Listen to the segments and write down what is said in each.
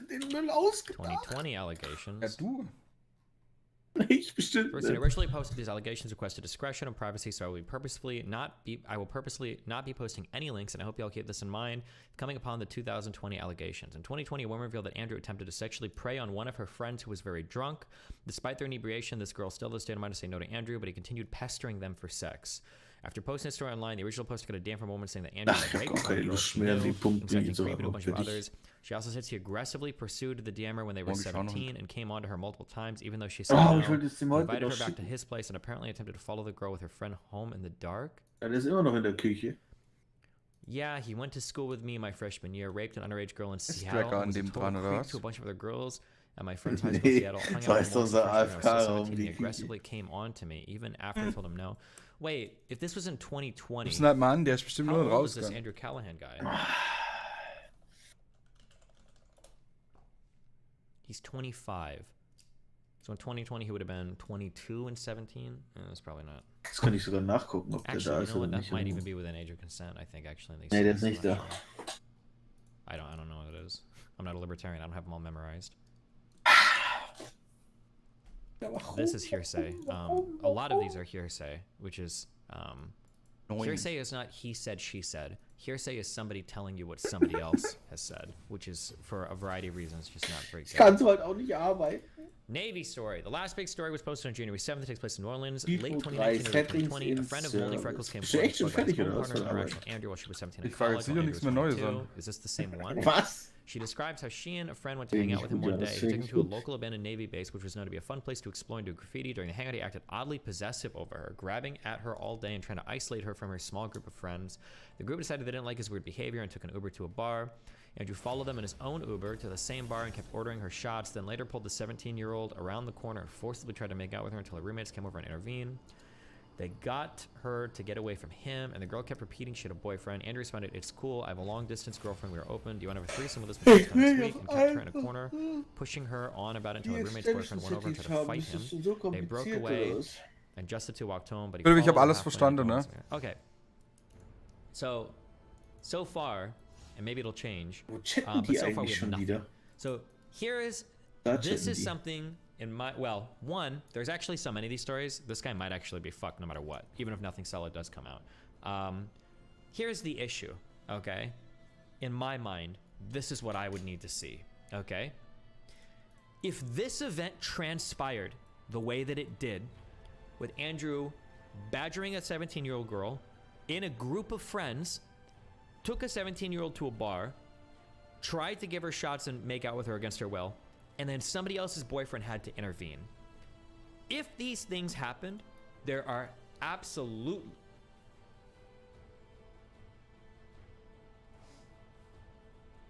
den Müll ausgedacht? 2020 allegations. Ja, du. Ich bestimmt Person originally posted these allegations requested discretion and privacy, so I will purposely not be posting any links, and I hope you all keep this in mind. Coming upon the 2020 allegations. In 2020, a woman revealed that Andrew attempted to sexually prey on one of her friends who was very drunk. Despite their inebriation, this girl still has the state of mind to say no to Andrew, but he continued pestering them for sex. After posting a story online, the original post got a damn from a woman saying that Andrew had raped one girl she knew, and sent creepy to a bunch of others. She also said she aggressively pursued the DMer when they were 17 and came on to her multiple times, even though she said no. Invited her back to his place and apparently attempted to follow the girl with her friend home in the dark. Er ist immer noch in der Küche. Yeah, he went to school with me my freshman year, raped an underage girl in Ist Seattle, Tracker an was a dem total dran, oder creep was? to a bunch of other girls at my friend's high school in Seattle. Hung out with Das them heißt, once unser when I was AFK 17. He irgendwie. aggressively came on to me, even after I told him no. Wait, if this was in 2020, Gib's einen alten Mann, der ist bestimmt how nur old is this rausgegangen. Andrew Callahan guy? He's 25. So in 2020, he would have been 22 and 17. That's probably not. Das kann ich sogar nachgucken, ob der Actually, da you ist know oder what? That nicht. might even be within age of consent. I think actually. In these Nee, der ist states, nicht I'm da. not sure. I don't know what it is. I'm not a libertarian. I don't have them all memorized. This is hearsay. A lot of these are hearsay, which is hearsay is not he said, she said. Hearsay is somebody telling you what somebody else has said, which is for a variety of reasons just not very good. Kannst du halt auch nicht arbeiten. Navy story. The last big story was posted on January 7th. It takes place in New Orleans. People Late 2019 try or 2020. A settings friend of in Moldy Freckles came Bist du forward echt schon to talk about his fertig own oder was partner's von interaction Arbeit? with Andrew while she was 17 in Ich frage college. jetzt sicher while nichts Andrew mehr was Neues 22. an. Is this the same one? Was? She describes how she and a friend went to hang out with him one day. He took him to a local abandoned Navy base, which was known to be a fun place to explore and do graffiti. During the hangout, he acted oddly possessive over her, grabbing at her all day and trying to isolate her from her small group of friends. The group decided they didn't like his weird behavior and took an Uber to a bar. Andrew followed them in his own Uber to the same bar and kept ordering her shots, then later pulled the 17-year-old around the corner and forcibly tried to make out with her until her roommates came over and intervened. They got her to get away from him, and the girl kept repeating she had a boyfriend. Andrew responded, "It's cool. I have a long-distance girlfriend. We are open. Do you want to have a threesome with us next week?" And kept her in a corner, pushing her on about it until her roommate's boyfriend went over and tried to fight him. They broke away, and just the two walked home. But he Ich habe followed alles halfway verstanden, and ne? told us- Okay. So far, and maybe it'll change. Wo chatten But die so far we eigentlich have schon nothing. wieder? So here is Da this chatten is die. something in my one, there's actually so many of these stories. This guy might actually be fucked no matter what, even if nothing solid does come out. Here's the issue, okay? In my mind, this is what I would need to see, okay? If this event transpired the way that it did, with Andrew badgering a 17-year-old girl in a group of friends, took a 17-year-old to a bar, tried to give her shots and make out with her against her will, and then somebody else's boyfriend had to intervene. If these things happened, there are absolutely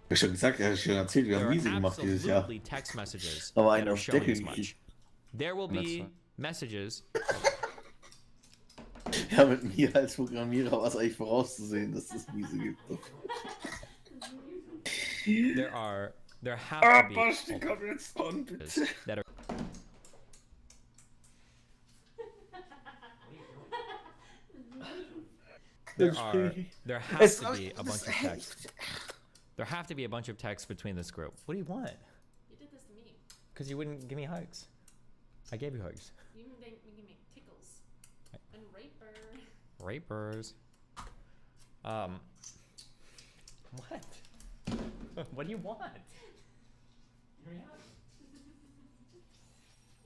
Ich hab schon gesagt, er hat schon erzählt, wir haben Wiese gemacht dieses Jahr. text messages Aber that einen are auf showing Deckel as much. gekriegt. There will That's be fine. messages. Ja, mit mir als Programmierer war es eigentlich vorauszusehen, dass es Wiese gibt. There have to be Basti, komm jetzt on, bitte. that are there has to be a bunch of text. There have to be a bunch of texts between this group. What do you want? You did this to me. Because you wouldn't give me hugs. I gave you hugs. You make me tickles. And raper. Rapers. What? What do you want?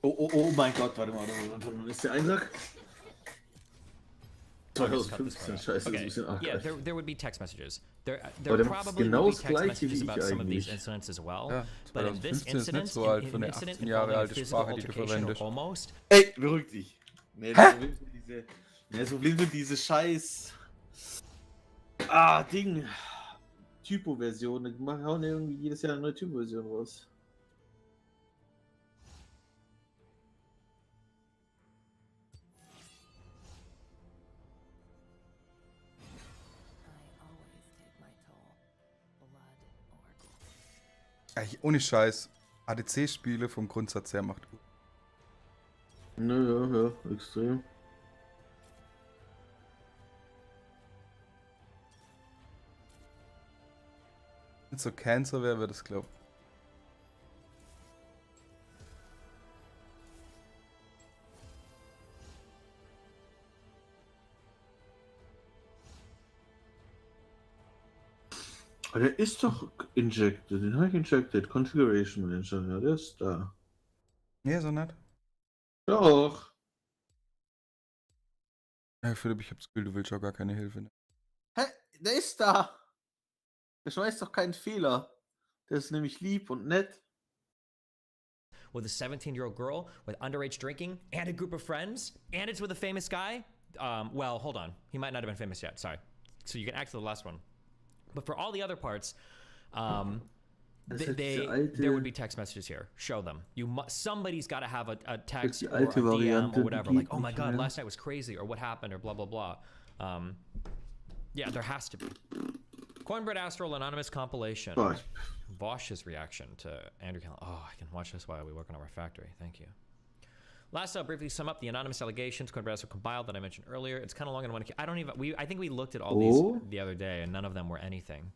Oh mein Gott, warte mal, ist der Einsack? I'll just cut this 2015, part out. scheiße, das ist ein Okay. bisschen Yeah, arg. there would be text messages. There Aber der macht probably genau would be das text Gleiche messages wie about ich some of these eigentlich. incidents as well. Ja, But in this 2015 ist nicht incident, so alt für in eine incident 18 Jahre involving a alte physical Sprache, die du altercation or verwendest. almost, Ey, beruhig dich. Nee, so blind für diese scheiß Ding. Typo-Version. Die hauen ja irgendwie jedes Jahr eine neue Typo-Version raus. Ohne Scheiß. ADC-Spiele vom Grundsatz her macht gut. Ja, extrem. Wenn es so Cancer wäre, wäre das, glaube ich. Aber der ist doch injected. Den habe ich injected. Configuration Manager. Ja, der ist da. Nee, so nicht. Doch. Ja, Philipp, ich hab das Gefühl, du willst auch gar keine Hilfe. Ne? Hä? Der ist da. Der schmeißt doch keinen Fehler. Der ist nämlich lieb und nett. With a 17-year-old girl with underage drinking and a group of friends, and it's with a famous guy. Well, hold on. He might not have been famous yet. Sorry. So you can act to the last one. But for all the other parts, there would be text messages here. Show them. Somebody's got to have a text or a DM or whatever. Like, oh my God, last night was crazy, or what happened, or blah blah blah. Yeah, there has to be. Cornbread Astral Anonymous compilation. Boah, Vosh's reaction to Andrew Callan. Oh, I can watch this while we work on our factory. Thank you. Last, I'll briefly sum up the anonymous allegations Cornbread Astral compiled that I mentioned earlier. It's kind of long and one. I think we looked at all these the other day, and none of them were anything.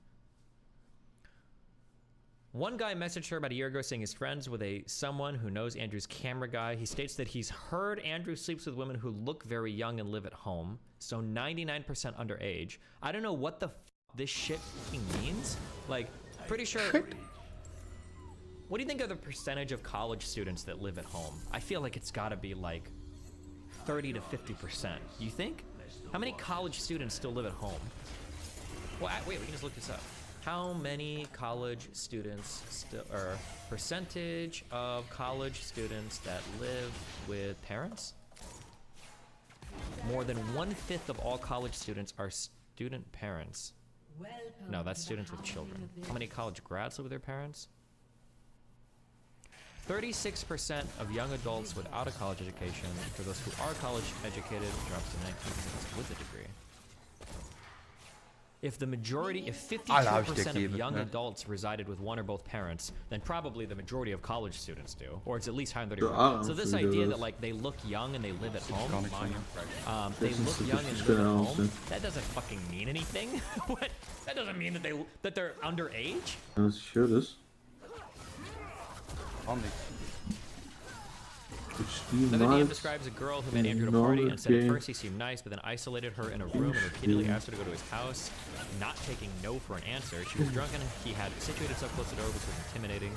One guy messaged her about a year ago saying he's friends with someone who knows Andrew's camera guy. He states that he's heard Andrew sleeps with women who look very young and live at home, so 99% underage. I don't know what the this shit fucking means. Like, pretty sure. What do you think of the percentage of college students that live at home? I feel like it's got to be like 30 to 50%. You think? How many college students still live at home? Well, wait, we can just look this up. How many college students still, or percentage of college students that live with parents? More than 1/5 of all college students are student parents. No, that's students with children. How many college grads live with their parents? 36% of young adults without a college education. For those who are college educated, drops to 19% with a degree. If 52% of young adults resided with one or both parents, then probably the majority of college students do, or it's at least higher than 30%. So this idea that like they look young and they live at home, they look young and live at home, that doesn't fucking mean anything. What? That doesn't mean that they're underage. Sure this. Another DM describes a girl who met Andrew at a party and said at first he seemed nice, but then isolated her in a room and repeatedly asked her to go to his house, not taking no for an answer. She was drunk and he had situated himself close to the door, which was intimidating.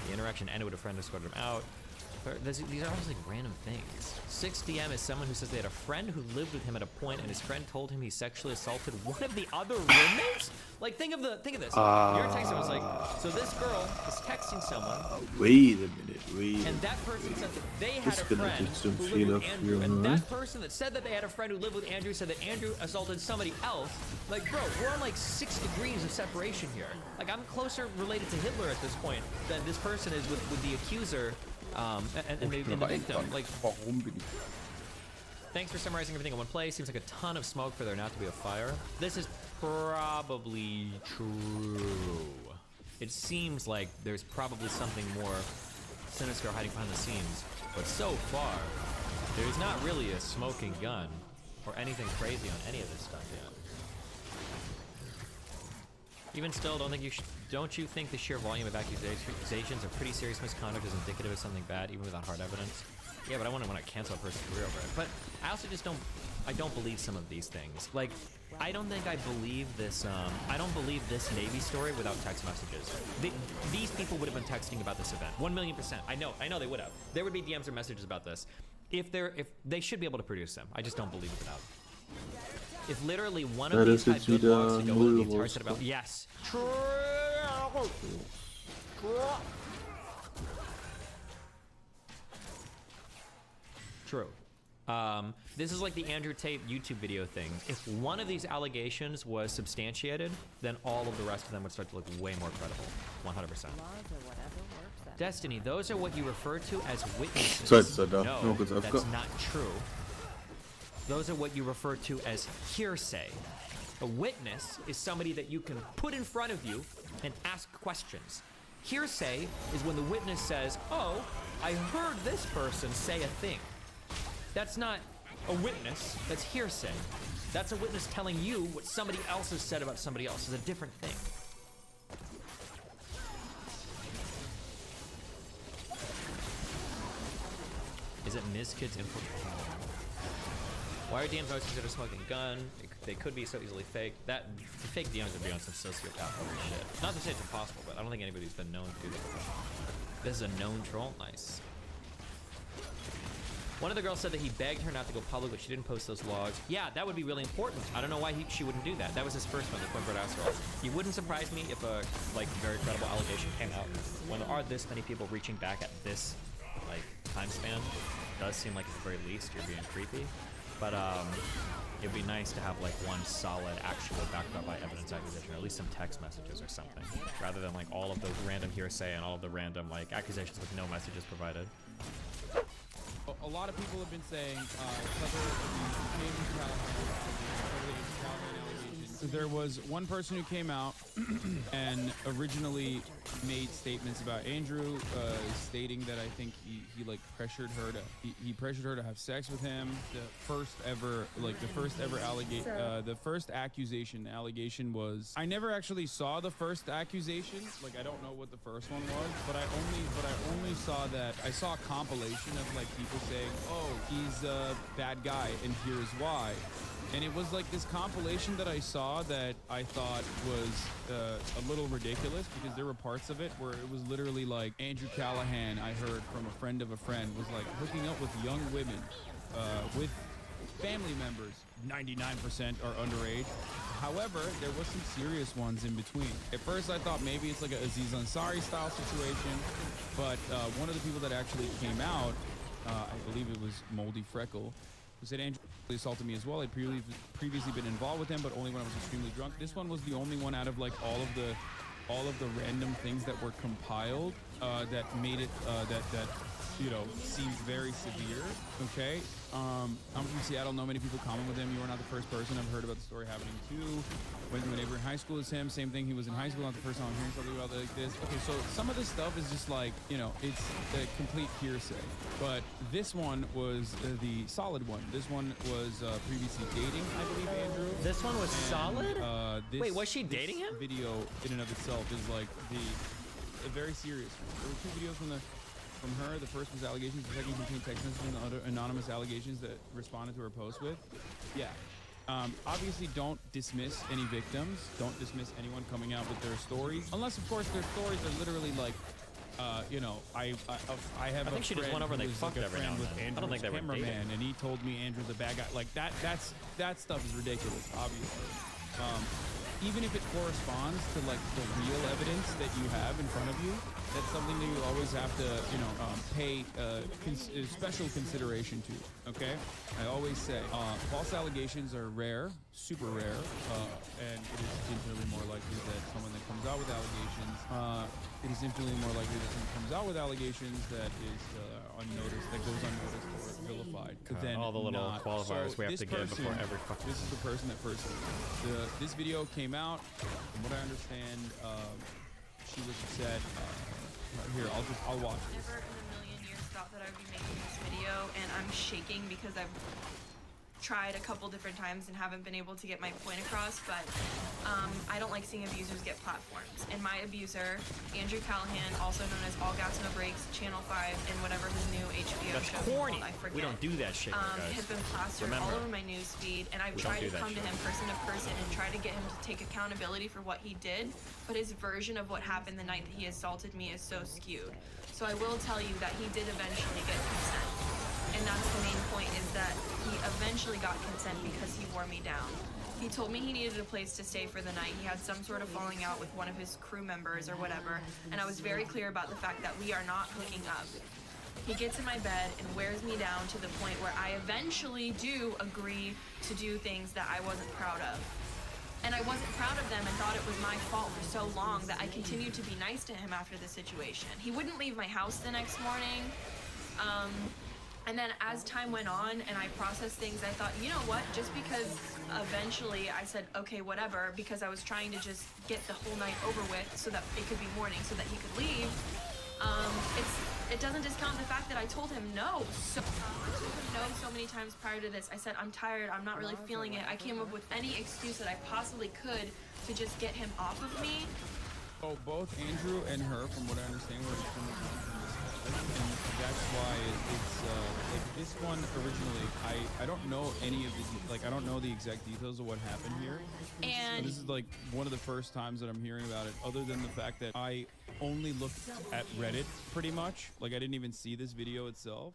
The interaction ended with a friend who escorted him out. These are almost like random things. 6DM is someone who says they had a friend who lived with him at a point, and his friend told him he sexually assaulted one of the other roommates. Like, think of this. Your text was like, so this girl is texting someone. Wait a minute, And that person said that they had a friend who lived with Andrew, and that person that said that they had a friend who lived with Andrew said that Andrew assaulted somebody else. Like, bro, we're on like 6 degrees of separation here. Like, I'm closer related to Hitler at this point than this person is with the accuser. And the victim. Like, thanks for summarizing everything in one place. Seems like a ton of smoke for there not to be a fire. This is probably true. It seems like there's probably something more sinister hiding behind the scenes. But so far, there's not really a smoking gun or anything crazy on any of this stuff yet. Even still, don't you think the sheer volume of accusations of pretty serious misconduct is indicative of something bad, even without hard evidence? Yeah, but I wouldn't want to cancel a person's career over it. But I also just don't believe some of these things. Like, I don't think I believe this, I don't believe this Navy story without text messages. These people would have been texting about this event. 1,000,000%. I know they would have. There would be DMs or messages about this. If they should be able to produce them. I just don't believe it without. If literally one of these had good logs to go with the entire set about, yes. True. This is like the Andrew Tate YouTube video thing. If one of these allegations was substantiated, then all of the rest of them would start to look way more credible. 100%. Destiny, those are what you refer to as witnesses. No, that's not true. Those are what you refer to as hearsay. A witness is somebody that you can put in front of you and ask questions. Hearsay is when the witness says, oh, I heard this person say a thing. That's not a witness, that's hearsay. That's a witness telling you what somebody else has said about somebody else. It's a different thing. Is it Ms. Kids infiltrating? Why are DMs always considered smoking gun? They could be so easily faked. The fake DMs would be on some sociopath shit. Not to say it's impossible, but I don't think anybody's been known to do that. This is a known troll. Nice. One of the girls said that he begged her not to go public, but she didn't post those logs. Yeah, that would be really important. I don't know why she wouldn't do that. That was his first one, the Quimbird Astral. It wouldn't surprise me if a like very credible allegation came out. When there are this many people reaching back at this like time span, it does seem like at the very least you're being creepy. But it'd be nice to have like one solid, actual backed up by evidence accusation, or at least some text messages or something, rather than like all of the random hearsay and all of the random like accusations with no messages provided. A lot of people have been saying cover the Andrew Callahan allegations. There was one person who came out and originally made statements about Andrew, stating that I think he like pressured her to he pressured her to have sex with him. The first ever allegation was, I never actually saw the first accusation. Like I don't know what the first one was, but I only saw that I saw a compilation of like people saying, oh, he's a bad guy and here's why. And it was like this compilation that I saw that I thought was a little ridiculous, because there were parts of it where it was literally like Andrew Callahan, I heard from a friend of a friend, was like hooking up with young women with family members. 99% are underage. However, there was some serious ones in between. At first I thought maybe it's like a Aziz Ansari style situation, but one of the people that actually came out, I believe it was Moldy Freckle, who said Andrew assaulted me as well. I'd previously been involved with him, but only when I was extremely drunk. This one was the only one out of like all of the random things that were compiled that made it that you know seemed very severe. Okay, I'm from Seattle. Know many people common with him. You are not the first person. I've heard about the story happening too. Went to a neighboring high school as him. Same thing. He was in high school. Not the first time I'm hearing something about like this. Okay, so some of this stuff is just like, you know, it's a complete hearsay. But this one was the solid one. This one was previously dating, I believe, Andrew. This one was solid? Wait, was she dating him? Video in and of itself is like a very serious one. There were two videos from her. The first was allegations. The second contained text messages and other anonymous allegations that responded to her post with. Yeah. Obviously, don't dismiss any victims. Don't dismiss anyone coming out with their stories, unless, of course, their stories are literally like, you know, I have. I think she just went over and they fucked every now and then. I don't think they were dating. And he told me Andrew's a bad guy. Like that stuff is ridiculous. Obviously. Even if it corresponds to like the real evidence that you have in front of you, that's something that you always have to, you know, pay special consideration to. Okay, I always say false allegations are rare, super rare, and it is infinitely more likely that someone that comes out with allegations, it is infinitely more likely that someone comes out with allegations that is unnoticed, that goes unnoticed or vilified. Than all the little qualifiers we have to give before every fucking. This is the person that first. This video came out. From what I understand, she was upset. Here, I'll watch this. Never in a million years thought that I would be making this video, and I'm shaking because I've tried a couple different times and haven't been able to get my point across, but I don't like seeing abusers get platforms. And my abuser, Andrew Callahan, also known as All Gas No Breaks, Channel 5, and whatever his new HBO That's show corny. I forget. We don't do that shit, guys. Has been plastered all over my news feed, and I've tried to come to him person to person and try to get him to take accountability for what he did, but his version of what happened the night that he assaulted me is so skewed. So I will tell you that he did eventually get consent. And that's the main point, is that he eventually got consent because he wore me down. He told me he needed a place to stay for the night. He had some sort of falling out with one of his crew members or whatever, and I was very clear about the fact that we are not hooking up. He gets in my bed and wears me down to the point where I eventually do agree to do things that I wasn't proud of. And I wasn't proud of them and thought it was my fault for so long that I continued to be nice to him after the situation. He wouldn't leave my house the next morning. And then as time went on and I processed things, I thought, you know what, just because eventually I said, okay, whatever, because I was trying to just get the whole night over with so that it could be morning so that he could leave, it doesn't discount the fact that I told him no. So I told him no so many times prior to this. I said, I'm tired, I'm not really feeling it. I came up with any excuse that I possibly could to just get him off of me. Oh, both Andrew and her, from what I understand, were extremely and that's why it's like this one originally. I don't know any of the I don't know the exact details of what happened here. And This is like one of the first times that I'm hearing about it, other than the fact that I only looked at Reddit pretty much. Like I didn't even see this video itself.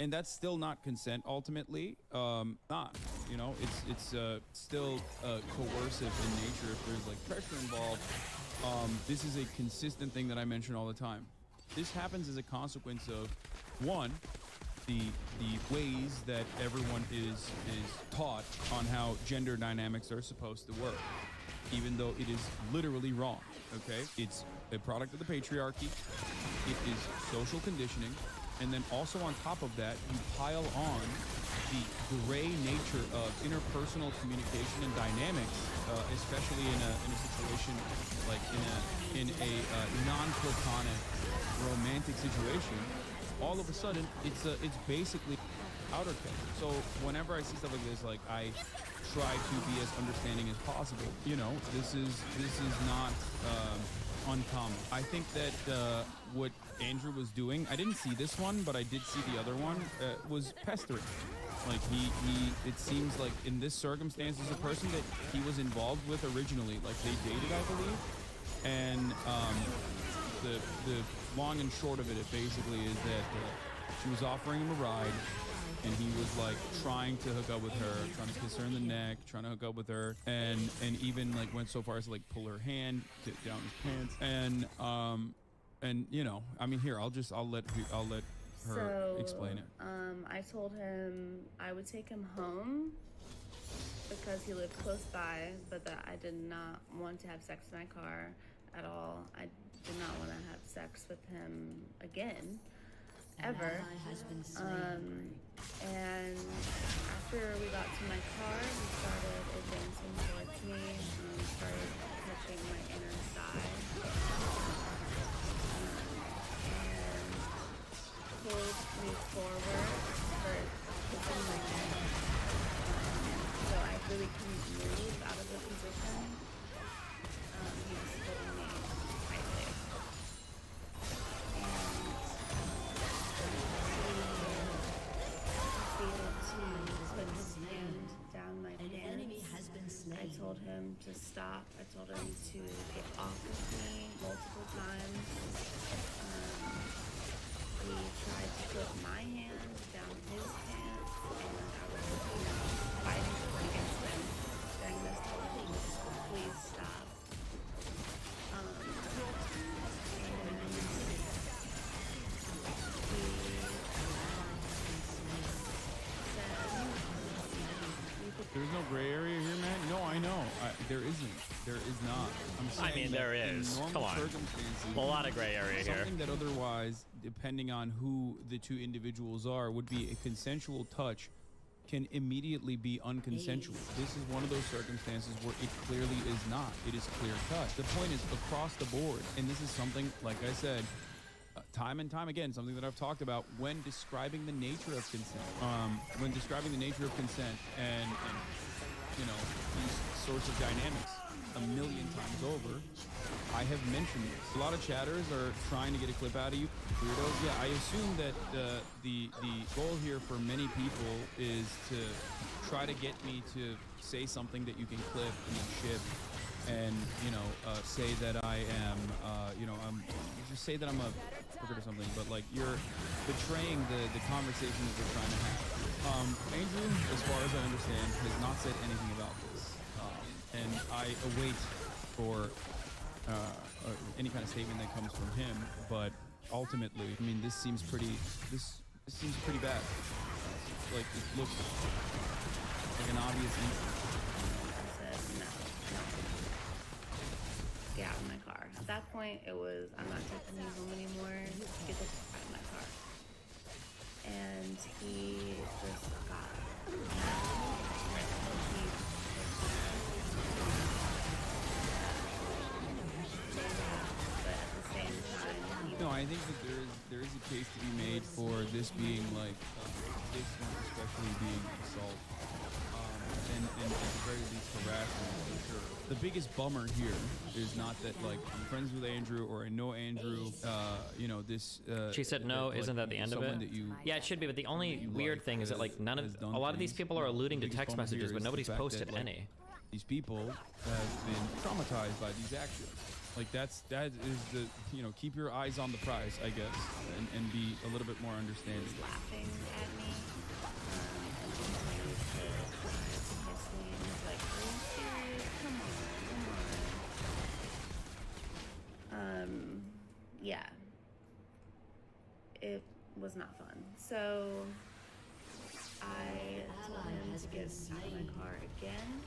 And that's still not consent ultimately. Not, you know, it's still coercive in nature if there's like pressure involved. This is a consistent thing that I mention all the time. This happens as a consequence of, one, the ways that everyone is taught on how gender dynamics are supposed to work, even though it is literally wrong. Okay, it's a product of the patriarchy. It is social conditioning. And then also on top of that, you pile on the gray nature of interpersonal communication and dynamics, especially in a situation like in a non-platonic romantic situation. All of a sudden, it's basically outer cut. So whenever I see stuff like this, like I try to be as understanding as possible. You know, this is not uncommon. I think that what Andrew was doing, I didn't see this one, but I did see the other one, was pestering. Like he it seems like in this circumstance is a person that he was involved with originally. Like they dated, I believe. And the long and short of it basically is that she was offering him a ride, and he was like trying to hook up with her, trying to kiss her in the neck, trying to hook up with her, and even like went so far as to like pull her hand down his pants, and you know, I mean, here I'll let her explain it. I told him I would take him home because he lived close by, but that I did not want to have sex in my car at all. I did not want to have sex with him again, ever. And after we got to my car, he started advancing towards me, started touching my inner thigh, and pulled me forward, but kissing my neck. So I really couldn't move out of the position. He was holding me tightly. I told him to stop. I told him to get off of me multiple times. He tried to put my hand down his pants, and I was, fighting against him during this time. Please stop. There's no gray area here, man. No, I know. There isn't. There is not. I'm saying I mean, there is. Come on. A lot of gray area here. Something that otherwise, depending on who the two individuals are, would be a consensual touch can immediately be unconsensual. This is one of those circumstances where it clearly is not. It is clear cut. The point is across the board, and this is something, like I said, time and time again, something that I've talked about when describing the nature of consent. When describing the nature of consent and you know, these sorts of dynamics a million times over, I have mentioned this. A lot of chatters are trying to get a clip out of you, weirdos. Yeah, I assume that the goal here for many people is to try to get me to say something that you can clip and then ship, and you know, say that I am, you know, just say that I'm a crooked or something, but like you're betraying the conversation that we're trying to have. Andrew, as far as I understand, has not said anything about this, and I await for any kind of statement that comes from him. But ultimately, I mean, this seems pretty bad. Like it looks like an obvious incident. I said no. Get out of my car. At that point, it was, I'm not taking you home anymore. Get the fuck out of my car. And he just got but at the same time, No, I think that there is a case to be made for this being like this one especially being assault. and at the very least harassment for sure. The biggest bummer here is not that like I'm friends with Andrew or I know Andrew. You know this. She said no. Isn't that the end of it? Yeah, it should be. But the only weird thing is that like a lot of these people are alluding to text messages, but nobody's posted any. These people have been traumatized by these actions. Like that is the, you know, keep your eyes on the prize, I guess, and be a little bit more understanding. Laughing at me. And continues to kiss me. And he's like, are you serious? Come on. Yeah. It was not fun. So I told him to get out of my car again.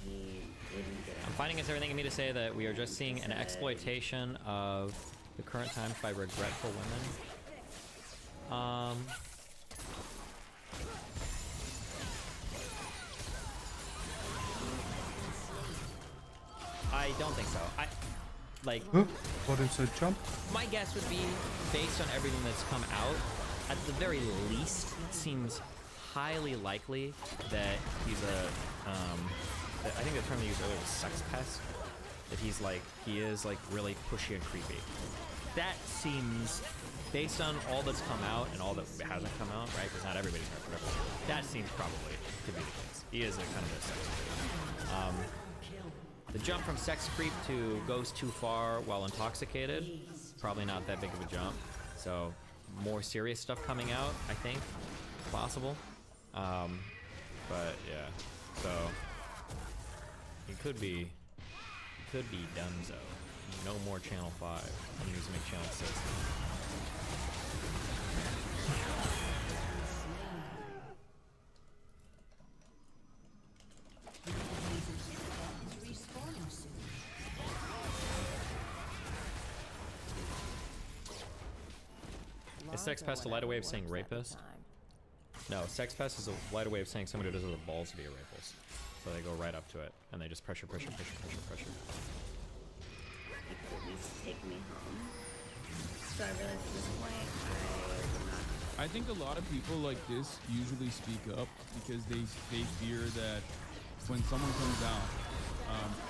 He wouldn't get out. I'm finding it's everything in me to say that we are just seeing an exploitation of the current times by regretful women. I don't think so. What is a jump? My guess would be, based on everything that's come out, at the very least, it seems highly likely that he's I think the term they used earlier was sex pest. That he is like really pushy and creepy. That seems, based on all that's come out and all that hasn't come out, right? Because not everybody's heard of it. That seems probably to be the case. He is a kind of a sex creep. The jump from sex creep to goes too far while intoxicated, probably not that big of a jump. So more serious stuff coming out, I think, possible. But yeah, so he could be donezo. No more Channel 5. He needs to make Channel 6. Is sex pest a lighter way of saying rapist? No, sex pest is a lighter way of saying somebody who doesn't have the balls to be a rapist. So they go right up to it, and they just pressure. He could at least take me home. So I realized at this point, I would not. I think a lot of people like this usually speak up because they fear that when someone comes out,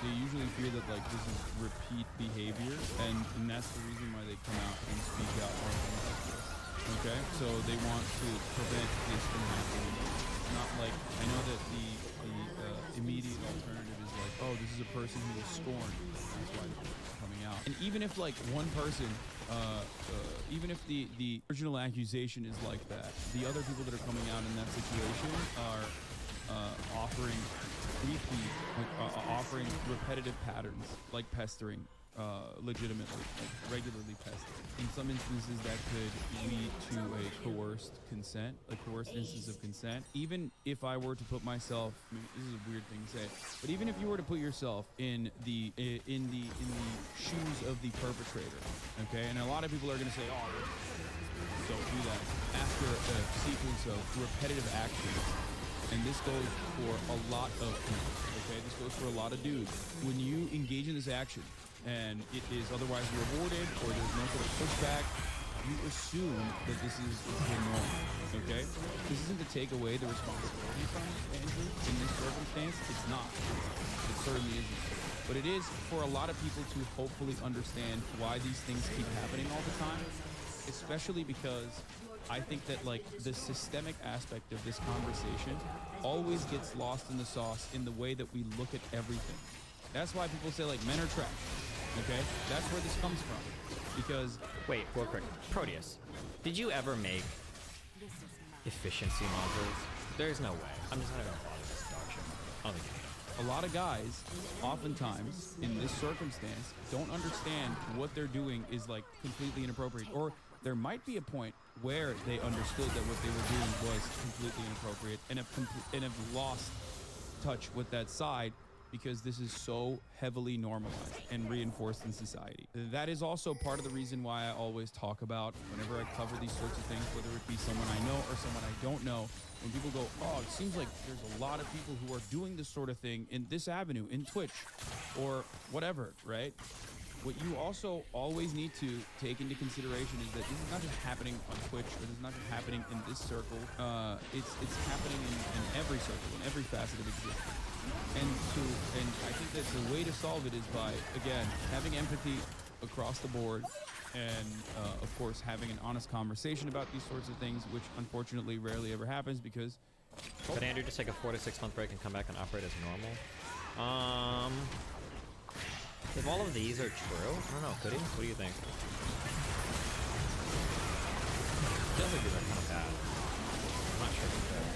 they usually fear that like this is repeat behavior, and that's the reason why they come out and speak out on things like this. Okay, so they want to prevent this from happening. Not like, I know that the immediate alternative is like, oh, this is a person who was scorned. That's why they're coming out. And even if like one person, even if the original accusation is like that, the other people that are coming out in that situation are offering repeat, offering repetitive patterns, like pestering, legitimately, like regularly pestering. In some instances, that could lead to a coerced consent, a coerced instance of consent. Even if I were to put myself, I mean, this is a weird thing to say, but even if you were to put yourself in the shoes of the perpetrator, okay, and a lot of people are going to say, oh, don't do that. After a sequence of repetitive actions, and this goes for a lot of people, okay? This goes for a lot of dudes. When you engage in this action and it is otherwise rewarded or there's no sort of pushback, you assume that this is the norm, okay? This isn't to take away the responsibility from Andrew in this circumstance. It's not. It certainly isn't. But it is for a lot of people to hopefully understand why these things keep happening all the time, especially because I think that like the systemic aspect of this conversation always gets lost in the sauce in the way that we look at everything. That's why people say like men are trash. Okay, that's where this comes from. Because wait, real quick, Proteus, did you ever make efficiency modules? There's no way. I'm just not gonna bother this dog shit. I don't think you can. A lot of guys, oftentimes in this circumstance, don't understand what they're doing is like completely inappropriate, or there might be a point where they understood that what they were doing was completely inappropriate and have lost touch with that side because this is so heavily normalized and reinforced in society. That is also part of the reason why I always talk about, whenever I cover these sorts of things, whether it be someone I know or someone I don't know, when people go, oh, it seems like there's a lot of people who are doing this sort of thing in this avenue, in Twitch, or whatever, right? what you also always need to take into consideration is that this is not just happening on Twitch, or this is not just happening in this circle. It's happening in every circle, in every facet of existence. And I think that the way to solve it is by, again, having empathy across the board, and of course having an honest conversation about these sorts of things, which unfortunately rarely ever happens because. Could Andrew just take a 4 to 6 month break and come back and operate as normal? If all of these are true, I don't know. Could he? What do you think? Feels like these are kind of bad. I'm not sure if he could.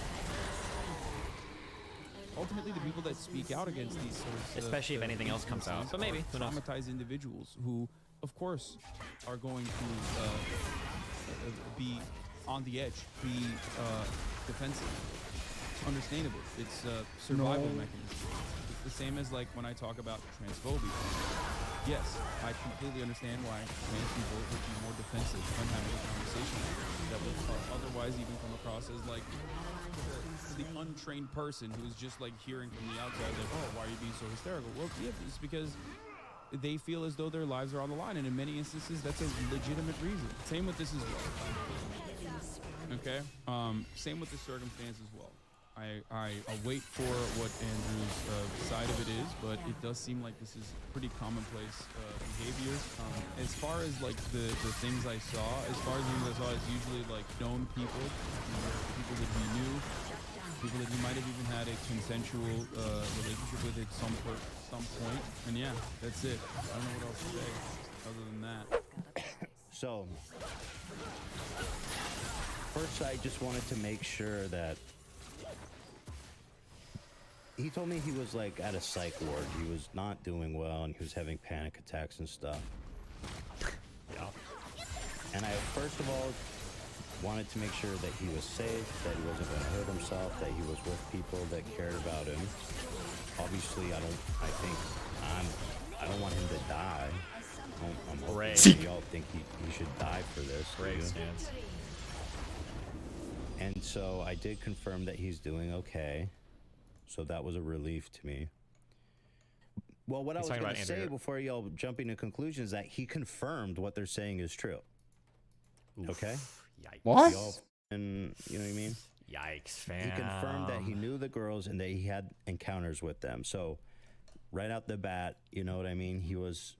Ultimately, the people that speak out against these sorts, especially if anything else comes out, but maybe who knows? Traumatized individuals who, of course, are going to be on the edge, be defensive. It's understandable. It's a survival mechanism. It's the same as like when I talk about transphobia. Yes, I completely understand why trans people would be more defensive when having a conversation that would otherwise even come across as like the untrained person who's just like hearing from the outside, like, oh, why are you being so hysterical? Well, yeah, it's because they feel as though their lives are on the line, and in many instances, that's a legitimate reason. Same with this as well. Okay? Same with the circumstance as well. I'll wait for what Andrew's side of it is, but it does seem like this is pretty commonplace behavior. As far as like the things I saw, it's usually like known people, people that we knew, people that you might have even had a consensual relationship with at some point. And yeah, that's it. I don't know what else to say other than that. So, first I just wanted to make sure that he told me he was like at a psych ward. He was not doing well and he was having panic attacks and stuff. Yeah. And I first of all wanted to make sure that he was safe, that he wasn't going to hurt himself, that he was with people that cared about him. Obviously, I don't want him to die. I'm hoping that y'all think he should die for this. Great stance. And so I did confirm that he's doing okay. So that was a relief to me. Well, what I was going to say before y'all jumping to conclusions is that he confirmed what they're saying is true. Oof. Okay? Yikes. What? And you know what I mean? Yikes, fam. He confirmed that he knew the girls and that he had encounters with them. So right out the bat, you know what I mean? He was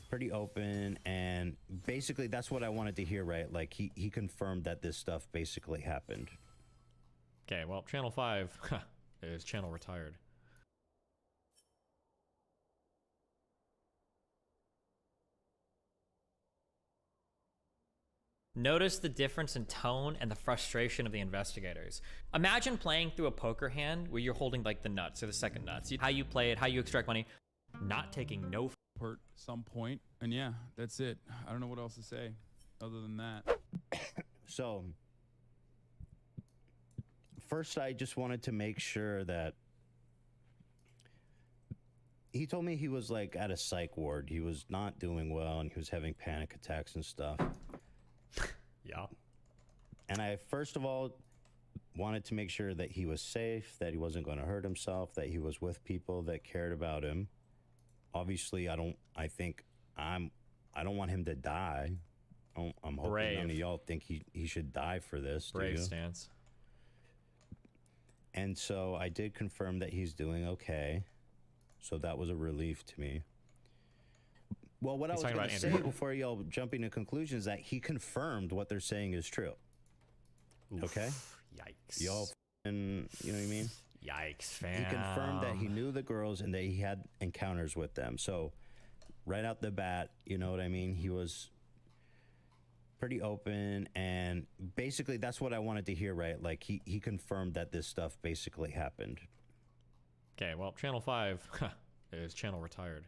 pretty open, and basically that's what I wanted to hear, right? Like he confirmed that this stuff basically happened. Okay, well, Channel 5 is channel retired. Notice the difference in tone and the frustration of the investigators. Imagine playing through a poker hand where you're holding like the nuts or the second nuts. How you play it, how you extract money, not taking no At some point, and yeah, that's it. I don't know what else to say other than that. So first, I just wanted to make sure that he told me he was like at a psych ward. He was not doing well and he was having panic attacks and stuff. Yeah. And I first of all wanted to make sure that he was safe, that he wasn't going to hurt himself, that he was with people that cared about him. Obviously, I don't want him to die. I'm hoping none of y'all think he should die for this. Brave stance. And so I did confirm that he's doing okay. So that was a relief to me. Well, what I was going to say before y'all jumping to conclusions is that he confirmed what they're saying is true. Oof. Okay? Yikes. Y'all, you know what I mean? Yikes, fam. He confirmed that he knew the girls and that he had encounters with them. So right out the bat, you know what I mean? He was pretty open, and basically that's what I wanted to hear, right? Like he confirmed that this stuff basically happened. Okay, well, Channel 5 is channel retired.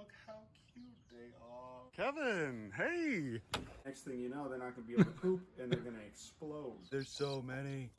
Look how cute they are. Kevin, hey! Next thing you know, they're not gonna be able to poop and they're gonna explode. There's so many.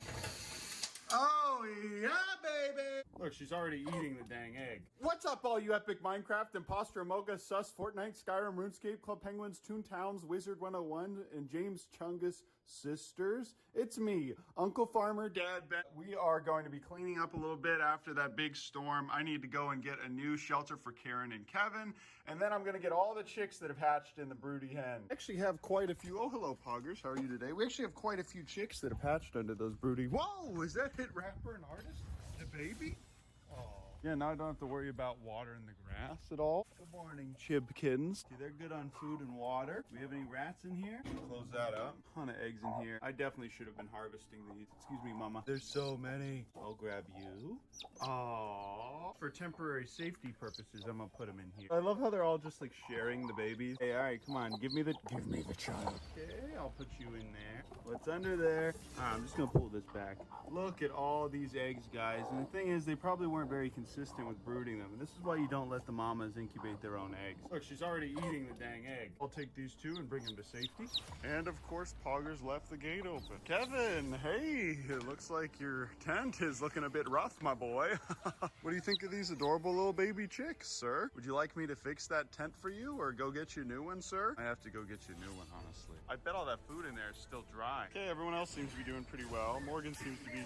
Oh, yeah, baby! Look, she's already eating the dang egg. What's up, all you epic Minecraft, Imposter, Amoga, Sus, Fortnite, Skyrim, RuneScape, Club Penguins, Towns, Wizard 101, and James Chungus sisters? It's me, Uncle Farmer, Dad Ben. We are going to be cleaning up a little bit after that big storm. I need to go and get a new shelter for Karen and Kevin, and then I'm gonna get all the chicks that have hatched in the broody hen. I actually have quite a few. Oh, hello, Poggers. How are you today? We actually have quite a few chicks that have hatched under those broody. Whoa, is that hit rapper and artist? The baby? Oh. Yeah, now I don't have to worry about watering the grass at all. Good morning, Chibkins. Okay, they're good on food and water. Do we have any rats in here? Close that up. Ton of eggs in here. I definitely should have been harvesting these. Excuse me, Mama. There's so many. I'll grab you. Aww. For temporary safety purposes, I'm gonna put them in here. I love how they're all just like sharing the babies. Hey, all right, come on, give me the child. Okay, I'll put you in there. What's under there? I'm just gonna pull this back. Look at all these eggs, guys. And the thing is, they probably weren't very consistent with brooding them. And this is why you don't let the mamas incubate their own eggs. Look, she's already eating the dang egg. I'll take these two and bring them to safety. And of course, Poggers left the gate open. Kevin, hey, it looks like your tent is looking a bit rough, my boy. What do you think of these adorable little baby chicks, sir? Would you like me to fix that tent for you or go get you a new one, sir? I have to go get you a new one, honestly. I bet all that food in there is still dry. Okay, everyone else seems to be doing pretty well. Morgan seems to be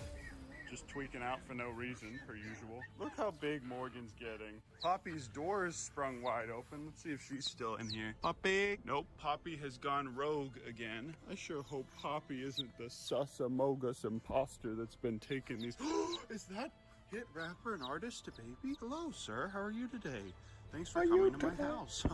just tweaking out for no reason, per usual. Look how big Morgan's getting. Poppy's door is sprung wide open. Let's see if she's still in here. Poppy! Nope, Poppy has gone rogue again. I sure hope Poppy isn't the sus amogus imposter that's been taking these. Is that hit rapper and artist to baby? Hello, sir. How are you today? Thanks for coming to my house.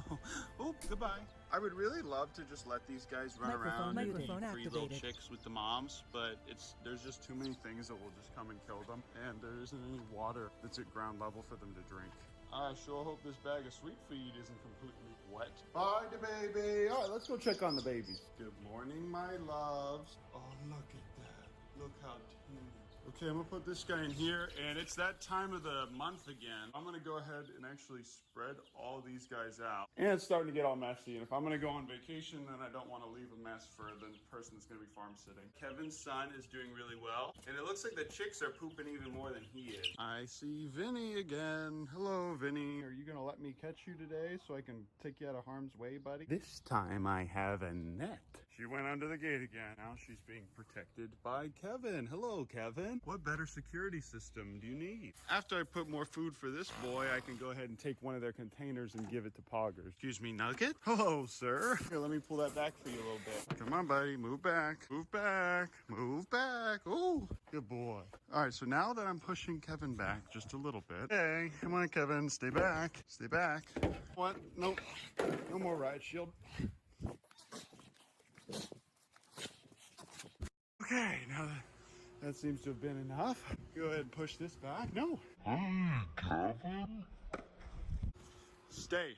Oh, goodbye. I would really love to just let these guys run around and be free little chicks with the moms, but there's just too many things that will just come and kill them, and there isn't any water that's at ground level for them to drink. I sure hope this bag of sweet feed isn't completely wet. Bye, the baby. All right, let's go check on the babies. Good morning, my loves. Oh, look at that. Look how teeny. Okay, I'm gonna put this guy in here, and it's that time of the month again. I'm gonna go ahead and actually spread all these guys out. And it's starting to get all messy, and if I'm gonna go on vacation, then I don't wanna leave a mess for the person that's gonna be farm sitting. Kevin's son is doing really well, and it looks like the chicks are pooping even more than he is. I see Vinny again. Hello, Vinny. Are you gonna let me catch you today so I can take you out of harm's way, buddy? This time I have a net. She went under the gate again. Now she's being protected by Kevin. Hello, Kevin. What better security system do you need? After I put more food for this boy, I can go ahead and take one of their containers and give it to Poggers. Excuse me, Nugget? Hello, sir. Here, let me pull that back for you a little bit. Come on, buddy. Move back. Move back. Move back. Oh, good boy. All right, so now that I'm pushing Kevin back just a little bit. Hey, come on, Kevin. Stay back. Stay back. What? Nope. No more ride shield. Okay, now that seems to have been enough. Go ahead and push this back. No. Hey, Kevin. Stay.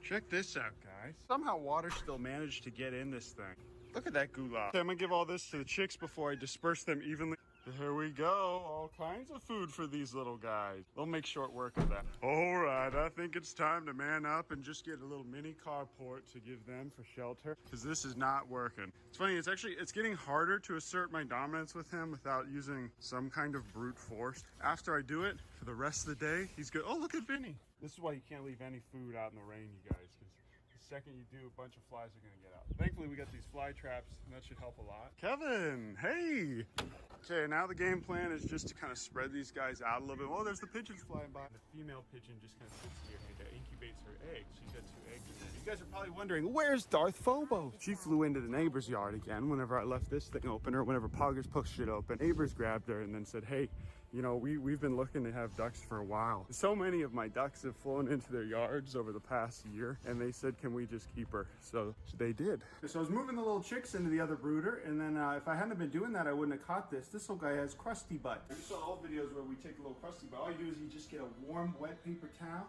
Check this out, guys. Somehow water still managed to get in this thing. Look at that goulash. Okay, I'm gonna give all this to the chicks before I disperse them evenly. Here we go. All kinds of food for these little guys. We'll make short work of that. All right, I think it's time to man up and just get a little mini carport to give them for shelter, because this is not working. It's funny, it's getting harder to assert my dominance with him without using some kind of brute force. After I do it, for the rest of the day, he's good. Oh, look at Vinny. This is why you can't leave any food out in the rain, you guys, because the second you do, a bunch of flies are gonna get out. Thankfully, we got these fly traps, and that should help a lot. Kevin, hey! Okay, now the game plan is just to kind of spread these guys out a little bit. Oh, there's the pigeons flying by. The female pigeon just kind of sits here and incubates her eggs. She's got 2 eggs in there. You guys are probably wondering, where's Darth Phobos? She flew into the neighbor's yard again whenever I left this thing open, or whenever Poggers pushed it open. Neighbors grabbed her and then said, hey, you know, we've been looking to have ducks for a while. So many of my ducks have flown into their yards over the past year, and they said, can we just keep her? So they did. So I was moving the little chicks into the other brooder, and then if I hadn't been doing that, I wouldn't have caught this. This little guy has crusty butt. You saw old videos where we take a little crusty butt. All you do is you just get a warm, wet paper towel,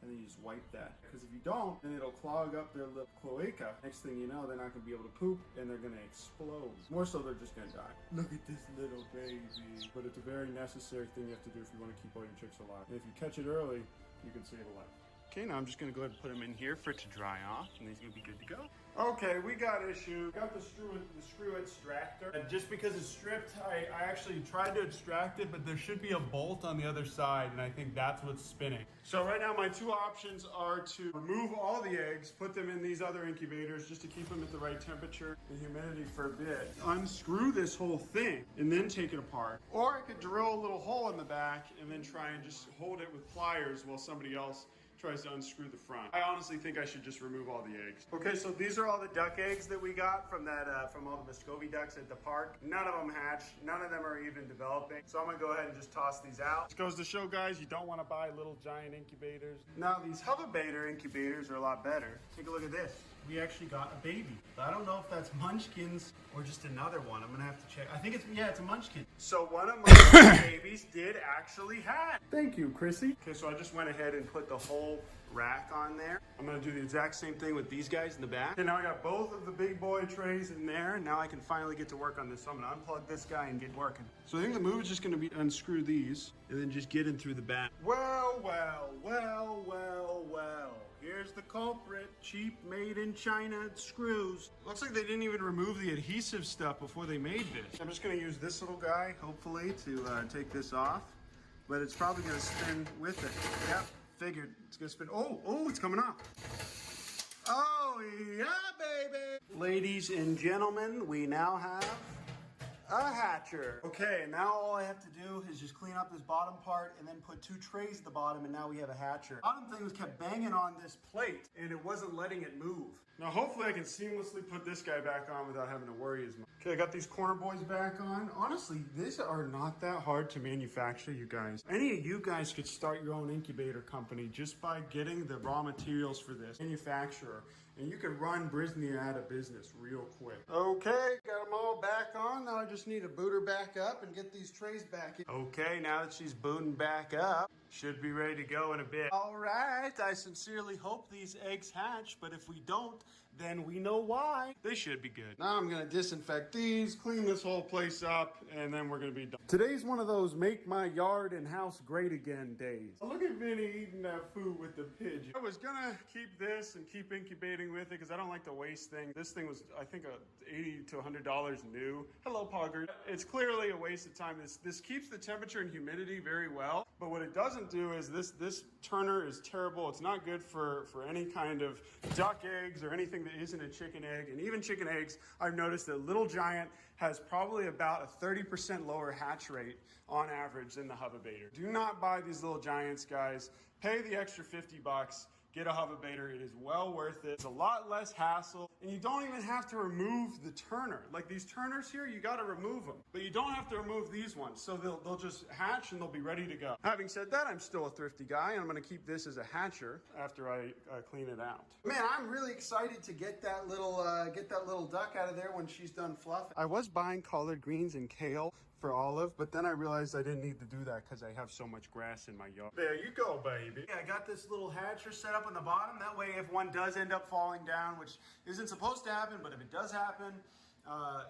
and then you just wipe that. Because if you don't, then it'll clog up their little cloaca. Next thing you know, they're not gonna be able to poop, and they're gonna explode. More so, they're just gonna die. Look at this little baby. But it's a very necessary thing you have to do if you want to keep all your chicks alive. And if you catch it early, you can save a life. Okay, now I'm just gonna go ahead and put them in here for it to dry off, and these are gonna be good to go. Okay, we got issue. Got the screw extractor. And just because it's stripped, I actually tried to extract it, but there should be a bolt on the other side, and I think that's what's spinning. So right now my two options are to remove all the eggs, put them in these other incubators just to keep them at the right temperature and humidity for a bit. Unscrew this whole thing and then take it apart. Or I could drill a little hole in the back and then try and just hold it with pliers while somebody else tries to unscrew the front. I honestly think I should just remove all the eggs. Okay, so these are all the duck eggs that we got from from all the Muscovy ducks at the park. None of them hatched. None of them are even developing. So I'm gonna go ahead and just toss these out. This goes to show, guys, you don't want to buy little giant incubators. Now these Hoverbaiter incubators are a lot better. Take a look at this. We actually got a baby. I don't know if that's Munchkins or just another one. I'm gonna have to check. I think it's a Munchkin. So one of my babies did actually hatch. Thank you, Chrissy. Okay, so I just went ahead and put the whole rack on there. I'm gonna do the exact same thing with these guys in the back. Okay, now I got both of the big boy trays in there. Now I can finally get to work on this. So I'm gonna unplug this guy and get working. So I think the move is just gonna be unscrew these and then just get in through the back. Well. Here's the culprit. Cheap, made in China screws. Looks like they didn't even remove the adhesive stuff before they made this. I'm just gonna use this little guy, hopefully, to take this off. But it's probably gonna spin with it. Yep, figured. It's gonna spin. Oh, it's coming off. Oh, yeah, baby. Ladies and gentlemen, we now have a hatcher. Okay, now all I have to do is just clean up this bottom part and then put two trays at the bottom, and now we have a hatcher. The bottom thing was kept banging on this plate and it wasn't letting it move. Now hopefully I can seamlessly put this guy back on without having to worry as much. Okay, I got these corner boys back on. Honestly, these are not that hard to manufacture, you guys. Any of you guys could start your own incubator company just by getting the raw materials for this manufacturer. And you can run Brisney out of business real quick. Okay, got them all back on. Now I just need to boot her back up and get these trays back in. Okay, now that she's booting back up, should be ready to go in a bit. All right, I sincerely hope these eggs hatch, but if we don't, then we know why. They should be good. Now I'm gonna disinfect these, clean this whole place up, and then we're gonna be done. Today's one of those make my yard and house great again days. Look at Vinny eating that food with the pigeon. I was gonna keep this and keep incubating with it because I don't like to waste things. This thing was, I think, $80 to $100 new. Hello, Pugger. It's clearly a waste of time. This keeps the temperature and humidity very well, but what it doesn't do is this turner is terrible. It's not good for any kind of duck eggs or anything that isn't a chicken egg. And even chicken eggs, I've noticed that Little Giant has probably about a 30% lower hatch rate on average than the Hoverbaiter. Do not buy these Little Giants, guys. Pay the extra $50. Get a Hoverbaiter. It is well worth it. It's a lot less hassle, and you don't even have to remove the turner. Like these turners here, you got to remove them, but you don't have to remove these ones. So they'll just hatch and they'll be ready to go. Having said that, I'm still a thrifty guy, and I'm going to keep this as a hatcher after I clean it out. Man, I'm really excited to get that little duck out of there when she's done fluffing. I was buying collard greens and kale for Olive, but then I realized I didn't need to do that because I have so much grass in my yard. There you go, baby. Yeah, I got this little hatcher set up on the bottom. That way, if one does end up falling down, which isn't supposed to happen, but if it does happen,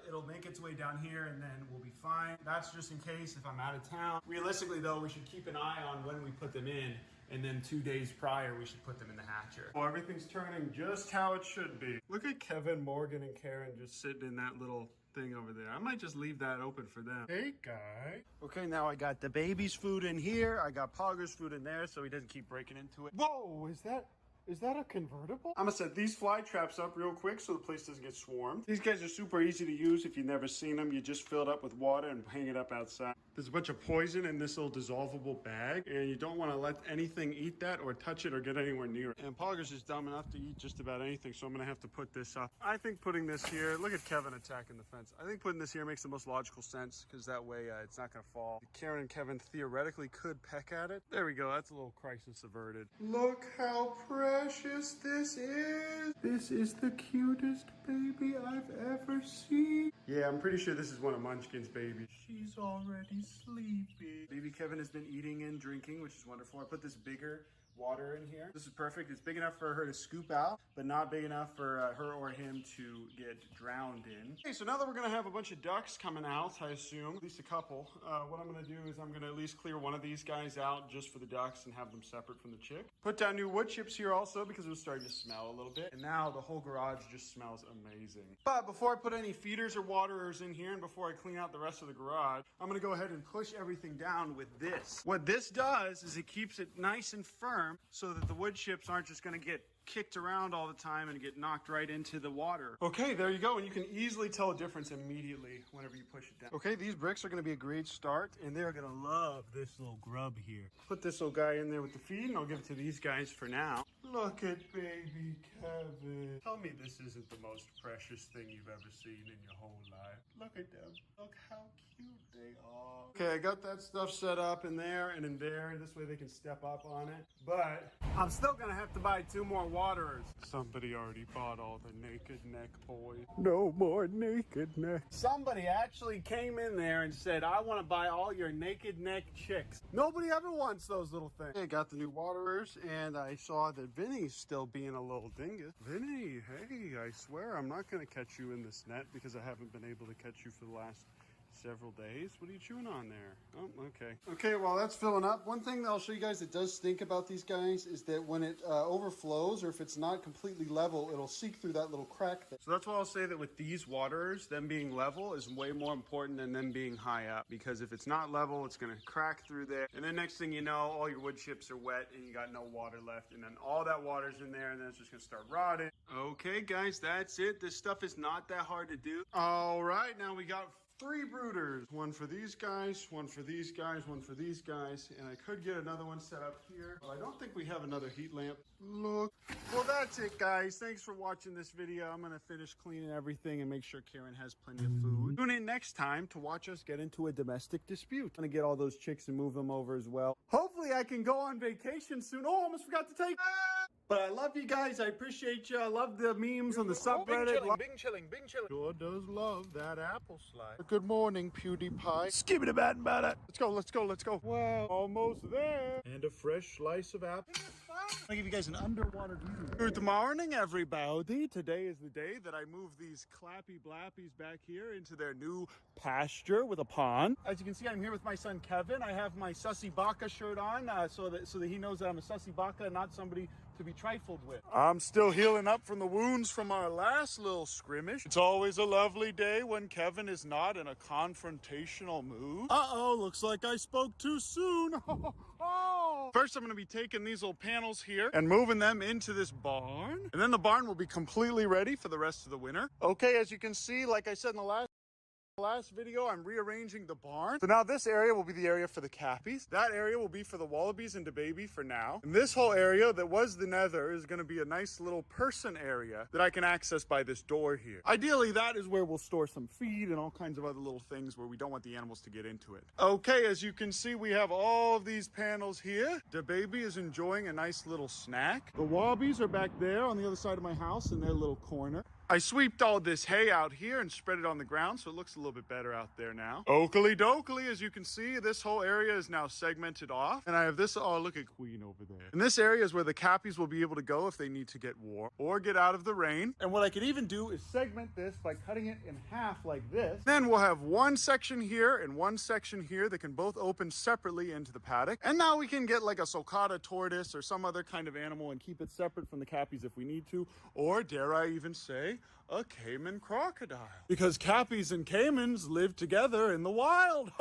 it'll make its way down here and then we'll be fine. That's just in case if I'm out of town. Realistically, though, we should keep an eye on when we put them in, and then 2 days prior, we should put them in the hatcher. Well, everything's turning just how it should be. Look at Kevin, Morgan, and Karen just sitting in that little thing over there. I might just leave that open for them. Hey, guy. Okay, now I got the baby's food in here. I got Pogger's food in there so he doesn't keep breaking into it. Whoa, is that a convertible? I'm gonna set these fly traps up real quick so the place doesn't get swarmed. These guys are super easy to use if you've never seen them. You just fill it up with water and hang it up outside. There's a bunch of poison in this little dissolvable bag, and you don't want to let anything eat that or touch it or get anywhere near it. And Pogger's is dumb enough to eat just about anything, so I'm gonna have to put this up. I think putting this here, look at Kevin attacking the fence. I think putting this here makes the most logical sense because that way it's not gonna fall. Karen and Kevin theoretically could peck at it. There we go, that's a little crisis averted. Look how precious this is. This is the cutest baby I've ever seen. Yeah, I'm pretty sure this is one of Munchkin's babies. She's already sleepy. Baby Kevin has been eating and drinking, which is wonderful. I put this bigger water in here. This is perfect. It's big enough for her to scoop out, but not big enough for her or him to get drowned in. Okay, so now that we're gonna have a bunch of ducks coming out, I assume, at least a couple, what I'm gonna do is I'm gonna at least clear one of these guys out just for the ducks and have them separate from the chick. Put down new wood chips here also because it was starting to smell a little bit. And now the whole garage just smells amazing. But before I put any feeders or waterers in here and before I clean out the rest of the garage, I'm gonna go ahead and push everything down with this. What this does is it keeps it nice and firm so that the wood chips aren't just gonna get kicked around all the time and get knocked right into the water. Okay, there you go, and you can easily tell a difference immediately whenever you push it down. Okay, these bricks are gonna be a great start, and they're gonna love this little grub here. Put this little guy in there with the feed, and I'll give it to these guys for now. Look at baby Kevin. Tell me this isn't the most precious thing you've ever seen in your whole life. Look at them. Look how cute they are. Okay, I got that stuff set up in there and in there. This way they can step up on it. But I'm still gonna have to buy 2 more waterers. Somebody already bought all the naked neck boys. No more naked neck. Somebody actually came in there and said, I want to buy all your naked neck chicks. Nobody ever wants those little things. I got the new waterers and I saw that Vinny's still being a little dingus. Vinny, hey, I swear I'm not gonna catch you in this net because I haven't been able to catch you for the last several days. What are you chewing on there? Oh, okay. Okay, while that's filling up, one thing that I'll show you guys that does stink about these guys is that when it overflows or if it's not completely level, it'll seep through that little crack there. So that's why I'll say that with these waterers, them being level is way more important than them being high up, because if it's not level, it's gonna crack through there. And then next thing you know, all your wood chips are wet and you got no water left, and then all that water's in there and then it's just gonna start rotting. Okay, guys, that's it. This stuff is not that hard to do. All right, now we got 3 brooders. One for these guys, one for these guys, one for these guys, and I could get another one set up here, but I don't think we have another heat lamp. Look. Well, that's it, guys. Thanks for watching this video. I'm gonna finish cleaning everything and make sure Karen has plenty of food. Tune in next time to watch us get into a domestic dispute. I'm gonna get all those chicks and move them over as well. Hopefully I can go on vacation soon. Oh, I almost forgot to take... But I love you guys. I appreciate you. I love the memes on the subreddit. Bing chilling. Sure does love that apple slice. Good morning, PewDiePie. Skip it about and about it. Let's go. Wow, almost there. And a fresh slice of apple. I'll give you guys an underwater view. Good morning, everybody. Today is the day that I move these clappy blappies back here into their new pasture with a pond. As you can see, I'm here with my son Kevin. I have my Sussy Baka shirt on so that he knows that I'm a Sussy Baka and not somebody to be trifled with. I'm still healing up from the wounds from our last little scrimmage. It's always a lovely day when Kevin is not in a confrontational mood. Uh-oh, looks like I spoke too soon. First, I'm going to be taking these little panels here and moving them into this barn. And then the barn will be completely ready for the rest of the winter. Okay, as you can see, like I said in the last video, I'm rearranging the barn. So now this area will be the area for the cappies. That area will be for the wallabies and the baby for now. And this whole area that was the nether is going to be a nice little person area that I can access by this door here. Ideally, that is where we'll store some feed and all kinds of other little things where we don't want the animals to get into it. Okay, as you can see, we have all of these panels here. The baby is enjoying a nice little snack. The wallabies are back there on the other side of my house in their little corner. I sweeped all this hay out here and spread it on the ground so it looks a little bit better out there now. Oakley dokley, as you can see, this whole area is now segmented off. And I have this, oh, look at Queen over there. And this area is where the cappies will be able to go if they need to get warm or get out of the rain. And what I could even do is segment this by cutting it in half like this. Then we'll have one section here and one section here that can both open separately into the paddock. And now we can get like a sulcata tortoise or some other kind of animal and keep it separate from the cappies if we need to. Or dare I even say, a caiman crocodile. Because cappies and caimans live together in the wild.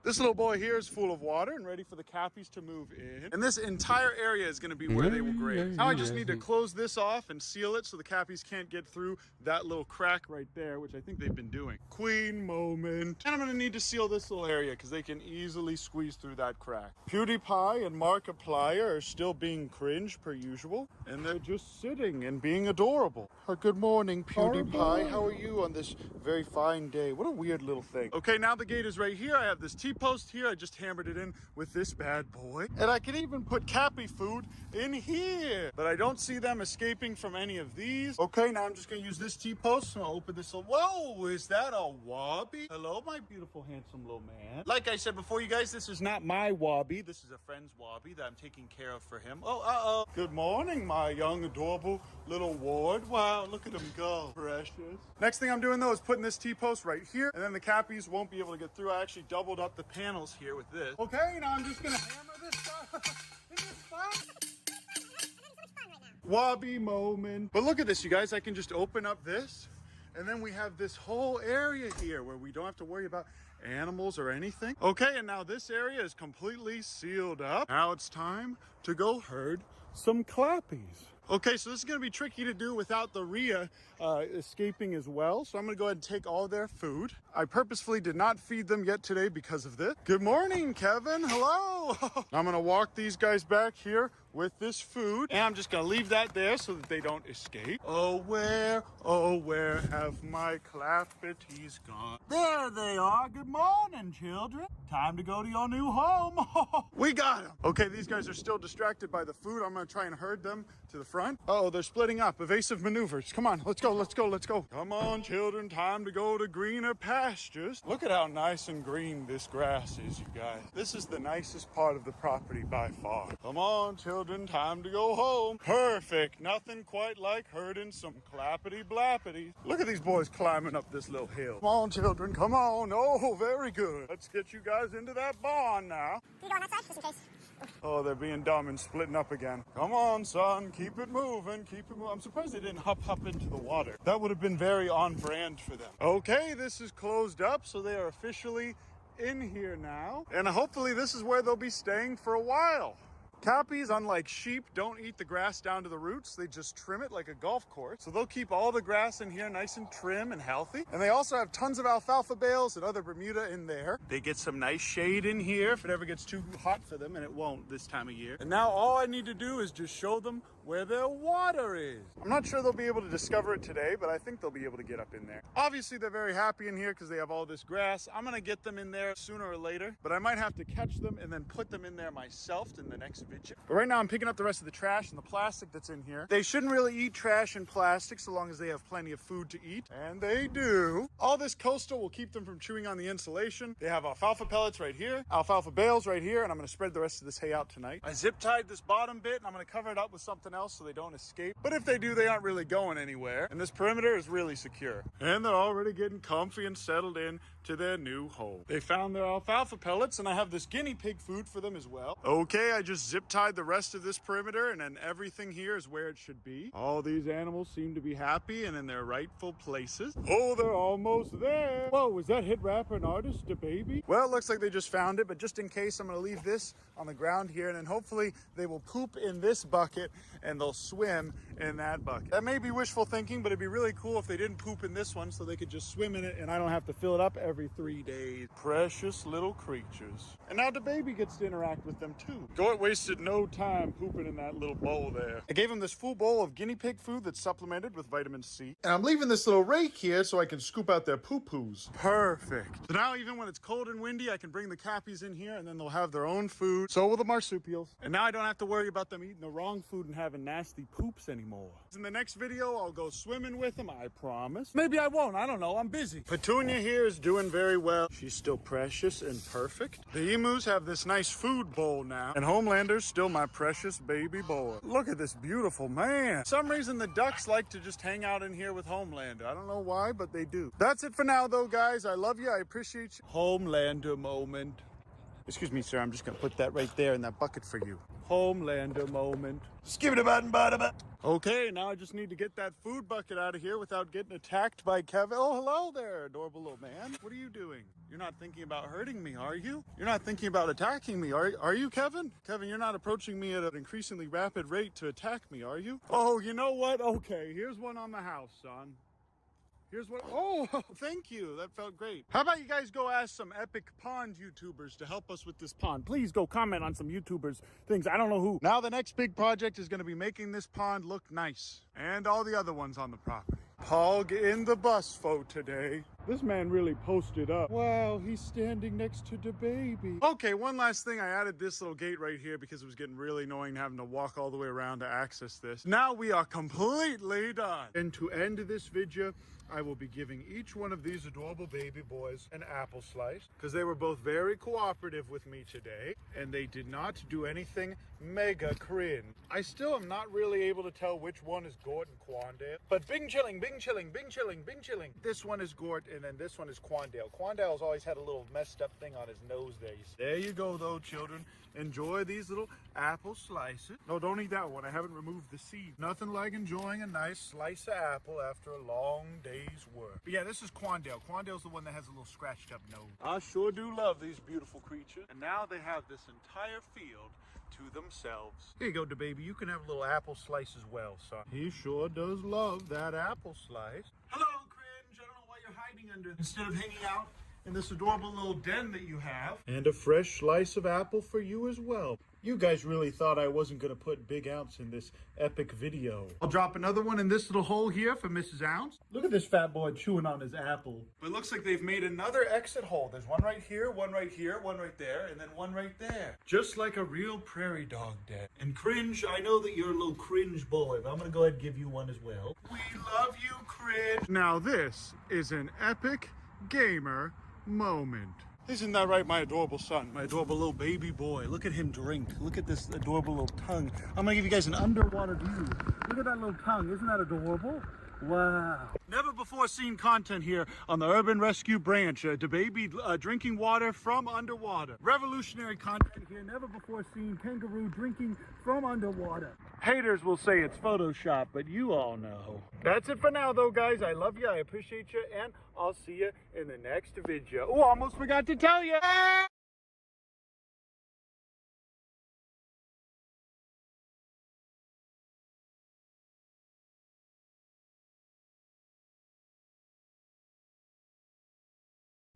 This little boy here is full of water and ready for the cappies to move in. And this entire area is going to be where they will graze. Now I just need to close this off and seal it so the cappies can't get through that little crack right there, which I think they've been doing. Queen moment. And I'm going to need to seal this little area because they can easily squeeze through that crack. PewDiePie and Markiplier are still being cringe per usual. And they're just sitting and being adorable. Good morning, PewDiePie. How are you on this very fine day? What a weird little thing. Okay, now the gate is right here. I have this T-post here. I just hammered it in with this bad boy. And I can even put Cappy food in here. But I don't see them escaping from any of these. Okay, now I'm just gonna use this T-post and I'll open this. Whoa, is that a Wobby? Hello, my beautiful, handsome little man. Like I said before, you guys, this is not my Wobby. This is a friend's Wobby that I'm taking care of for him. Oh, uh-oh. Good morning, my young, adorable little ward. Wow, look at him go. Precious. Next thing I'm doing, though, is putting this T-post right here, and then the Cappies won't be able to get through. I actually doubled up the panels here with this. Okay, now I'm just gonna hammer this stuff. Isn't this fun? Wobby moment. But look at this, you guys. I can just open up this, and then we have this whole area here where we don't have to worry about animals or anything. Okay, and now this area is completely sealed up. Now it's time to go herd some clappies. Okay, so this is gonna be tricky to do without the Rhea escaping as well. So I'm gonna go ahead and take all their food. I purposefully did not feed them yet today because of this. Good morning, Kevin, hello. I'm gonna walk these guys back here with this food, and I'm just gonna leave that there so that they don't escape. Oh, where have my clappities gone? There they are. Good morning, children. Time to go to your new home. We got them. Okay, these guys are still distracted by the food. I'm gonna try and herd them to the front. Uh-oh, they're splitting up. Evasive maneuvers. Come on, let's go, let's go, let's go. Come on, children, time to go to greener pastures. Look at how nice and green this grass is, you guys. This is the nicest part of the property by far. Come on, children, time to go home. Perfect. Nothing quite like herding some clappity blappity. Look at these boys climbing up this little hill. Come on, children, come on. Oh, very good. Let's get you guys into that barn now. Can you go on that side, just in case? Oh, they're being dumb and splitting up again. Come on, son, keep it moving, keep it moving. I'm surprised they didn't hop into the water. That would have been very on brand for them. Okay, this is closed up, so they are officially in here now. And hopefully this is where they'll be staying for a while. Cappies, unlike sheep, don't eat the grass down to the roots. They just trim it like a golf course. So they'll keep all the grass in here nice and trim and healthy. And they also have tons of alfalfa bales and other Bermuda in there. They get some nice shade in here if it ever gets too hot for them, and it won't this time of year. And now all I need to do is just show them where their water is. I'm not sure they'll be able to discover it today, but I think they'll be able to get up in there. Obviously, they're very happy in here because they have all this grass. I'm gonna get them in there sooner or later, but I might have to catch them and then put them in there myself in the next video. But right now, I'm picking up the rest of the trash and the plastic that's in here. They shouldn't really eat trash and plastic so long as they have plenty of food to eat, and they do. All this coastal will keep them from chewing on the insulation. They have alfalfa pellets right here, alfalfa bales right here, and I'm gonna spread the rest of this hay out tonight. I zip tied this bottom bit, and I'm gonna cover it up with something else so they don't escape. But if they do, they aren't really going anywhere, and this perimeter is really secure. And they're already getting comfy and settled in to their new home. They found their alfalfa pellets, and I have this guinea pig food for them as well. Okay, I just zip tied the rest of this perimeter, and then everything here is where it should be. All these animals seem to be happy and in their rightful places. Oh, they're almost there. Whoa, is that hit rapper and artist a baby? Well, it looks like they just found it, but just in case, I'm gonna leave this on the ground here, and then hopefully they will poop in this bucket and they'll swim in that bucket. That may be wishful thinking, but it'd be really cool if they didn't poop in this one so they could just swim in it and I don't have to fill it up every 3 days. Precious little creatures. And now the baby gets to interact with them too. Goat wasted no time pooping in that little bowl there. I gave him this full bowl of guinea pig food that's supplemented with vitamin C. And I'm leaving this little rake here so I can scoop out their poo-poos. Perfect. So now even when it's cold and windy, I can bring the Cappies in here and then they'll have their own food. So will the marsupials. And now I don't have to worry about them eating the wrong food and having nasty poops anymore. In the next video, I'll go swimming with them, I promise. Maybe I won't, I don't know, I'm busy. Petunia here is doing very well. She's still precious and perfect. The emus have this nice food bowl now. And Homelander's still my precious baby boy. Look at this beautiful man. For some reason, the ducks like to just hang out in here with Homelander. I don't know why, but they do. That's it for now, though, guys. I love you. I appreciate you. Homelander moment. Excuse me, sir. I'm just going to put that right there in that bucket for you. Homelander moment. Skip it about and bada. Okay, now I just need to get that food bucket out of here without getting attacked by Kevin. Oh, hello there, adorable little man. What are you doing? You're not thinking about hurting me, are you? You're not thinking about attacking me, are you, Kevin? Kevin, you're not approaching me at an increasingly rapid rate to attack me, are you? Oh, you know what? Okay, here's one on the house, son. Here's what, oh, thank you. That felt great. How about you guys go ask some epic pond YouTubers to help us with this pond? Please go comment on some YouTubers things. I don't know who. Now the next big project is going to be making this pond look nice and all the other ones on the property. Pog in the bus for today. This man really posted up. Wow, he's standing next to the baby. Okay, one last thing. I added this little gate right here because it was getting really annoying having to walk all the way around to access this. Now we are completely done. And to end this video, I will be giving each one of these adorable baby boys an apple slice because they were both very cooperative with me today and they did not do anything mega cringe. I still am not really able to tell which one is Gort and Quandale, but Bing Chilling, Bing Chilling, Bing Chilling, Bing Chilling. This one is Gort and then this one is Quandale. Quandale's always had a little messed up thing on his nose there. There you go though, children. Enjoy these little apple slices. No, don't eat that one. I haven't removed the seed. Nothing like enjoying a nice slice of apple after a long day's work. But yeah, this is Quandale. Quandale's the one that has a little scratched up nose. I sure do love these beautiful creatures. And now they have this entire field to themselves. Here you go, baby. You can have a little apple slice as well, son. He sure does love that apple slice. Hello, Cringe. I don't know why you're hiding under instead of hanging out in this adorable little den that you have. And a fresh slice of apple for you as well. You guys really thought I wasn't going to put Big Ounce in this epic video. I'll drop another one in this little hole here for Mrs. Ounce. Look at this fat boy chewing on his apple. But it looks like they've made another exit hole. There's one right here, one right here, one right there, and then one right there. Just like a real prairie dog den. And Cringe, I know that you're a little cringe boy, but I'm going to go ahead and give you one as well. We love you, Cringe. Now this is an epic gamer moment. Isn't that right, my adorable son, my adorable little baby boy? Look at him drink. Look at this adorable little tongue. I'm gonna give you guys an underwater view. Look at that little tongue. Isn't that adorable? Wow. Never before seen content here on the Urban Rescue Branch. The baby drinking water from underwater. Revolutionary content here. Never before seen kangaroo drinking from underwater. Haters will say it's Photoshop, but you all know. That's it for now, though, guys. I love you. I appreciate you. And I'll see you in the next video. Oh, almost forgot to tell you.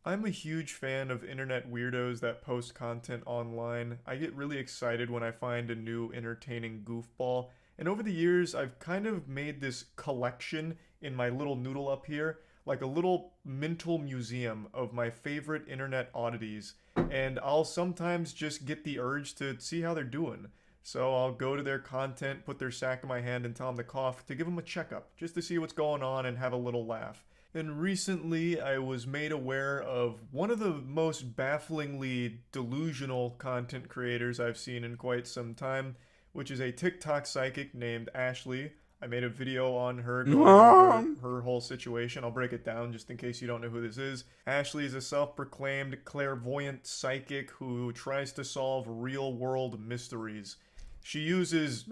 I'm a huge fan of internet weirdos that post content online. I get really excited when I find a new entertaining goofball, and over the years I've kind of made this collection in my little noodle up here, like a little mental museum of my favorite internet oddities, and I'll sometimes just get the urge to see how they're doing. So I'll go to their content, put their sack in my hand and tell them to cough to give them a checkup, just to see what's going on and have a little laugh. And recently, I was made aware of one of the most bafflingly delusional content creators I've seen in quite some time, which is a TikTok psychic named Ashley. I made a video on her going over her whole situation. I'll break it down just in case you don't know who this is. Ashley is a self-proclaimed clairvoyant psychic who tries to solve real-world mysteries. She uses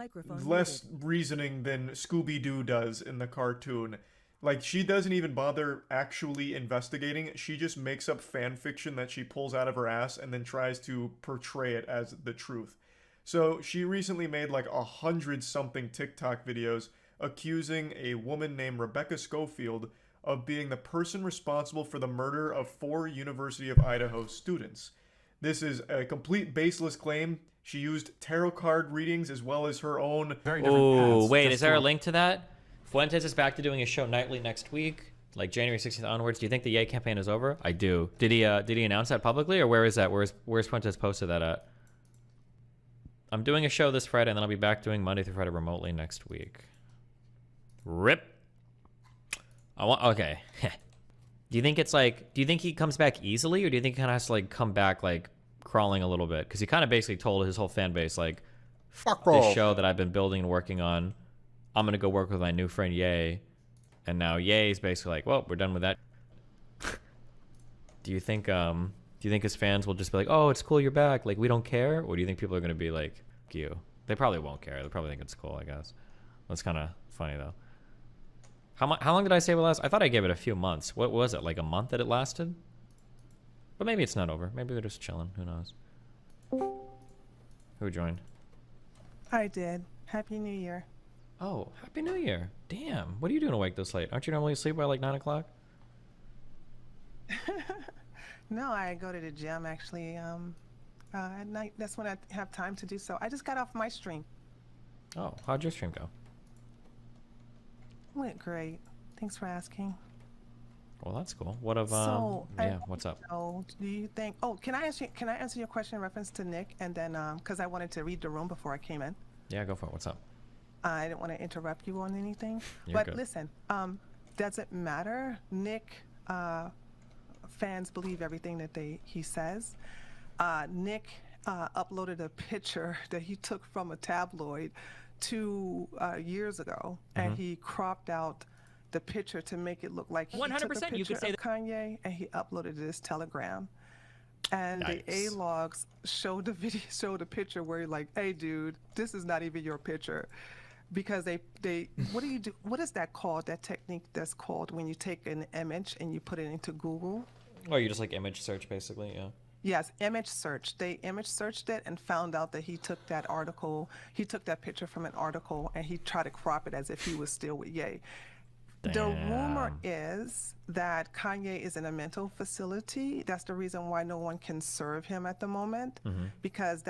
less reasoning than Scooby-Doo does in the cartoon. Like, she doesn't even bother actually investigating. She just makes up fan fiction that she pulls out of her ass and then tries to portray it as the truth. So she recently made like 100-something TikTok videos accusing a woman named Rebecca Schofield of being the person responsible for the murder of 4 University of Idaho students. This is a complete baseless claim. She used tarot card readings as well as her own... Oh, wait, is there a link to that? Fuentes is back to doing a show nightly next week, like January 16th onwards. Do you think the Yay campaign is over? I do. Did he announce that publicly, or where is that? Where's Fuentes posted that at? I'm doing a show this Friday, and then I'll be back doing Monday through Friday remotely next week. Rip. Okay. Do you think it's like? Do you think he comes back easily, or do you think he kind of has to like come back like crawling a little bit? Because he kind of basically told his whole fan base like, "Fuck this show that I've been building and working on. I'm gonna go work with my new friend Ye," and now Ye's basically like, "Well, we're done with that." Do you think his fans will just be like, "Oh, it's cool, you're back. Like, we don't care," or do you think people are gonna be like, "Fuck you"? They probably won't care. They probably think it's cool, I guess. That's kind of funny though. How long did I say it last? I thought I gave it a few months. What was it? Like a month that it lasted? But maybe it's not over. Maybe they're just chilling. Who knows? Who joined? I did. Happy New Year. Oh, Happy New Year. Damn. What are you doing awake this late? Aren't you normally asleep by like 9 o'clock? No, I go to the gym actually at night. That's when I have time to do so. I just got off my stream. Oh, how'd your stream go? Went great. Thanks for asking. Well, that's cool. What of So, yeah, what's up? do you think? Oh, can I answer your question in reference to Nick, and then because I wanted to read the room before I came in. Yeah, go for it. What's up? I didn't want to interrupt you on anything, You're but good. listen, doesn't matter. Nick, fans believe everything that he says. Nick uploaded a picture that he took from a tabloid 2 years ago, and he cropped out the picture to make it look like he took a 100%, picture you could say of Kanye, and he uploaded it as Telegram. And the Yikes. A-logs showed the video, showed a picture where you're like, "Hey, dude, this is not even your picture," because they what do you do? What is that called? That technique that's called when you take an image and you put it into Google. Oh, you just like image search basically, yeah. Yes, image search. They image searched it and found out that he took that article. He took that picture from an article and he tried to crop it as if he was still with Ye. The rumor is that Kanye is in a mental facility. That's the reason why no one can serve him at the moment, because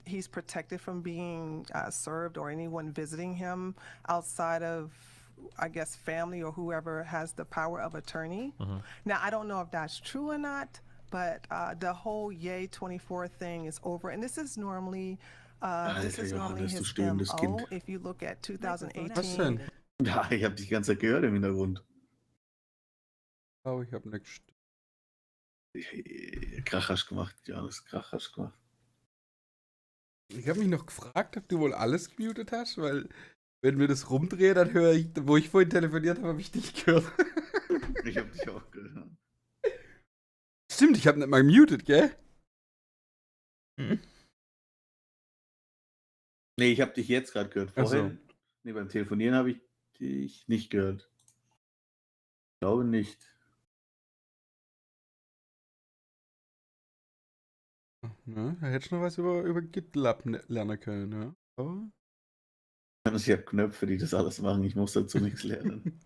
he's protected from being served or anyone visiting him outside of, I guess, family or whoever has the power of attorney. Now, I don't know if that's true or not, but the whole Ye 24 thing is over, and this is normally his MO. If you look at 2018. Was denn? Ja, ich habe dich die ganze Zeit gehört im Hintergrund. Oh, ich hab nichts. Krach hast gemacht, Johannes, Krach hast gemacht. Ich habe mich noch gefragt, ob du wohl alles gemutet hast, weil wenn wir das rumdrehen, dann höre ich, wo ich vorhin telefoniert habe, habe ich dich gehört. Ich habe dich auch gehört. Stimmt, ich habe nicht mal gemutet, gell? Nee, ich habe dich jetzt gerade gehört. Ach so. Vorhin, nee, beim Telefonieren habe ich dich nicht gehört. Ich glaube nicht. Ne, da hättest du noch was über GitLab lernen können, ja. Aber Ich habe Knöpfe, die das alles machen. Ich muss dazu nichts lernen.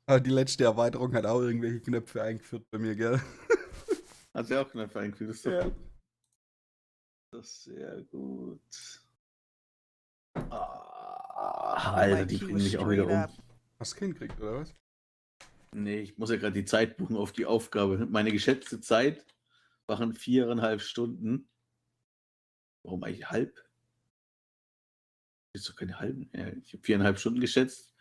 aber die letzte Erweiterung hat auch irgendwelche Knöpfe eingeführt bei mir, gell? Hast du auch Knöpfe eingefügt? Das ist doch Ja. gut. Das ist sehr gut. Alter, die bringen mich auch wieder um. Hast du keinen gekriegt, oder was? Nee, ich muss ja gerade die Zeit buchen auf die Aufgabe. Meine geschätzte Zeit waren 4,5 Stunden. Warum eigentlich halb? Das ist doch keine halben. Ja, ich habe 4,5 Stunden geschätzt.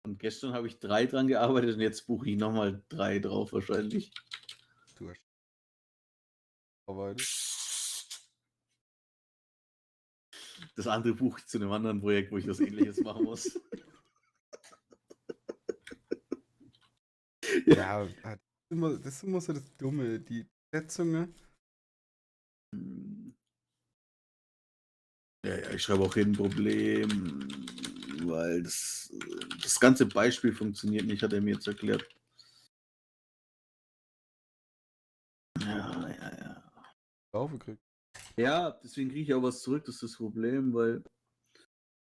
Und gestern habe ich 3 dran gearbeitet und jetzt buche ich nochmal 3 drauf wahrscheinlich. Du hast arbeitet. Das andere buche ich zu einem anderen Projekt, wo ich was Ähnliches machen muss. Ja, das ist immer so das Dumme, die Schätzungen. Ja, ich schreibe auch hin Problem, weil das ganze Beispiel funktioniert nicht, hat er mir jetzt erklärt. Ja. Aufgekriegt. Ja, deswegen kriege ich auch was zurück, das ist das Problem, weil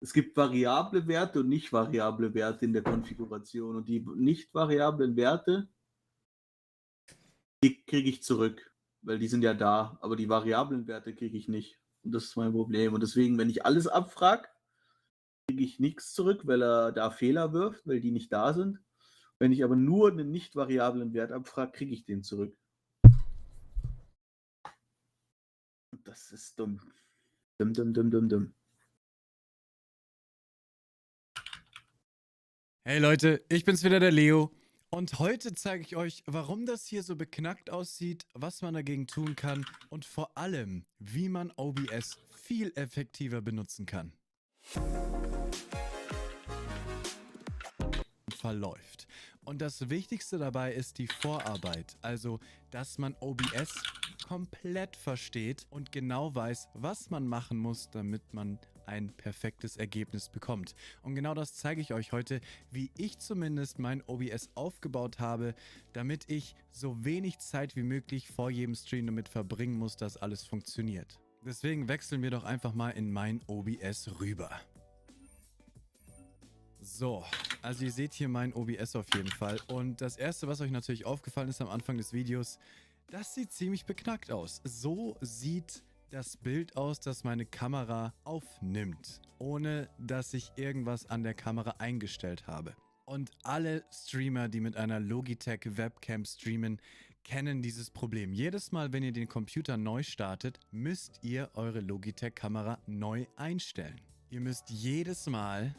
es gibt variable Werte und nicht variable Werte in der Konfiguration und die nicht variablen Werte, die kriege ich zurück, weil die sind ja da, aber die variablen Werte kriege ich nicht und das ist mein Problem und deswegen, wenn ich alles abfrage, kriege ich nichts zurück, weil er da Fehler wirft, weil die nicht da sind. Wenn ich aber nur einen nicht variablen Wert abfrage, kriege ich den zurück. Das ist dumm. Dumm. Hey Leute, ich bin's wieder, der Leo. Und heute zeige ich euch, warum das hier so beknackt aussieht, was man dagegen tun kann und vor allem, wie man OBS viel effektiver benutzen kann. Verläuft. Und das Wichtigste dabei ist die Vorarbeit, also dass man OBS komplett versteht und genau weiß, was man machen muss, damit man ein perfektes Ergebnis bekommt. Und genau das zeige ich euch heute, wie ich zumindest mein OBS aufgebaut habe, damit ich so wenig Zeit wie möglich vor jedem Stream damit verbringen muss, dass alles funktioniert. Deswegen wechseln wir doch einfach mal in mein OBS rüber. So, also ihr seht hier mein OBS auf jeden Fall. Und das erste, was euch natürlich aufgefallen ist am Anfang des Videos, das sieht ziemlich beknackt aus. So sieht das Bild aus, das meine Kamera aufnimmt, ohne dass ich irgendwas an der Kamera eingestellt habe. Und alle Streamer, die mit einer Logitech Webcam streamen, kennen dieses Problem. Jedes Mal, wenn ihr den Computer neu startet, müsst ihr eure Logitech-Kamera neu einstellen. Ihr müsst jedes Mal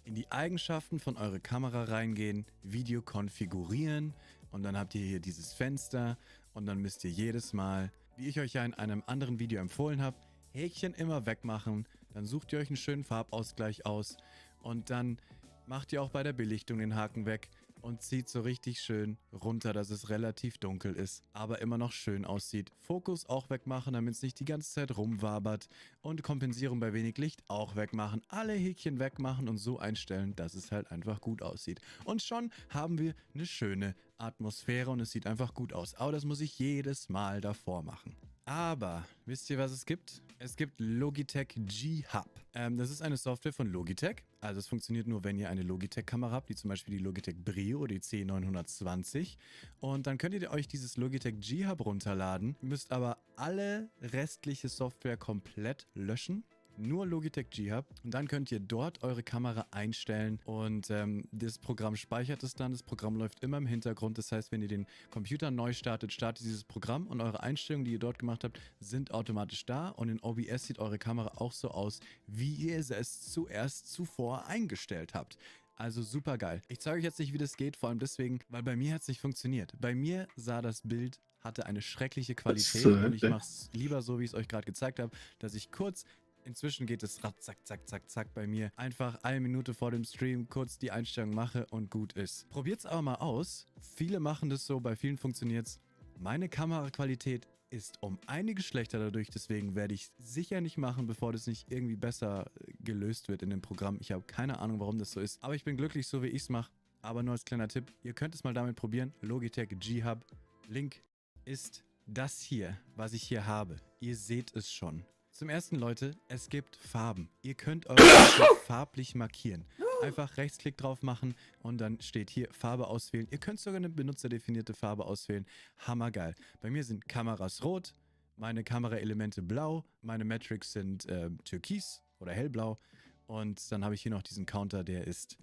in die Eigenschaften von eurer Kamera reingehen, Video konfigurieren und dann habt ihr hier dieses Fenster und dann müsst ihr jedes Mal, wie ich euch ja in einem anderen Video empfohlen habe, Häkchen immer wegmachen, dann sucht ihr euch einen schönen Farbausgleich aus und dann macht ihr auch bei der Belichtung den Haken weg und zieht so richtig schön runter, dass es relativ dunkel ist, aber immer noch schön aussieht. Fokus auch wegmachen, damit es nicht die ganze Zeit rumwabert und Kompensierung bei wenig Licht auch wegmachen. Alle Häkchen wegmachen und so einstellen, dass es halt einfach gut aussieht. Und schon haben wir eine schöne Atmosphäre und es sieht einfach gut aus. Aber das muss ich jedes Mal davor machen. Aber wisst ihr, was es gibt? Es gibt Logitech G-Hub. Das ist eine Software von Logitech. Also es funktioniert nur, wenn ihr eine Logitech-Kamera habt, wie zum Beispiel die Logitech Brio oder die C920. Und dann könnt ihr euch dieses Logitech G-Hub runterladen, müsst aber alle restliche Software komplett löschen. Nur Logitech G-Hub und dann könnt ihr dort eure Kamera einstellen und das Programm speichert es dann. Das Programm läuft immer im Hintergrund. Das heißt, wenn ihr den Computer neu startet, startet dieses Programm und eure Einstellungen, die ihr dort gemacht habt, sind automatisch da und in OBS sieht eure Kamera auch so aus, wie ihr es zuerst zuvor eingestellt habt. Also super geil. Ich zeige euch jetzt nicht, wie das geht, vor allem deswegen, weil bei mir hat es nicht funktioniert. Bei mir sah das Bild, hatte eine schreckliche Qualität und ich mache es lieber so, wie ich es euch gerade gezeigt habe, dass ich kurz... Inzwischen geht es zack, zack, zack, zack bei mir. Einfach 1 Minute vor dem Stream kurz die Einstellung mache und gut ist. Probiert's aber mal aus. Viele machen das so, bei vielen funktioniert's. Meine Kameraqualität ist um einiges schlechter dadurch, deswegen werde ich sicher nicht machen, bevor das nicht irgendwie besser gelöst wird in dem Programm. Ich habe keine Ahnung, warum das so ist. Aber ich bin glücklich, so wie ich es mache. Aber nur als kleiner Tipp, ihr könnt es mal damit probieren. Logitech G-Hub. Link ist das hier, was ich hier habe. Ihr seht es schon. Zum ersten, Leute, es gibt Farben. Ihr könnt eure Farbe farblich markieren. Einfach Rechtsklick drauf machen und dann steht hier Farbe auswählen. Ihr könnt sogar eine benutzerdefinierte Farbe auswählen. Hammergeil. Bei mir sind Kameras rot, meine Kameraelemente blau, meine Metrics sind türkis oder hellblau und dann habe ich hier noch diesen Counter, der ist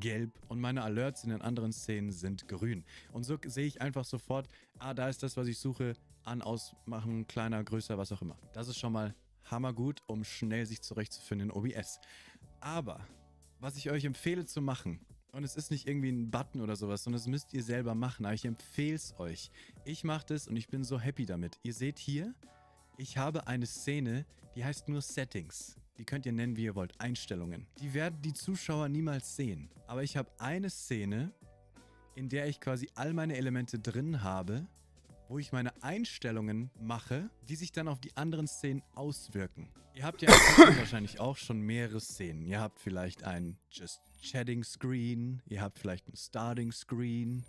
gelb und meine Alerts in den anderen Szenen sind grün. Und so sehe ich einfach sofort, da ist das, was ich suche, an, ausmachen, kleiner, größer, was auch immer. Das ist schon mal hammergut, um schnell sich zurechtzufinden in OBS. Aber, was ich euch empfehle zu machen, und es ist nicht irgendwie ein Button oder sowas, sondern das müsst ihr selber machen, aber ich empfehle es euch. Ich mache das und ich bin so happy damit. Ihr seht hier, ich habe eine Szene, die heißt nur Settings. Die könnt ihr nennen, wie ihr wollt, Einstellungen. Die werden die Zuschauer niemals sehen. Aber ich habe eine Szene, in der ich quasi all meine Elemente drin habe, wo ich meine Einstellungen mache, die sich dann auf die anderen Szenen auswirken. Ihr habt ja wahrscheinlich auch schon mehrere Szenen. Ihr habt vielleicht ein Just Chatting Screen, ihr habt vielleicht ein Starting Screen.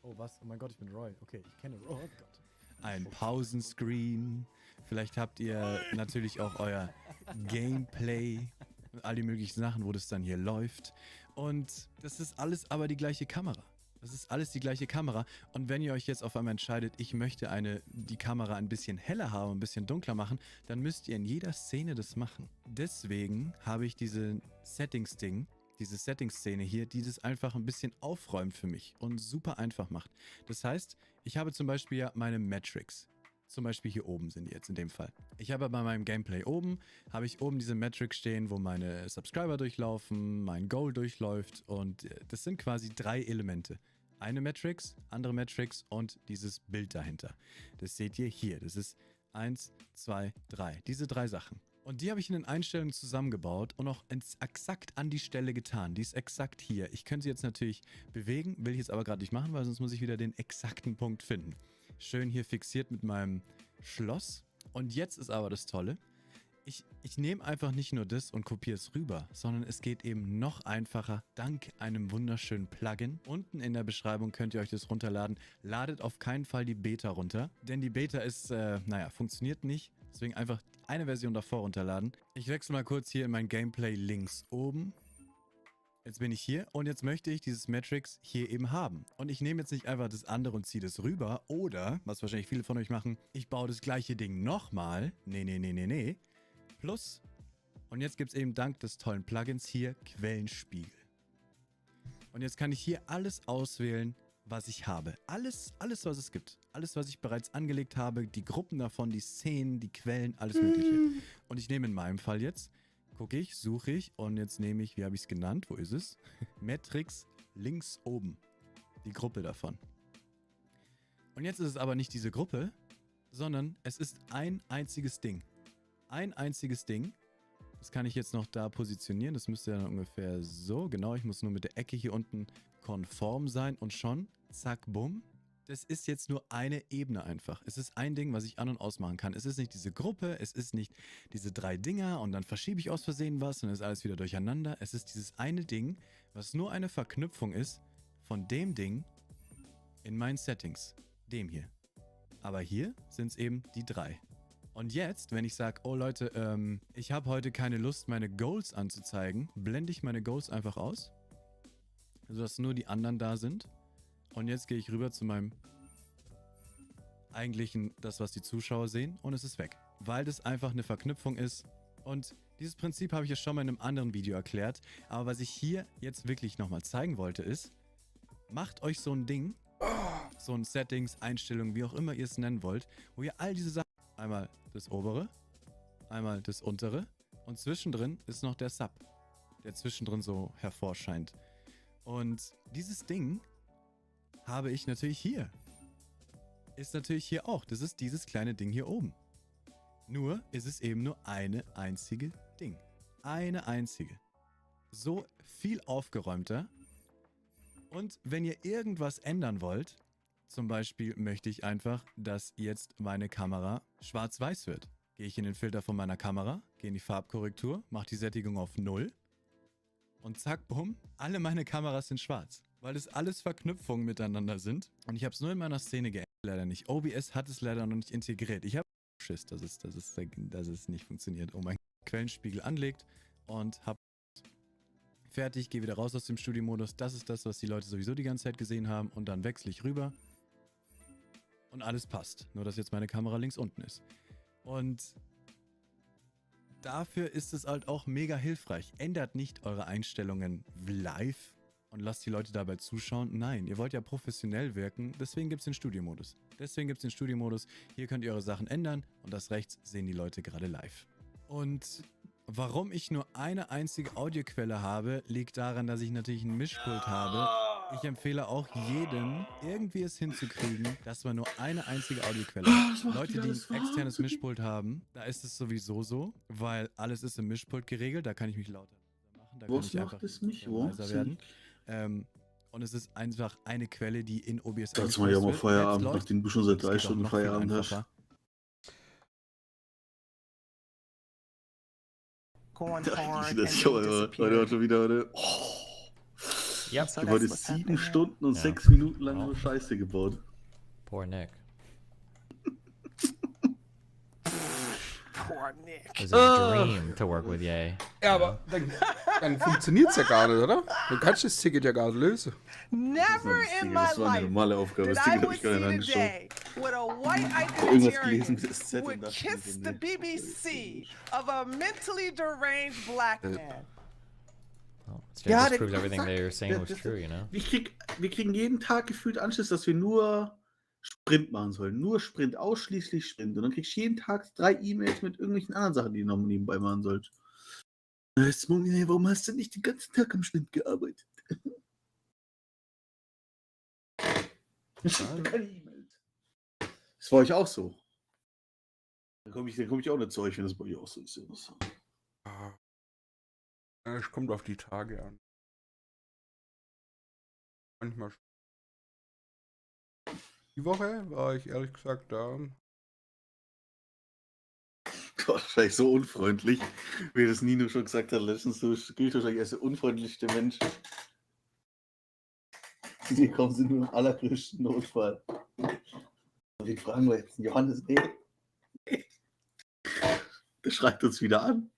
Oh was? Oh mein Gott, ich bin Roy. Okay, ich kenne Roy. Oh Gott. Ein Pausenscreen. Vielleicht habt ihr natürlich auch euer Gameplay und all die möglichen Sachen, wo das dann hier läuft. Und das ist alles aber die gleiche Kamera. Das ist alles die gleiche Kamera. Und wenn ihr euch jetzt auf einmal entscheidet, ich möchte die Kamera ein bisschen heller haben, ein bisschen dunkler machen, dann müsst ihr in jeder Szene das machen. Deswegen habe ich diese Settings-Ding, diese Settings-Szene hier, die das einfach ein bisschen aufräumt für mich und super einfach macht. Das heißt, ich habe zum Beispiel ja meine Metrics. Zum Beispiel hier oben sind die jetzt in dem Fall. Ich habe bei meinem Gameplay oben, habe ich oben diese Metrics stehen, wo meine Subscriber durchlaufen, mein Goal durchläuft und das sind quasi 3 Elemente. Eine Metrics, andere Metrics und dieses Bild dahinter. Das seht ihr hier. Das ist 1, 2, 3. Diese 3 Sachen. Und die habe ich in den Einstellungen zusammengebaut und auch exakt an die Stelle getan. Die ist exakt hier. Ich könnte sie jetzt natürlich bewegen, will ich jetzt aber gerade nicht machen, weil sonst muss ich wieder den exakten Punkt finden. Schön hier fixiert mit meinem Schloss. Und jetzt ist aber das Tolle. Ich nehme einfach nicht nur das und kopiere es rüber, sondern es geht eben noch einfacher dank einem wunderschönen Plugin. Unten in der Beschreibung könnt ihr euch das runterladen. Ladet auf keinen Fall die Beta runter, denn die Beta ist, funktioniert nicht. Deswegen einfach eine Version davor runterladen. Ich wechsle mal kurz hier in mein Gameplay links oben. Jetzt bin ich hier und jetzt möchte ich dieses Metrics hier eben haben. Und ich nehme jetzt nicht einfach das andere und ziehe das rüber oder, was wahrscheinlich viele von euch machen, ich baue das gleiche Ding nochmal. Nee. Plus, und jetzt gibt es eben dank des tollen Plugins hier Quellenspiegel. Und jetzt kann ich hier alles auswählen, was ich habe. Alles, was es gibt. Alles, was ich bereits angelegt habe, die Gruppen davon, die Szenen, die Quellen, alles Mögliche. Und ich nehme in meinem Fall jetzt, gucke ich, suche ich und jetzt nehme ich, wie habe ich es genannt? Wo ist es? Matrix links oben. Die Gruppe davon. Und jetzt ist es aber nicht diese Gruppe, sondern es ist ein einziges Ding. Ein einziges Ding. Das kann ich jetzt noch da positionieren. Das müsste dann ungefähr so. Genau, ich muss nur mit der Ecke hier unten konform sein und schon, zack, bumm. Das ist jetzt nur eine Ebene einfach. Es ist ein Ding, was ich an- und ausmachen kann. Es ist nicht diese Gruppe, es ist nicht diese 3 Dinger und dann verschiebe ich aus Versehen was und dann ist alles wieder durcheinander. Es ist dieses eine Ding, was nur eine Verknüpfung ist von dem Ding in meinen Settings. Dem hier. Aber hier sind es eben die 3. Und jetzt, wenn ich sage, oh Leute, ich habe heute keine Lust, meine Goals anzuzeigen, blende ich meine Goals einfach aus, sodass nur die anderen da sind. Und jetzt gehe ich rüber zu meinem eigentlichen, das, was die Zuschauer sehen, und es ist weg. Weil das einfach eine Verknüpfung ist. Und dieses Prinzip habe ich ja schon mal in einem anderen Video erklärt. Aber was ich hier jetzt wirklich nochmal zeigen wollte, ist, macht euch so ein Ding, so ein Settings, Einstellungen, wie auch immer ihr es nennen wollt, wo ihr all diese Sachen, einmal das obere, einmal das untere und zwischendrin ist noch der Sub, der zwischendrin so hervorscheint. Und dieses Ding habe ich natürlich hier. Ist natürlich hier auch. Das ist dieses kleine Ding hier oben. Nur ist es eben nur eine einzige Ding. Eine einzige. So viel aufgeräumter. Und wenn ihr irgendwas ändern wollt, zum Beispiel möchte ich einfach, dass jetzt meine Kamera schwarz-weiß wird. Gehe ich in den Filter von meiner Kamera, gehe in die Farbkorrektur, mache die Sättigung auf 0 und zack, bumm, alle meine Kameras sind schwarz. Weil es alles Verknüpfungen miteinander sind. Und ich habe es nur in meiner Szene geändert, leider nicht. OBS hat es leider noch nicht integriert. Ich habe Schiss, dass es nicht funktioniert. Oh mein Quellenspiegel anlegt und habe fertig, gehe wieder raus aus dem Studiomodus. Das ist das, was die Leute sowieso die ganze Zeit gesehen haben. Und dann wechsle ich rüber. Und alles passt. Nur, dass jetzt meine Kamera links unten ist. Und dafür ist es halt auch mega hilfreich. Ändert nicht eure Einstellungen live und lasst die Leute dabei zuschauen. Nein, ihr wollt ja professionell wirken. Deswegen gibt es den Studiomodus. Hier könnt ihr eure Sachen ändern. Und das rechts sehen die Leute gerade live. Und warum ich nur eine einzige Audioquelle habe, liegt daran, dass ich natürlich ein Mischpult habe. Ich empfehle auch jedem, irgendwie es hinzukriegen, dass man nur eine einzige Audioquelle hat. Leute, die ein externes Mischpult haben, da ist es sowieso so, weil alles ist im Mischpult geregelt. Da kann ich mich lauter machen. Da kann ich einfach leiser werden. Und es ist einfach eine Quelle, die in OBS Sag's mal ja mal Feierabend, nachdem du schon seit 3 Stunden Feierabend hast. Going hard Das ist heute schon wieder, oder? Yep. Ich habe heute 7 Stunden und 6 Minuten lang nur Scheiße gebaut. Poor Nick. Poor Nick. It was a dream to work with Ye. Ja, aber dann funktioniert es ja gar nicht, oder? Du kannst das Ticket ja gar nicht lösen. Never in my life Aufgabe. did Das I Ticket habe would ich gar see nicht the angeschaut. day when a white Irgendwas gelesen Identitarian mit das Z would und dachte kiss mir, the nee. BBC of a mentally deranged black man. Well, it Ja, just der proves everything they were saying was das- true, you know? Wir kriegen jeden Tag gefühlt Anschluss, dass wir nur Sprint machen sollen. Nur Sprint, ausschließlich Sprint. Und dann kriegst du jeden Tag 3 E-Mails mit irgendwelchen anderen Sachen, die du noch nebenbei machen sollst. Warum hast du nicht den ganzen Tag am Sprint gearbeitet? Keine E-Mails. Das war euch auch so. Dann komme ich auch nicht zu euch, wenn das bei euch auch so ist. Es kommt auf die Tage an. Manchmal. Die Woche war ich ehrlich gesagt da. Wahrscheinlich so unfreundlich, wie das Nino schon gesagt hat letztens. Du gilt wahrscheinlich als der unfreundlichste Mensch. Hier kommen sie nur im allergrößten Notfall. Wir fragen wir jetzt Johannes, nee. Der schreibt uns wieder an.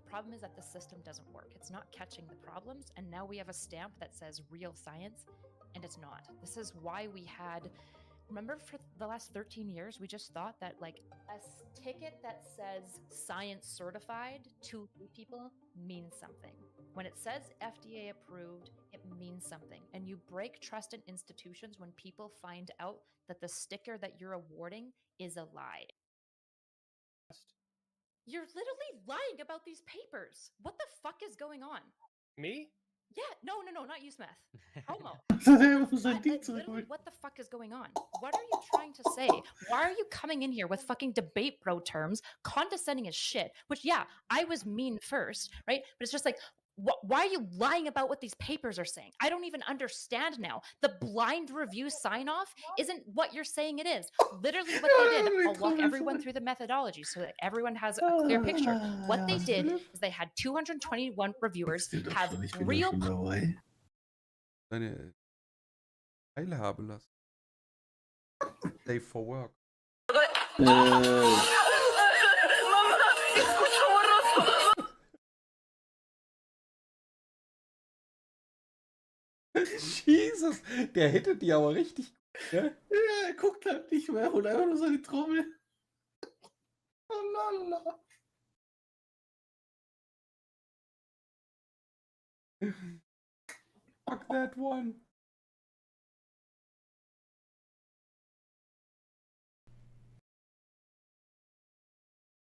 problem is that the system doesn't work. It's not catching the problems, and now we have a stamp that says real science, and it's not. This is why we had, remember for the last 13 years, we just thought that like a ticket that says science certified to people means something. When it says FDA approved, it means something. And you break trust in institutions when people find out that the sticker that you're awarding is a lie. You're literally lying about these papers. What the fuck is going on? Me? Yeah, no, not you, Smith. Homo. Literally, what the fuck is going on? What are you trying to say? Why are you coming in here with fucking debate bro terms, condescending as shit? Which, yeah, I was mean first, right? But it's just like, why are you lying about what these papers are saying? I don't even understand now. The blind review sign off isn't what you're saying it is. Literally, what they did, I'll walk everyone through the methodology so that everyone has a clear picture. What they did is they had 221 reviewers have real. Deine Teile haben lassen. Stay for work. Jesus, der hittet die aber richtig. Ne? Ja, er guckt halt nicht mehr und einfach nur seine Trommel. Lala. Fuck that one.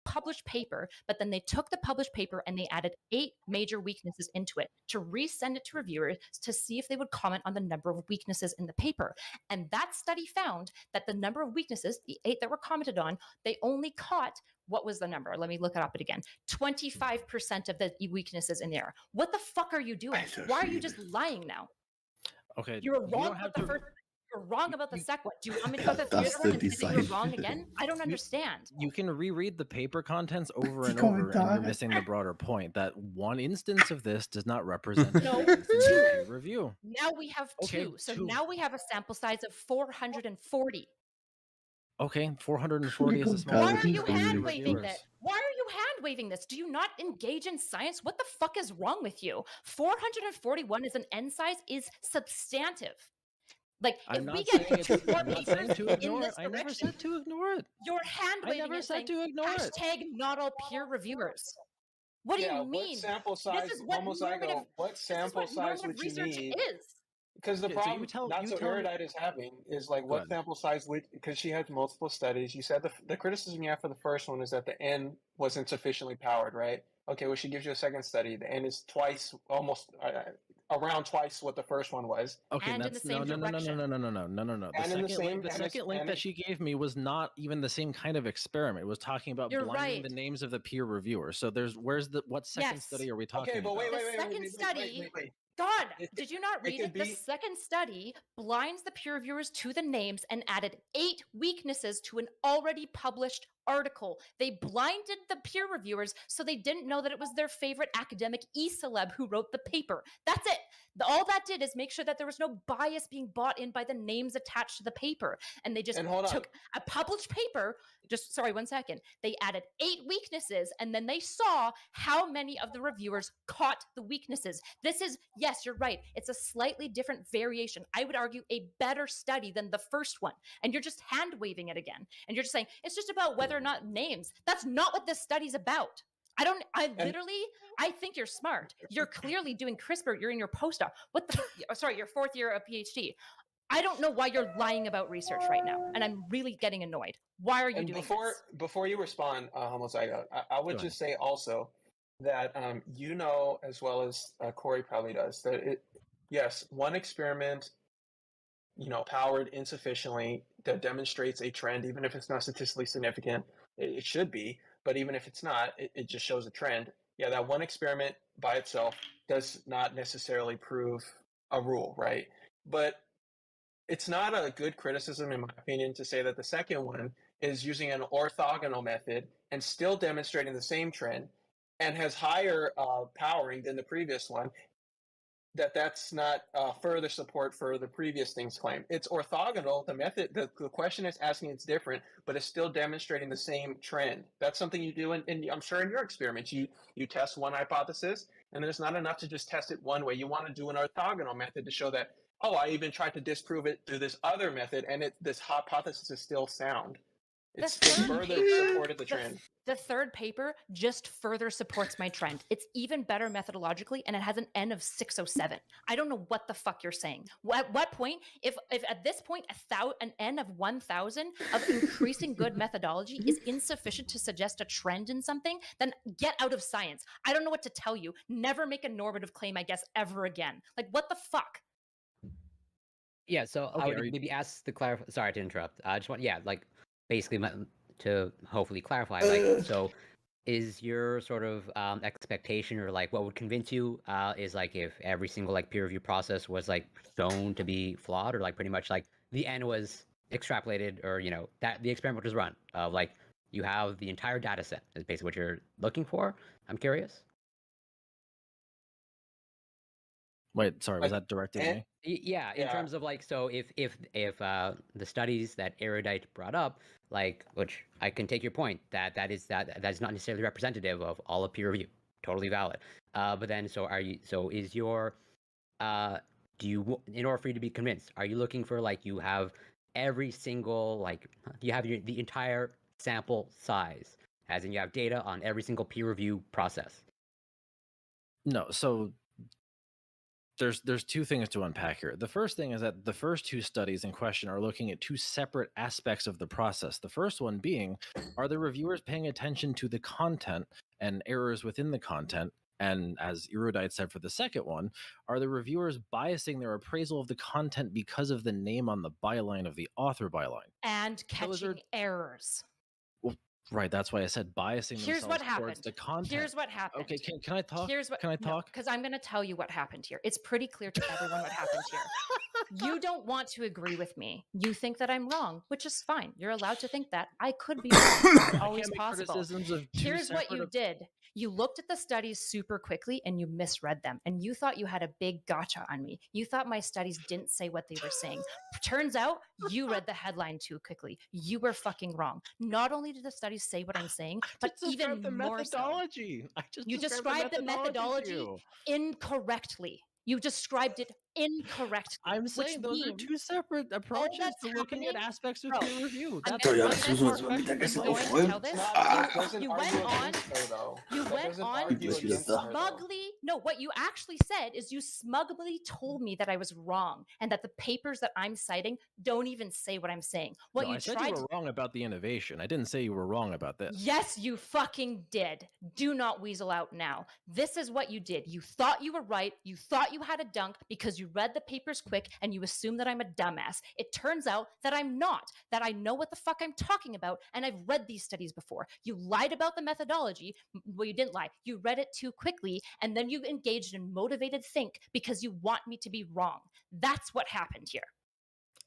Published paper, but then they took the published paper and they added 8 major weaknesses into it to resend it to reviewers to see if they would comment on the number of weaknesses in the paper. And that study found that the number of weaknesses, the 8 that were commented on, they only caught, what was the number? Let me look it up again. 25% of the weaknesses in there. What the fuck are you doing? Why are you just lying now? Okay. You were wrong about the first. You're wrong about the second one. Do you want me to go to the theater one and say that you're wrong again? I don't understand. You can reread the paper contents over and over, and you're missing the broader point that one instance of this does not represent No, peer review. Now we have two. So now we have a sample size of 440. Okay, 440 is a small. Why are you hand waving this? Why are you hand waving this? Do you not engage in science? What the fuck is wrong with you? 441 as an N size is substantive. Like, if we get 2 more papers in this direction, I never said to ignore it. You're hand waving and saying, hashtag not all peer reviewers. What do you mean? What sample size, what sample size would you need? Because the problem not so erudite is having is like what sample size would, because she had multiple studies. You said the criticism you have for the first one is that the N wasn't sufficiently powered, right? Okay, well, she gives you a second study. The N is around twice what the first one was. Okay, and that's no. The second link that she gave me was not even the same kind of experiment. It was talking about blinding the names of the peer reviewers. So what second study are we talking about? Okay, but wait. Second study. God, did you not read it? The second study blinds the peer reviewers to the names and added 8 weaknesses to an already published article. They blinded the peer reviewers so they didn't know that it was their favorite academic e-celeb who wrote the paper. That's it. All that did is make sure that there was no bias being bought in by the names attached to the paper. And they just took a published paper. Sorry, 1 second. They added 8 weaknesses and then they saw how many of the reviewers caught the weaknesses. This is, yes, you're right. It's a slightly different variation. I would argue a better study than the first one. And you're just hand waving it again. And you're just saying, it's just about whether or not names. That's not what this study's about. I think you're smart. You're clearly doing CRISPR. You're in your postdoc. Your 4th year of PhD. I don't know why you're lying about research right now. And I'm really getting annoyed. Why are you doing this? Before you respond, Homozygote, I would just say also that as well as Corey probably does, that yes, one experiment, powered insufficiently that demonstrates a trend, even if it's not statistically significant, it should be, but even if it's not, it just shows a trend. Yeah, that one experiment by itself does not necessarily prove a rule, right? But it's not a good criticism, in my opinion, to say that the second one is using an orthogonal method and still demonstrating the same trend and has higher powering than the previous one, that's not further support for the previous things claimed. It's orthogonal. The method, the question it's asking, it's different, but it's still demonstrating the same trend. That's something you do in I'm sure in your experiments, you test one hypothesis, and then it's not enough to just test it one way. You want to do an orthogonal method to show that, oh, I even tried to disprove it through this other method, and this hypothesis is still sound. It further supported the trend. The third paper just further supports my trend. It's even better methodologically, and it has an N of 607. I don't know what the fuck you're saying. At what point, if at this point an N of 1,000 of increasing good methodology is insufficient to suggest a trend in something, then get out of science. I don't know what to tell you. Never make a normative claim, I guess, ever again. Like, what the fuck? Yeah, so Okay, I would maybe ask the clarify. Sorry to interrupt. I just want, basically to hopefully clarify, so is your sort of expectation, or like what would convince you is like if every single like peer review process was like shown to be flawed, or like pretty much like the N was extrapolated, or that the experiment was run of like you have the entire data set is basically what you're looking for? I'm curious. Wait, sorry, was that directed at me? Yeah, in terms of like, so if the studies that Erudite brought up, like, which I can take your point that is not necessarily representative of all of peer review, totally valid. But then, is your do you, in order for you to be convinced, are you looking for like you have every single like you have the entire sample size, as in you have data on every single peer review process? No, so there's two things to unpack here. The first thing is that the first two studies in question are looking at two separate aspects of the process. The first one being, are the reviewers paying attention to the content and errors within the content? And as Erudite said for the second one, are the reviewers biasing their appraisal of the content because of the name on the byline of the author byline? And catching errors. Right, that's why I said biasing Here's themselves what happened. towards the content. Here's what happened. Okay, can I talk? Can I talk? Because I'm going to tell you what happened here. It's pretty clear to everyone what happened here. You don't want to agree with me. You think that I'm wrong, which is fine. You're allowed to think that. I could be wrong. It's always possible. Here's what you did. You looked at the studies super quickly and you misread them. And you thought you had a big gotcha on me. You thought my studies didn't say what they were saying. Turns out you read the headline too quickly. You were fucking wrong. Not only did the studies say what I'm saying, but even the more methodology. so. You described the methodology incorrectly. You described it incorrectly. I'm saying those are two separate approaches to looking at aspects of peer review. You went on smugly. No, what you actually said is you smugly told me that I was wrong and that the papers that I'm citing don't even say what I'm saying. I said you were wrong about the innovation. I didn't say you were wrong about this. Yes, you fucking did. Do not weasel out now. This is what you did. You thought you were right. You thought you had a dunk because you read the papers quick and you assume that I'm a dumbass. It turns out that I'm not, that I know what the fuck I'm talking about, and I've read these studies before. You lied about the methodology. Well, you didn't lie. You read it too quickly, and then you engaged in motivated think because you want me to be wrong. That's what happened here,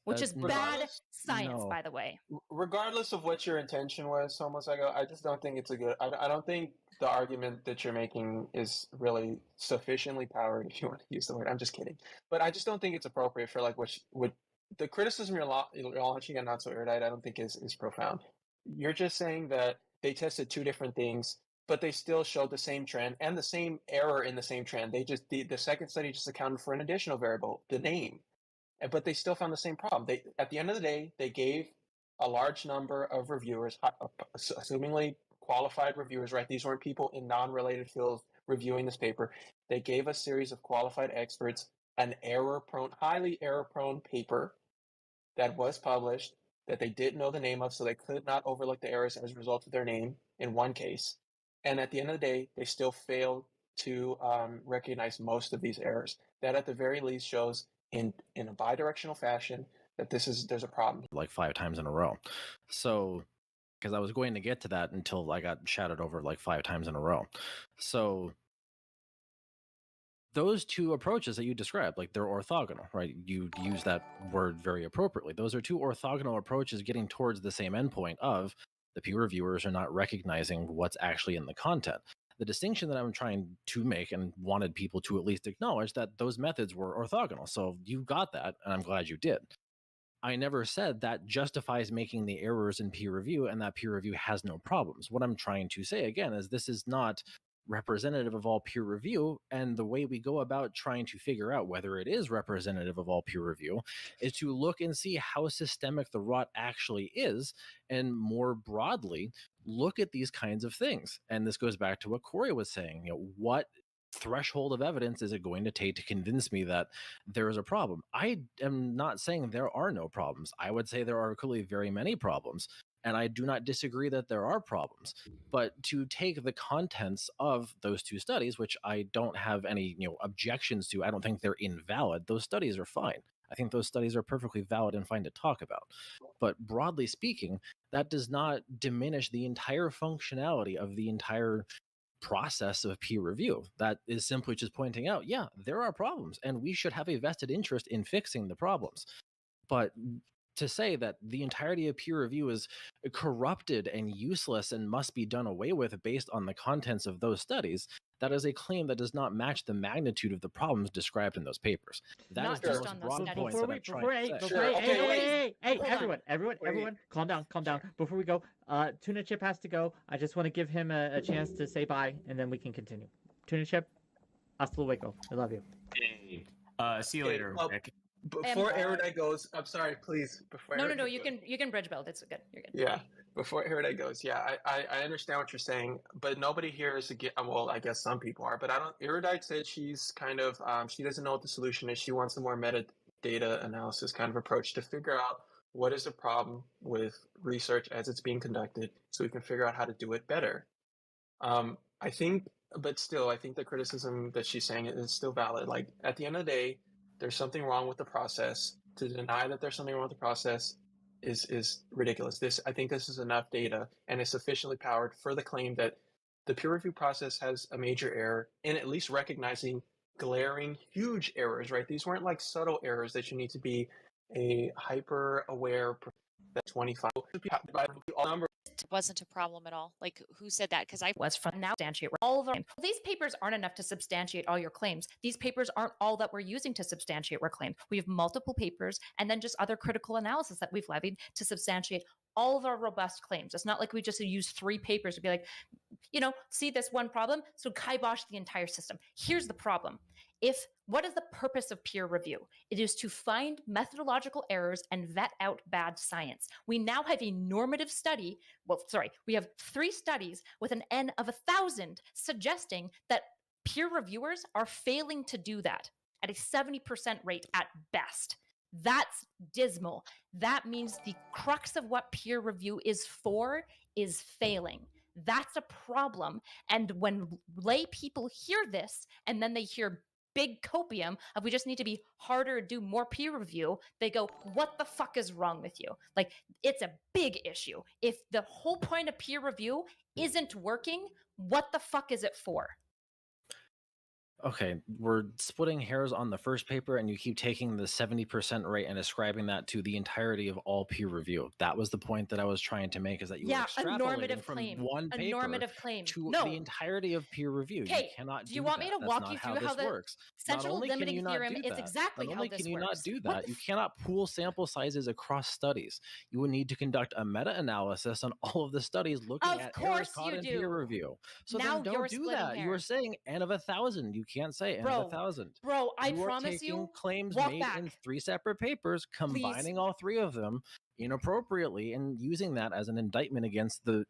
which is bad science, by the way. Regardless of what your intention was, Homozygo, I just don't think it's a good. I don't think the argument that you're making is really sufficiently powered, if you want to use the word. I'm just kidding, but I just don't think it's appropriate for like what the criticism you're launching at Not So Erudite. I don't think is profound. You're just saying that they tested two different things, but they still showed the same trend and the same error in the same trend. They just the second study just accounted for an additional variable, the name. But they still found the same problem. At the end of the day, they gave a large number of reviewers, assumingly qualified reviewers, right? These weren't people in non-related fields reviewing this paper. They gave a series of qualified experts an highly error-prone paper that was published that they didn't know the name of, so they could not overlook the errors as a result of their name in one case. And at the end of the day, they still failed to recognize most of these errors. That at the very least shows in a bidirectional fashion that there's a problem. Like 5 times in a row. So, because I was going to get to that until I got shouted over like 5 times in a row. So, those two approaches that you described, like they're orthogonal, right? You use that word very appropriately. Those are two orthogonal approaches getting towards the same endpoint of the peer reviewers are not recognizing what's actually in the content. The distinction that I'm trying to make and wanted people to at least acknowledge that those methods were orthogonal. So you got that, and I'm glad you did. I never said that justifies making the errors in peer review and that peer review has no problems. What I'm trying to say again is this is not representative of all peer review, and the way we go about trying to figure out whether it is representative of all peer review is to look and see how systemic the rot actually is, and more broadly look at these kinds of things. And this goes back to what Corey was saying. What threshold of evidence is it going to take to convince me that there is a problem? I am not saying there are no problems. I would say there are clearly very many problems, and I do not disagree that there are problems. But to take the contents of those two studies, which I don't have any objections to, I don't think they're invalid. Those studies are fine. I think those studies are perfectly valid and fine to talk about. But broadly speaking, that does not diminish the entire functionality of the entire process of peer review. That is simply just pointing out, yeah, there are problems, and we should have a vested interest in fixing the problems. But to say that the entirety of peer review is corrupted and useless and must be done away with based on the contents of those studies, that is a claim that does not match the magnitude of the problems described in those papers. That Not is the just most on those broad studies. point that I'm trying to say. Hey, Hold on. everyone, calm down. Before we go, Tuna Chip has to go. I just want to give him a chance to say bye, and then we can continue. Tuna Chip, hasta luego. I love you. Hey, see you later, Rick. Before Erudite goes, I'm sorry, please. Before No, Erudite you can bridge build. It's good. You're good. Yeah, before Erudite goes, yeah, I understand what you're saying, but nobody here is again. Well, I guess some people are, but I don't. Erudite said she's kind of she doesn't know what the solution is. She wants a more metadata analysis kind of approach to figure out what is the problem with research as it's being conducted, so we can figure out how to do it better. I think, but still, I think the criticism that she's saying is still valid. Like at the end of the day, there's something wrong with the process. To deny that there's something wrong with the process is ridiculous. I think this is enough data and is sufficiently powered for the claim that the peer review process has a major error in at least recognizing glaring, huge errors, right? These weren't like subtle errors that you need to be a hyper aware that 25 number. Wasn't a problem at all. Like, who said that? Because I was from now substantiate all of them. These papers aren't enough to substantiate all your claims. These papers aren't all that we're using to substantiate our claim. We have multiple papers and then just other critical analysis that we've levied to substantiate all of our robust claims. It's not like we just use 3 papers to be like, see this one problem, so kibosh the entire system. Here's the problem. What is the purpose of peer review? It is to find methodological errors and vet out bad science. We now have a normative study. We have 3 studies with an N of 1,000 suggesting that peer reviewers are failing to do that at a 70% rate at best. That's dismal. That means the crux of what peer review is for is failing. That's a problem. And when lay people hear this and then they hear big copium of we just need to be harder, do more peer review, they go, what the fuck is wrong with you? Like, it's a big issue. If the whole point of peer review isn't working, what the fuck is it for? Okay, we're splitting hairs on the first paper, and you keep taking the 70% rate and ascribing that to the entirety of all peer review. That was the point that I was trying to make, is that you were extrapolating from one paper to the entirety of peer review. You cannot do want me to walk you through how the works. central limiting theorem is exactly how this works? Not only can you not do that, you cannot pool sample sizes across studies. You would need to conduct a meta-analysis on all of the studies looking at errors caught in peer review. So then don't do that. You were saying N of 1,000. You can't say N of 1,000. Bro, I you promise you. Claims made in 3 separate papers, combining all 3 of them inappropriately and using that as an indictment against the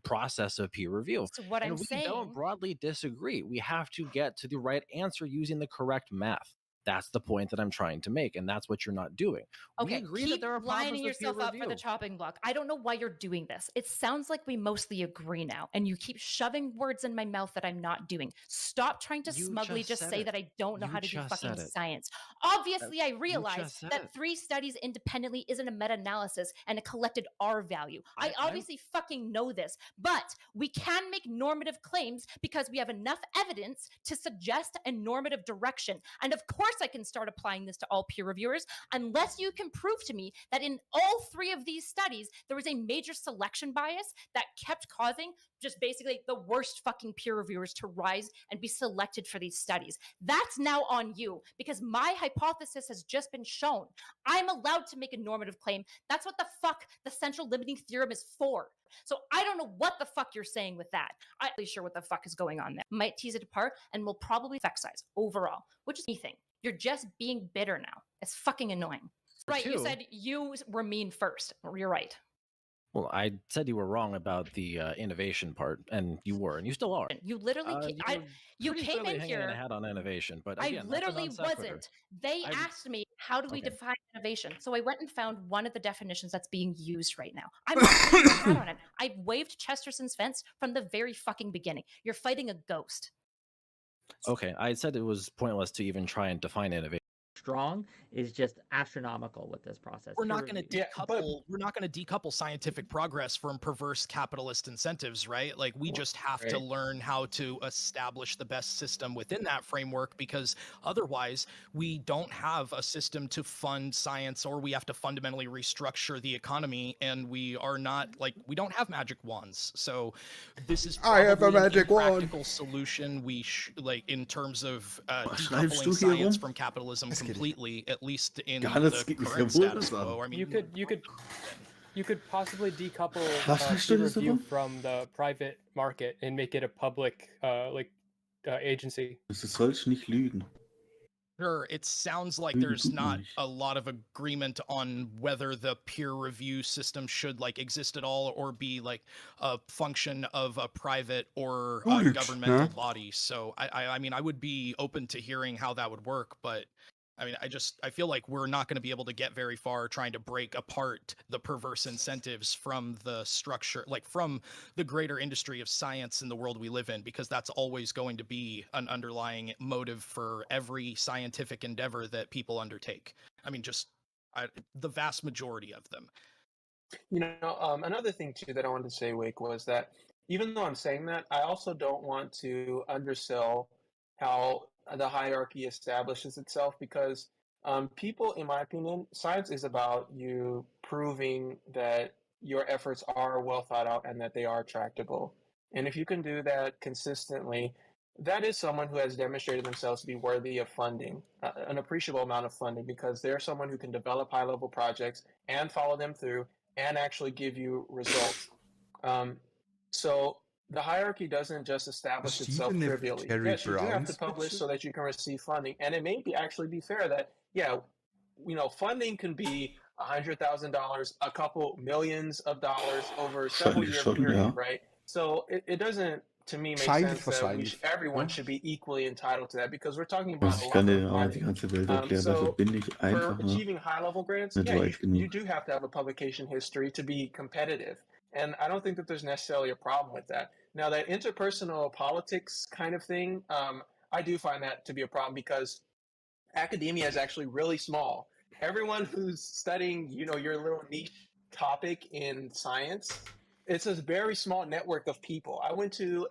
process of peer review. So what I'm saying, we don't broadly disagree. We have to get to the right answer using the correct math. That's the point that I'm trying to make, and that's what you're not doing. Okay, we agree keep that there are lining problems with peer yourself up review. for the chopping block. I don't know why you're doing this. It sounds like we mostly agree now, and you keep shoving words in my mouth that I'm not doing. Stop trying to smugly just say that I don't know how to do fucking science. Obviously, I realize that 3 studies independently isn't a meta-analysis and it collected R value. I obviously fucking know this, but we can make normative claims because we have enough evidence to suggest a normative direction. And of course course I can start applying this to all peer reviewers, unless you can prove to me that in all 3 of these studies, there was a major selection bias that kept causing just basically the worst fucking peer reviewers to rise and be selected for these studies. That's now on you, because my hypothesis has just been shown. I'm allowed to make a normative claim. That's what the fuck the central limiting theorem is for. So I don't know what the fuck you're saying with that. I'm not really sure what the fuck is going on there. Might tease it apart and will probably effect size overall, which is anything. You're just being bitter now. It's fucking annoying. Right, you said you were mean first. You're right. Well, I said you were wrong about the innovation part, and you were, and you still are. You literally, you pretty came clearly in hanging here. a hat on innovation, but again, I that's a literally non sequitur. wasn't. They asked me, how do we define innovation? So I went and found one of the definitions that's being used right now. I'm not hanging a hat on it. I waved Chesterson's fence from the very fucking beginning. You're fighting a ghost. Okay, I said it was pointless to even try and define innovation. Strong is just astronomical with this process. We're not going to decouple. We're not going to decouple scientific progress from perverse capitalist incentives, right? Like we just have to learn how to establish the best system within that framework, because otherwise we don't have a system to fund science, or we have to fundamentally restructure the economy, and we are not like we don't have magic wands. So this is I have a magic wand. Practical solution. We like in terms of decoupling science from capitalism completely, at least in the current status quo. I mean, you could possibly decouple Was peer verstehst du review davon? from the private market and make it a public agency. Du sollst nicht lügen. Sure, it sounds like Lügen there's tut man not nicht. a lot of agreement on whether the peer review system should like exist at all, or be like a function of a private or a governmental body. So I mean, I would be open to hearing how that would work, but I mean, I feel like we're not going to be able to get very far trying to break apart the perverse incentives from the structure, like from the greater industry of science in the world we live in, because that's always going to be an underlying motive for every scientific endeavor that people undertake. I mean, just the vast majority of them. You know, another thing too that I wanted to say, Wake, was that even though I'm saying that, I also don't want to undersell how the hierarchy establishes itself, because people, in my opinion, science is about you proving that your efforts are well thought out and that they are tractable. And if you can do that consistently, that is someone who has demonstrated themselves to be worthy of funding, an appreciable amount of funding, because they're someone who can develop high-level projects and follow them through and actually give you results. So the hierarchy doesn't just establish itself Even if trivially. Jerry Yes, you do have Brown to publish spits so that you can receive funding, and it may be actually be fair that, yeah, you know, funding can be $100,000, a couple millions of dollars over several year schon, period, ja. right? So it doesn't, to me, make Wahrscheinlich, sense that wahrscheinlich. everyone Ja. should be equally entitled to that, because we're talking Also about a ich lot kann of dir auch die money. ganze Welt erklären, dafür So bin ich for einfach nur achieving high-level grants, nicht yeah, weit you genug. do have to have a publication history to be competitive. And I don't think that there's necessarily a problem with that. Now, that interpersonal politics kind of thing, I do find that to be a problem, because academia is actually really small. Everyone who's studying, you know, your little niche topic in science, it's a very small network of people. I went to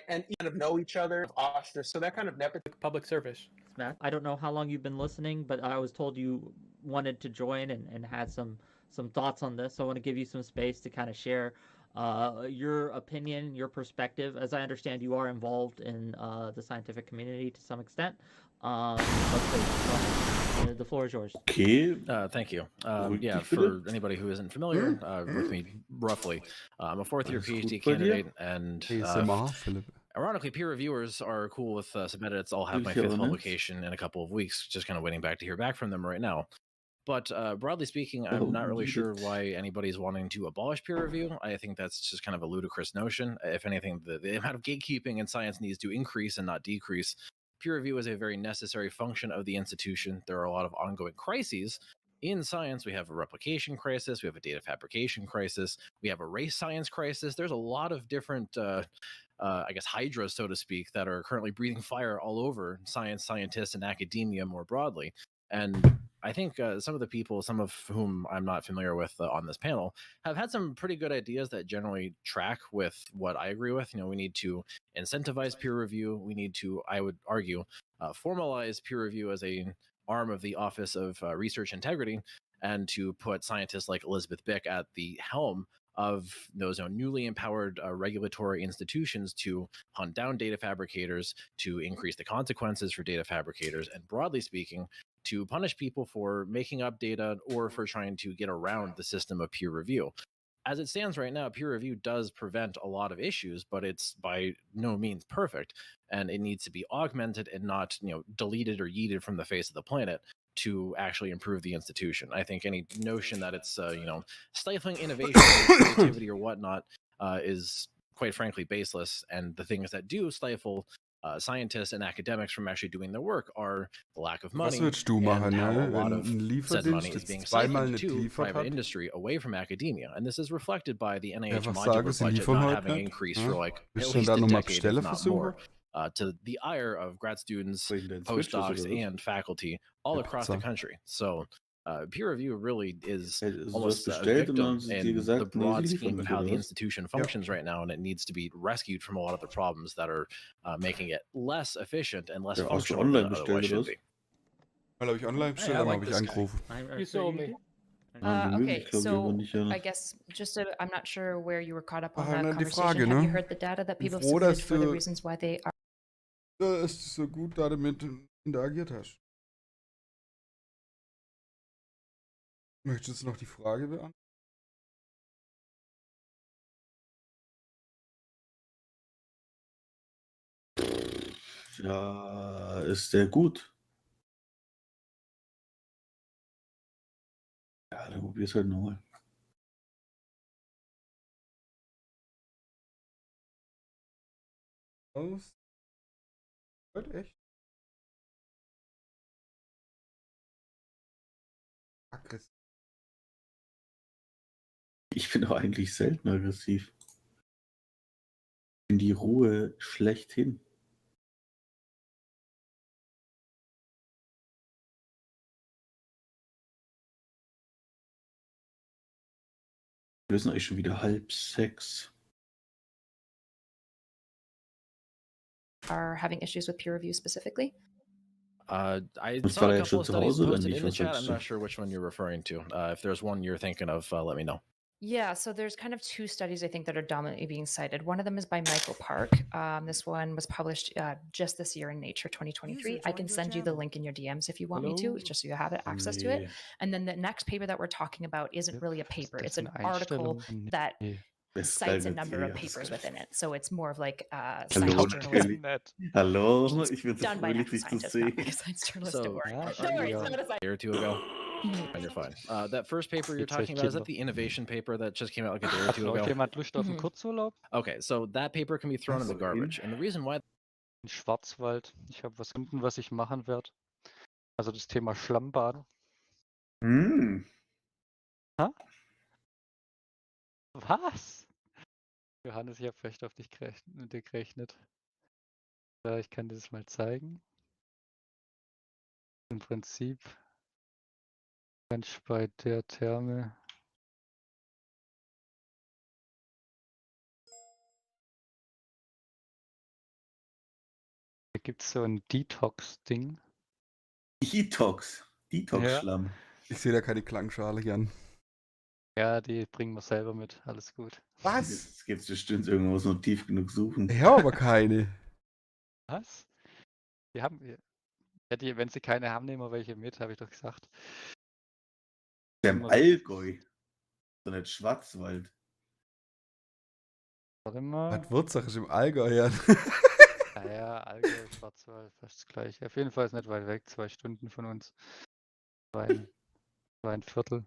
and kind of know each other, so that kind of nepotism. Public service. Matt, I don't know how long you've been listening, but I was told you wanted to join and had some thoughts on this. So I want to give you some space to kind of share your opinion, your perspective. As I understand, you are involved in the scientific community to some extent. The floor is yours. Okay. Thank you. Yeah, for anybody who isn't familiar with me, roughly, I'm a fourth-year PhD candidate, and ironically, peer reviewers are cool with subedits. I'll have my fifth publication in a couple of weeks, just kind of waiting back to hear back from them right now. But broadly speaking, I'm not really sure why anybody's wanting to abolish peer review. I think that's just kind of a ludicrous notion. If anything, the amount of gatekeeping in science needs to increase and not decrease. Peer review is a very necessary function of the institution. There are a lot of ongoing crises in science. We have a replication crisis. We have a data fabrication crisis. We have a race science crisis. There's a lot of different, I guess, hydras, so to speak, that are currently breathing fire all over science, scientists, and academia more broadly. And I think some of the people, some of whom I'm not familiar with on this panel, have had some pretty good ideas that generally track with what I agree with. We need to incentivize peer review. We need to, I would argue, formalize peer review as a arm of the Office of Research Integrity, and to put scientists like Elizabeth Bick at the helm of those newly empowered regulatory institutions to hunt down data fabricators, to increase the consequences for data fabricators, and broadly speaking, to punish people for making up data or for trying to get around the system of peer review. As it stands right now, peer review does prevent a lot of issues, but it's by no means perfect, and it needs to be augmented and not, deleted or yeeted from the face of the planet to actually improve the institution. I think any notion that it's stifling innovation or creativity or whatnot is quite frankly baseless. And the things that do stifle scientists and academics from actually doing their work are the lack of money, Was würdest du machen, and how a ne? lot Wenn of ein said money Lieferdienst is being jetzt zweimal siphoned nicht to liefert private hat? industry away from academia. And this is reflected by the NIH Einfach modular sagen, sie budget liefern not heute having nicht. increased Ja? for like Willst at du least dann a nochmal decade, if not more, Bestellerversuche? to the ire of grad students, Switches postdocs, oder was? and faculty all across the Pizza. country. So peer review really is Also du hast almost a bestellt und dann victim haben sie dir in the gesagt, nee, sie broad liefern scheme of nicht, how oder the was? institution functions right now, and it needs to be rescued from a lot of the problems that are making it less efficient and less Ja, hast du functional than online it bestellt otherwise oder should was? be. Weil habe ich online bestellt, I dann like habe ich this guy. angerufen. You sold me. Ah, die mögen Okay, sich, glaube ich, aber so nicht, Jonas. I guess I'm not sure where you were caught up on Ach, the die conversation. Frage, Have you ne? heard the data that Bin people have froh, submitted dass for the du reasons why they are? dass du so gut damit interagiert hast. Möchtest du noch die Frage beantworten? Ja, ist sehr gut. Ja, dann probier's halt nochmal. Aus? Halt echt? Aggressiv. Ich bin doch eigentlich selten aggressiv. Ich bin die Ruhe schlechthin. Wir sind eigentlich schon wieder 5:30. Are having issues with peer review specifically? I Das saw war a ja couple schon of zu studies Hause oder posted nicht? in the Was chat. sagst I'm du? not sure which one you're referring to. If there's one you're thinking of, let me know. Yeah, so there's kind of two studies I think that are dominantly being cited. One of them is by Michael Park. This one was published just this year in Nature 2023. I can send you the link in your DMs if you want me to, just so you have access to it. Nee. And then the next paper that we're talking about isn't really a paper; it's an article Einstellungen? that Das cites a bleibt number hier, of das ist papers geil. within it. So it's more of like Hallo, science journalism natürlich. Hallo, ich bin so done by an fröhlich, actual dich zu scientist, not sehen. like a science journalist. So, Don't worry. Ja, Don't worry, ja. it's not a science. a year or two ago, and you're fine. That first paper you're Geht gleich talking about, is that Kinder. the innovation paper that just came out like a day or Hat two noch ago? jemand Lust auf einen Mhm. Kurzurlaub? Okay, so that paper can be thrown in the garbage. And the reason why In Schwarzwald. Ich habe was gefunden, was ich machen werde. Also das Thema Schlammbaden. Hm. Ha? Was? Johannes, ich habe vielleicht auf dich mit dir gerechnet. Ja, ich kann dir das mal zeigen. Im Prinzip kannst du bei der Therme da gibt es so ein Detox-Ding. Detox. Ja. Detox-Schlamm. Ich sehe da keine Klangschale, Jan. Ja, die bringen wir selber mit. Alles gut. Was? Jetzt gibt's bestimmt irgendwas noch tief genug suchen. Ich habe aber keine. Was? Die haben wir. Ja, die, wenn sie keine haben, nehmen wir welche mit, habe ich doch gesagt. Der im Allgäu. So nicht Schwarzwald. Warte mal. Bad Wurzach ist im Allgäu, Jan. Naja, Allgäu, Schwarzwald, fast das gleiche. Auf jeden Fall ist nicht weit weg, 2 Stunden von uns. 2 Viertel.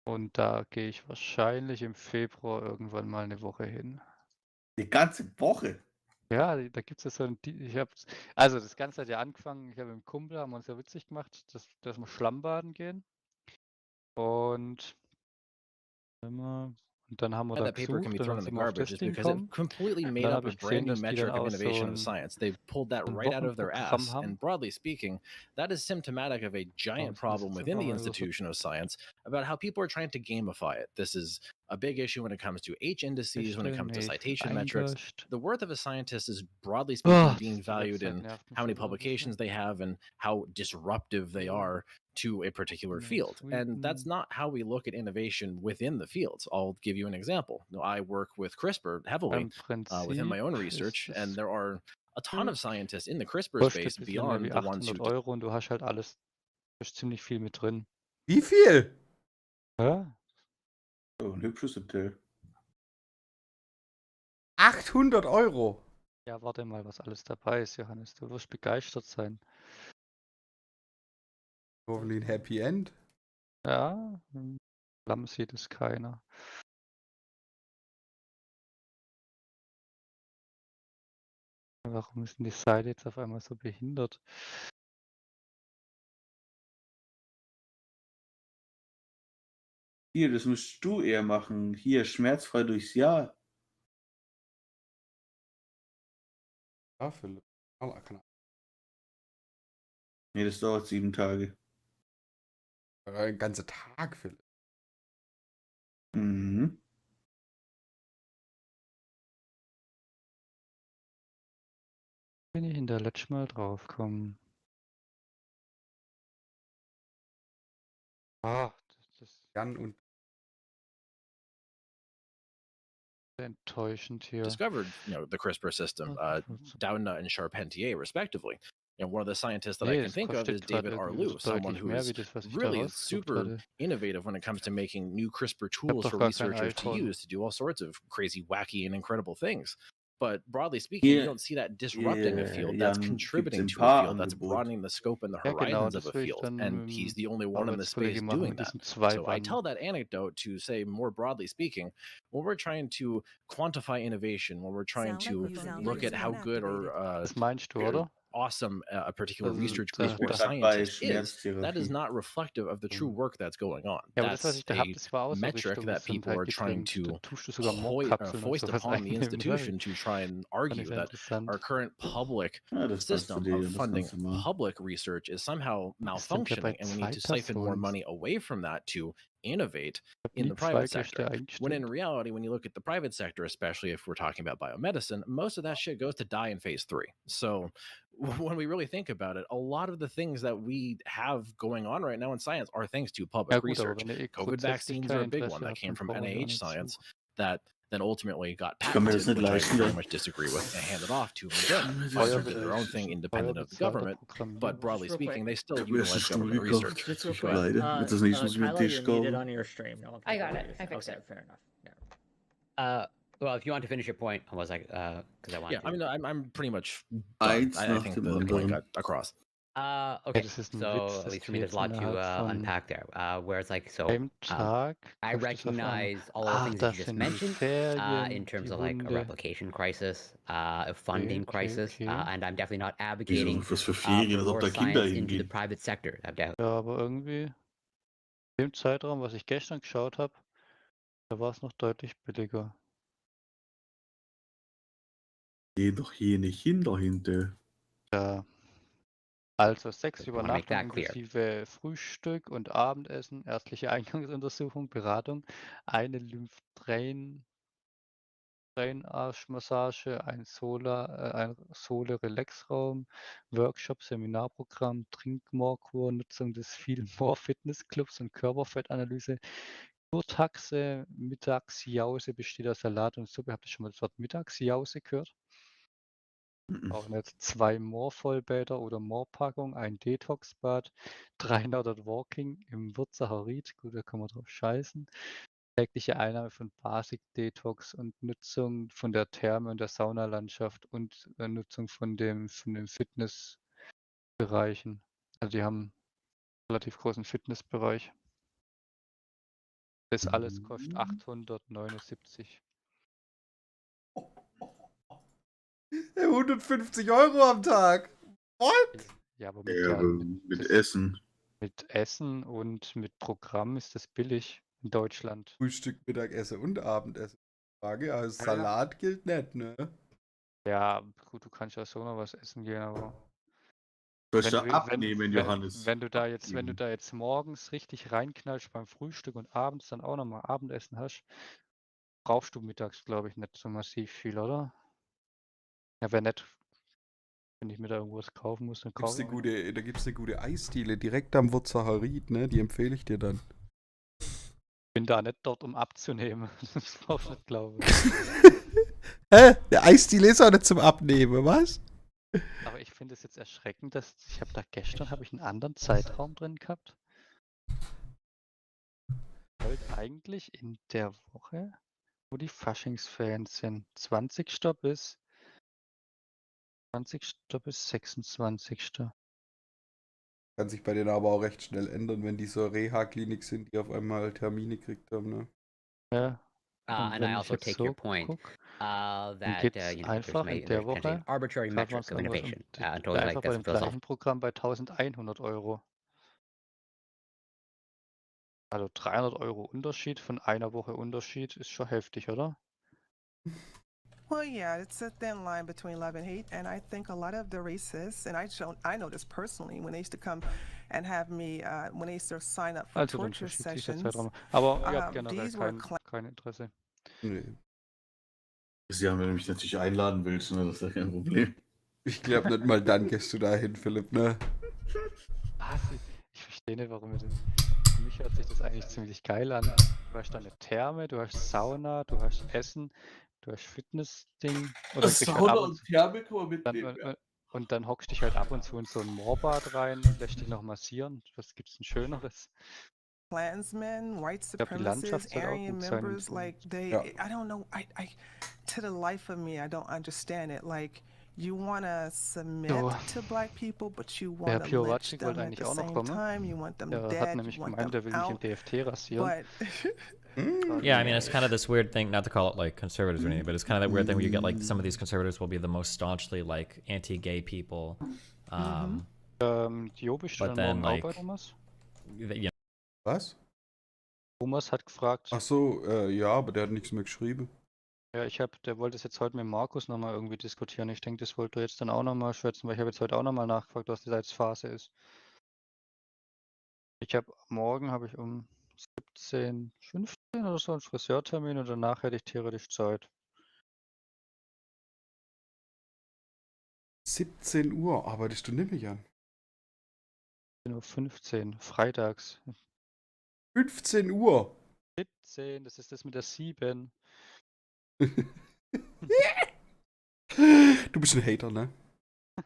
Und da gehe ich wahrscheinlich im Februar irgendwann mal eine Woche hin. Die ganze Woche? Ja, da gibt es ja so ein. Also das Ganze hat ja angefangen, ich habe mit dem Kumpel, haben wir uns ja witzig gemacht, dass wir Schlammbaden gehen. Und Und dann haben wir Why da that paper can be gesucht und thrown dann in the sind wir auf garbage das is Ding because it gekommen. completely Und made dann up habe a ich brand gesehen, new dass die dann metric of auch so innovation of ein, science. They pulled that so ein right out of their Wochenprogramm ass. haben. And broadly speaking, that is symptomatic of a Oh, giant das ist problem jetzt within einfach the mal so. institution of science about how people are trying to gamify it. This is a big issue when it comes to H indices, when it Rechte, comes to nee, ich bin citation metrics. eingelöscht. The worth of a scientist is broadly Oh, speaking being die valued Website in nervt mich how many aber irgendwie. publications they have and how disruptive they are to a particular field. And that's not how we look at innovation within the fields. I'll give you an example. I work with CRISPR heavily within my own research, and there are a ton of scientists in the CRISPR Kostet space ein bisschen mehr wie beyond the ones who 800 € und du hast halt alles, da ist ziemlich viel mit drin. Wie viel? Ja? Oh, ein hübsches Hotel. 800 €. Ja, warte mal, was alles dabei ist, Johannes. Du wirst begeistert sein. Hoffentlich ein Happy End. Ja, Lamm sieht es keiner. Warum ist denn die Seite jetzt auf einmal so behindert? Hier, das musst du eher machen. Hier, schmerzfrei durchs Jahr. Ja, Philipp. Nee, das dauert 7 Tage. Ein ganzer Tag, Philipp. Mhm. Bin ich in der letzten Mal draufgekommen. Ah, das Jan und enttäuschend hier. discovered, the CRISPR system, Doudna and Charpentier, respectively. And one of the scientists that I Nee, can es think of is kostet grad David irgendwie so Arlou, someone deutlich who mehr is wie das, was ich da really rausgesucht super hatte. innovative when it comes to making new CRISPR Ich habe tools doch for gar kein researchers to iPhone. use to do all sorts of crazy, wacky, and incredible things. But broadly speaking, you Hier, don't see that disrupting a field. Jan, That's gibt's contributing ein to a field. That's Paarangebot. broadening the scope and the Ja, genau, horizons of das a will ich field. dann And he's the only one in the Arbeitskollege space machen doing mit that. diesen 2 So I Wannen. tell that anecdote to say, more broadly speaking, when we're trying to quantify innovation, when we're trying to look at how good or Das meinst du, oder? awesome a particular Also, research da, group or Ich bin grad bei scientist is, that is Schmerztherapie. not reflective of the true work that's going on. Ja, aber das, was That's ich da habe, a das war auch so metric Richtung that people are Gesundheit trying getrimmt. Da to tust du sogar Morkkapseln und foist sowas upon the einnehmen. institution to try and Fand ich argue sehr that interessant. our current public Ja, das passt zu system dir, of das funding kannst du machen. public research is somehow Wir sind ja bei malfunctioning, and we 2 need to siphon more Personen. money away from that to innovate Ich habe in nie the 2 private Gäste sector. When in eingestellt. reality, when you look at the private sector, especially if we're talking about biomedicine, most of that shit goes to die in phase 3. So when we really think about it, a lot of the things that we have going on right now in science are thanks to Ja public gut, aber research. wenn ihr COVID grundsätzlich vaccines kein are a big one Interesse that habt, came dann from brauchen wir da auch NIH nicht science suchen. that then ultimately got Ich kann mir das patented, nicht which I very leisten. much disagree with, and handed off to Moderna, Das who ist did their own thing independent of the government. Programmierung. But broadly Just real quick. speaking, they still Ich habe mir erst einen utilize Stuhl government gekauft. research. Just real Go quick. ahead. Leider. Jetzt das nächste muss ich mir einen Kylo, Tisch you're muted kaufen. on your stream. No one I can got hear it. you. I fixed Okay, it. fair enough. Yeah. Well, if you want to finish your point, I was like, because I want Yeah, to. I mean, I'm pretty much done. Eins I nach think dem the point anderen. got across. Ja, Okay, das ist ein so Witz, at das least for me, geht there's a lot to innerhalb von unpack there. Where it's like, so einem Tag I kostet es auf einmal. recognize all of the Ach, things that das you just sind die mentioned in Ferien, terms die of like a Hunde. replication crisis, a Okay, funding okay, crisis, okay. and I'm definitely not Wieso? advocating Was für for Ferien, als ob more da Kinder science into the hingehen. private sector. I'm definitely. Ja, aber irgendwie in dem Zeitraum, was ich gestern geschaut habe, da war es noch deutlich billiger. Geh doch hier nicht hin dahinter. Ja. Also 6 I want to make Übernachtungen that clear. inklusive Frühstück und Abendessen, ärztliche Eingangsuntersuchung, Beratung, eine Drainage-Massage, ein Sole-Relax-Raum, Workshop, Seminarprogramm, Trinkmoorkur, Nutzung des Feel-More-Fitnessclubs und Körperfettanalyse, Kurtaxe, Mittagsjause besteht aus Salat und Suppe. Habt ihr schon mal das Wort Mittagsjause gehört? Auch nicht 2 Moor-Vollbäder oder Moor-Packung, ein Detox-Bad, 300 Walking im Würzacher Ried, gut, da kann man drauf scheißen. Tägliche Einnahme von Basic-Detox und Nutzung von der Therme und der Saunalandschaft und Nutzung von den Fitnessbereichen. Also die haben einen relativ großen Fitnessbereich. Das alles kostet 879. 150 € am Tag. What? Ja, aber Ja, aber mit Essen. Mit Essen und mit Programm ist das billig. in Deutschland. Frühstück, Mittagessen und Abendessen. Frage, also Salat gilt nicht, ne? Ja, gut, du kannst ja so noch was essen gehen, aber. Du sollst ja abnehmen, Johannes. Wenn du da jetzt morgens richtig reinknallst beim Frühstück und abends dann auch nochmal Abendessen hast, brauchst du mittags, glaube ich, nicht so massiv viel, oder? Ja, wäre nett, wenn ich mir da irgendwas kaufen muss, dann kaufe ich. Da gibt's eine gute Eisdiele direkt am Wurzacher Ried, ne? Die empfehle ich dir dann. Ich bin da nicht dort, um abzunehmen. Das brauchst du nicht glauben. Hä? Der Eisdiele ist auch nicht zum Abnehmen, was? Aber ich finde es jetzt erschreckend, dass ich habe da gestern einen anderen Zeitraum drin gehabt. Ich wollte eigentlich in der Woche, wo die Faschingsferien sind, 20. bis 26. Kann sich bei denen aber auch recht schnell ändern, wenn die so Reha-Klinik sind, die auf einmal Termine gekriegt haben, ne? Ja. And I also take your point dann that gibt's you know, einfach in der there's an Woche, arbitrary zahlt man metric of irgendwas innovation. und Totally einfach like bei that's dem philosophical. gleichen Programm bei 1100 Euro. Also 300 Euro Unterschied von einer Woche Unterschied ist schon heftig, oder? Well, yeah, it's a thin line between love and hate, and I think a lot of the racists, and I know this personally, when they used to come and have me, when they used to sign up for Also dann torture verschiebt sich der sessions, Zeitraum. Aber ihr habt generell these were kein Interesse. Nee. Ja, wenn du mich natürlich einladen willst, ne, das ist ja kein Problem. Ich glaube nicht mal dann gehst du dahin, Philipp, ne? Was? Ich verstehe nicht, warum wir das. Für mich hört sich das eigentlich ziemlich geil an. Du hast da eine Therme, du hast Sauna, du hast Essen, du hast Fitness-Ding. Oder kriegst halt Sauna ab und Therme kann man mitnehmen, ja. Und dann hockst dich halt ab und zu in so ein Moorbad rein, lässt dich noch massieren. Was gibt's denn Schöneres? Klansmen, white Ich glaube, die Landschaft supremacists, soll auch Aryan gut sein. members, like they, Ja. I don't know, I, to the life of me, I don't understand it. Like, you want to submit So. to black people, but you Der want to Pure lynch Watschik wollte them at eigentlich the auch noch same kommen. time. You want them Der hat dead, nämlich you want gemeint, them der will mich im out. DFT rasieren. But Yeah, I mean, it's kind of this weird thing, not to call it like conservatives or anything, but it's kind of that weird thing where you get like some of these conservatives will be the most staunchly like anti-gay people. Jo, bist du But dann then morgen auch like, bei Thomas? you Was? Thomas hat gefragt. Ach so, ja, aber der hat nichts mehr geschrieben. Ja, der wollte es jetzt heute mit Markus nochmal irgendwie diskutieren. Ich denke, das wollte er jetzt dann auch nochmal schwätzen, weil ich habe jetzt heute auch nochmal nachgefragt, was die jetzt Phase ist. Morgen habe ich um 17:15 oder so einen Friseurtermin und danach hätte ich theoretisch Zeit. 17 Uhr, arbeitest du nicht mehr an? 17:15 Uhr, freitags. 15 Uhr? 17, das ist das mit der 7. Du bist ein Hater, ne?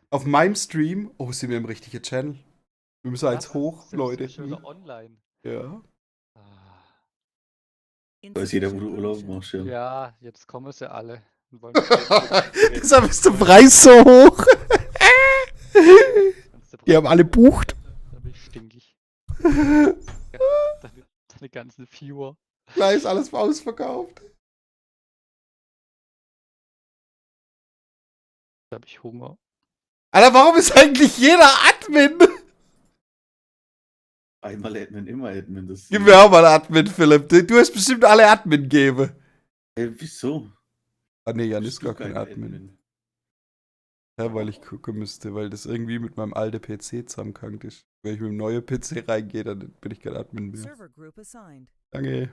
Auf meinem Stream, sind wir im richtigen Channel. Wir müssen jetzt hoch, Leute. Schon wieder online. Ja. Weiß jeder, wo du Urlaub machst, ja. Ja, jetzt kommen sie alle. Und wollen Deshalb ist der Preis so hoch. Die haben alle bucht. Da bin ich stinkig. Deine ganzen Viewer. Gleich ist alles ausverkauft. Da habe ich Hunger. Alter, warum ist eigentlich jeder Admin? Einmal Admin, immer Admin. Das Gib mir auch mal Admin, Philipp. Du hast bestimmt alle Admin geben. Wieso? Ah ne, Jan ist gar kein Admin. Ja, weil ich gucken müsste, weil das irgendwie mit meinem alten PC zusammenhängt ist. Wenn ich mit dem neuen PC reingehe, dann bin ich kein Admin mehr. Server group assigned. Danke.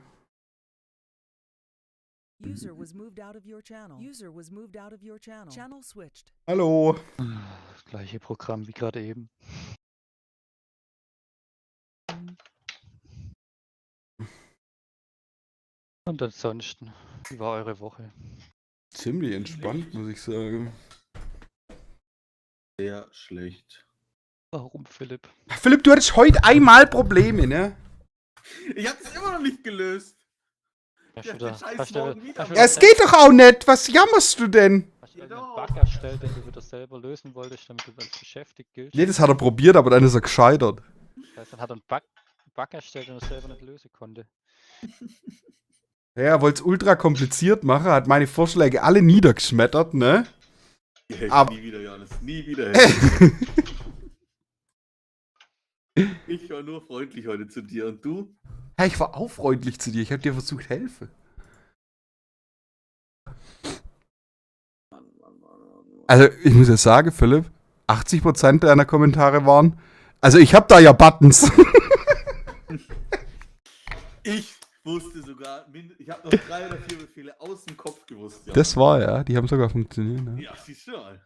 User was moved out of your channel. User was moved out of your channel. Channel switched. Hallo. Das gleiche Programm wie gerade eben. Und ansonsten, wie war eure Woche? Ziemlich entspannt, muss ich sagen. Sehr schlecht. Warum, Philipp? Philipp, du hattest heute einmal Probleme, ne? Ich hab's immer noch nicht gelöst. Es geht doch auch nicht. Was jammerst du denn? Hast du einen Bug erstellt, den du wieder selber lösen wolltest, damit du als beschäftigt giltst? Nee, das hat er probiert, aber dann ist er gescheitert. Das heißt, dann hat er einen Bug erstellt, den er selber nicht lösen konnte. Ja, er wollte es ultra kompliziert machen, hat meine Vorschläge alle niedergeschmettert, ne? Aber nie wieder, Johannes. Nie wieder. Ich war nur freundlich heute zu dir. Und du? Ja, ich war auch freundlich zu dir. Ich habe dir versucht, helfen. Also, ich muss ja sagen, Philipp, 80% deiner Kommentare waren, also ich habe da ja Buttons. Ich wusste sogar, ich habe noch 3 oder 4 Befehle aus dem Kopf gewusst. Ja. Das war ja, die haben sogar funktioniert. Ne? Ja, siehst du mal.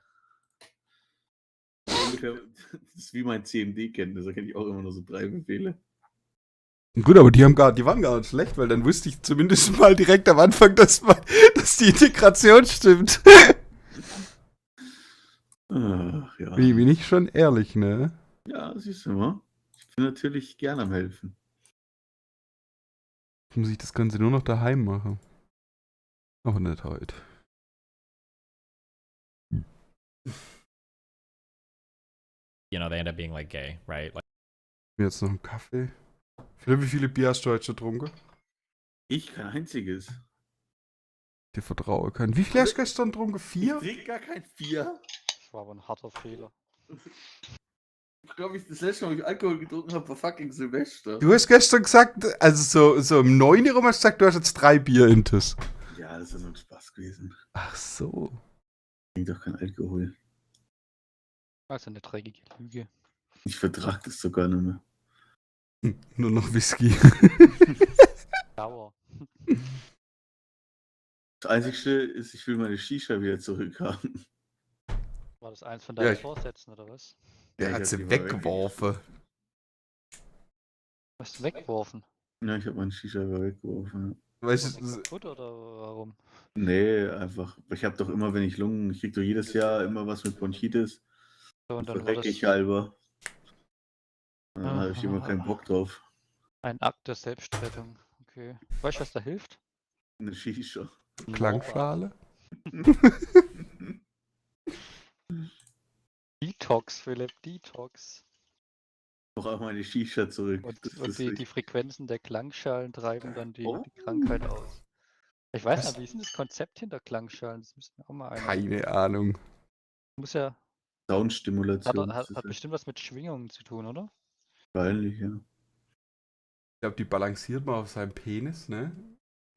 Ungefähr, das ist wie mein CMD-Kenntnis, da kenne ich auch immer nur so 3 Befehle. Gut, aber die waren gar nicht schlecht, weil dann wusste ich zumindest mal direkt am Anfang, dass die Integration stimmt. Ach, ja. Bin ich schon ehrlich, ne? Ja, siehst du mal. Ich bin natürlich gern am Helfen. Jetzt muss ich das Ganze nur noch daheim machen. Aber nicht heute. You know, they end up being like gay, right? Like, Jetzt noch einen Kaffee. Philipp, wie viele Bier hast du heute getrunken? Ich kein einziges. Dir vertraue keinen. Wie viel hast du gestern getrunken? 4? Ich trinke gar kein 4. Das war aber ein harter Fehler. Ich glaube, das letzte Mal, wo ich Alkohol getrunken habe, war fucking Silvester. Du hast gestern gesagt, also so um 9 Uhr hast du gesagt, du hast jetzt 3 Bier intus. Ja, das ist nur ein Spaß gewesen. Ach so. Ich trinke doch kein Alkohol. Also eine dreckige Lüge. Ich vertrage das sogar nicht mehr. Nur noch Whisky. Dauer. Das Einzige ist, ich will meine Shisha wieder zurückhaben. War das eins von deinen Vorsätzen, oder was? Der hat sie weggeworfen. Hast du weggeworfen? Ja, ich habe meinen Shisha wieder weggeworfen. Ja. Weißt du, kaputt oder warum? Nee, einfach. Ich habe doch immer, wenn ich Lungen, ich krieg doch jedes Jahr immer was mit Bronchitis. So, und dann verrecke ich halber. Dann habe ich immer keinen Bock drauf. Ein Akt der Selbstrettung. Okay. Weißt du, was da hilft? Eine Shisha. Klangschale? Detox, Philipp, Detox. Noch auch meine Shisha zurück. Und die Frequenzen der Klangschalen treiben dann die Krankheit aus. Ich weiß nicht, wie ist denn das Konzept hinter Klangschalen? Das müssen wir auch mal Keine Ahnung. Muss ja. Soundstimulation. Hat bestimmt was mit Schwingungen zu tun, oder? Wahrscheinlich, ja. Ich glaube, die balanciert man auf seinem Penis, ne?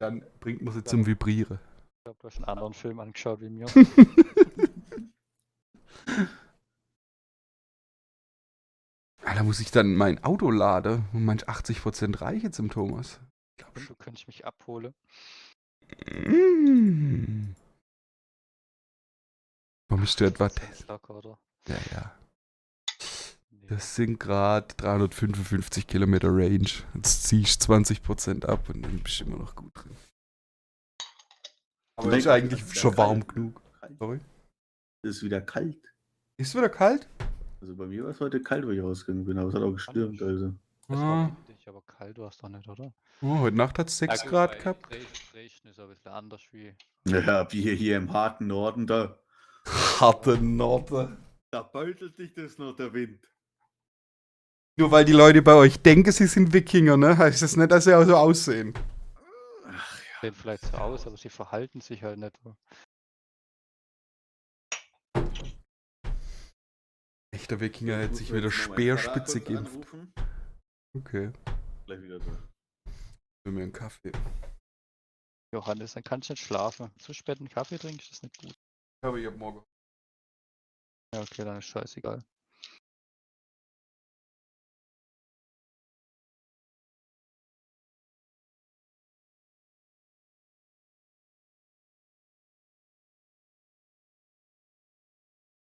Dann bringt man sie zum Vibrieren. Ich glaube, du hast einen anderen Film angeschaut wie mir. Da muss ich dann mein Auto laden und manch 80% reicht jetzt im Thomas. Ich glaube, du könntest mich abholen. Warum bist du etwa locker, oder? Ja. Das sind gerade 355 Kilometer Range. Jetzt ziehst du 20% ab und dann bist du immer noch gut drin. Aber ist eigentlich schon warm genug. Sorry? Es ist wieder kalt. Ist wieder kalt? Also bei mir war es heute kalt, wo ich rausgegangen bin, aber es hat auch gestürmt. Also. Es war windig, aber kalt war es doch nicht, oder? Oh, heute Nacht hat es 6 Grad gehabt. Dresden ist ein bisschen anders wie. Ja, wie hier im harten Norden da. Harten Norden. Da beutelt dich das noch der Wind. Nur weil die Leute bei euch denken, sie sind Wikinger, ne? Heißt das nicht, dass sie auch so aussehen. Ach, ja. Sehen vielleicht so aus, aber sie verhalten sich halt nicht. Echter Wikinger hätte sich mit der Speerspitze geimpft. Okay. Gleich wieder da. Für mir einen Kaffee. Johannes, dann kannst du nicht schlafen. Zu spät einen Kaffee trinken, ist das nicht gut. Aber ich hab morgen. Ja, okay, dann ist scheißegal.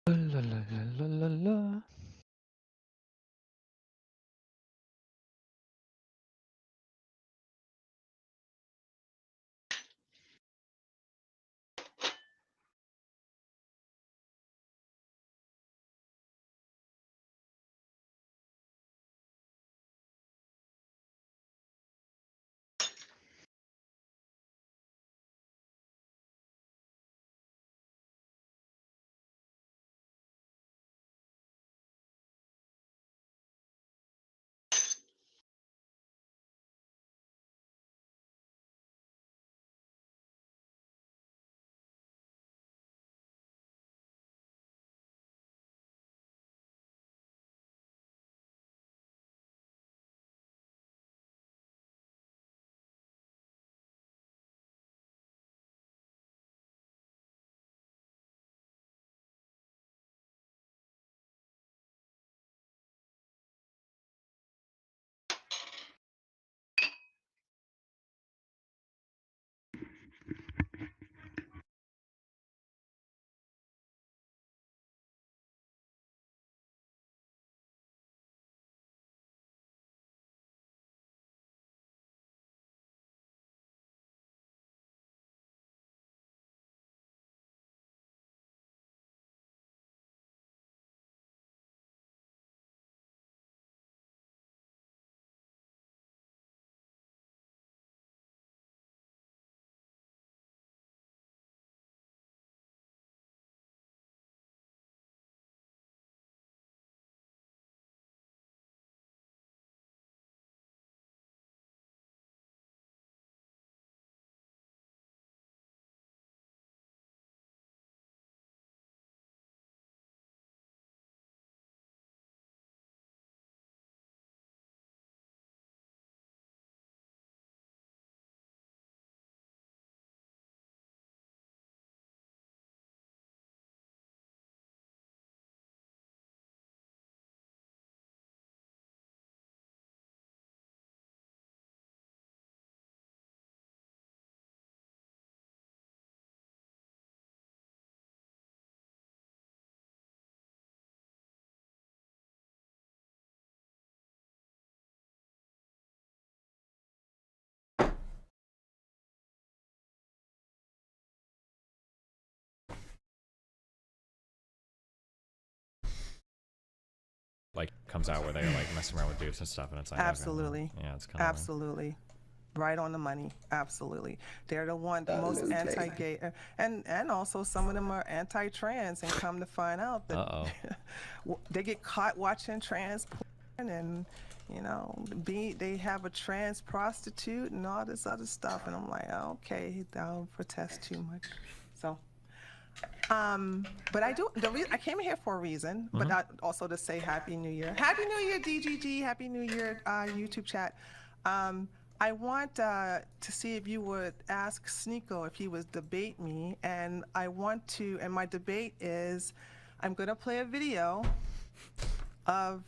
Lalalala. like comes out where they're like messing around with boobs and stuff, and it's like okay, Absolutely. yeah, it's kind of Absolutely. Right on the money. Absolutely. They're the most anti-gay, and also some of them are anti-trans, and come to find out that they get caught watching trans porn, and they have a trans prostitute and all this other stuff, and I'm like, okay, I'll protest too much. So but I came here for a reason, but also to say Happy New Year. Happy New Year, DGG. Happy New Year, YouTube chat. I want to see if you would ask Sneeko if he would debate me, and my debate is, I'm going to play a video of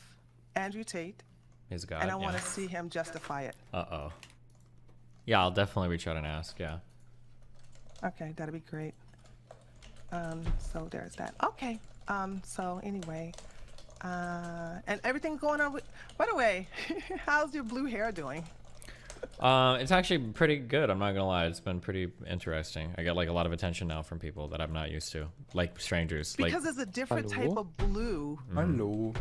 Andrew Tate, his God, and I want to see him justify it. Yeah, I'll definitely reach out and ask, yeah. Okay, that'd be great. So there's that. Okay. So anyway, and everything going on with, by the way, how's your blue hair doing? It's actually pretty good. I'm not gonna lie. It's been pretty interesting. I get like a lot of attention now from people that I'm not used to, like strangers. Because it's a different type of blue. Hallo.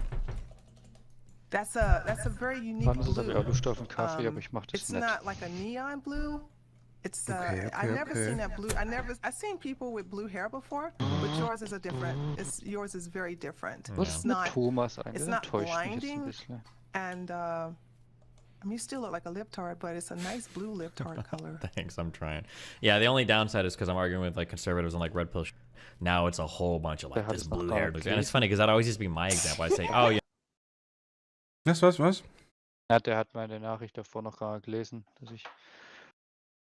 That's a very unique Wann habe ich auch blue. Lust auf einen Kaffee, aber ich mach das It's nicht. not like a neon blue. It's I've never seen that blue. I've seen people with blue hair before, but yours is yours is very different. Was It's ist mit not Thomas eigentlich? it's Das not enttäuscht mich jetzt ein blinding, bisschen. and I mean, you still look like a libtard, but it's a nice blue libtard color. Thanks, I'm trying. Yeah, the only downside is because I'm arguing with like conservatives and like red pill. Now it's a whole bunch of like this blue hair, and it's funny because that always used to be my example. I say, oh yeah. Was? Ja, der hat meine Nachricht davor noch gar nicht gelesen, dass ich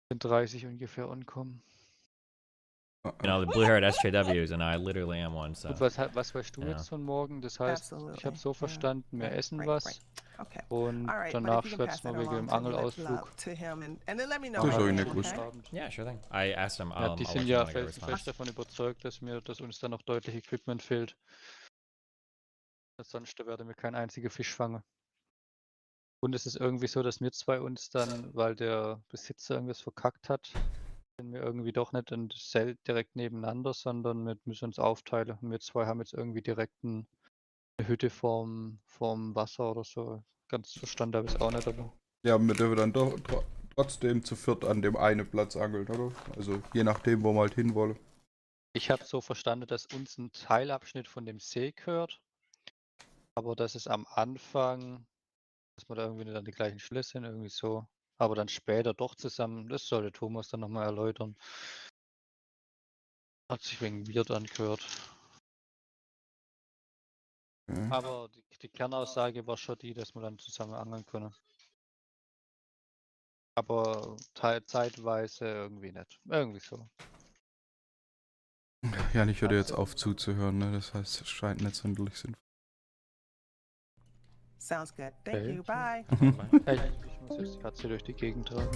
in 30 ungefähr ankomme. You know, the blue-haired SJWs, and I literally am one. So. Gut, was weißt du jetzt von morgen? Das heißt, ich habe so verstanden, wir essen was und danach schwätzt man wegen dem Angelausflug. Yeah, sure thing. I asked him. Ja, die sind ja felsenfest davon überzeugt, dass uns da noch deutlich Equipment fehlt. Sonst werden wir keinen einzigen Fisch fangen. Und es ist irgendwie so, dass wir zwei uns dann, weil der Besitzer irgendwas verkackt hat, sind wir irgendwie doch nicht ein Zelt direkt nebeneinander, sondern wir müssen uns aufteilen. Und wir zwei haben jetzt irgendwie direkt eine Hütte vorm Wasser oder so. Ganz verstanden habe ich es auch nicht, aber. Ja, wir dürfen dann doch trotzdem zu viert an dem einen Platz angeln, oder? Also je nachdem, wo wir halt hinwollen. Ich habe so verstanden, dass uns ein Teilabschnitt von dem See gehört, aber dass es am Anfang, dass wir da irgendwie nicht an die gleichen Stelle sind, irgendwie so. Aber dann später doch zusammen, das sollte Thomas dann nochmal erläutern. Hat sich wegen weird angehört. Okay. Aber die Kernaussage war schon die, dass wir dann zusammen angeln können. Aber zeitweise irgendwie nicht. Irgendwie so. Ja, ich höre jetzt auf zuzuhören, ne? Das heißt, es scheint nicht sonderlich sinnvoll. Sounds good. Thank you. Bye. Hey, ich muss jetzt die Katze durch die Gegend tragen.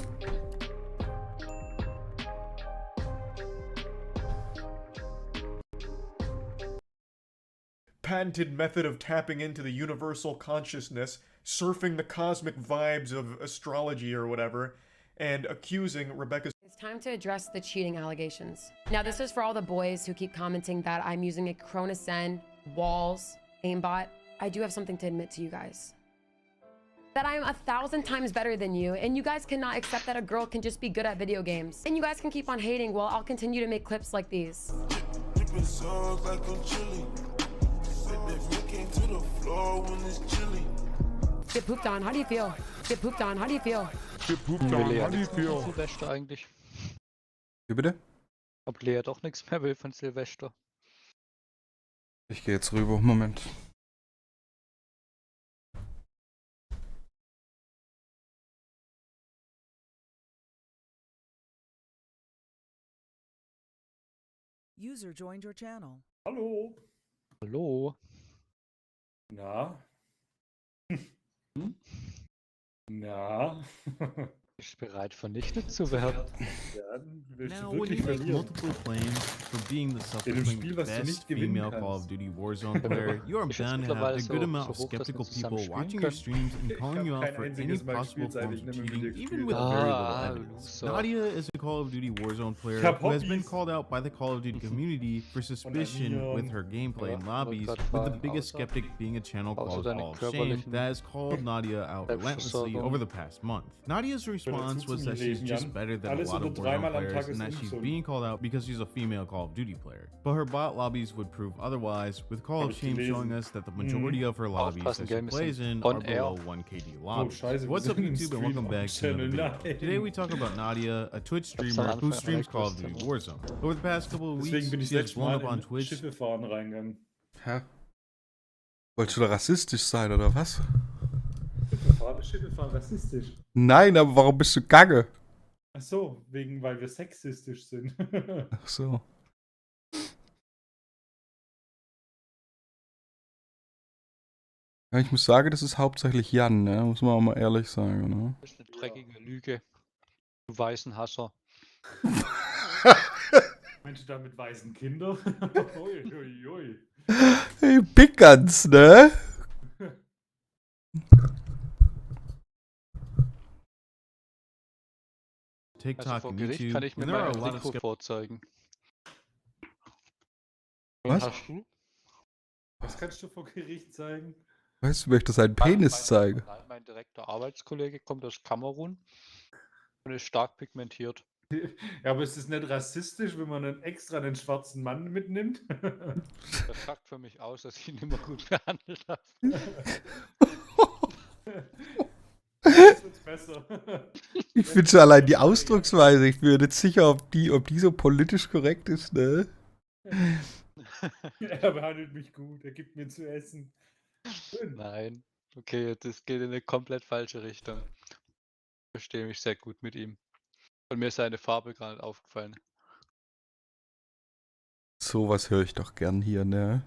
Patented method of tapping into the universal consciousness, surfing the cosmic vibes of astrology or whatever, and accusing Rebecca's. It's time to address the cheating allegations. Now, this is for all the boys who keep commenting that I'm using a Chronosen, walls, aimbot. I do have something to admit to you guys. That I am 1,000 times better than you, and you guys cannot accept that a girl can just be good at video games. And you guys can keep on hating while I'll continue to make clips like these. Get pooped on, how do you feel? Get pooped on, how do you feel? Get pooped on, how do you feel? Silvester eigentlich. Wie bitte? Ob Lea doch nichts mehr will von Silvester. Ich gehe jetzt rüber, Moment. User joined your channel. Hallo. Hallo. Na? Na? Ist bereit, vernichtet zu werden. Now, when you make multiple claims for being the self-proclaimed best female Call of Duty Warzone player, you are bound to have a good amount of skeptical people watching your streams and calling you out for any possible forms of cheating, even with very little evidence. Nadia is a Call of Duty Warzone player who has been called out by the Call of Duty community for suspicion with her gameplay in lobbies, with the biggest skeptic being a channel called Hall of Shame that has called Nadia out relentlessly over the past month. Nadia's response was that she's just better than a lot of Warzone players and that she's being called out because she's a female Call of Duty player. But her bot lobbies would prove otherwise, with Call of Shame showing us that the majority of her lobbies that she plays in are below 1 KD lobbies. What's up YouTube and welcome back to another video. Today we talk about Nadia, a Twitch streamer who streams Call of Duty Warzone. Over the past couple of weeks, she has blown up on Twitch. Hä? Wolltest du da rassistisch sein, oder was? Schiffe fahren rassistisch. Nein, aber warum bist du Gange? Ach so, weil wir sexistisch sind. Ach so. Ja, ich muss sagen, das ist hauptsächlich Jan, ne? Muss man auch mal ehrlich sagen, ne? Das ist eine dreckige Lüge. Du weißen Hasser. Meinst du da mit weißen Kindern? Ui, ui, ui. Hey, Big Guns, ne? Also TikTok vor and Gericht YouTube, kann ich mir and there are a mein lot of Trikot vorzeigen. Was? Hast du? Was kannst du vor Gericht zeigen? Weißt du, möchte seinen Penis zeigen? Nein, mein direkter Arbeitskollege kommt aus Kamerun und ist stark pigmentiert. Ja, aber ist es nicht rassistisch, wenn man einen extra einen schwarzen Mann mitnimmt? Das sagt für mich aus, dass ich ihn immer gut behandelt habe. Jetzt wird's besser. Ich finde schon allein die Ausdrucksweise, ich bin nicht sicher, ob die so politisch korrekt ist, ne? Er behandelt mich gut, er gibt mir zu essen. Nein, okay, das geht in eine komplett falsche Richtung. Ich verstehe mich sehr gut mit ihm. Und mir ist seine Farbe gar nicht aufgefallen. Sowas höre ich doch gern hier, ne?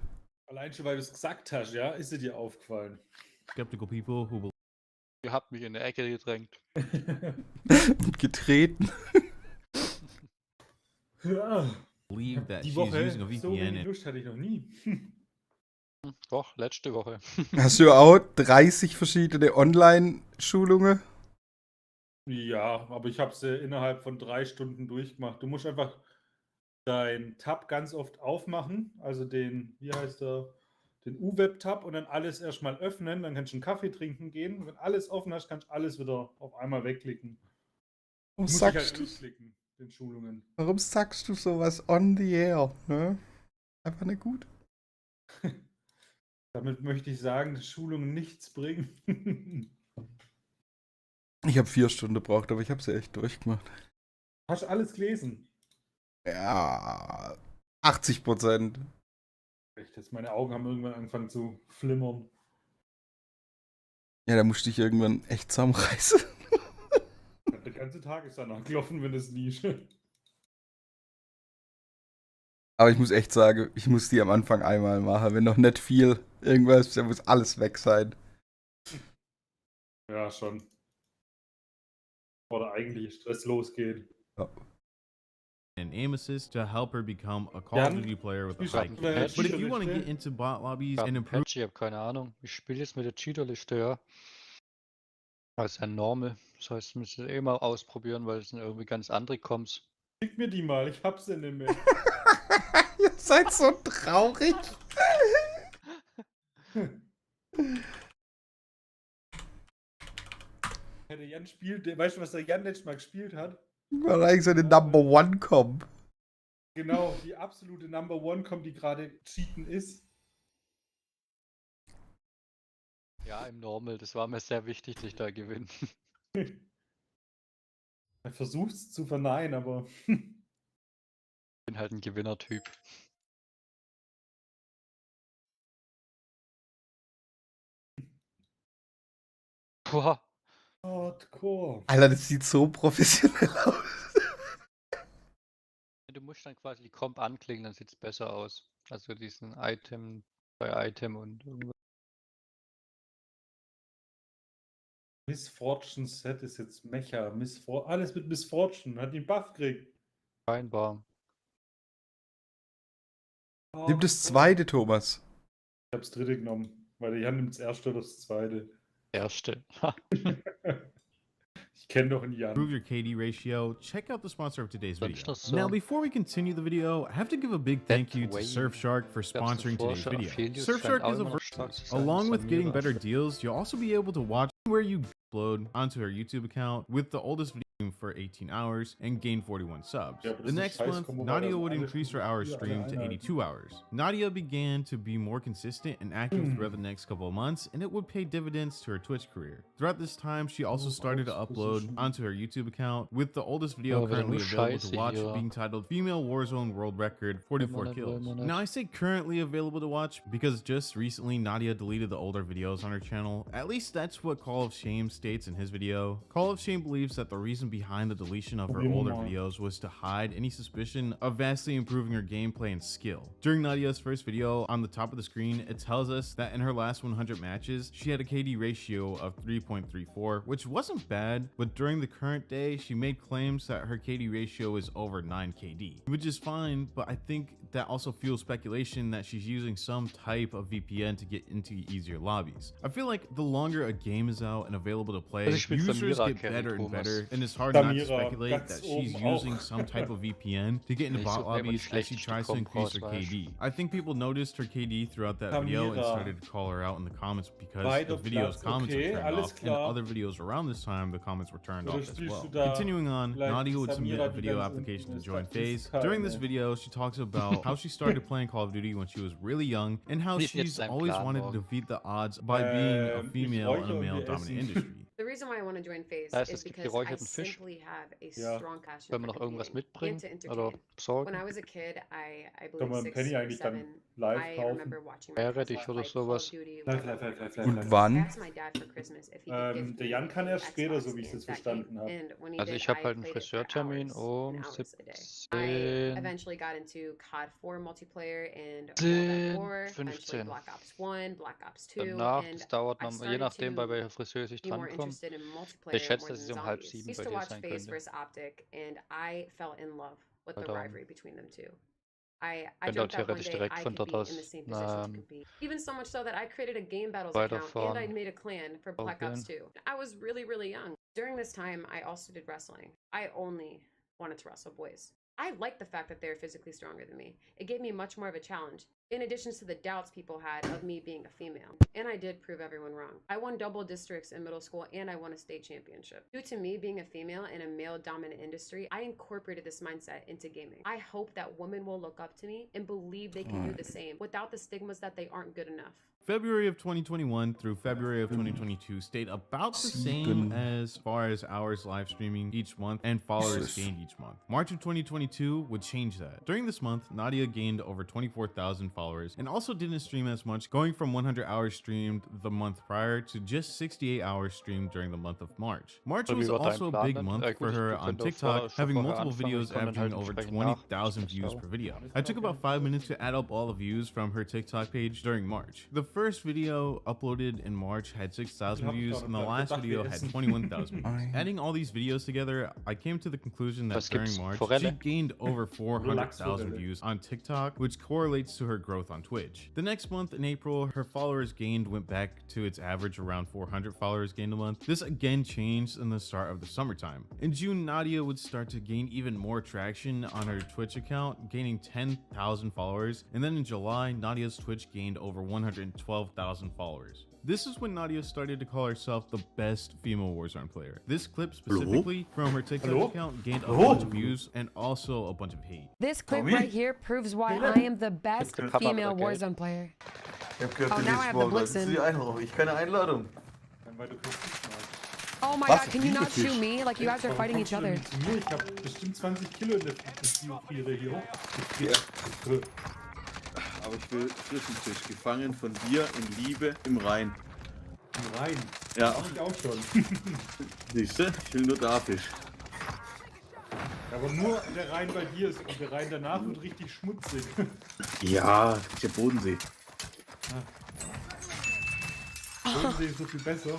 Allein schon, weil du es gesagt hast, ja, ist sie dir aufgefallen. Skeptical people who Ihr habt mich in eine Ecke gedrängt. Und getreten. Ja. believe that Die she's Woche using a so VPN. wenig Lust hatte ich noch nie. Doch, letzte Woche. Hast du auch 30 verschiedene Online-Schulungen? Ja, aber ich habe sie innerhalb von 3 Stunden durchgemacht. Du musst einfach deinen Tab ganz oft aufmachen, also den, wie heißt der, den U-Web-Tab und dann alles erstmal öffnen, dann kannst du einen Kaffee trinken gehen und wenn alles offen hast, kannst du alles wieder auf einmal wegklicken. Warum Muss ich sagst halt du? durchklicken, den Schulungen. Warum sagst du sowas on the air? Ne? Einfach nicht gut. Damit möchte ich sagen, dass Schulungen nichts bringen. Ich habe 4 Stunden gebraucht, aber ich habe sie echt durchgemacht. Hast du alles gelesen? Ja, 80%. Echt, jetzt meine Augen haben irgendwann angefangen zu flimmern. Ja, da musste ich irgendwann echt zusammenreißen. Der ganze Tag ist danach gelaufen, wenn es liest. Aber ich muss echt sagen, ich muss die am Anfang einmal machen. Wenn noch nicht viel irgendwas, dann muss alles weg sein. Ja, schon. Bevor der eigentliche Stress losgeht. Ja. And aim assist to help her become a Call of Duty player with a high kill. But if you want to get into bot lobbies and improve, Ich habe keine Ahnung. Ich spiele jetzt mit der Cheater-Liste, ja. Das ist ja normal. Das heißt, ich muss es eh mal ausprobieren, weil es sind irgendwie ganz andere Comps. Schick mir die mal, ich hab sie nicht mehr. Ihr seid so traurig. Der Jan spielt, weißt du, was der Jan letztes Mal gespielt hat? War eigentlich so eine Number One Comp. Genau, die absolute Number One Comp, die gerade cheaten ist. Ja, im Normal. Das war mir sehr wichtig, dass ich da gewinne. Er versucht es zu verneinen, aber. Ich bin halt ein Gewinnertyp. Boah. Hardcore. Alter, das sieht so professionell aus. Du musst dann quasi die Comp anklicken, dann sieht es besser aus. Also diesen Item bei Item und irgendwas. Miss Fortune Set ist jetzt Mecha. Alles mit Miss Fortune. Hat die einen Buff gekriegt. Scheinbar. Nimm das zweite, Thomas. Ich hab's dritte genommen, weil Jan nimmt das erste oder das zweite. Erste. Ich kenne doch einen Jan. Improve your KD ratio. Check out the sponsor of today's video. Now, before we continue the video, I have to give a big thank you to Surfshark for sponsoring today's video. Surfshark is a virtual. Along with getting better deals, you'll also be able to watch where you upload onto her YouTube account with the oldest video for 18 hours and gain 41 subs. The next month, Nadia would increase her hours streamed to 82 hours. Nadia began to be more consistent and active throughout the next couple of months, and it would pay dividends to her Twitch career. Throughout this time, she also started to upload onto her YouTube account with the oldest video currently available to watch being titled Female Warzone World Record 44 kills. Now I say currently available to watch because just recently Nadia deleted the older videos on her channel. At least that's what Call of Shame states in his video. Call of Shame believes that the reason behind the deletion of her older videos was to hide any suspicion of vastly improving her gameplay and skill. During Nadia's first video, on the top of the screen, it tells us that in her last 100 matches, she had a KD ratio of 3.34, which wasn't bad, but during the current day, she made claims that her KD ratio is over 9 KD, which is fine, but I think that also fuels speculation that she's using some type of VPN to get into easier lobbies. I feel like the longer a game is out and available to play, users get better and better, and it's hard not to speculate that she's using some type of VPN to get into bot lobbies as she tries to increase her KD. I think people noticed her KD throughout that video and started to call her out in the comments because the video's comments were turned off, and other videos around this time the comments were turned off as well. Continuing on, Nadia would submit a video application to join FaZe. During this video, she talks about how she started playing Call of Duty when she was really young and how she's always wanted to defeat the odds by being a female in a male-dominant industry. The reason why I want to join FaZe Das heißt, is es gibt because I geräucherten Fisch. simply have a Ja. strong passion Wenn man for noch irgendwas competing and mitbringen to oder entertain. besorgen. When I was a kid, I Kann believe man 6 Penny or eigentlich dann 7, live I kaufen? remember watching my Meerrettich cousins oder play Call of sowas. Duty Live, with live, their live, live, friends. Und live. wann? I asked my dad for Christmas if he could gift Der me Jan kann a erst später, Xbox so wie ich es and jetzt that verstanden game. habe. And when he Also did, ich habe I halt einen played it for Friseurtermin hours um and hours a day. I 17, eventually got into COD 4 multiplayer and World at War, eventually 15. Black Ops 1, Black Ops 2, Danach, and das dauert I noch, je started nachdem, bei to welcher Friseur ich be more drankomme. interested in Ich multiplayer schätze, more dass es than um halb zombies. 7 Used bei to dir watch sein FaZe könnte. vs. Optic, and I fell in love with the Alter. rivalry between them two. I Könnte auch dreamt that one theoretisch day direkt I von could dort be in the aus same position to compete. Even so much so that I created a Game Battles account and I weiterfahren. made a clan for Black Ops 2. I was really, really young. During this time, I also did wrestling. I only wanted to wrestle boys. I liked the fact that they're physically stronger than me. It gave me much more of a challenge, in addition to the doubts people had of me being a female. And I did prove everyone wrong. I won double districts in middle school and I won a state championship. Due to me being a female in a male-dominant industry, I incorporated this mindset into gaming. I hope that women will look up to me and believe they can do the same without the stigmas that they aren't good enough. February of 2021 through February of 2022 stayed about the same as far as hours live streaming each month and followers gained each month. March of 2022 would change that. During this month, Nadia gained over 24,000 followers and also didn't stream as much, going from 100 hours streamed the month prior to just 68 hours streamed during the month of March. March was also a big month for her on TikTok, having multiple videos averaging over 20,000 views per video. I took about 5 minutes to add up all the views from her TikTok page during March. The first video uploaded in March had 6,000 views and the last video had 21,000 views. Adding all these videos together, I came to the conclusion that during March, she gained over 400,000 views on TikTok, which correlates to her growth on Twitch. The next month in April, her followers gained went back to its average around 400 followers gained a month. This again changed in the start of the summertime. In June, Nadia would start to gain even more traction on her Twitch account, gaining 10,000 followers. And then in July, Nadia's Twitch gained over 112,000 followers. This is when Nadia started to call herself the best female Warzone player. This clip specifically from her TikTok account gained a bunch of views and also a bunch of hate. This clip right here proves why I am the best female Warzone player. Oh, now I have the Blitzen. Ich keine Einladung. Oh my god, can you not shoot me? Like you guys are fighting each other. Ich habe bestimmt 20 Kilo in der Friere hier. Aber ich will frischen Fisch, gefangen von dir in Liebe im Rhein. Im Rhein? Ja. Das ich auch schon. Siehst du? Ich will nur da Fisch. Aber nur der Rhein bei dir ist und der Rhein danach wird richtig schmutzig. Ja, der Bodensee. Bodensee ist so viel besser.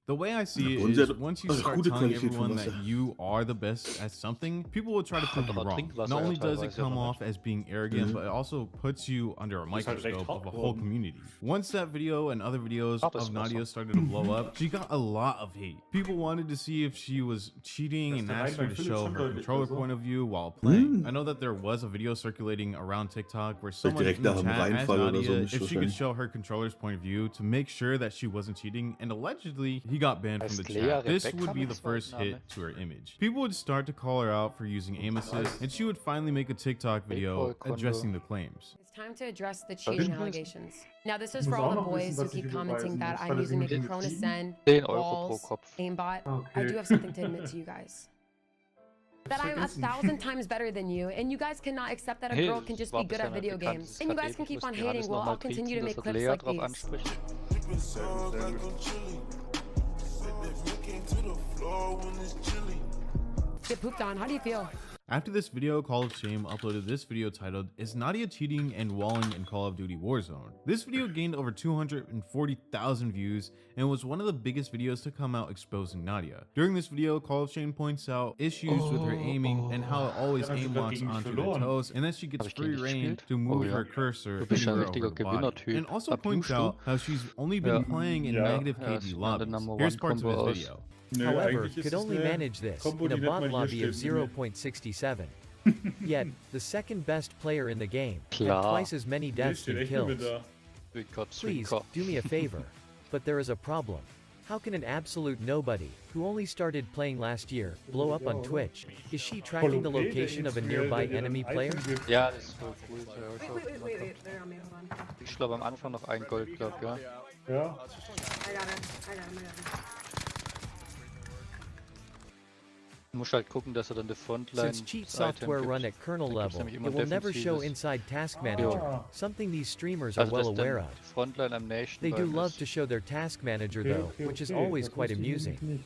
The way I see it is, once you start telling everyone that you are the best at something, people will try to prove you wrong. Not only does it come off as being arrogant, but it also puts you under a microscope of a whole community. Once that video and other videos of Nadia started to blow up, she got a lot of hate. People wanted to see if she was cheating and asked her to show her controller point of view while playing. I know that there was a video circulating around TikTok where someone in the chat asked Nadia if she could show her controller's point of view to make sure that she wasn't cheating, and allegedly he got banned from the chat. This would be the first hit to her image. People would start to call her out for using aim assist, and she would finally make a TikTok video addressing the claims. It's time to address the cheating allegations. Now, this is for all the boys who keep commenting that I'm using a Corona Sen, walls, aimbot. I do have something to admit to you guys. That I'm 1,000 times better than you, and you guys cannot accept that a girl can just be good at video games. And you guys can keep on hating, well, I'll continue to make clips like these. Get pooped on, how do you feel? After this video, Call of Shame uploaded this video titled, "Is Nadia Cheating and Walling in Call of Duty Warzone?" This video gained over 240,000 views and was one of the biggest videos to come out exposing Nadia. During this video, Call of Shame points out issues with her aiming and how it always aim locks onto her toes, and that she gets free reign to move her cursor anywhere over her body. And also points out how she's only been playing in negative KD lobbies. Here's parts of his video. However, could only manage this in a bot lobby of 0.67. Yet, the second best player in the game had twice as many deaths and kills. Please, do me a favor, but there is a problem. How can an absolute nobody, who only started playing last year, blow up on Twitch? Is she tracking the location of a nearby enemy player? Ja, das ist voll cool. Wait, they're on me, hold on. Ich glaube am Anfang noch ein Gold, ja. Ja. I got it. Since cheat software run at kernel level, it will never show inside Task Manager, something these streamers are well aware of. They do love to show their Task Manager though, which is always quite amusing.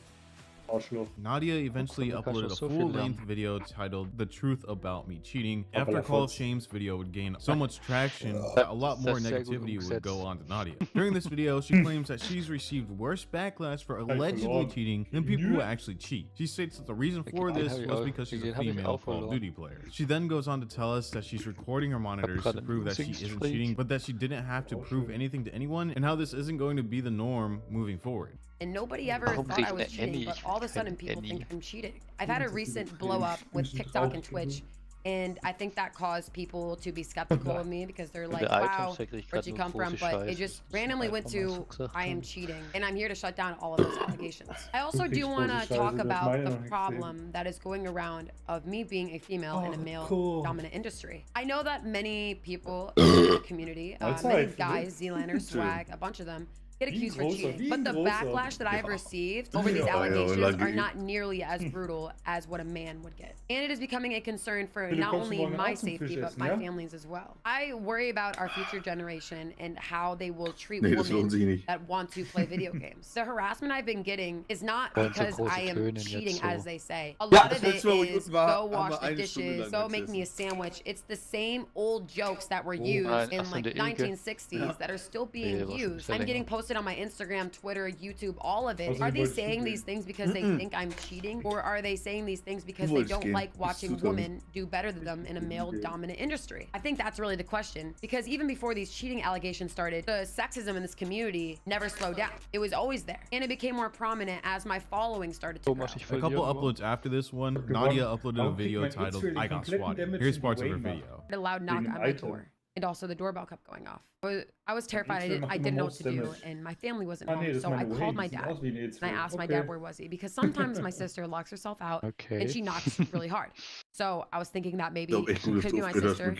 Nadia eventually uploaded a full-length video titled "The Truth About Me Cheating" after Call of Shame's video would gain so much traction that a lot more negativity would go on to Nadia. During this video, she claims that she's received worse backlash for allegedly cheating than people who actually cheat. She states that the reason for this was because she's a female Call of Duty player. She then goes on to tell us that she's recording her monitors to prove that she isn't cheating, but that she didn't have to prove anything to anyone, and how this isn't going to be the norm moving forward. And nobody ever thought I was cheating, but all of a sudden people think I'm cheating. I've had a recent blow up with TikTok and Twitch, and I think that caused people to be skeptical of me because they're like, wow, where'd you come from? But it just randomly went to, I am cheating, and I'm here to shut down all of those allegations. I also do want to talk about the problem that is going around of me being a female in a male-dominant industry. I know that many people in the community, many guys, Zealander, Swag, a bunch of them, get accused for cheating, but the backlash that I've received over these allegations are not nearly as brutal as what a man would get. And it is becoming a concern for not only my safety, but my family's as well. I worry about our future generation and how they will treat women that want to play video games. The harassment I've been getting is not because I am cheating, as they say. A lot of it is go wash the dishes, go make me a sandwich. It's the same old jokes that were used in like 1960s that are still being used. I'm getting posted on my Instagram, Twitter, YouTube, all of it. Are they saying these things because they think I'm cheating, or are they saying these things because they don't like watching women do better than them in a male-dominant industry? I think that's really the question, because even before these cheating allegations started, the sexism in this community never slowed down. It was always there, and it became more prominent as my following started to grow. A couple uploads after this one, Nadia uploaded a video titled "I Got Swatted." Here's parts of her video. A loud knock at my door, and also the doorbell kept going off. I was terrified. I didn't know what to do, and my family wasn't home, so I called my dad, and I asked my dad where was he, because sometimes my sister locks herself out, and she knocks really hard. So I was thinking that maybe it could be my sister.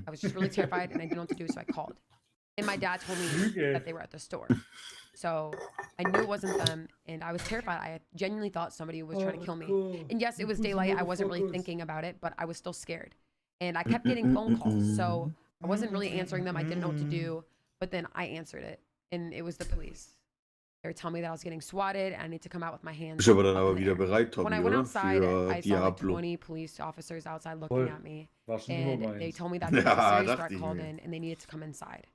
I was just really terrified, and I didn't know what to do, so I called. And my dad told me that they were at the store. So I knew it wasn't them, and I was terrified. I genuinely thought somebody was trying to kill me. And yes, it was daylight. I wasn't really thinking about it, but I was still scared. And I kept getting phone calls, so I wasn't really answering them. I didn't know what to do, but then I answered it, and it was the police. They were telling me that I was getting swatted, and I need to come out with my hands. Bist aber dann aber wieder bereit, Tommy, When I went oder? outside, Für I saw like Diablo. 20 police officers outside looking at me, War schon and immer they meins. told me that there was a Ja, serious dachte threat ich called mir. in, and they needed to come inside.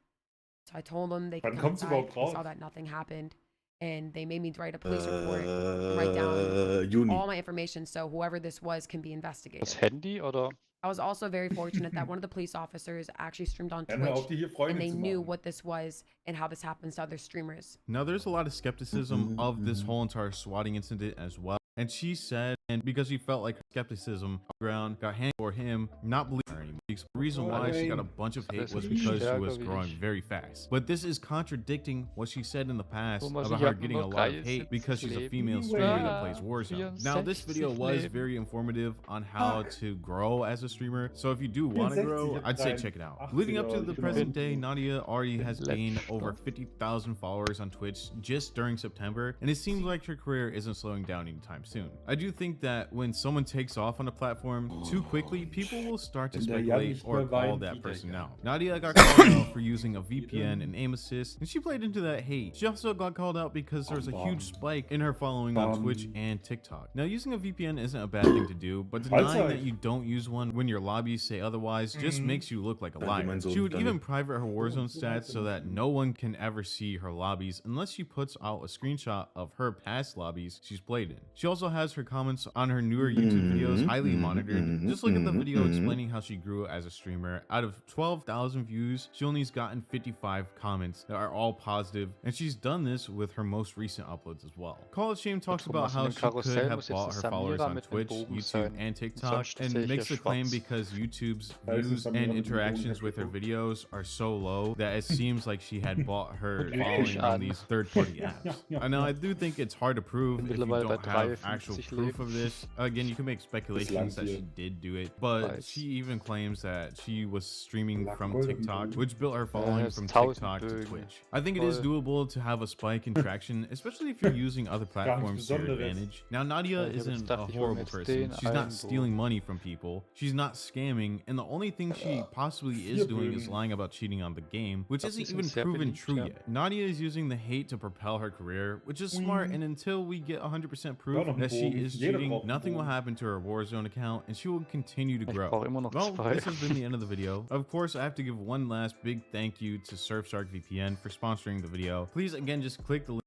So I told them they could Wann come kommt's inside. überhaupt I saw raus? that nothing happened, and they made me write a police report and write down all my information so whoever this was can be investigated. Das Handy oder? I was also very fortunate that one of the police officers actually streamed on Twitch and they knew what this was and how this happens to other streamers. Now, there's a lot of skepticism of this whole entire swatting incident as well. And she said, and because she felt like her skepticism ground got handed for him not believing her anymore. The reason why she got a bunch of hate was because she was growing very fast. But this is contradicting what she said in the past about her getting a lot of hate because she's a female streamer that plays Warzone. Now, this video was very informative on how to grow as a streamer. So if you do want to grow, I'd say check it out. Leading up to the present day, Nadia already has gained over 50,000 followers on Twitch just during September, and it seems like her career isn't slowing down anytime soon. I do think that when someone takes off on a platform too quickly, people will start to speculate or call that person out. Nadia got called out for using a VPN and aim assist, and she played into that hate. She also got called out because there was a huge spike in her following on Twitch and TikTok. Now, using a VPN isn't a bad thing to do, but denying that you don't use one when your lobbies say otherwise just makes you look like a liar. She would even private her Warzone stats so that no one can ever see her lobbies unless she puts out a screenshot of her past lobbies she's played in. She also has her comments on her newer YouTube videos highly monitored. Just look at the video explaining how she grew as a streamer. Out of 12,000 views, she only has gotten 55 comments that are all positive, and she's done this with her most recent uploads as well. Call of Shame talks about how she could have bought her followers on Twitch, YouTube, and TikTok, and makes the claim because YouTube's views and interactions with her videos are so low that it seems like she had bought her following on these third-party apps. I know I do think it's hard to prove if you don't have actual proof of this. Again, you can make speculations that she did do it, but she even claims that she was streaming from TikTok, which built her following from TikTok to Twitch. I think it is doable to have a spike in traction, especially if you're using other platforms to your advantage. Now, Nadia isn't a horrible person. She's not stealing money from people. She's not scamming, and the only thing she possibly is doing is lying about cheating on the game, which isn't even proven true yet. Nadia is using the hate to propel her career, which is smart, and until we get 100% proof that she is cheating, nothing will happen to her Warzone account, and she will continue to grow. Well, this has been the end of the video. Of course, I have to give one last big thank you to Surfshark VPN for sponsoring the video. Please, again, just click the link.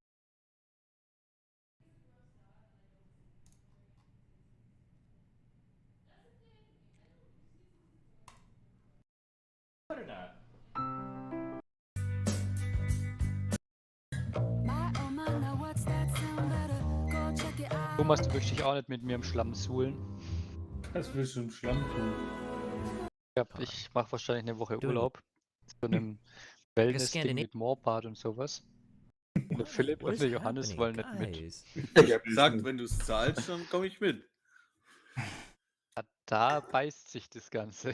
Thomas, du möchtest dich auch nicht mit mir im Schlamm suhlen. Was willst du im Schlamm tun? Ich mache wahrscheinlich eine Woche Urlaub. Zu einem Wellness-Ding mit Moorbad und sowas. Der Philipp und der Johannes wollen nicht mit. Ich hab gesagt, wenn du es zahlst, dann komme ich mit. Da beißt sich das Ganze.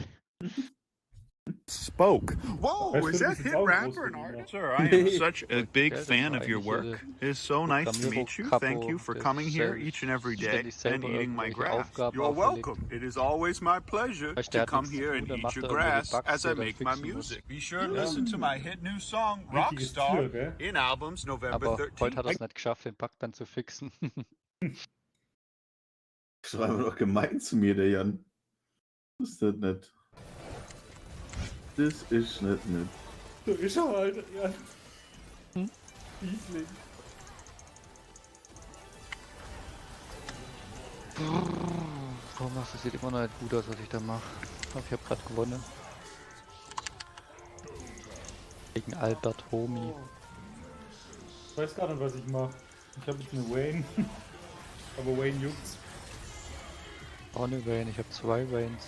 Spoke. Whoa, is that hit rapper and artist? Sir, I am such a big fan of your work. It is so nice to meet you. Thank you for coming here each and every day and eating my grass. You're welcome. It is always my pleasure to come here and eat your grass as I make my music. Be sure to listen to my hit new song, Rockstar, in albums November 13th. Heute hat er es nicht geschafft, den Bug dann zu fixen. Das war aber doch gemein zu mir, der Jan. Das ist das nicht. Das ist nicht nett. So ist er halt, ja. Fiesling. Thomas, das sieht immer noch nicht gut aus, was ich da mache. Aber ich habe gerade gewonnen. Gegen Albert Homi. Ich weiß gar nicht, was ich mache. Ich habe jetzt eine Wayne. Aber Wayne juckt's. Auch eine Wayne, ich habe 2 Waynes.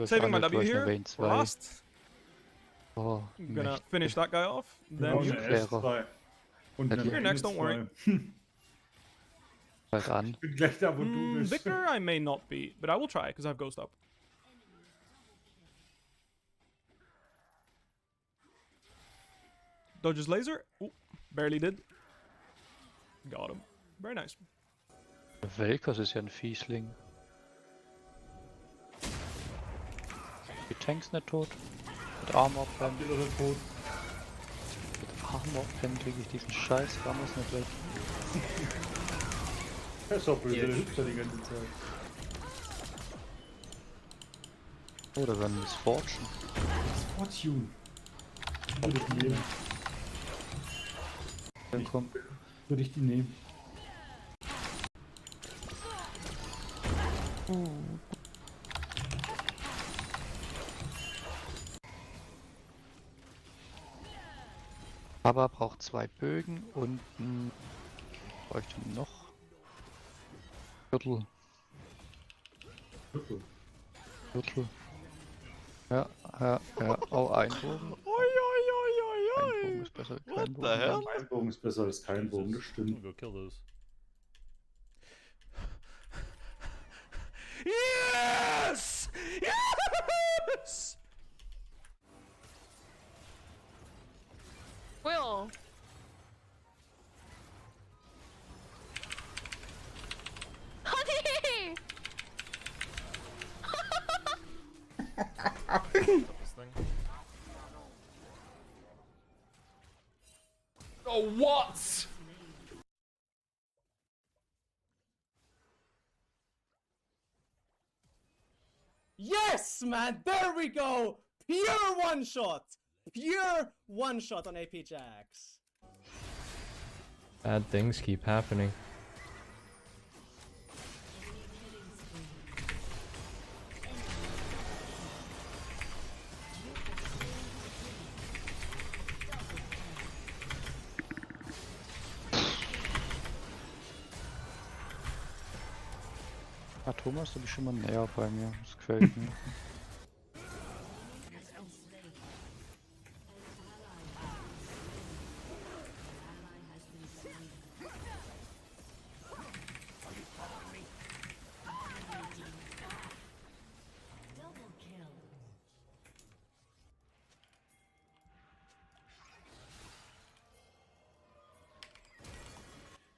Saving my W here. Lost. Oh, I'm gonna finish that guy off. Then you. You're next, don't worry. Victor, I may not be, but I will try because I have Ghost up. Dodges laser. Ooh, barely did. Got him. Very nice. Velkos ist ja ein Fiesling. Die Tanks nicht tot. Mit Armor Pen. Mit Armor Pen kriege ich diesen Scheiß Ramos nicht weg. Das ist doch böse, der hüpft ja die ganze Zeit. Oh, da werden Misfortune. Misfortune. Würde ich nehmen. Komm. Würde ich die nehmen. Aber braucht 2 Bögen und bräuchte noch Gürtel. Gürtel. Ja, oh, ein Bogen. Ein Bogen ist besser als kein Bogen. Ein Bogen ist besser als kein Bogen, das stimmt. Go kill those. Yes! Yes! Will. Honey! Oh, what? Yes, man! There we go! Pure one shot! Pure one shot on AP Jax. Bad things keep happening. Ah, Thomas, du bist schon mal näher bei mir. Das gefällt mir.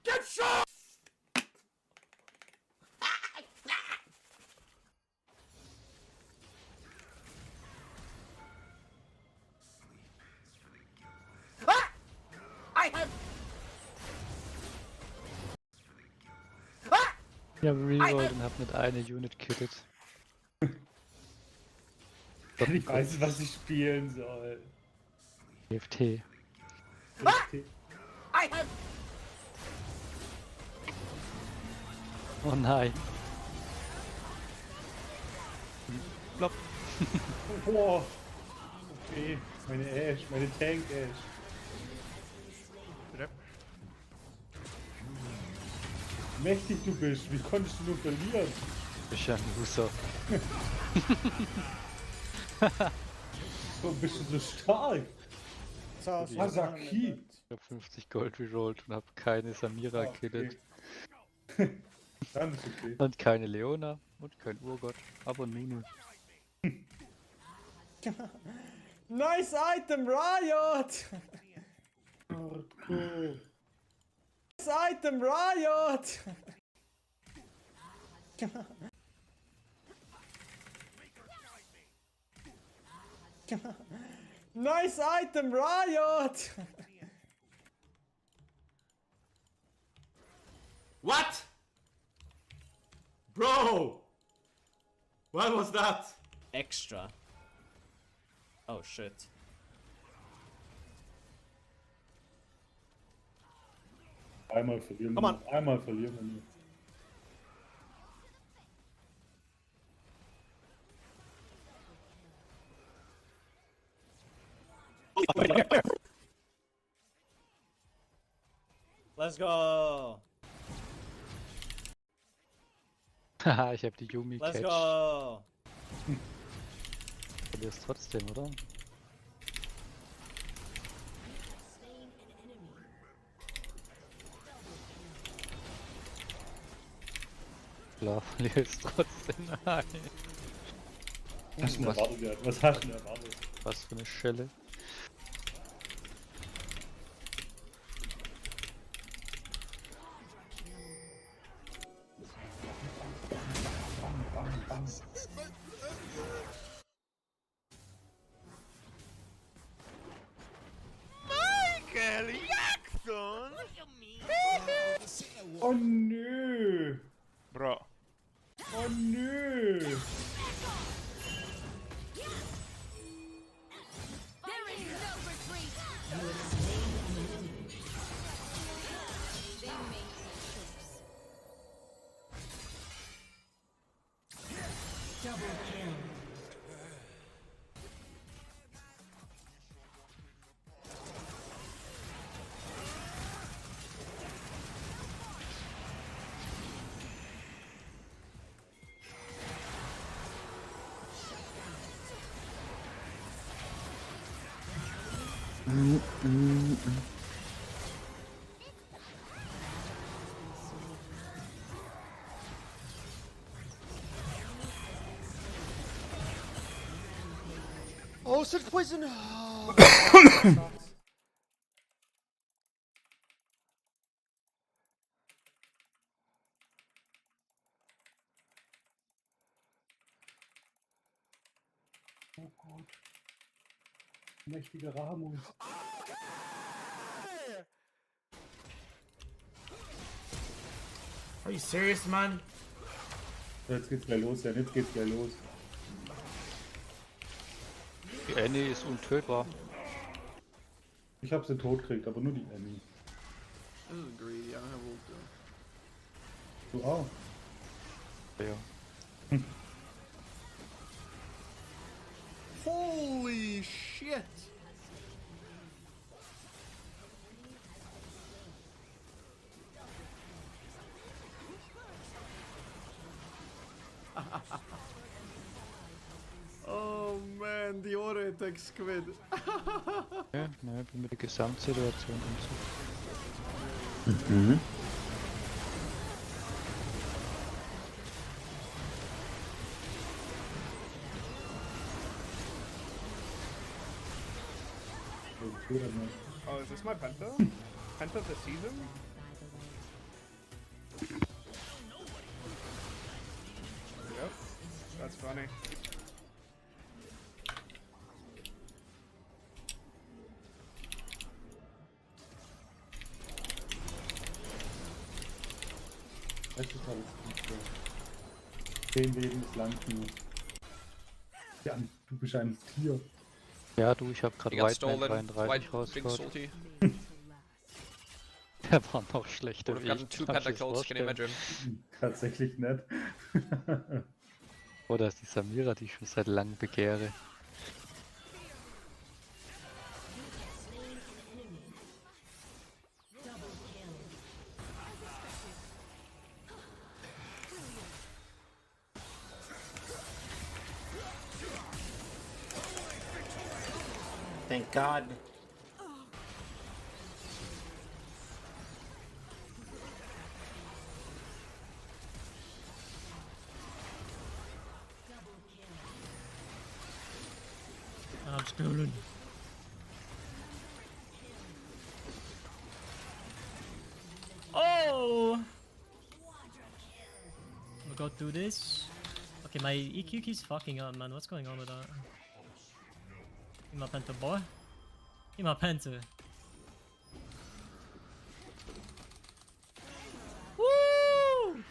Get shot! Ich habe rerollt und hab mit einer Unit killet. Ich weiß nicht, was ich spielen soll. EFT. Oh nein. Blopp. Boah. Okay, meine Ash, meine Tank Ash. Mächtig du bist, wie konntest du nur verlieren? Ich bin ja ein Loser. Warum bist du so stark? Asaki. Ich hab 50 Gold rerollt und hab keine Samira killet. Dann ist okay. Und keine Leona und kein Urgott, aber Nunu. Nice item, Riot! Hardcore. Nice item, Riot! Nice item, Riot! What? Bro! What was that? Extra. Oh shit. Einmal verlieren Komm wir on. noch. Einmal verlieren wir noch. Let's go! Haha, ich hab die Yumi Let's catched. go! Verlierst trotzdem, oder? Klar, verlierst trotzdem. Nein. Was hast du erwartet? Was hast du erwartet? Was für eine Schelle. Michael Jackson! Oh nö! Bro. Oh nö! Oh, such poison! Oh Gott. Mächtiger Ramus. Are you serious, man? Jetzt geht's gleich los, Jan. Jetzt geht's gleich los. Die Annie ist untötbar. Ich hab sie tot gekriegt, aber nur die Annie. This is greedy. I don't have ult though. Du auch? Ja. Holy shit! Oh man, the auto attack squid. Ja, ne, bin mir die Gesamtsituation anzugucken. Mhm. Oh, is this my Penta? Penta of the season? Yep, that's funny. Das ist alles gut. 10 Leben ist lang genug. Jan, du bist ein Tier. Ja, du, ich hab grad Whiteman 33 rausgehauen. Der war noch schlechter wie ich. Tatsächlich nicht. Oh, da ist die Samira, die ich schon seit langem begehre. Thank God. I'm stolen. Oh! We got through this. Okay, my EQ keeps fucking up, man. What's going on with that? Give my Penta, boy. Give my Penta. Woo!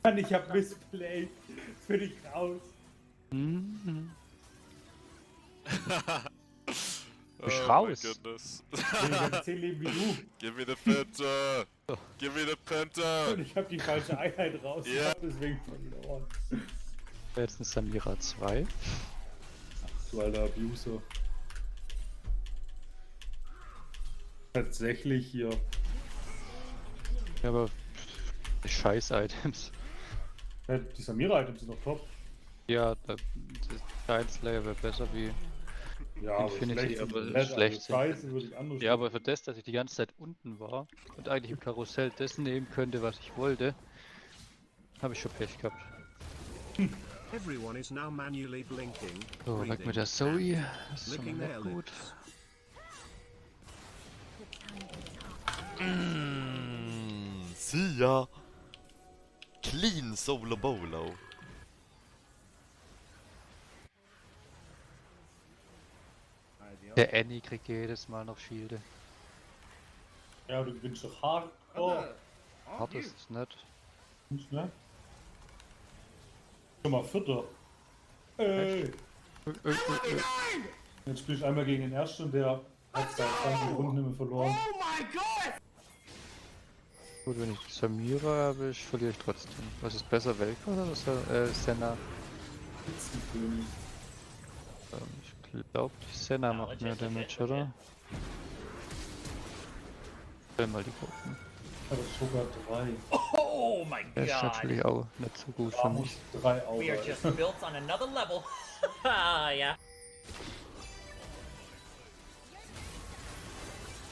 Mann, ich hab missplayed. Für dich raus. Bist raus. Ich hab 10 Leben wie du. Give me the Penta. Give me the Penta. Und ich hab die falsche Einheit raus. Ja. Ich hab deswegen verloren. Jetzt ein Samira 2. Ach du alter Abuser. Tatsächlich hier. Ja, aber die Scheiß-Items. Ja, die Samira-Items sind noch top. Ja, das Giant-Slayer wäre besser wie Ja, Infinity, aber schlecht, schlecht sind. Scheiße würde ich anders Ja, aber für das, dass ich die ganze Zeit unten war und eigentlich im Karussell das nehmen könnte, was ich wollte, habe ich schon Pech gehabt. Everyone is now manually blinking. So, weg mit der Zoe. Das ist schon mal nicht gut. See ya. Clean Solo Bolo. Der Annie kriegt jedes Mal noch Schilde. Ja, du gewinnst doch hart. Oh. Hart ist es nicht. Nicht, ne? Schon mal Vierter. Ey. Jetzt spiele ich einmal gegen den Ersten und der hat seit 20 Runden nicht mehr verloren. Oh mein Gott! Gut, wenn ich die Samira habe, verliere ich trotzdem. Was ist besser, Welker oder Senna? Ich glaube, die Senna macht mehr Damage, oder? Stell mal die gucken. Aber sogar 3. Oh mein Gott! Das ist natürlich auch nicht so gut für mich. 3 Augen. We are just built on another level. Yeah.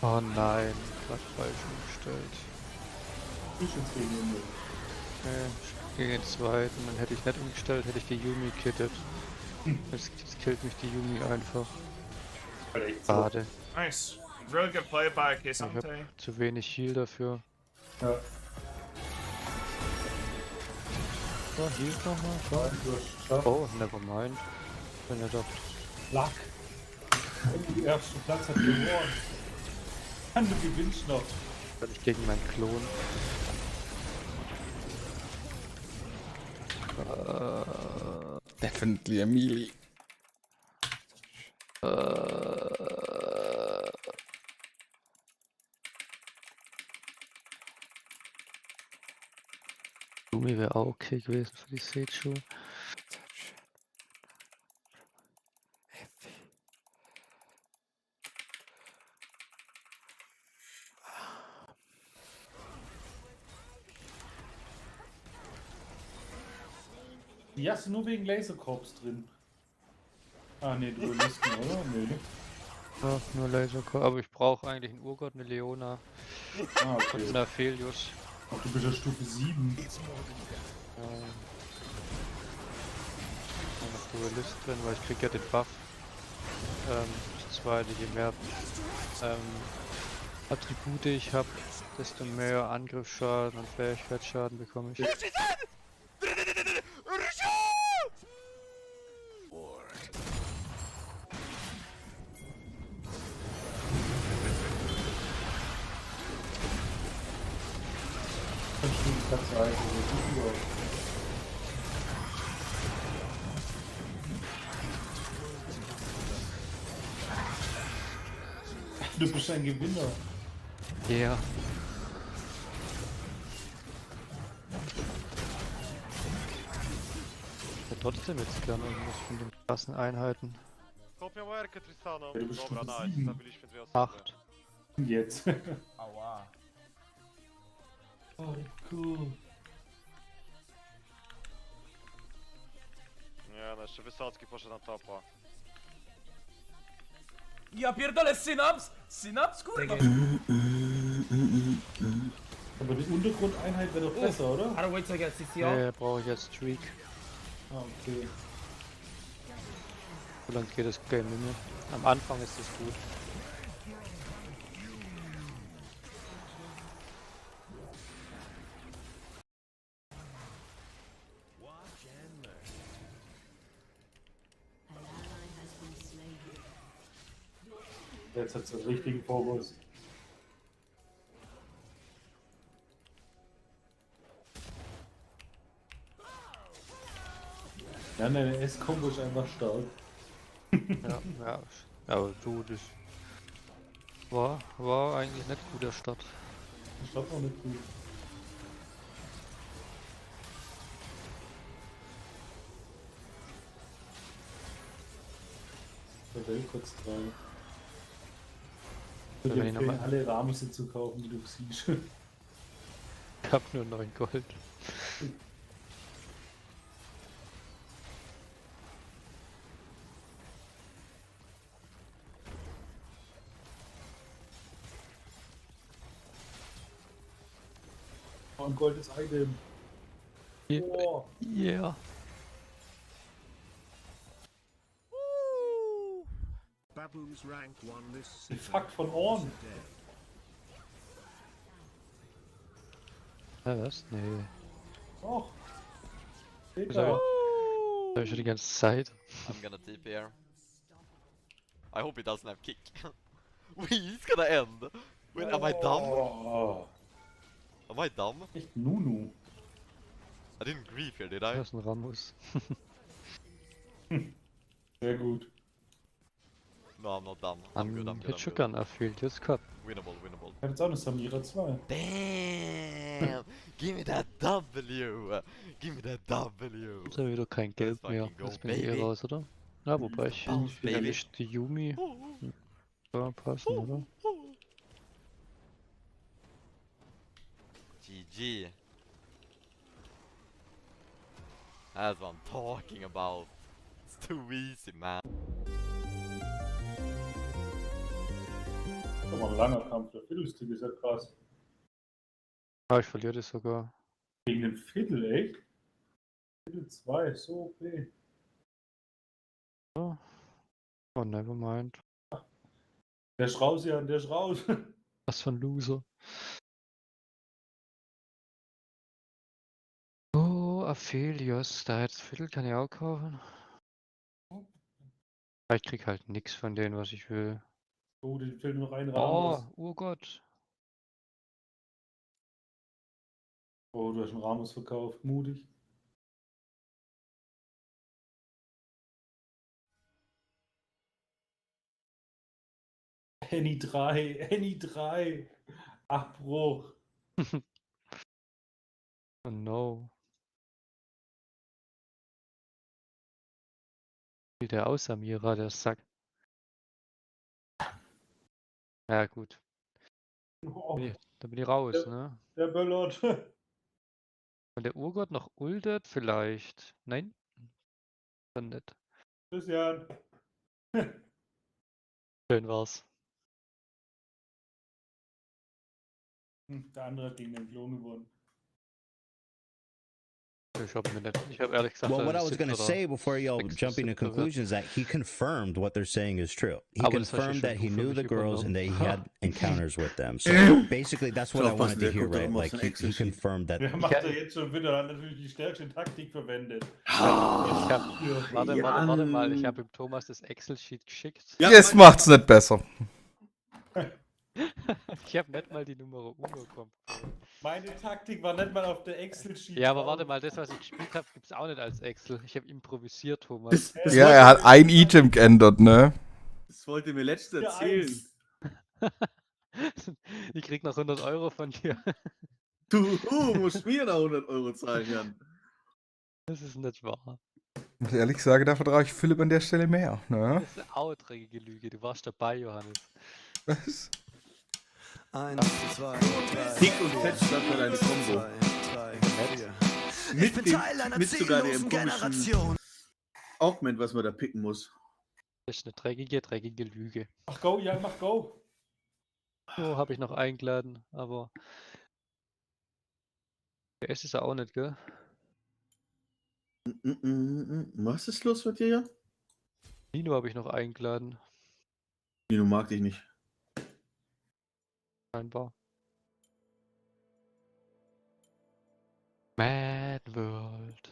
Oh nein, gerade falsch umgestellt. Ich jetzt gegen den Gegen den zweiten, dann hätte ich nicht umgestellt, hätte ich die Yumi kittet. Jetzt killt mich die Yumi einfach. Schade. Nice. Really good play by Ich Kisante. habe zu wenig Heal dafür. Ja. So, Heal nochmal. Oh, nevermind. Wenn er doch. Luck. Der erste Platz hat verloren. Und du gewinnst noch. Weil ich gegen meinen Klon. Definitely a melee. Yumi wäre auch okay gewesen für die Seichu. Die hast du nur wegen Laserkorps drin. Ah ne, Duelisten, oder? Nee. Ja, nur Lasercore. Aber ich brauche eigentlich einen Urgott, eine Leona. Ah, okay. Und einen Aphelios. Ach, du bist ja Stufe 7. Noch Duelist drin, weil ich krieg ja den Buff. Das zweite, je mehr Attribute ich habe, desto mehr Angriffsschaden und Fähigkeitsschaden bekomme ich. Du bist ein Gewinner. Ja. Yeah. Ich hätte trotzdem jetzt gerne irgendwas von den krassen Einheiten. Ja, du bist Stufe 7. 8. Jetzt. Ała. Oh, cool. Nie, no jeszcze Wysocki poszedł na topa. Ja pierdolę, Synaps! Synaps, kurwa! Aber die Untergrundeinheit wäre doch besser, oder? I don't wait till I get CCO. Ja, brauche ich jetzt Streak. Ah, okay. So lange geht das Game nicht mehr. Am Anfang ist es gut. Jetzt hat es den richtigen Fokus. Ja, deine S-Kombo ist einfach stark. Ja, aber du, das war eigentlich nicht gut der Start. Der Start war nicht gut. Der Welt kurz 3. Ich würde empfehlen, alle Ramse zu kaufen, die du siehst. Ich hab nur 9 Gold. Ein goldes Item. Yeah. Fakt von Ohren. Ja, was? Nee. Och. Das habe ich schon die ganze Zeit. I'm gonna TP here. I hope he doesn't have kick. Wait, he's gonna end. Wait, am I dumb? Am I dumb? Echt Nunu. I didn't grieve here, did I? Das ist ein Rambus. Sehr gut. No, I'm not dumb. I'm good, I'm good. Hätte schon gern erfüllt, jetzt gehabt. Winnable, winnable. Ich hab jetzt auch eine Samira 2. Damn! Give me that W! Give me that W! Ist ja wieder kein Geld mehr. Das bin ich eh raus, oder? Ja, wobei ich erwischt die Yumi. Ja, passen, oder? GG. That's what I'm talking about. It's too easy, man. Das war ein langer Kampf. Der Viertelstick ist ja krass. Ah, ich verliere das sogar. Gegen den Viertel, echt? Viertel 2, so okay. Oh, nevermind. Der ist raus, Jan, der ist raus. Was für ein Loser. Oh, Aphelios, da jetzt Viertel kann ich auch kaufen. Ich krieg halt nix von denen, was ich will. Oh, den fehlt nur noch ein Oh, Ramos. Urgott. Oh, du hast einen Ramos verkauft, mutig. Henny 3. Abbruch. Oh no. Wie der aus, Samira, der Sack. Ja, gut. Oh, Da bin ich raus, ne? der böllert. Wenn der Urgott noch ultet, vielleicht. Nein? Dann nicht. Bis Jan. Schön war's. Der andere hat gegen den Klon gewonnen. Ich hab ehrlich gesagt. Well, what I was going to say before y'all jumping to conclusions is that he confirmed what they're saying is true. He confirmed that he knew the girls and that he had encounters with them. So basically, that's what I wanted to hear, right? Like he confirmed that. Der macht er jetzt schon wieder, hat natürlich die stärkste Taktik verwendet. Warte mal, ich habe ihm Thomas das Excel-Sheet geschickt. Ja, jetzt macht's nicht besser. Ich habe nicht mal die Nummer Uno bekommen. Meine Taktik war nicht mal auf der Excel-Sheet. Ja, aber warte mal, das, was ich gespielt habe, gibt es auch nicht als Excel. Ich habe improvisiert, Thomas. Ja, er hat ein Item geändert, ne? Das wollte mir letztens erzählen. Ich krieg noch 100 Euro von dir. Du musst mir da 100 Euro zahlen, Jan. Das ist nicht wahr. Ich muss ehrlich sagen, da vertraue ich Philipp an der Stelle mehr, ne? Das ist eine outrigige Lüge. Du warst dabei, Johannes. Was? 1, 2, 3. Dick und fett stand für deine Kombo. Mit sogar dem komischen Augment, was man da picken muss. Das ist eine dreckige Lüge. Mach Go, Jan, mach Go. So, habe ich noch eingeladen, aber PS ist er auch nicht, gell? Was ist los mit dir, Jan? Nino habe ich noch eingeladen. Nino mag dich nicht. Scheinbar. Mad World.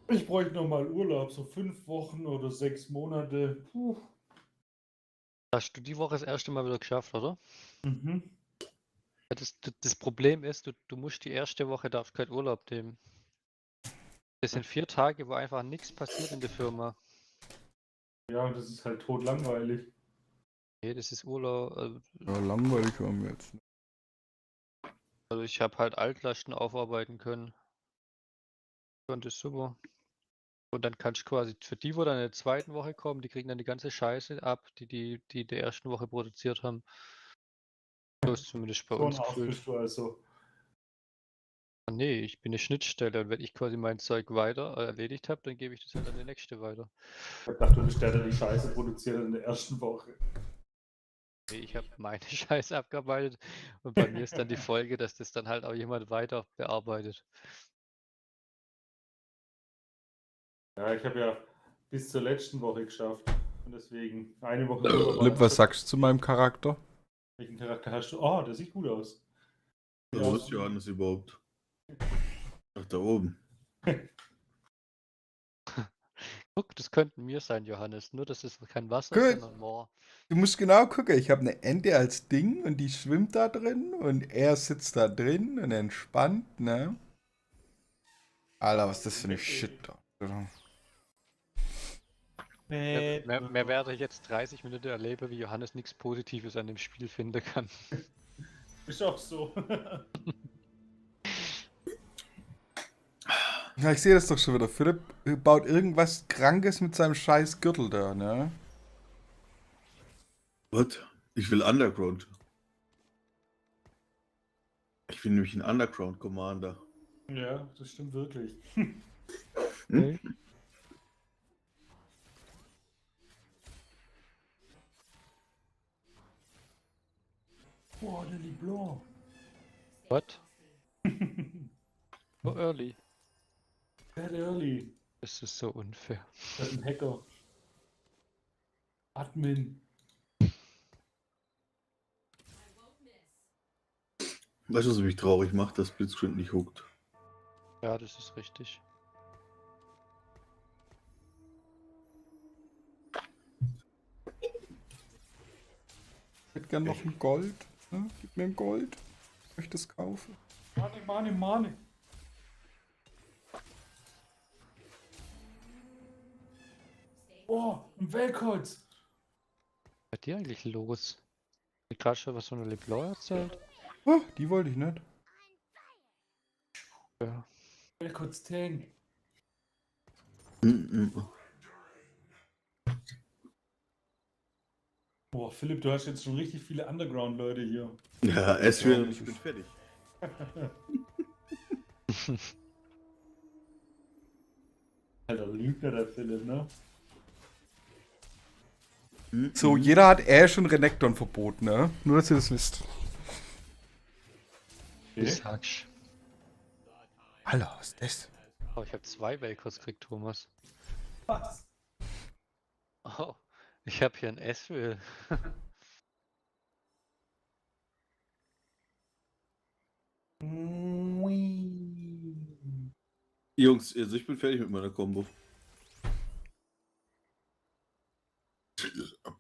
Ich bräuchte noch mal Urlaub, so 5 Wochen oder 6 Monate. Puh. Hast du die Woche das erste Mal wieder geschafft, oder? Mhm. Ja, das Problem ist, du musst die erste Woche darfst keinen Urlaub nehmen. Das sind 4 Tage, wo einfach nichts passiert in der Firma. Ja, und das ist halt totlangweilig. Nee, das ist Urlaub. Ja, langweilig haben wir jetzt. Also ich habe halt Altlasten aufarbeiten können. Und das ist super. Und dann kannst du quasi für die, wo dann in der zweiten Woche kommen, die kriegen dann die ganze Scheiße ab, die der ersten Woche produziert haben. So ist zumindest bei uns gefühlt. Bist du also. Nee, ich bin eine Schnittstelle und wenn ich quasi mein Zeug weiter erledigt habe, dann gebe ich das halt an die nächste weiter. Ich dachte, du bist der, der die Scheiße produziert in der ersten Woche. Nee, ich habe meine Scheiße abgearbeitet und bei mir ist dann die Folge, dass das dann halt auch jemand weiter bearbeitet. Ja, ich habe ja bis zur letzten Woche geschafft. Und deswegen eine Woche drüber war. Philipp, was sagst du zu meinem Charakter? Welchen Charakter hast du? Oh, der sieht gut aus. Wo ist Johannes überhaupt? Ach, da oben. Guck, das könnten wir sein, Johannes. Nur, dass es kein Wasser ist, sondern Moor. Du musst genau gucken. Ich habe eine Ente als Ding und die schwimmt da drin und er sitzt da drin und entspannt, ne? Alter, was ist das für eine Shit da? Mehr werde ich jetzt 30 Minuten erleben, wie Johannes nichts Positives an dem Spiel finden kann. Ist auch so. Ja, ich sehe das doch schon wieder. Philipp baut irgendwas Krankes mit seinem scheiß Gürtel da, ne? Was? Ich will Underground. Ich bin nämlich ein Underground Commander. Ja, das stimmt wirklich. Hm? Boah, der Leblanc. What? So early. That early. Das ist so unfair. Das ist ein Hacker. Admin. Weißt du, was mich traurig macht, dass Blitzcrank nicht huckt? Ja, das ist richtig. Ich hätte gern noch ein Gold. Ne? Gib mir ein Gold. Ich möchte es kaufen. Money. Oh, ein Weltholz. Was ist bei dir eigentlich los? Ich gerade schon was von der Leblanc erzählt. Oh, die wollte ich nicht. Ja. Weltholz Tank. Boah, Philipp, du hast jetzt schon richtig viele Underground-Leute hier. Ja, Esriel und ich bin fertig. Alter, Lügner der Philipp, ne? So, jeder hat Ash und Renekton verboten, ne? Nur, dass ihr das wisst. Ich sag's. Alter, was ist das? Oh, ich habe 2 Weltholz gekriegt, Thomas. Was? Oh, ich habe hier ein S-Will. Jungs, also ich bin fertig mit meiner Combo.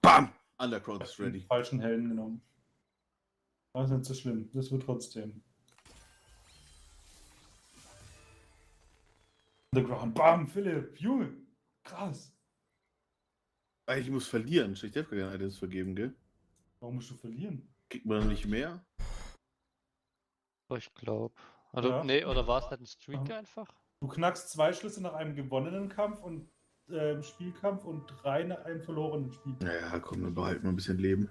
Bam! Underground ist ready. Falschen Helden genommen. Das ist nicht so schlimm. Das wird trotzdem. Underground. Bam, Philipp. Junge. Krass. Ich muss verlieren. Ich darf gar keine Items vergeben, gell? Warum musst du verlieren? Kriegt man dann nicht mehr? Ich glaube. Also, Ja. nee, oder war es nicht ein Streak einfach? Du knackst 2 Schlüsse nach einem gewonnenen Kampf und Spielkampf und 3 nach einem verlorenen Spiel. Naja, komm, dann behalten wir ein bisschen Leben.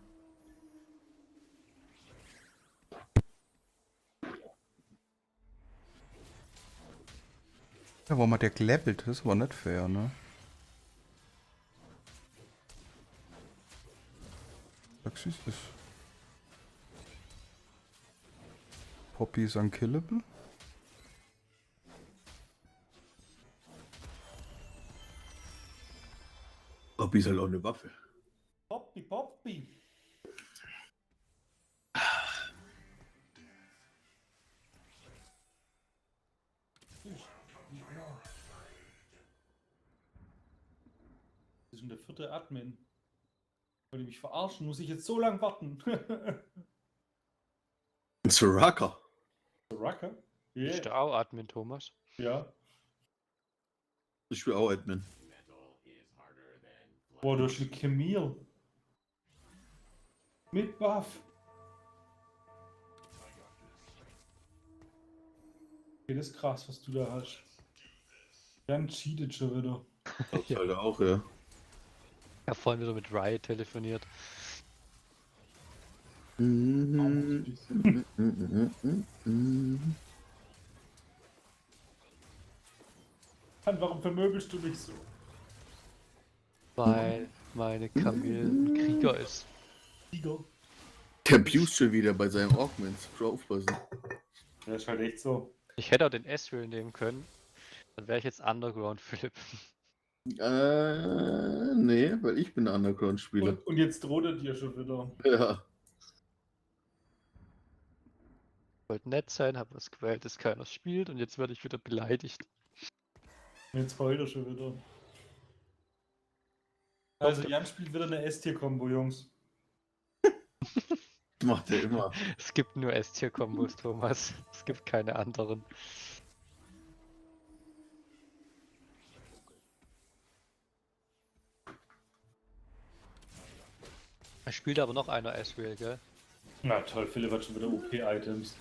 Ja, warum hat der gelevelt? Das war nicht fair, ne? Was ist das? Poppy ist unkillable? Poppy ist halt auch eine Waffe. Poppy. Das ist schon der 4. Admin. Wollt ihr mich verarschen? Muss ich jetzt so lange warten? Soraka. Soraka? Bist du auch Admin, Thomas? Ja. Ich bin auch Admin. Boah, du hast ein Camille. Mit Buff. Okay, das ist krass, was du da hast. Dann cheatet schon wieder. Das ja. Halt auch, ja. Ich hab vorhin wieder mit Riot telefoniert. Warum vermöbelst du mich so? Weil meine Camille ein Krieger ist. Krieger? Der abused schon wieder bei seinem Augments. Aufpassen. Das ist halt echt so. Ich hätte auch den S-Will nehmen können. Dann wäre ich jetzt Underground, Philipp. Nee, weil ich bin Underground-Spieler. Und jetzt droht er dir schon wieder. Ja. Wollte nett sein, habe was gewählt, das keiner spielt und jetzt werde ich wieder beleidigt. Jetzt heult er schon wieder. Also Jan spielt wieder eine S-Tier-Kombo, Jungs. Macht er immer. Es gibt nur S-Tier-Kombos, Thomas. Es gibt keine anderen. Er spielt aber noch einer S-Wheel, gell? Na toll, Philipp hat schon wieder OP-Items.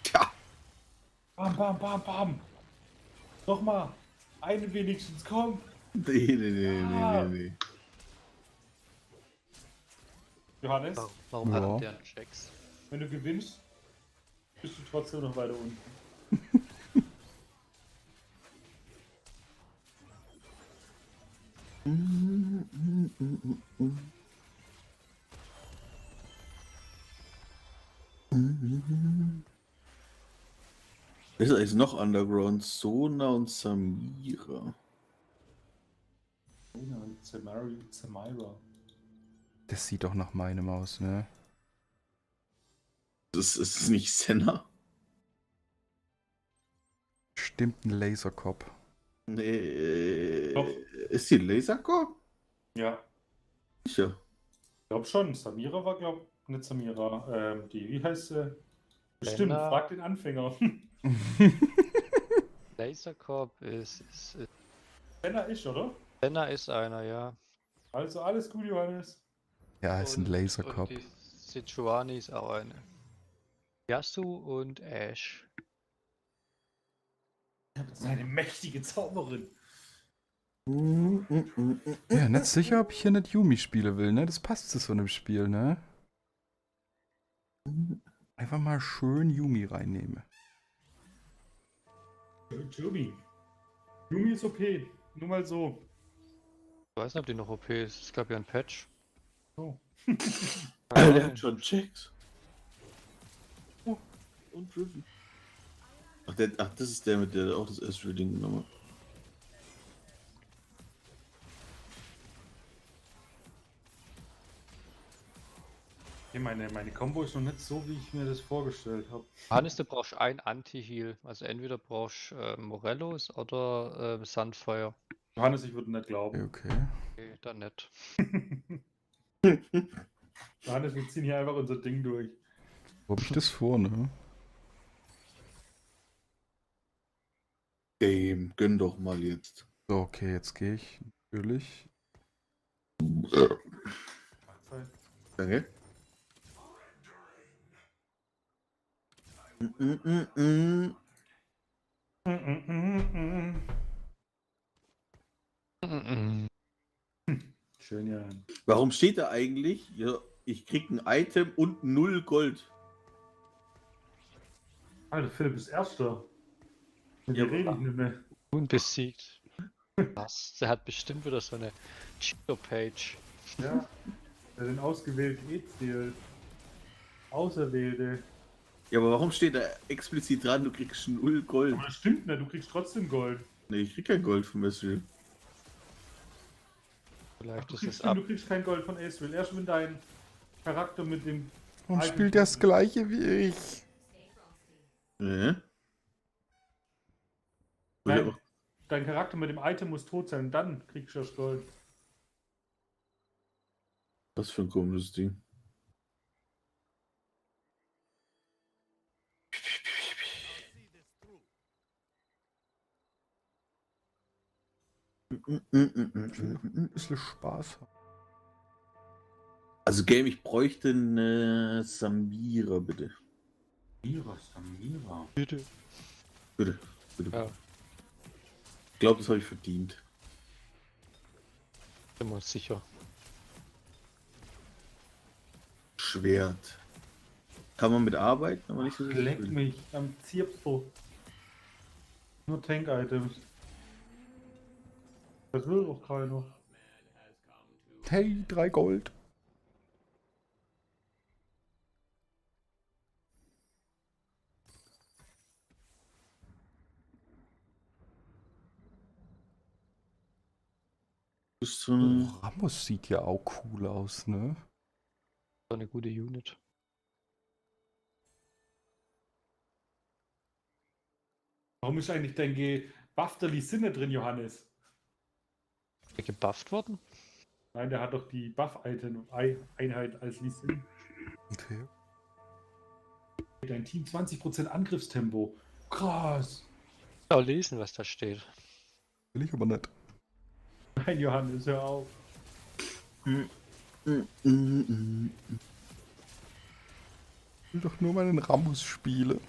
Tja. Bam, bam, bam, bam. Nochmal. Eine wenigstens, komm. Nee. Johannes? Warum hat der einen Checks? Wenn du gewinnst, bist du trotzdem noch weiter unten. Ist eigentlich noch Underground? Sona und Samira. Sona und Samira. Das sieht doch nach meinem aus, ne? Das ist nicht Senna? Stimmt, ein Lasercop. Nee. Doch. Ist die Lasercop? Ja. Sicher. Ich glaube schon. Samira war, nicht Samira. Wie heißt sie? Bestimmt, frag den Anfänger. Lasercorp ist. Senna ist, oder? Senna ist einer, ja. Also alles gut, Johannes. Ja, ist ein Lasercop. Und die Sejuani ist auch eine. Yasu und Ash. Das ist eine mächtige Zauberin. Ja, nicht sicher, ob ich hier nicht Yumi spielen will, ne? Das passt zu so einem Spiel, ne? Einfach mal schön Yumi reinnehmen. Yumi. Yumi ist OP. Nur mal so. Ich weiß nicht, ob die noch OP ist. Es gab ja ein Patch. Oh. Der hat schon Checks. Oh, und Riven. Ach, das ist der, mit der auch das S-Reading genommen hat. Okay, meine Combo ist noch nicht so, wie ich mir das vorgestellt habe. Hannes, du brauchst ein Anti-Heal. Also entweder brauchst du Morellos oder Sandfeuer. Johannes, ich würde nicht glauben. Okay. Okay, dann nicht. Johannes, wir ziehen hier einfach unser Ding durch. Wo hab ich das vor, ne? Game, gönn doch mal jetzt. So, okay, jetzt gehe ich. Natürlich. Danke. Schön, ja. Warum steht da eigentlich, ja, ich krieg ein Item und 0 Gold? Alter, Philipp ist Erster. Und hier rede ich nicht mehr. Unbesiegt. Was? Der hat bestimmt wieder so eine Cheater-Page. Ja. Der den ausgewählten Ezreal. Auserwählte. Ja, aber warum steht da explizit dran, du kriegst 0 Gold? Aber das stimmt nicht, du kriegst trotzdem Gold. Nee, ich krieg kein Gold von Ezreal. Vielleicht Du ist es kriegst, ab. du kriegst kein Gold von Ezreal. Erst wenn dein Charakter mit dem... Warum spielt der das gleiche wie ich? Nee. Nein, dein Charakter mit dem Item muss tot sein, dann kriegst du das Gold. Was für ein komisches Ding. Ein bisschen Spaß. Also Game, ich bräuchte eine Samira, bitte. Samira. Bitte. Bitte. Ja. Ich glaube, das habe ich verdient. Bin mir sicher. Schwert. Kann man mit arbeiten, aber nicht so sehr. Leck mich am Zirpfel. Nur Tank-Items. Das will doch keiner. Hey, 3 Gold. Ramos sieht ja auch cool aus, ne? So eine gute Unit. Warum ist eigentlich dein gebuffter Lee Sin drin, Johannes? Ist der gebufft worden? Nein, der hat doch die Buff-Einheit als Lee Sin. Okay. Dein Team 20% Angriffstempo. Krass. Ich will auch lesen, was da steht. Will ich aber nicht. Nein, Johannes, hör auf. Ich will doch nur meinen Ramos spielen.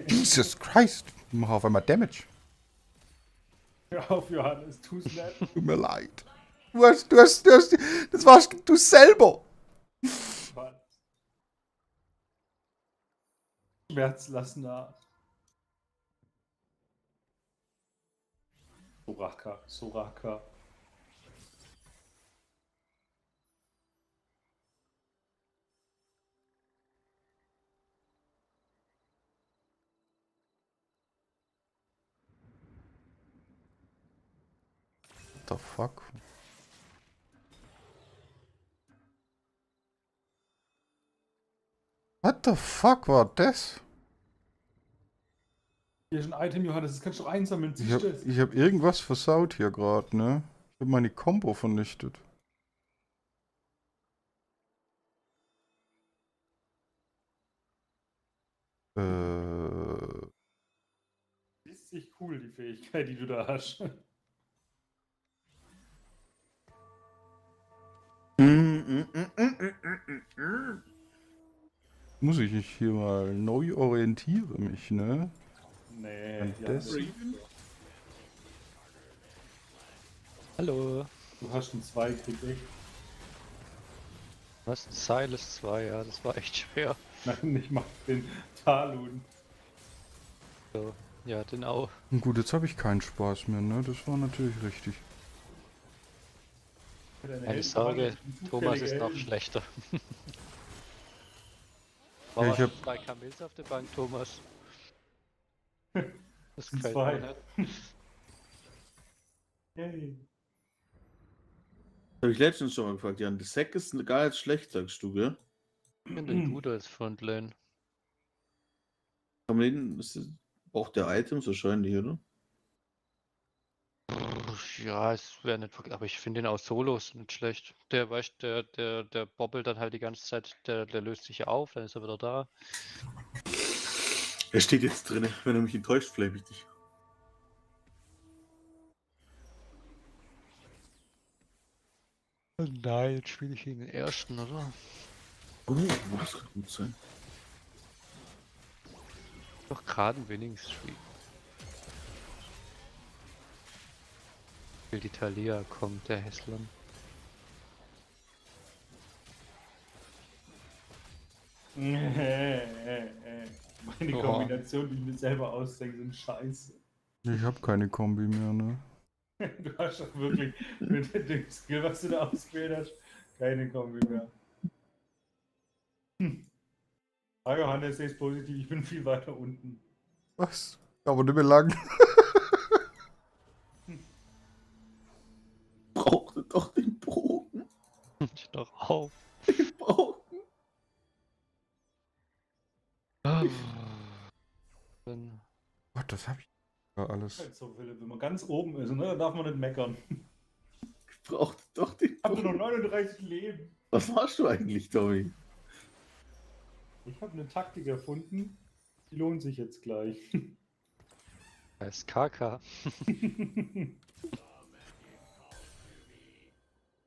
Jesus Christ! Ich mache auf einmal Damage. Hör auf, Johannes, tu's nicht. Tut mir leid. Das warst du selber. Schmerz lass nach. Soraka. What the fuck? What the fuck war das? Hier ist ein Item, Johannes, das kannst du doch einsammeln. Ich hab irgendwas versaut hier gerade, ne? Ich hab meine Combo vernichtet. Ist sich cool, die Fähigkeit, die du da hast. Muss ich mich hier mal neu orientieren, ne? Nee. Und das... Hallo. Du hast einen 2 gekriegt. Was? Silas 2, ja, das war echt schwer. Nein, ich mach den Talun. So, ja, den auch. Gut, jetzt habe ich keinen Spaß mehr, ne? Das war natürlich richtig. Keine Sorge, Thomas ist noch schlechter. Ja, ich hab 2 Kamels auf der Bank, Thomas. Das gefällt 2. mir nicht. Yay. Habe ich letztens schon mal gefragt, Jan. Der Sack ist gar nicht schlecht, sagst du, gell? Ich finde den gut als Frontlane. Aber braucht der Items wahrscheinlich, oder? Ja, es wäre nicht wirklich, aber ich finde den auch Solos nicht schlecht. Der, weißt, der bobbelt dann halt die ganze Zeit, der löst sich ja auf, dann ist er wieder da. Er steht jetzt drin. Wenn er mich enttäuscht, flame ich dich. Nein, jetzt spiele ich ihn den ersten, oder? Oh, das kann gut sein. Doch gerade ein Winning-Streak. Die Thalia kommt, der Hässler. Meine Kombination, die ich mir selber ausdenke, sind scheiße. Ich habe keine Kombi mehr, ne? Du hast doch wirklich mit dem Skill, was du da ausgewählt hast, keine Kombi mehr. Ah, Johannes, ist positiv, ich bin viel weiter unten. Was? Aber nicht mehr lang. Brauchte doch den Bogen. Ich doch auf. Den Bogen. Gott, das habe ich ja alles. Halt so, Philipp, wenn man ganz oben ist, ne, dann darf man nicht meckern. Ich brauchte doch den Ich habe Bogen. nur noch 39 Leben. Was machst du eigentlich, Tommy? Ich habe eine Taktik erfunden, die lohnt sich jetzt gleich. Das ist KK.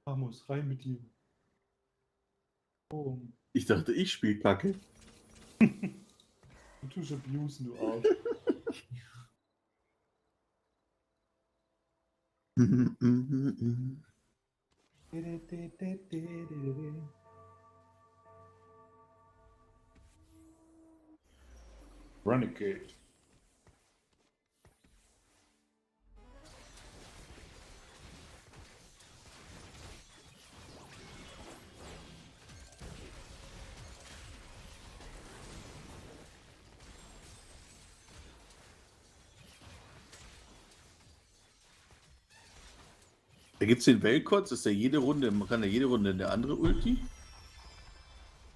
Ramos, rein mit dir. Oh. Ich dachte, ich spiele Kacke. Du tust abusen, du Arsch. Renegade. Da gibt's den Weltkotz, ist der jede Runde, man kann ja jede Runde eine andere Ulti?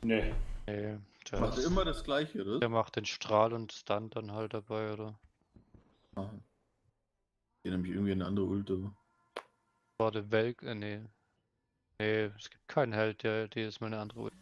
Nee. Nee, Macht er immer das gleiche, oder? Der macht den Strahl und Stun dann halt dabei, oder? Ah. Den habe ich irgendwie eine andere Ulti. War der Welk, nee. Nee, es gibt keinen Held, der jedes Mal eine andere Ulti.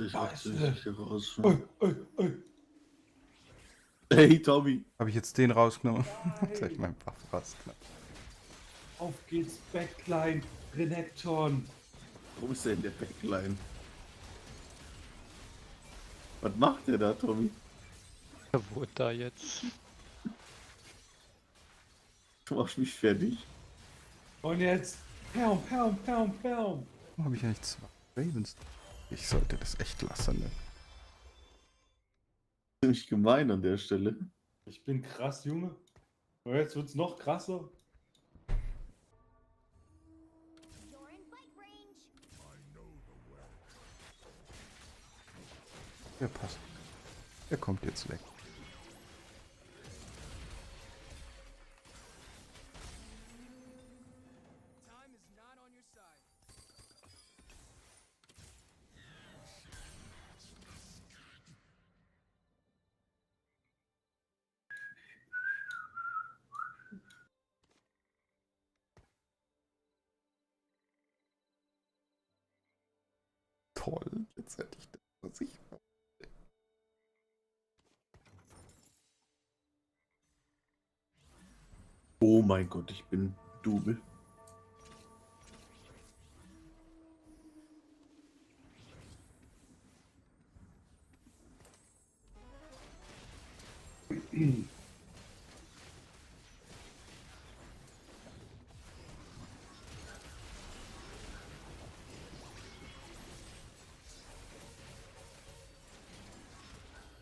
Ich hier raus. Hey, Tommy. Habe ich jetzt den rausgenommen? Jetzt habe ich meinen Buff rausgenommen. Auf geht's, Backline, Renekton. Wo ist denn der Backline? Was macht der da, Tommy? Er wohnt da jetzt. Du machst mich fertig. Und jetzt, Helm. Warum habe ich eigentlich 2 Ravens? Ich sollte das echt lassen, ne? Ziemlich gemein an der Stelle. Ich bin krass, Junge. Und jetzt wird's noch krasser. Der passt. Der kommt jetzt weg. Toll, jetzt hätte ich das, was ich wollte. Oh mein Gott, ich bin Double.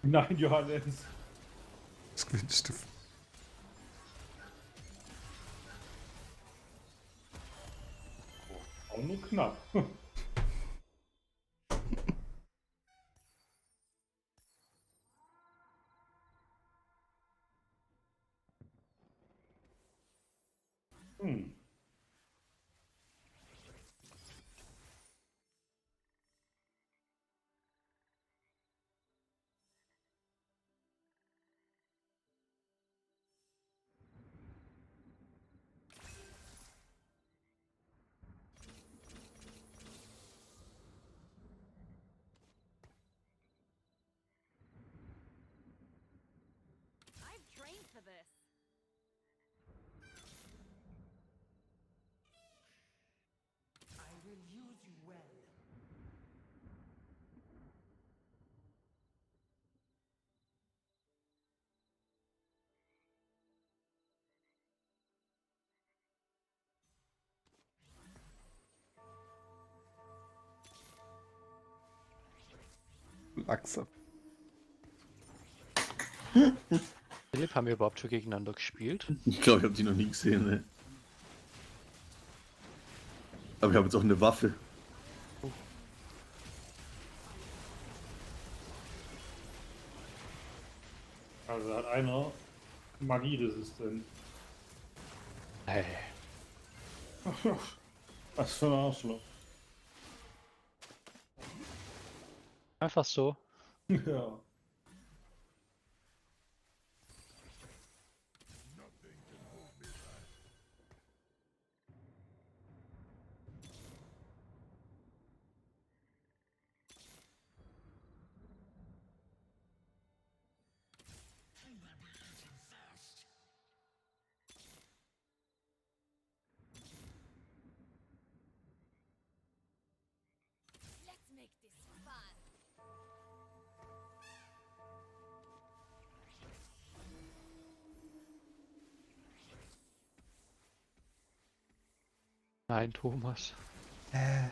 Nein, Johannes. Was gewünscht du? Auch nur knapp. Lachse. Philipp, haben wir überhaupt schon gegeneinander gespielt? Ich glaube, ich habe die noch nie gesehen, ne? Aber ich habe jetzt auch eine Waffe. Also hat einer Magieresistent. Hey. Was für ein Arschloch. Einfach so. Ja. Nein, Thomas. Ja.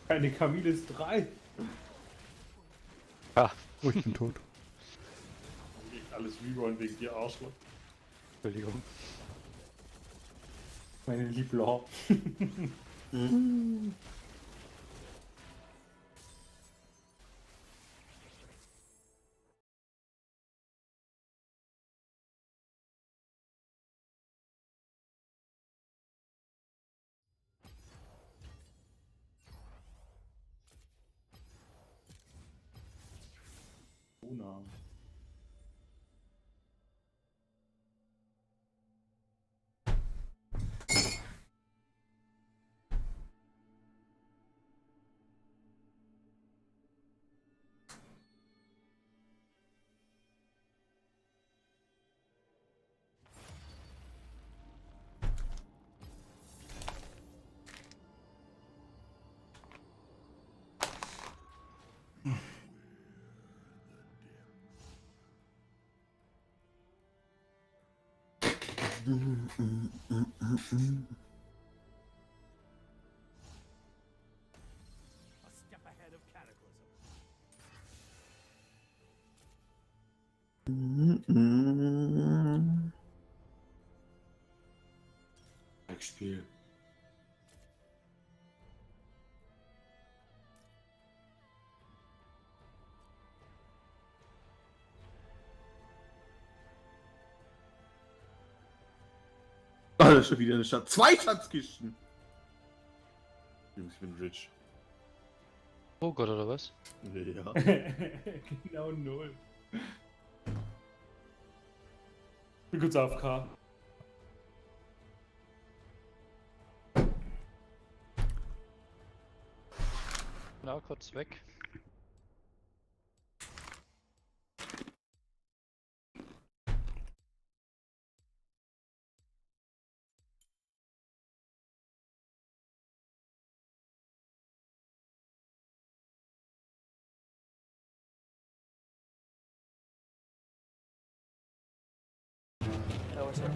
Eine Kamille ist 3. Ah, oh, ich bin tot. Alles rerollen wegen dir, Arschloch. Entschuldigung. Meine Liebler. Una. Spiel. Oh, das ist schon wieder eine Schatz. 2 Schatzkisten! Jungs, ich bin rich. Oh Gott, oder was? Ja. Genau 0. Ich bin kurz AFK. Na, kurz weg.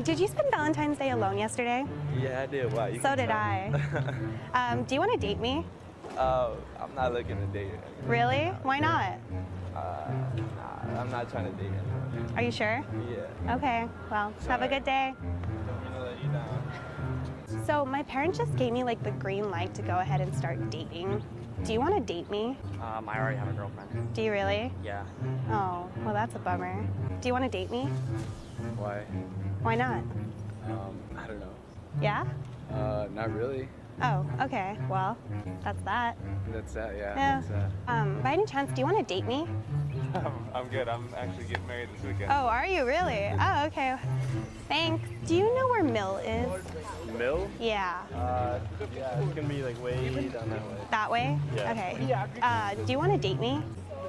Did you spend Valentine's Day alone yesterday? Yeah, I did. Why? So did I. Do you want to date me? I'm not looking to date. Really? Why not? Nah, I'm not trying to date anyone. Are you sure? Yeah. Okay, well, have a good day. I'm gonna let you down. So my parents just gave me like the green light to go ahead and start dating. Do you want to date me? I already have a girlfriend. Do you really? Yeah. Oh, well that's a bummer. Do you want to date me? Why? Why not? I don't know. Yeah? Not really. Oh, okay. Well, that's that. That's that, yeah. Yeah. That's that. By any chance, do you want to date me? I'm good. I'm actually getting married this weekend. Oh, are you really? Oh, okay. Thanks. Do you know where Mill is? Mill? Yeah. Yeah, it's gonna be like way down that way. That way? Yeah. Okay. Do you want to date me?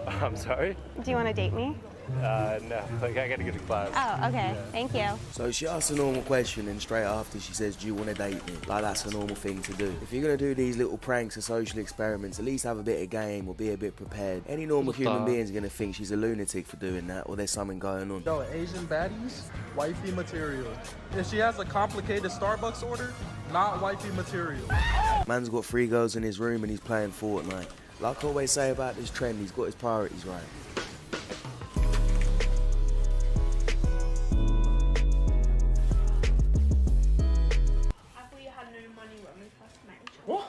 I'm sorry? Do you want to date me? No. Like, I gotta get to class. Oh, okay. Thank you. So she asks a normal question and straight after she says, do you want to date me? Like that's a normal thing to do. If you're going to do these little pranks or social experiments, at least have a bit of game or be a bit prepared. Any normal human being's going to think she's a lunatic for doing that or there's something going on. Yo, Asian baddies, wifey material. If she has a complicated Starbucks order, not wifey material. Man's got 3 girls in his room and he's playing Fortnite. Like I always say about this trend, he's got his priorities right. What?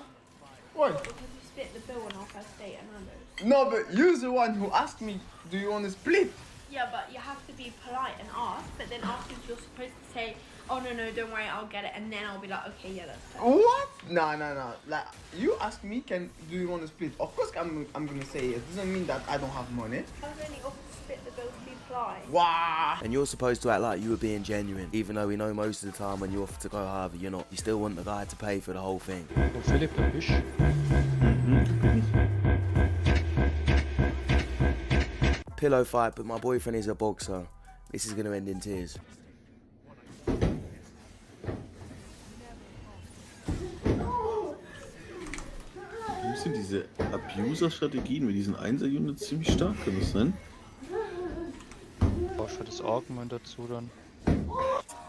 Why? Because you split the bill on our first date and Nando's. No, but you're the one who asked me, do you want to split? Yeah, but you have to be polite and ask, but then afterwards you're supposed to say, oh no, don't worry, I'll get it, and then I'll be like, okay, yeah, that's fine. What? No. Like, you ask me, do you want to split? Of course I'm gonna say it. Doesn't mean that I don't have money. I was only offered to split the bill to be polite. Wow. And you're supposed to act like you were being genuine, even though we know most of the time when you offer to go however you're not. You still want the guy to pay for the whole thing. Pillow fight, but my boyfriend is a boxer. This is going to end in tears. You sind diese Abuser-Strategien mit diesen 1er-Units ziemlich stark, kann das sein? Brauchst du das Argument dazu dann?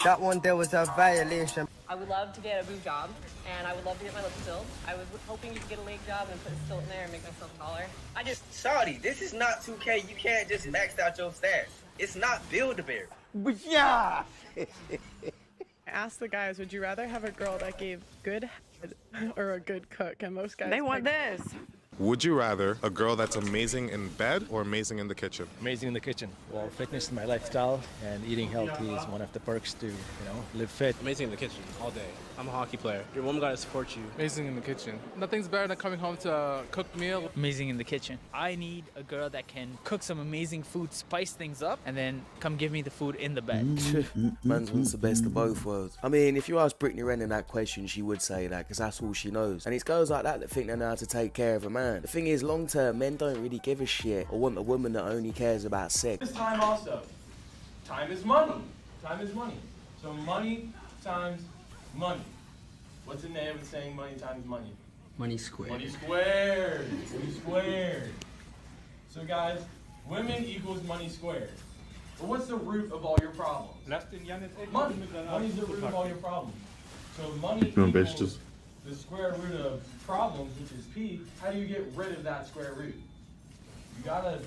That one there was a violation. I would love to get a boob job, and I would love to get my lips filled. I was hoping to get a leg job and put a stilt in there and make myself taller. Shawty, this is not 2K. You can't just max out your stats. It's not Build-A-Bear. But yeah! Ask the guys, would you rather have a girl that gave good head or a good cook? And most guys They want pick- this. Would you rather a girl that's amazing in bed or amazing in the kitchen? Amazing in the kitchen. Well, fitness is my lifestyle, and eating healthy is one of the perks to, live fit. Amazing in the kitchen all day. I'm a hockey player. Your woman gotta support you. Amazing in the kitchen. Nothing's better than coming home to a cooked meal. Amazing in the kitchen. I need a girl that can cook some amazing food, spice things up, and then come give me the food in the bed. Man's wants the best of both worlds. I mean, if you ask Brittany Renner that question, she would say that because that's all she knows. And it's girls like that that think they know how to take care of a man. The thing is, long term, men don't really give a shit or want a woman that only cares about sex. It's time also. Time is money. Time is money. So money times money. What's the name of saying money times money? Money squared. Money squared. Money squared. So guys, women equals money squared. But what's the root of all your problems? Money. Money's the root of all your problems. So money equals the square root of problems, which is P. How do you get rid of that square root? You gotta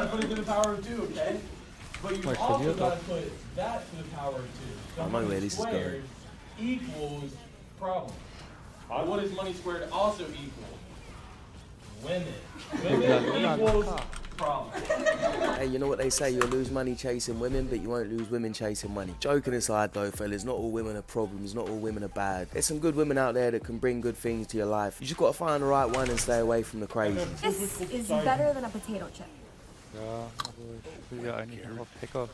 put it to the power of 2, okay? But you also gotta put that to the power of 2. So money squared equals problem. What does money squared also equal? Women. Women equals problem. Hey, you know what they say, you'll lose money chasing women, but you won't lose women chasing money. Joking aside though, fellas, not all women are problems, not all women are bad. There's some good women out there that can bring good things to your life. You just gotta find the right one and stay away from the crazy. This is better than a potato chip. Ja, aber ich will ja eigentlich nur auf Hacker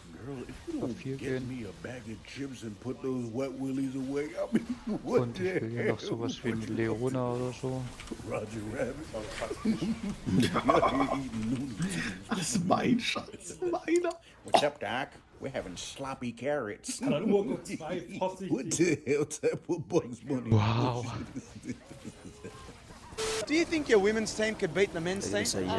auf 4 gehen. Me a bag of chips and put those wet willies away. I mean, what Und ich will ja noch sowas wie mit Leona oder so. Roger Rabbit. Das ist mein Schatz, meiner. What's up, Doc? We're having sloppy carrots. What the hell's that for Bugs Bunny? Wow. Do you think your women's team could beat the men's team?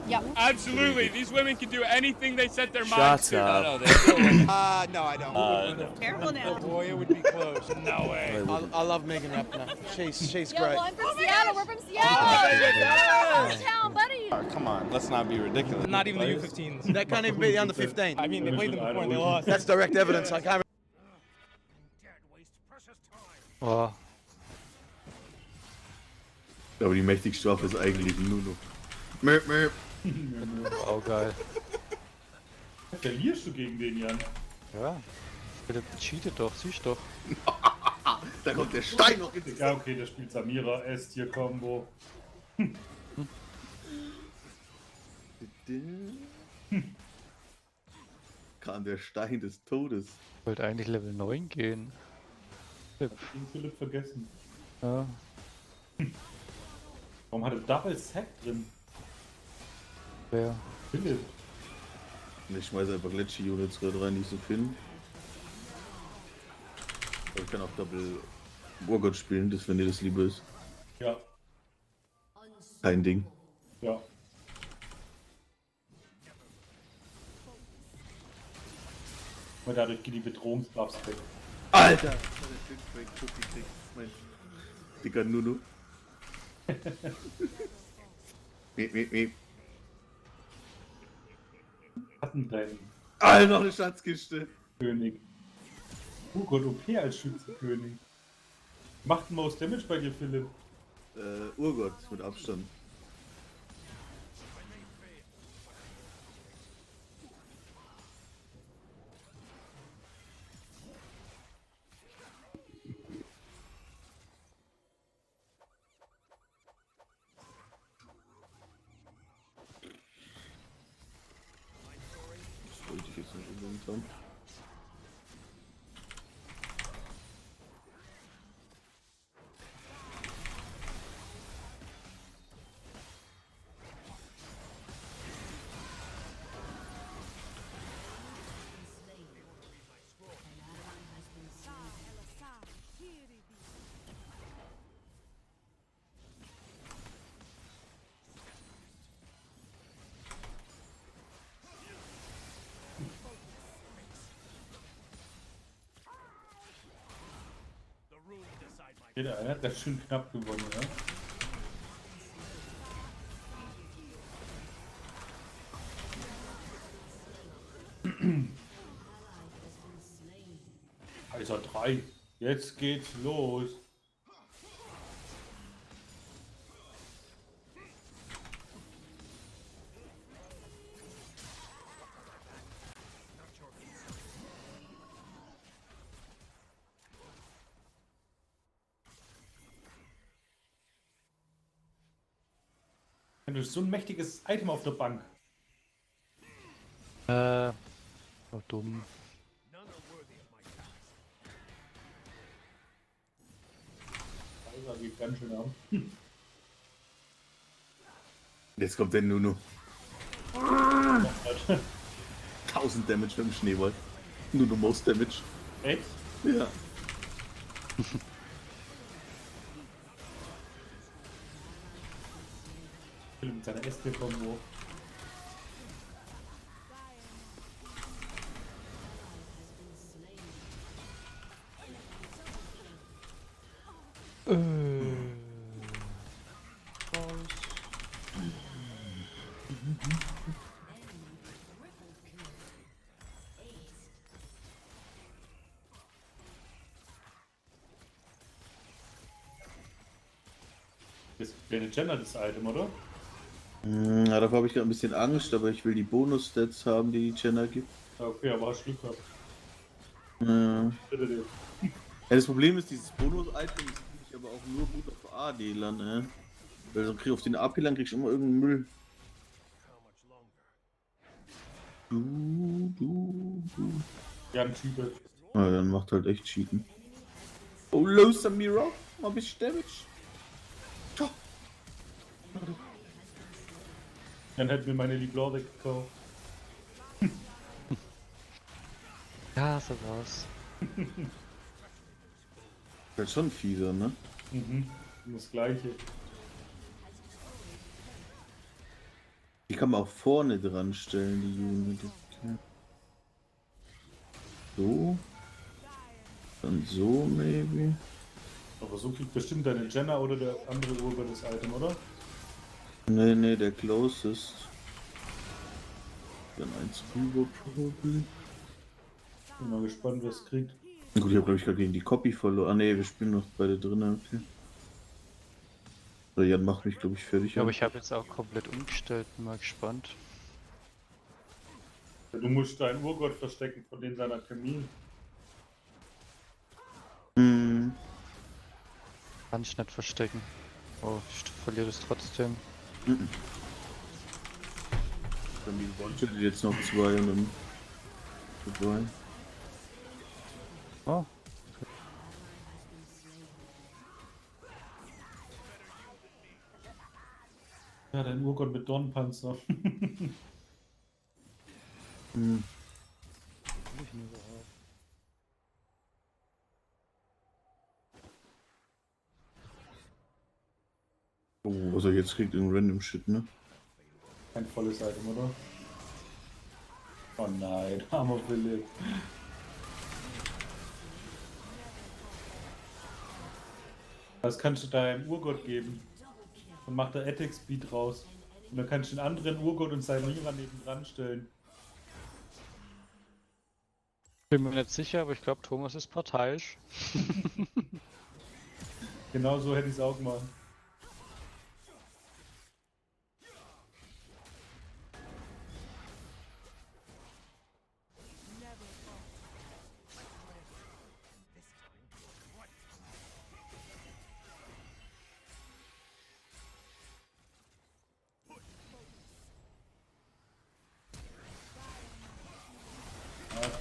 Yep. Absolutely. These women can do anything they set their Shut minds to. up. No, they No, I don't. no. Careful now. Boy, it would be close. No way. I love Megan Rapinoe. She's Yeah, great. well, I'm from Seattle. We're from Seattle. Hometown, buddy. Come on, let's not be ridiculous. Not even the U15s. They can't even beat the under 15. I mean, they played them before and they lost. That's direct evidence. I can't. Oh, Aber die mächtigste Waffe ist eigentlich nur noch. Möp, möp. oh geil. Verlierst du gegen den, Jan? Ja. Der cheatet doch, siehst doch. Da kommt der Stein noch ins. Ja, okay, der spielt Samira, S-Tier-Kombo. Kam der Stein des Todes. Ich wollte eigentlich Level 9 gehen. Philipp vergessen. Ja. Warum hat er Double Sack drin? Wer? Philipp. Ich schmeiße einfach Gletschi-Units rein, die ich so finde. Aber ich kann auch Double Wargott spielen, das, wenn dir das lieber ist. Ja. Kein Ding. Ja. Und dadurch geht die Bedrohungsbuffs weg. Alter! Mein dicker Nunu. Miep. Schattenrennen. Alter, noch eine Schatzkiste. König. Oh Gott, OP als Schützenkönig. Macht Most Damage bei dir, Philipp? Urgott mit Abstand. Das wollte ich jetzt nicht unbedingt haben. Jeder hat das schön knapp gewonnen, ja? Kaiser 3. Jetzt geht's los. Du hast so ein mächtiges Item auf der Bank. Oh, dumm. Kaiser geht ganz schön ab. Jetzt kommt der Nuno. 1000 Damage mit dem Schneeball. Nuno most Damage. Echt? Ja. Mit seiner SP-Kombo. Das wäre eine Jenner, das Item, oder? Ja, davor habe ich gerade ein bisschen Angst, aber ich will die Bonus-Stats haben, die die Jenner gibt. Okay, aber hast Glück gehabt. Ja. Bitte dir. Ja, das Problem ist, dieses Bonus-Item kriege ich aber auch nur gut auf AD-Lern, ne? Weil so auf den AP-Lern kriegst du immer irgendeinen Müll. Ja, ein Cheater. Ja, dann macht halt echt Cheaten. Oh, los, Samira! Mal ein bisschen Damage. Dann hätten wir meine Lieblau weggekauft. Ja, so war's. Das ist schon fieser, ne? Mhm. Das gleiche. Die kann man auch vorne dran stellen, die Unit. Okay. So. Dann so, maybe. Aber so kriegt bestimmt deine Jenner oder der andere Urban das Item, oder? Nee, der closest. Dann eins rüber, probably. Bin mal gespannt, wer es kriegt. Gut, ich habe glaube ich gerade gegen die Copy verloren. Ah ne, wir spielen noch beide drin. Okay. Oder Jan macht mich glaube ich fertig. Ja, aber ich habe jetzt auch komplett umgestellt, bin mal gespannt. Du musst deinen Urgott verstecken von den seiner Kamin. Kann ich nicht verstecken. Oh, ich verliere das trotzdem. Kamin wollte jetzt noch 2 und dann vorbei. Oh. Ja, dein Urgott mit Dornpanzer. Oh, was er jetzt kriegt, in random Shit, ne? Kein volles Item, oder? Oh nein, armer Philipp. Was kannst du deinem Urgott geben? Dann macht er Attack Speed raus. Und dann kannst du den anderen Urgott und seinen Mira neben dran stellen. Bin mir nicht sicher, aber ich glaube, Thomas ist parteiisch. Genau so hätte ich es auch gemacht.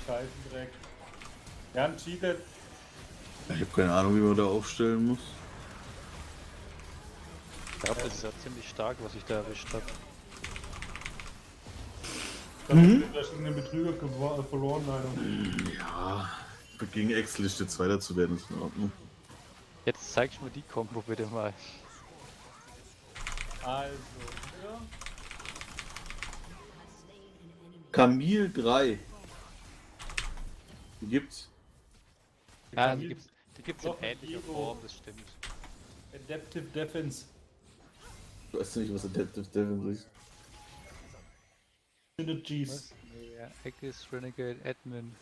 Scheißendreck. Jan cheatet. Ich habe keine Ahnung, wie man da aufstellen muss. Ich glaube, das ist ja ziemlich stark, was ich da erwischt habe. Da schon den Betrüger verloren, leider. Ja, gegen Ex-Liste Zweiter zu werden ist in Ordnung. Jetzt zeigst du mir die Kombo bitte mal. Also, ja. Camille 3. Die gibt's. Ja, die Die gibt es in Doch, ähnlicher Hero. Form, das stimmt. Adaptive Defense. Ich weiß nicht, was Adaptive Defense ist. Synergies. Was? Nee, ja, Aegis, Renegade, Admin.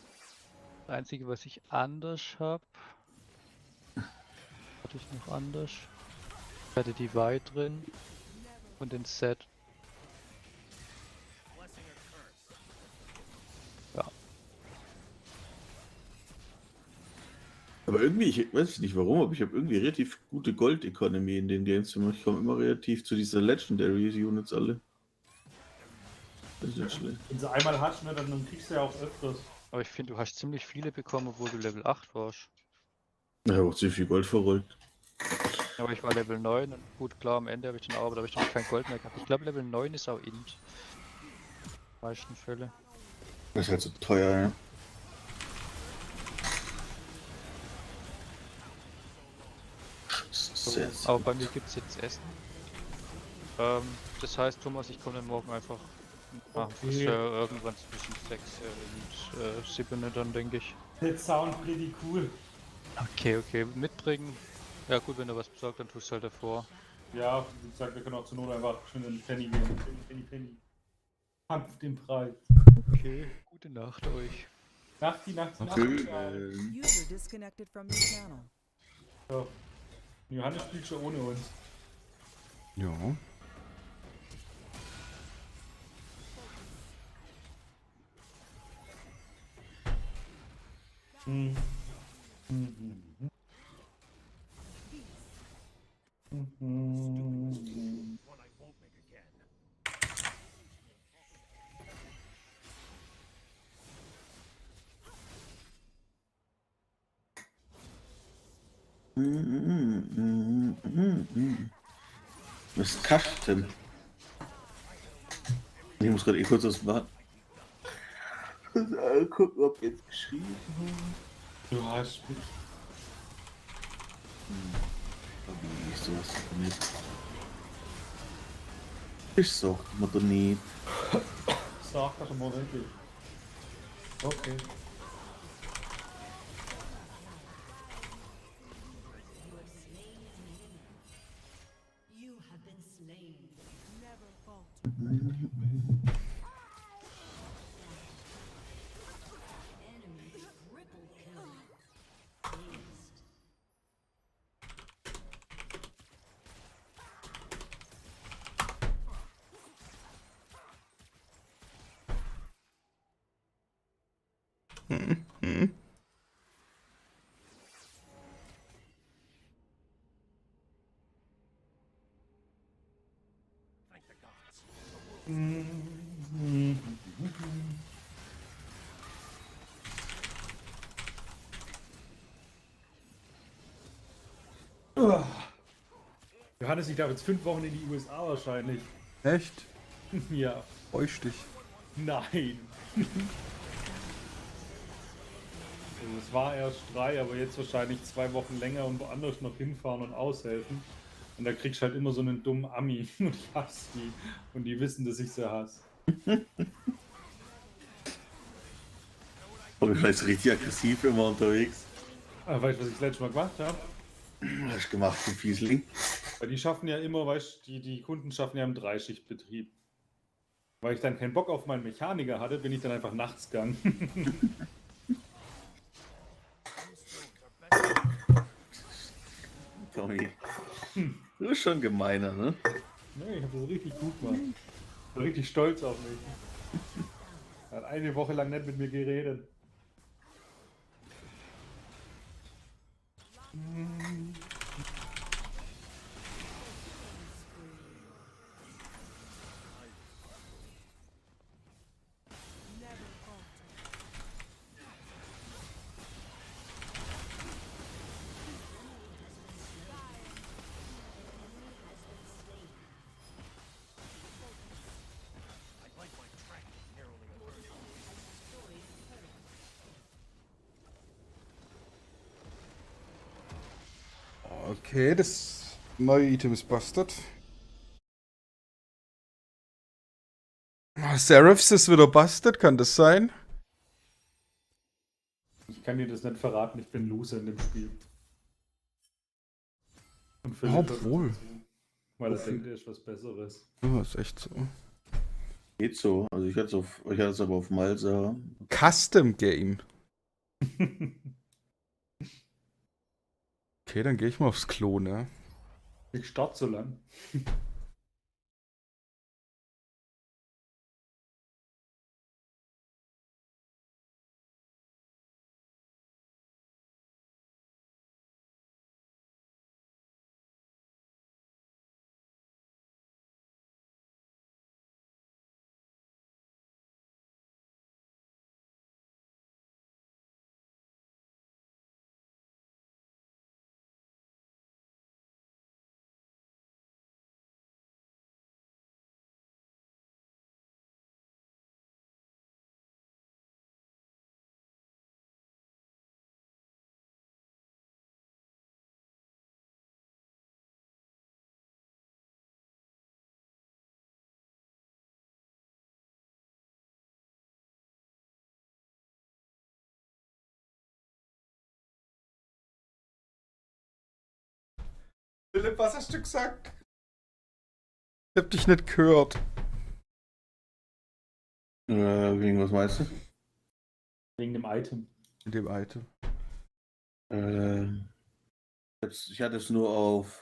Das Einzige, was ich anders habe. Hatte ich noch anders? Ich hatte die Y drin und den Set. Ja. Aber irgendwie, ich weiß nicht warum, aber ich habe irgendwie relativ gute Gold-Economy in den Games. Ich komme immer relativ zu dieser Legendary Units alle. Das ist nicht schlecht. Wenn sie einmal hast, ne, dann kriegst du ja auch öfters. Aber ich finde, du hast ziemlich viele bekommen, obwohl du Level 8 warst. Ja, auch ziemlich viel Gold verrollt. Aber ich war Level 9 und gut, klar, am Ende habe ich dann auch, aber da habe ich noch kein Gold mehr gehabt. Ich glaube, Level 9 ist auch int. In den meisten Fälle. Das ist halt so teuer, ja. So, aber bei mir gibt es jetzt Essen. Das heißt, Thomas, ich komme dann morgen einfach nach dem Friseur irgendwann zwischen 6 und 7 dann, denke ich. That sound pretty cool. Okay, mitbringen. Ja gut, wenn du was besorgt, dann tust du halt davor. Ja, wie gesagt, wir können auch zur Not einfach schön in den Penny gehen. Penny. Kampf den Preis. Okay, gute Nacht euch. Nacht. User disconnected from your channel. So. Johannes spielt schon ohne uns. Ja. Was kascht denn? Ich muss gerade kurz was warten. Gucken, ob jetzt geschrieben Du hast mich. Wie ist sowas nicht? Ich sag mir doch nicht. Sag das mal wirklich. Okay. Johannes, ich darf jetzt 5 Wochen in die USA wahrscheinlich. Echt? Ja. Bräuchte ich. Nein. Also es war erst 3, aber jetzt wahrscheinlich 2 Wochen länger und woanders noch hinfahren und aushelfen. Und da kriegst du halt immer so einen dummen Ami und ich hasse die. Und die wissen, dass ich sie hasse. Aber ich weiß richtig aggressiv immer unterwegs. Weißt du, was ich das letzte Mal gemacht habe? Was hast du gemacht, du Fiesling? Weil die schaffen ja immer, weißt du, die Kunden schaffen ja im Dreischichtbetrieb. Weil ich dann keinen Bock auf meinen Mechaniker hatte, bin ich dann einfach nachts gegangen. Tommy, du bist schon gemeiner, ne? Nee, ich hab das richtig gut gemacht. Ich bin richtig stolz auf mich. Er hat eine Woche lang nicht mit mir geredet. Okay, das neue Item ist busted. Seraphs ist wieder busted, kann das sein? Ich kann dir das nicht verraten, ich bin Loser in dem Spiel. Und Philipp hört Obwohl. uns zu, weil er denkt, er ist was Besseres. Ja, ist echt so. Geht so. Also ich hatte es aber auf Malsa. Custom Game. Okay, dann gehe ich mal aufs Klo, ne? Ich starte so lang. Philipp, was hast du gesagt? Ich hab dich nicht gehört. Wegen was meinst du? Wegen dem Item. Mit dem Item. Ich hatte es nur auf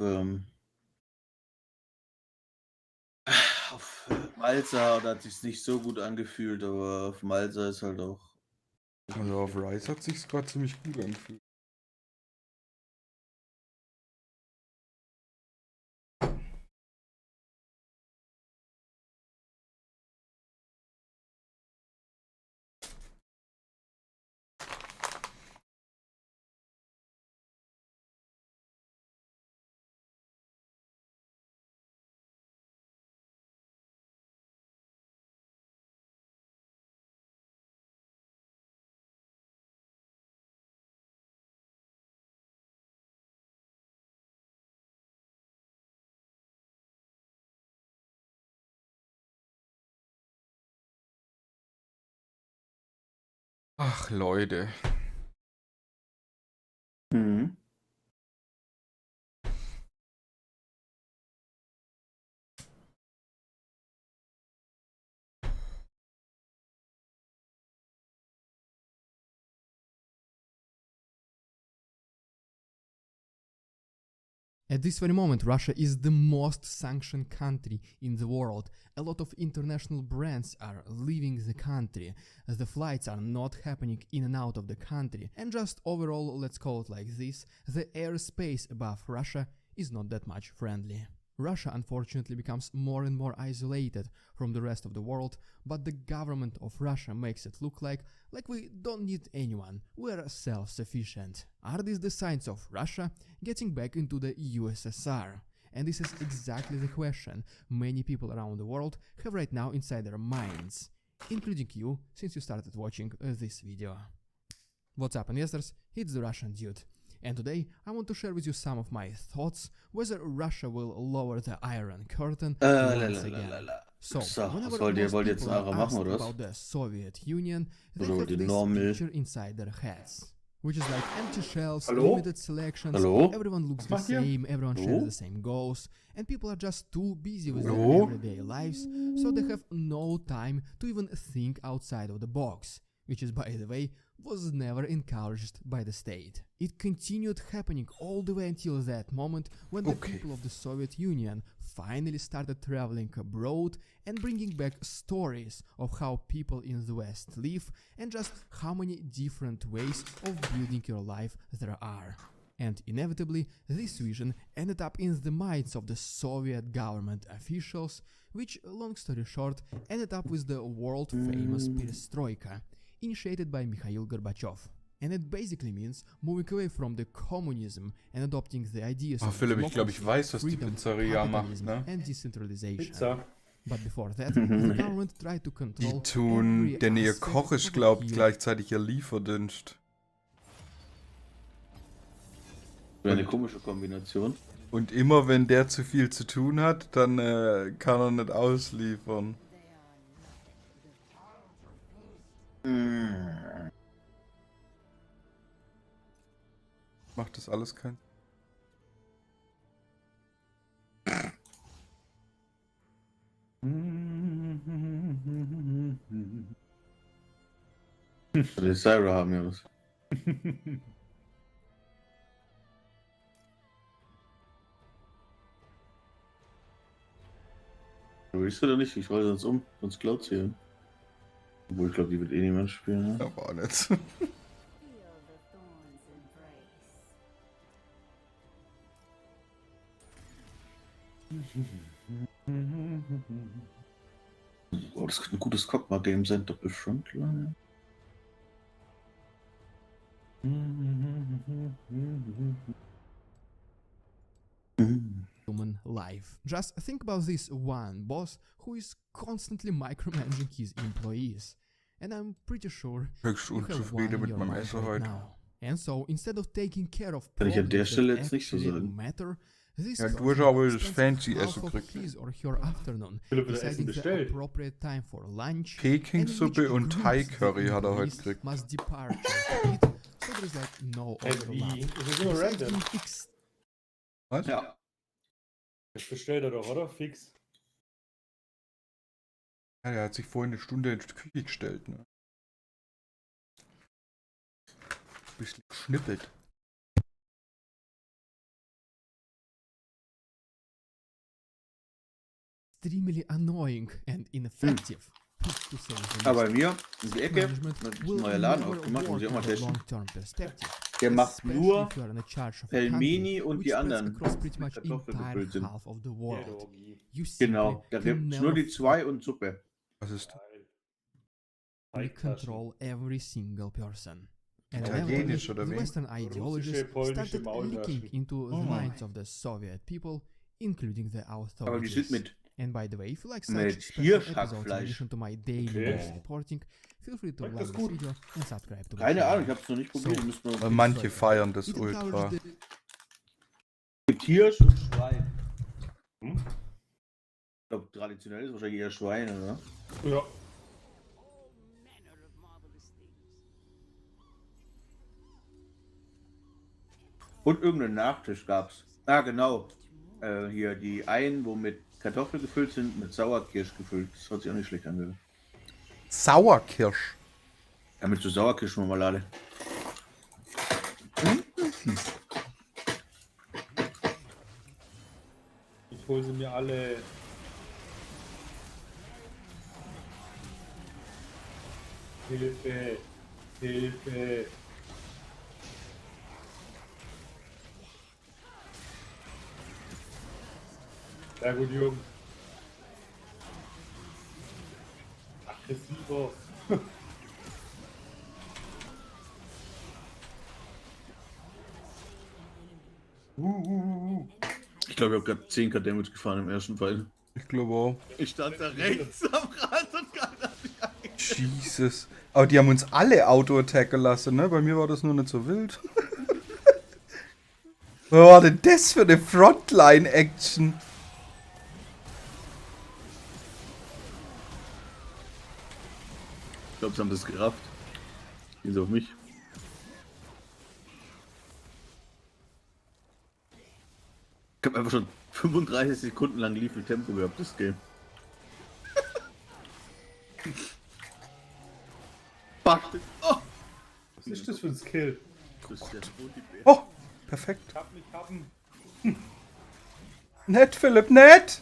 Malsa, da hat sich nicht so gut angefühlt, aber auf Malsa ist halt auch. Also auf Rise hat sich's gerade ziemlich gut angefühlt. Ach, Leute. Mhm. At this very moment, Russia is the most sanctioned country in the world. A lot of international brands are leaving the country, as the flights are not happening in and out of the country, and just overall, let's call it like this, the airspace above Russia is not that much friendly. Russia unfortunately becomes more and more isolated from the rest of the world, but the government of Russia makes it look like we don't need anyone, we're self-sufficient. Are these the signs of Russia getting back into the USSR? And this is exactly the question many people around the world have right now inside their minds, including you, since you started watching this video. What's up, investors? It's the Russian Dude. And today I want to share with you some of my thoughts whether Russia will lower the Iron Curtain once again. So, whenever most people are asked about the Soviet Union, they have this picture inside their heads, which is like empty shells, limited selections, everyone looks the same, everyone shares the same goals, and people are just too busy with their everyday lives, so they have no time to even think outside of the box, which is, by the way, was never encouraged by the state. It continued happening all the way until that moment when the people of the Soviet Union finally started traveling abroad and bringing back stories of how people in the West live and just how many different ways of building your life there are. And inevitably, this vision ended up in the minds of the Soviet government officials, which, long story short, ended up with the world-famous perestroika, initiated by Mikhail Gorbachev. And it basically means moving away from the communism and adopting the ideas of Philipp, ich glaube, ich weiß, was die Pizzeria macht, ne? and decentralization. Pizza. But before that, the government tried to control Die tun, denn ihr aspect Koch ist, of glaubt, human- gleichzeitig ihr Lieferdienst. Eine komische Kombination. Und immer wenn der zu viel zu tun hat, dann kann er nicht ausliefern. Macht das alles keinen? Die Syra haben ja was. Willst du da nicht? Ich wollte sonst klaut sie. Obwohl, ich glaube, die wird eh niemand spielen. Ne? Aber auch nicht. Oh, das könnte ein gutes Cockmar-Game sein, Doppelfrontline. Human life. Just think about this one boss who is constantly micromanaging his employees. And I'm pretty sure Höchst you have unzufrieden one in mit your meinem life Essen right heute. now. And so instead of taking care of Kann ich an der problems Stelle that jetzt nicht so actually sagen. matter, this Ja, du person hast aber das spends fancy half Essen of gekriegt. his or her afternoon Philipp hat Essen deciding the bestellt. appropriate time for lunch Pekingsuppe and in und which Thai groups Curry the hat er heute employees gekriegt. must depart to eat, so there is like no overlap. Wie? Das ist nur Besides random. being ex- Was? Ja. Das bestellt er doch, oder? Fix. Ja, er hat sich vorhin eine Stunde in die Küche gestellt, ne? Bisschen geschnippelt. extremely annoying and ineffective. To say the least. Aber bei mir, in die Ecke, Management wird ein will neuer Laden never aufgemacht, muss ich auch work mal in the testen. long-term perspective, Der macht especially nur if you are in charge of a Pelmeni country und which die spreads anderen across pretty mit much Kartoffeln entire gefüllt sind. half of the world. Doggy. You simply Genau, da can gibt es nur never die zwei und Suppe. Was ist das? fully control every single person. And Italienisch eventually, oder the wie? Western ideologies Russische, polnische started Maultaschen. leaking into the minds of the Soviet people, including the Aber die authorities. sind mit And by the way, if you like mit such special episodes in Hirschhackfleisch. addition to my daily Okay. news reporting, feel free to Schmeckt like das this gut? video and subscribe to my Keine channel. Ahnung, ich hab's noch nicht probiert. Müssen wir Manche feiern das It ultra. encourages the mit Hirsch und Schwein. Ich glaube, traditionell ist wahrscheinlich eher Schwein, oder? Ja. Und irgendeinen Nachtisch gab's. Ah, genau. Hier die einen, wo mit Kartoffeln gefüllt sind, mit Sauerkirsch gefüllt. Das hört sich auch nicht schlecht an. Sauerkirsch. Ja, mit so Sauerkirschmarmelade. Ich hole sie mir alle. Hilfe. Hilfe. Sehr gut, Jungs. Aggressiver. Ich glaube, ich habe gerade 10k Damage gefahren im ersten Fall. Ich glaube auch. Ich stand da rechts am Rand und keiner. Jesus. Aber die haben uns alle Auto-Attack gelassen, ne? Bei mir war das nur nicht so wild. Was war denn das für eine Frontline-Action? Ich glaube, sie haben das gerafft. Gehen sie auf mich. Ich habe einfach schon 35 Sekunden lang Lethal Tempo gehabt, das Game. Bastard. Oh! Was ist das für ein Skill? Das ist der Todibär. Oh, perfekt. Ich hab mich haben. Nett, Philipp, nett!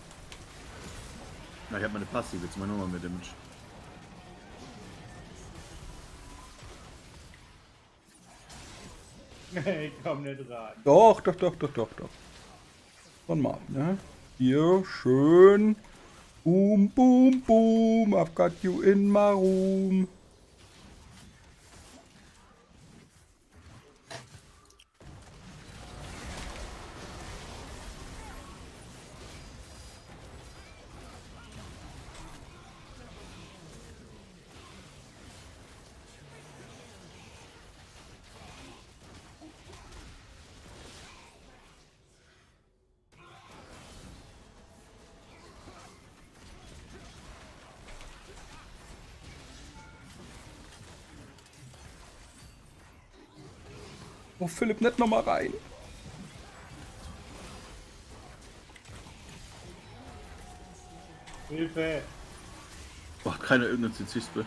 Na, ich habe meine Passive, jetzt mal nochmal mit Damage. Nee, ich komm nicht ran. Doch. Und mal, ne? Hier, schön. Boom, boom, boom. I've got you in my room. Oh, Philipp, nicht nochmal rein. Hilfe! Boah, keiner irgendein Zizispe.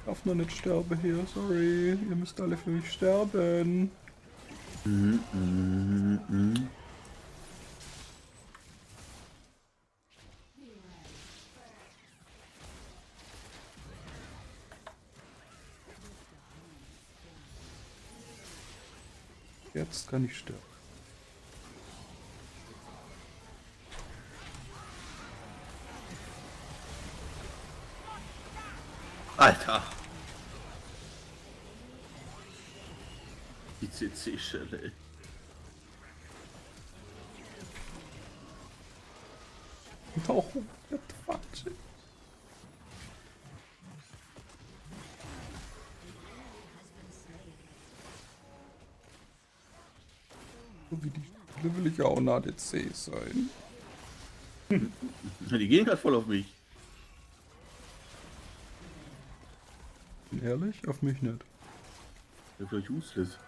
darf nur nicht sterben hier, sorry. Ihr müsst alle für mich sterben. Jetzt kann ich sterben. Alter! Die CC-Schelle, ey. Oh, what the fuck, shit. So wie die Spiele will ich auch ein ADC sein. Die gehen gerade voll auf mich. Ehrlich? Auf mich nicht. Das ist vielleicht useless.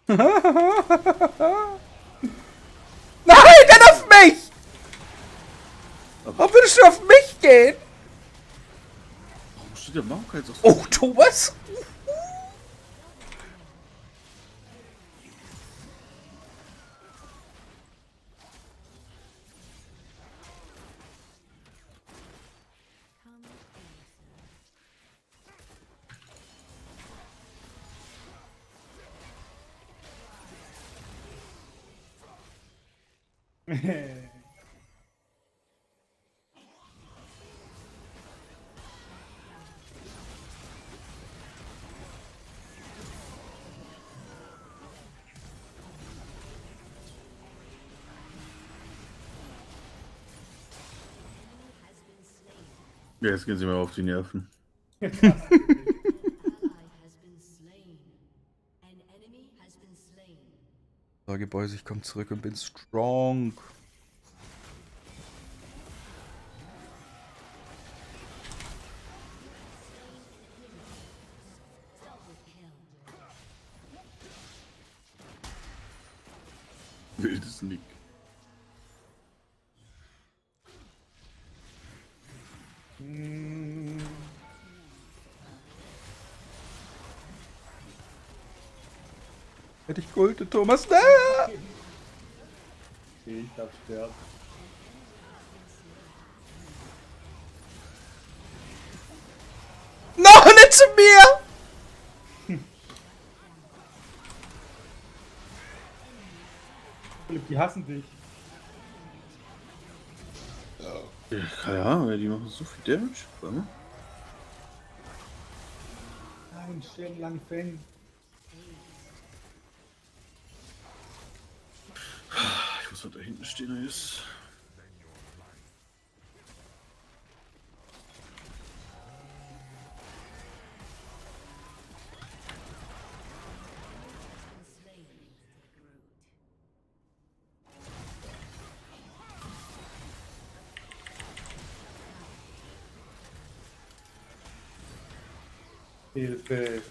Nein, dann auf mich! Warum würdest du auf mich gehen? Warum steht der Mauk jetzt auf? Oh, Thomas! Ja, jetzt gehen sie mir auf die Nerven. Sage Boys, ich komme zurück und bin strong. Wildes Nick. Hätte ich geholt, Thomas. Da! Ich darf sterben. Noch nicht zu mir! Philipp, die hassen dich. Ja, keine Ahnung, die machen so viel Damage. Warte. Nein, stehen lang Fang. Ich muss mal da hinten stehen, ist. Hilfe.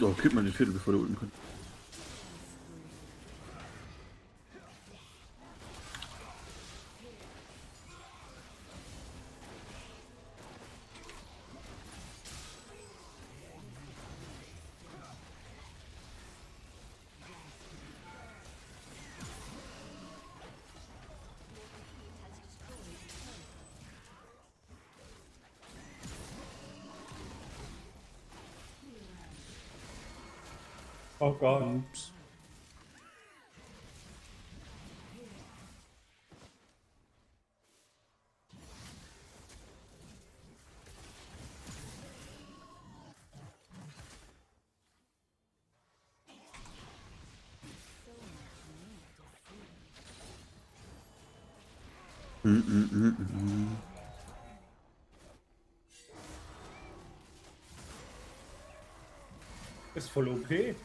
Oh, kipp mal den Viertel, bevor der unten kommt. Oh Gott. Ups. Ist voll OP.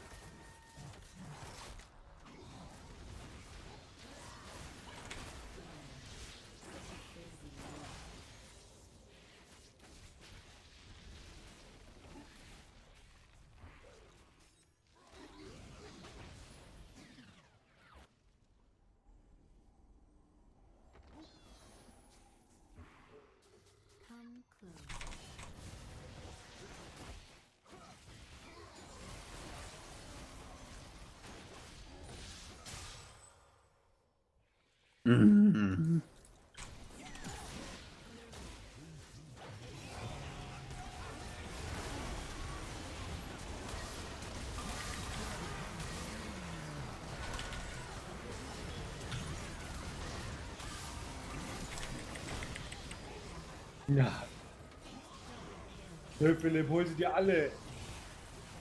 Mhm. Ja. Nö, Philipp, hol sie dir alle.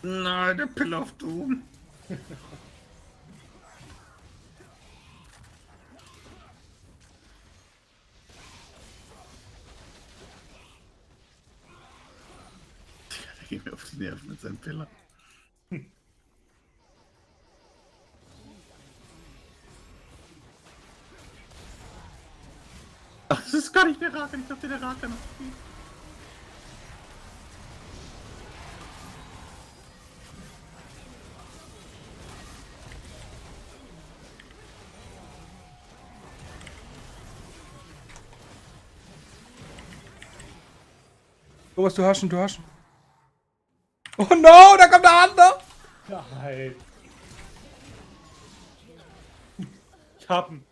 Nein, der Pill auf Doom. Der geht mir auf die Nerven mit seinem Piller. Ach, das ist gar nicht der Raken. Ich dachte, der Raken noch spielt. Oh, was du hast, du hast. Oh no, da kommt der andere! Nein. Ich hab ihn.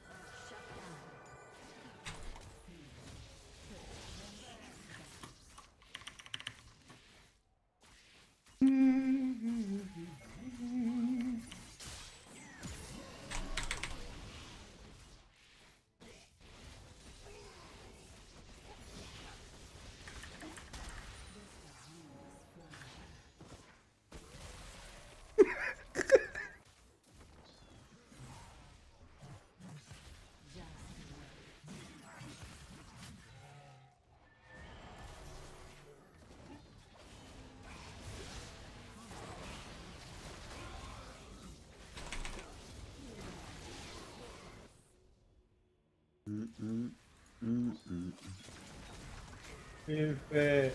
Hilfe.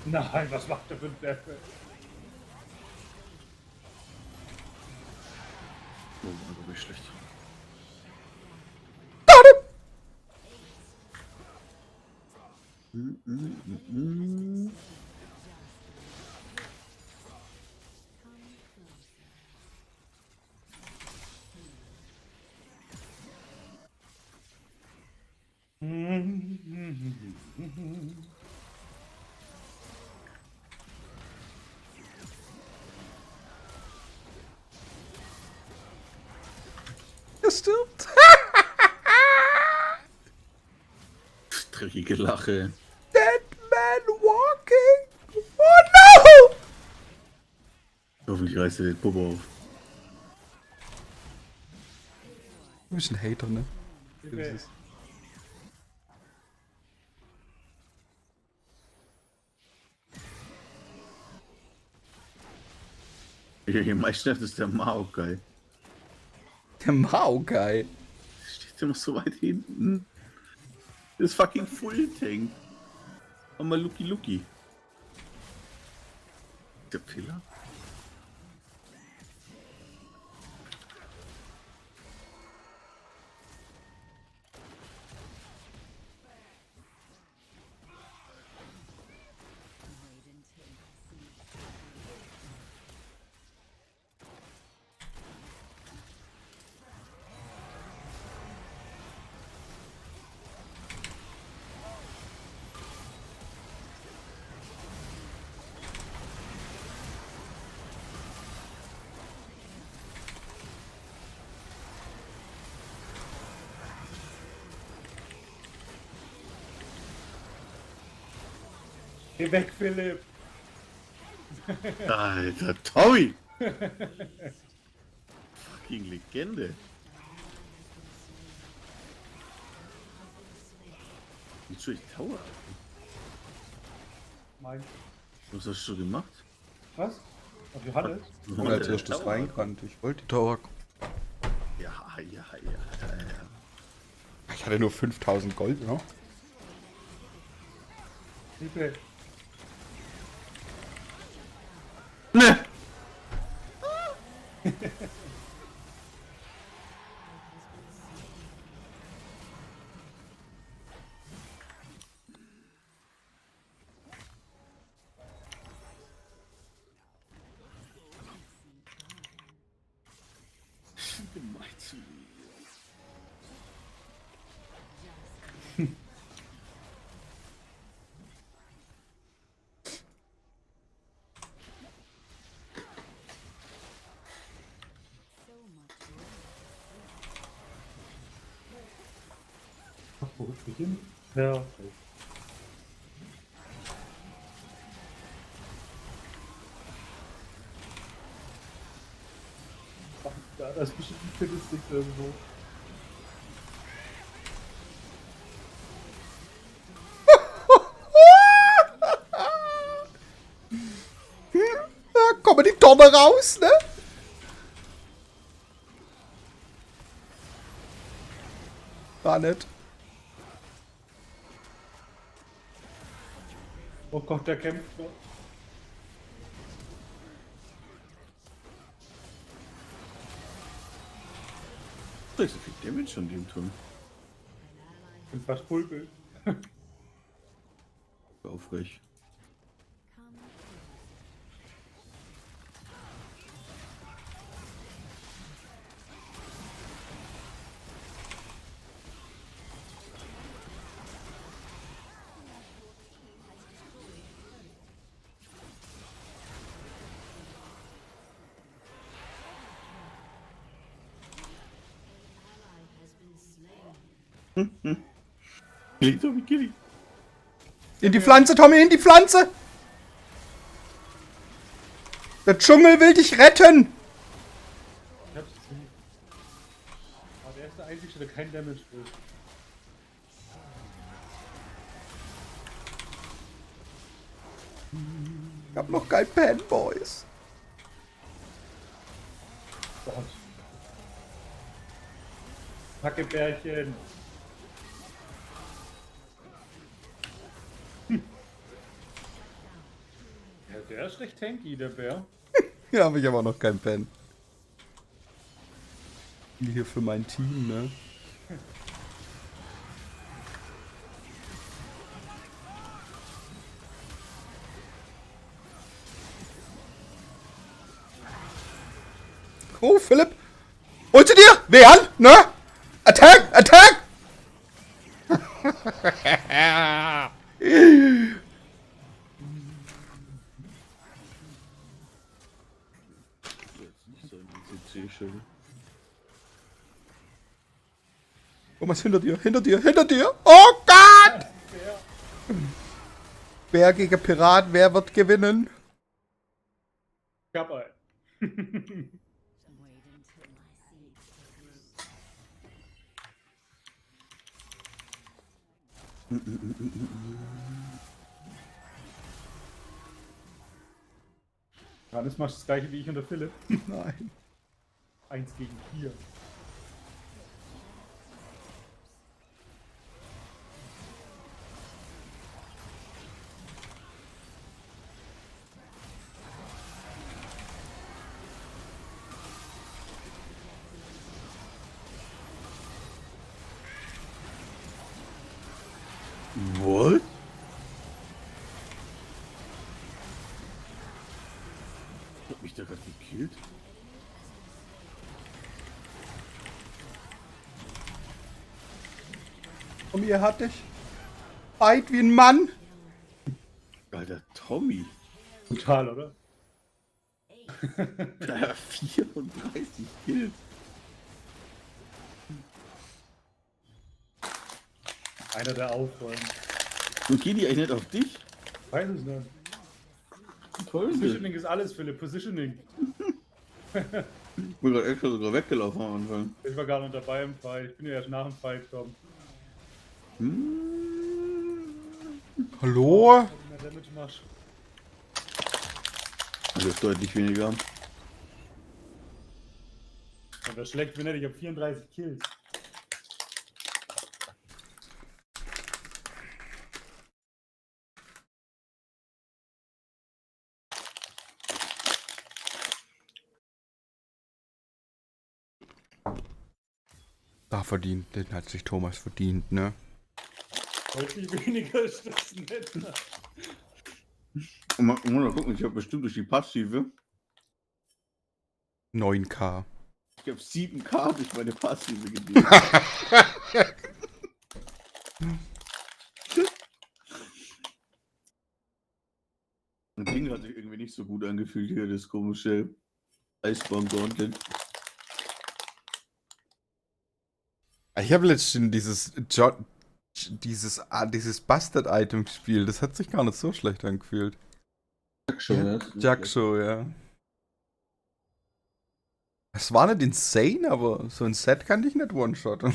Nein, was macht der für ein Deppe? Oh, aber wie schlecht. Er stirbt. Dreckige Lache. Dead man walking. Oh no! Hoffentlich reißt er den Popo auf. Du bist ein Hater, ne? Okay. Hier meistens ist der Maokai. Der Maokai? Steht immer so weit hinten. Das ist fucking Full Tank. Und mal Lucky Lucky. Der Pillar? Geh weg, Philipp. Alter, Tommy! Fucking Legende. Wie soll ich Tower? Mein. Was hast du gemacht? Was? Auf Johannes? Ich bin als erstes reingerannt. Ich wollte die Tower. Ja. Ich hatte nur 5000 Gold, ne? Hilfe. Ne! Gemein zu mir. Wo ist die hin? Ja, okay. Ach, da ist bestimmt ein Fiddlestick irgendwo. Da kommen die Tonne raus, ne? War nicht. Oh Gott, der kämpft noch. Da ist so viel Damage an dem Turm. Ich bin fast Pulpe. Aufrecht. Killi, Tommy, Killi. In die Pflanze, Tommy, in die Pflanze! Der Dschungel will dich retten! Ich hab's gesehen. Aber der ist der Einzige, der kein Damage will. Ich hab noch kein Pen, Boys. Gott. Hackebärchen. Ja, der ist recht tanky, der Bär. Ja, aber ich habe auch noch kein Pen. Hier für mein Team, ne? Oh, Philipp! Hol sie dir! Wehren! Ne? Attack! Attack! Oh, was hinter dir? Hinter dir! Hinter dir! Oh Gott! Bär gegen Pirat, wer wird gewinnen? Ich hab einen. Johannes, machst du das gleiche wie ich und der Philipp? Nein. 1 gegen 4. What? Hat mich da gerade gekillt? Und ihr hat dich. Fight wie ein Mann. Alter, Tommy. Total, oder? Ja, 34 Kills. Einer der aufräumt. Und gehen die eigentlich nicht auf dich? Weiß es nicht. Toll. Positioning ist alles, Philipp. Positioning. Ich bin gerade extra sogar weggelaufen am Anfang. Ich war gar nicht dabei im Fight. Ich bin ja erst nach dem Fight gekommen. Hallo? Wenn du mehr Damage machst. Das ist deutlich weniger. Das wäre schlecht, wenn nicht. Ich habe 34 Kills. Da verdient, den hat sich Thomas verdient, ne? Deutlich weniger ist das nicht. Mal gucken, ich habe bestimmt durch die Passive. 9K. Ich habe 7K durch meine Passive gegeben. Das Ding hat sich irgendwie nicht so gut angefühlt hier, das komische Iceborne Gauntlet. Ich habe letztens dieses Bastard-Item gespielt. Das hat sich gar nicht so schlecht angefühlt. GOGO, ja. Es war nicht insane, aber so ein Set kann dich nicht one-shotten.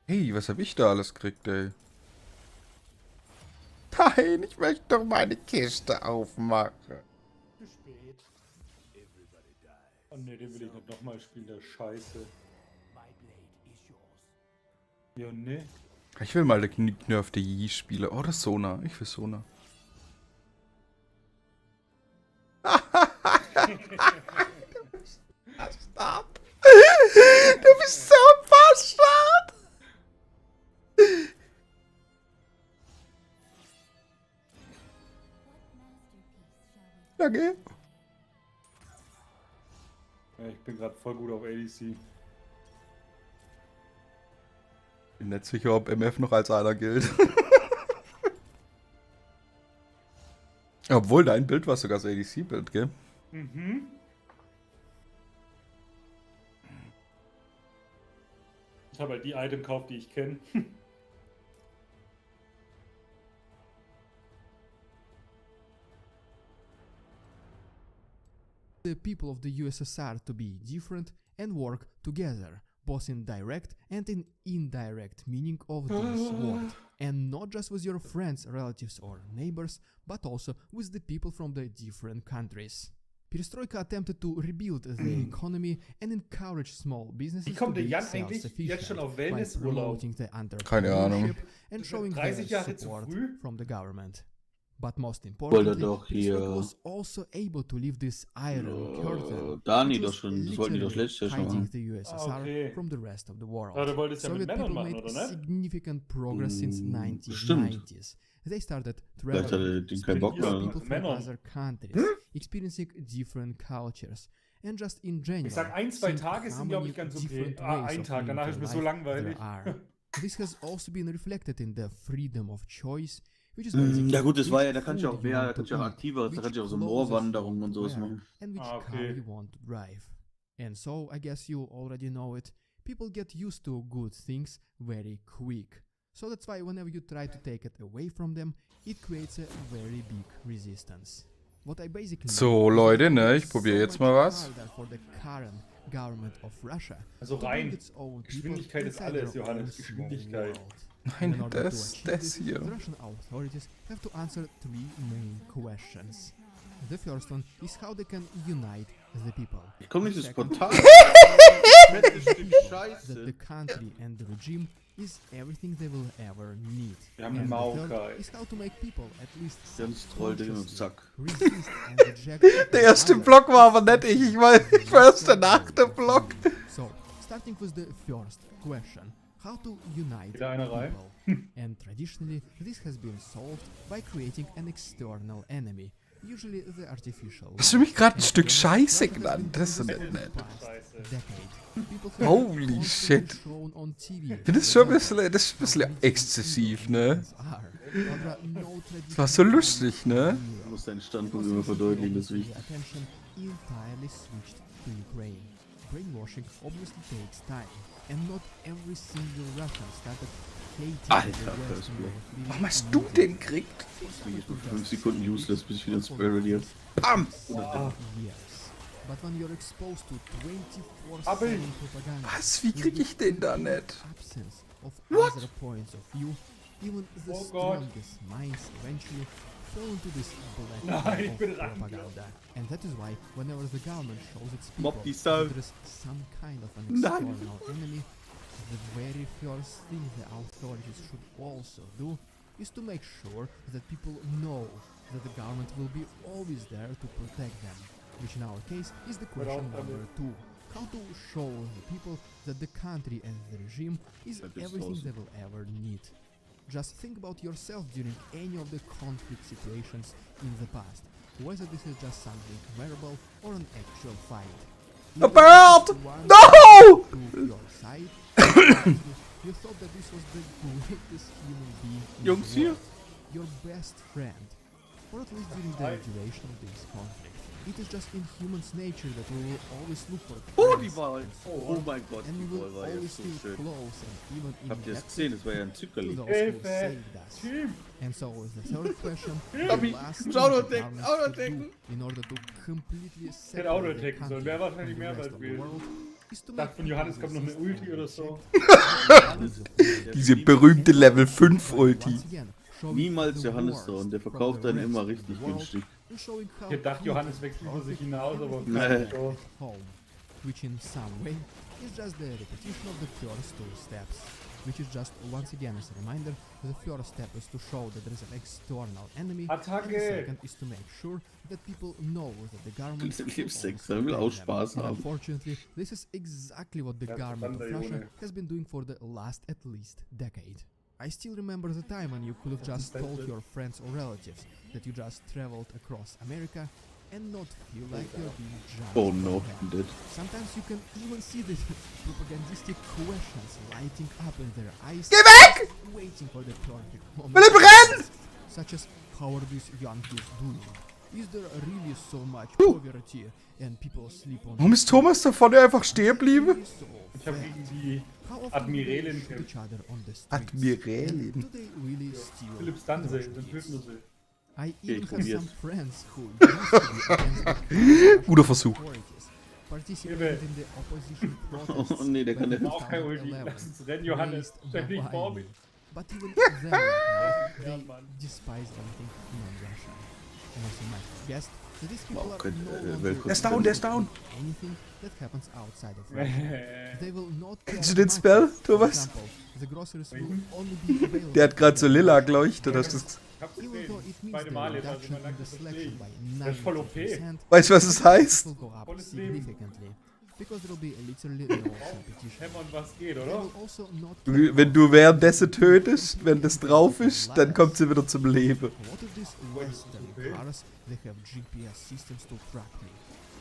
Hey, was hab ich da alles gekriegt, ey? Nein, ich möchte doch meine Kiste aufmachen. Zu spät. Oh ne, den will ich nicht nochmal spielen, der Scheiße. Ja, ne? Ich will mal den Nerf der Yi spielen. Oh, das Sona. Ich will Sona. Bastard. Du bist so ein Bastard. Danke. Ja, ich bin gerade voll gut auf ADC. Bin nicht sicher, ob MF noch als einer gilt. Obwohl, dein Bild war sogar das ADC-Bild, gell? Mhm. Ich habe halt die Item gekauft, die ich kenne. The people of the USSR to be different and work together, both in direct and in indirect meaning of this word, and not just with your friends, relatives or neighbors, but also with the people from the different countries. Perestroika attempted to rebuild the economy and encourage small businesses to be self-sufficient by promoting the entrepreneurship and showing their support from the government. But most importantly, Perestroika was also able to leave this iron curtain, which was literally hiding the USSR from the rest of the world. Soviet people made significant progress since 1990s. They started traveling, people from other countries, experiencing different cultures, and just in general, Ich sag 1-2 Tage sind, glaube ich, ganz okay. Ein Tag, danach ist mir so langweilig. This has also been reflected in the freedom of choice. Ja gut, das war ja, da kann ich auch mehr, da kann ich auch aktiver, da kann ich auch so Moorwanderungen und sowas machen. And which car you want to drive. And so, I guess you already know it, people get used to good things very quick. So that's why whenever you try to take it away from them, it creates a very big resistance. What I basically So, Leute, ne, ich probiere jetzt mal was. Also rein. Geschwindigkeit ist alles, Johannes. Geschwindigkeit. Nein, das hier. The Russian authorities have to answer three main questions. The first one is how they can unite the people. Ich komme nicht so spontan. That the country and the regime is everything they will ever need. Wir haben einen Maokai. Is how to make people at least Ganz trollt den im Sack. Der erste Block war aber nicht ich war erst der nach der Block. So, starting with the first question. How to unite people. And traditionally, this has been solved by creating an external enemy, usually the artificial. Hast du mich gerade ein Stück Scheiße genannt? Das ist nicht nett. Holy shit. Das ist schon ein bisschen exzessiv, ne? Das war so lustig, ne? Du musst deinen Standpunkt immer verdeutlichen, das ist wichtig. entirely switched to Ukraine. Brainwashing obviously takes time, and not every single Russian started hating the Western way of living. Warum hast du den gekriegt? Ich bin 5 Sekunden useless, bis ich wieder ins Barrel hier. Bam! But when you're exposed to 24/7 propaganda, Was? Wie krieg ich den da nicht? absence of What? other points of view, even the strongest minds eventually fall into this black hole of propaganda. And that is why whenever the government shows its people that there is some kind of an external enemy, the very first thing the authorities should also do is to make sure that people know that the government will be always there to protect them. Which in our case is the question number 2. How to show the people that the country and the regime is everything they will ever need. Just think about yourself during any of the conflict situations in the past, whether this is just something verbal or an actual fight. A bird! No! Your side, you thought that this was the greatest human being in Jungs, the hier. world, your best friend, or at least during the duration of this conflict. It is just in humans' nature that we will always look for Oh, die friends Wahl. and Oh mein Gott, and we die will Wahl war always jetzt so feel schön. close and even Habt ihr das indebted gesehen? Das war ja ein to Zuckerli. those who saved us. And so is the third question, Tommy, the last muss thing Auto the decken, government Auto should do decken. in order to completely Hätte Auto separate the attacken sollen. country Wäre from wahrscheinlich the mehrmals rest of the gewesen. world is to Ich make dachte, von Johannes people kommt noch eine resist Ulti oder so. Diese berühmte Level 5 Ulti. once again showing Niemals the Johannes so, worst und der from verkauft the dann rest immer of the richtig world günstig. and showing how Ich dachte, Johannes good, wächst über sich perfect hinaus, aber everything Nee. is at home, which in some way is just the repetition of the first 2 steps, which is just once again as a reminder, the first step is to show that there is an external enemy, and the Attacke! second is to make sure that people know that the government Dieser will Lipsex, always er will auch protect them. Spaß And haben. unfortunately, this is exactly what the Ja, government of verstanden, Russia Junge. has been doing for the last at least decade. I still remember the time when you could have just told your friends or relatives that you just traveled across America and not feel like you're being judged. Oh by no, them. he did. Sometimes you can even see the propagandistic questions lighting up in their eyes, Geh weg! waiting for the perfect moment. Will brennen! Such as, how are these young kids doing? Is there really so much poverty and people sleep on Warum ist Thomas da vorne einfach stehen geblieben? Ich habe gegen die Admiralin gekämpft. Admiralin. Philipp Stanze, den töten wir sie. I even have probier's. some friends who used to be against the Guter Versuch. authorities, participated in the opposition protests Oh nee, der kann when der. Auch kein Ulti. 2011 Lass uns rennen, Johannes. raised Stell dich vor Navalny. mich. But even then, they Mann. despise everything non-Russian. And as you might have guessed, that these people Wow, are könnte, no wer longer kurz Der ist down, der ist down. anything that happens outside of Russia. They will not Kennst du den care Spell, much. For Thomas? example, the groceries will only be available Der hat gerade so for lila them. geleuchtet. Hast du das... Ich hab's Even gesehen. though it means Beide the Male jetzt, also reduction man in the lag das selection by Das ist voll OP. 90%, Weißt du, was es heißt? will go up Volles Leben. significantly, because there will be literally no competition. Hämmern, was geht, They oder? will also not care Wenn du währenddessen tötest, wenn das drauf ist, dann kommt sie wieder zum Leben. What if these Western cars, they have GPS systems to track me?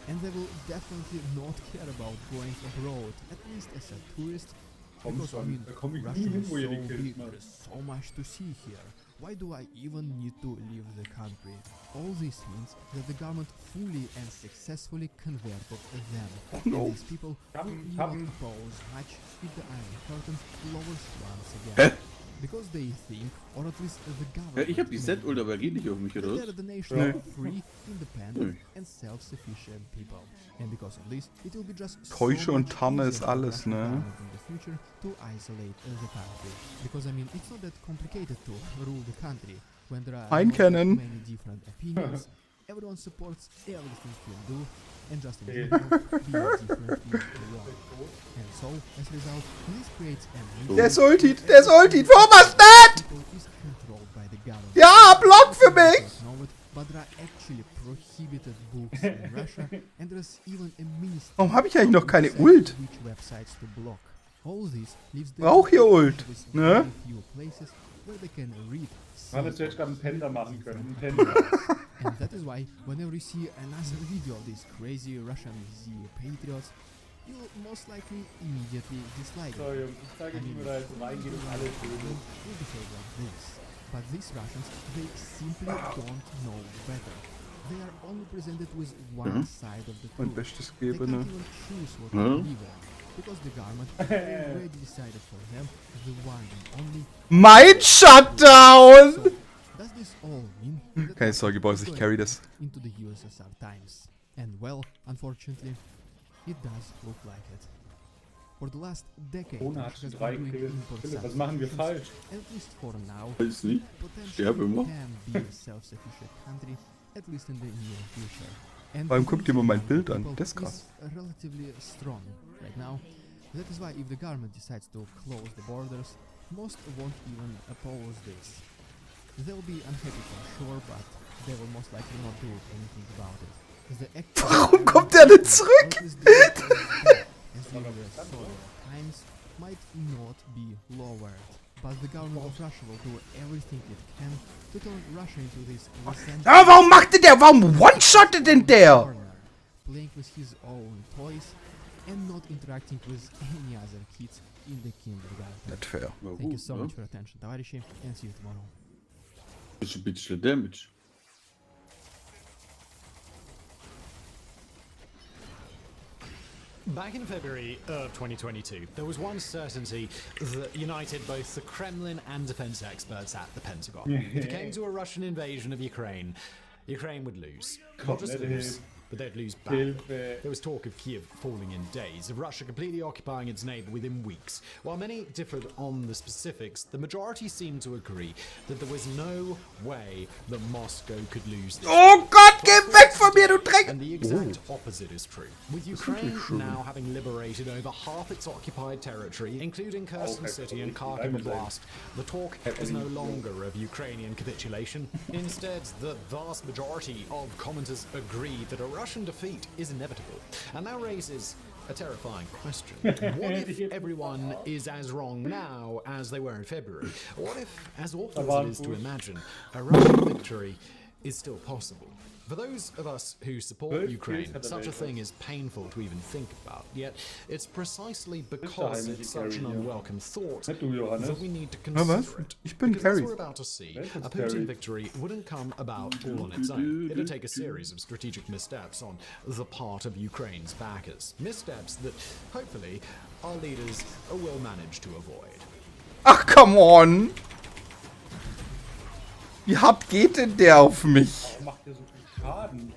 And they will definitely not care about going abroad, at least as a tourist, Komm because I schon, mean, da komm ich nie Russia hin, is wo ihr so die Kills big, macht. there is so much to see here. Why do I even need to leave the country? All this means that the government fully and successfully converted them. no. And these people will not pose much if the Iron Curtain lowers once again. Hä? Because they think, or at least the Ja, government ich hab die may Set-Ult, aber er geht nicht auf mich, oder they're was? the nation Nee. of free, independent, Nee. and self-sufficient people. And because of this, it will be just Täusche so und much Tanne easier ist for alles, Russian ne? government in the future to isolate the country. Because I mean, it's not that complicated to rule the country when there are not Einkennen. many different opinions. Everyone supports everything you do, and just in general, being different is wrong. And so, as a result, this creates an Der ist ultit, der ist ultit. Thomas, nicht! is controlled by the government. Ja, Block für mich! But there are actually prohibited books in Russia, and there's even a ministry Warum habe ich eigentlich noch keine which Ult? websites to block. All this leaves the Brauch hier Ult, with ne? very few places where they can read. Man hätte jetzt gerade einen Panda machen können. Einen Panda. And that is why whenever you see another video of these crazy Russian Z patriots, you'll most likely immediately dislike So, it. Jungs, ich zeige euch, wie man da jetzt reingeht und alle tötet. Will behave like this. But these Russians, they simply don't know better. They are only presented with one side of the Und truth. bestes They gebe, can't ne? even choose what to believe in, because the government already decided for them the one and only. Mein Shutdown! So, does this all mean that Keine Sorge, Boys, ich carry das. into the USSR times? And well, unfortunately, it does look like it. For the last decade, Ohne Russia has drei been doing Kills. import Philipp, was machen wir substitutions, falsch? at least for now, Weiß nicht. potentially Sterbe immer. can be a self-sufficient country, at least in the near future. And Vor allem the guck dir mal mein Ukrainian Bild an, people das ist krass. is relatively strong right now. That is why if the government decides to close the borders, most won't even oppose this. They will be unhappy for sure, but they will most likely not do anything about it. The Warum kommt der denn zurück? times might not be lowered, but the government of Russia will do everything it can to turn Russia into this Aber warum machte der? Warum one-shottet denn der? playing with his own toys and not interacting with any other kids in the kindergarten. Not fair. Thank you so much for your attention, товарищи, and see you tomorrow. It's a bit of damage. Back in February of 2022, there was one certainty that united both the Kremlin and defense experts at the Pentagon. If it came to a Russian invasion of Ukraine, Ukraine would lose. Not just lose, but they'd lose bad. There was talk of Kiev falling in days, of Russia completely occupying its neighbor within weeks. While many differed on the specifics, the majority seemed to agree that there was no way that Moscow could lose this. Oh Gott, geh weg von mir, du Dreck! And the exact opposite is true. With Ukraine now having liberated over half its occupied territory, including Kherson City and Kharkiv Oblast, the talk is no longer of Ukrainian capitulation. Instead, the vast majority of commenters agree that a Russian defeat is inevitable. And that raises a terrifying question. What if everyone is as wrong now as they were in February? What if, as awful as it is to imagine, a Russian victory is still possible? For those of us who support Ukraine, such a thing is painful to even think about. Yet, it's precisely because it's such an unwelcome thought that we need to consider it. Ich bin Because as we're about to see, a Putin victory wouldn't come about all on its own. It'd take a series of strategic missteps on the part of Ukraine's backers. Missteps that, hopefully, our leaders will manage to avoid. Ach, come on! Wie hart geht denn der auf mich? Macht der so viel Schaden?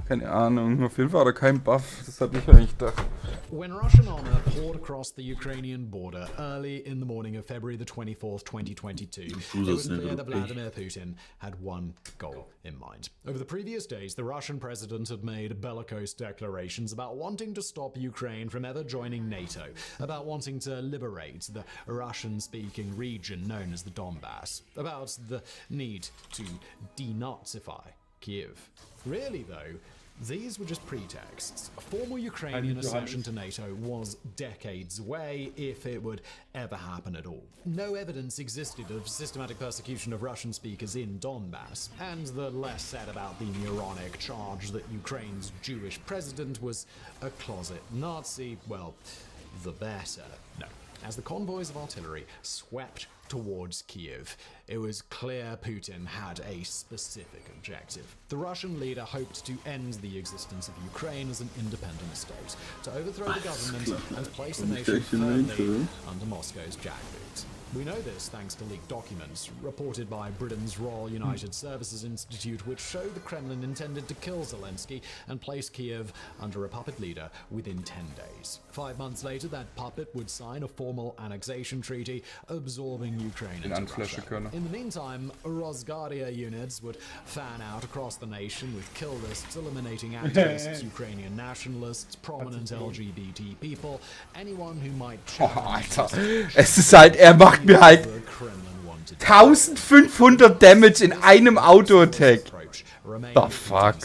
Keine Ahnung, auf jeden Fall hat er keinen Buff. Das hatte ich eigentlich gedacht. When Russian armor poured across the Ukrainian border early in the morning of February the 24th, 2022, it was clear that Vladimir Putin had one goal in mind. Over the previous days, the Russian president had made bellicose declarations about wanting to stop Ukraine from ever joining NATO, about wanting to liberate the Russian-speaking region known as the Donbass, about the need to denazify Kiev. Really, though, these were just pretexts. A formal Ukrainian accession to NATO was decades away, if it would ever happen at all. No evidence existed of systematic persecution of Russian speakers in Donbass, and the less said about the moronic charge that Ukraine's Jewish president was a closet Nazi, well, the better. No. As the convoys of artillery swept towards Kiev, it was clear Putin had a specific objective. The Russian leader hoped to end the existence of Ukraine as an independent state, to overthrow the government and place the nation firmly under Moscow's jackboot. We know this thanks to leaked documents reported by Britain's Royal United Services Institute, which show the Kremlin intended to kill Zelensky and place Kiev under a puppet leader within 10 days. 5 months later, that puppet would sign a formal annexation treaty absorbing Ukraine into Russia. In the meantime, Rosguardia units would fan out across the nation with kill lists eliminating activists, Ukrainian nationalists, prominent LGBT people, anyone who might challenge. Alter, es ist halt, er macht mir halt 1500 Damage in einem Auto-Attack. The fuck?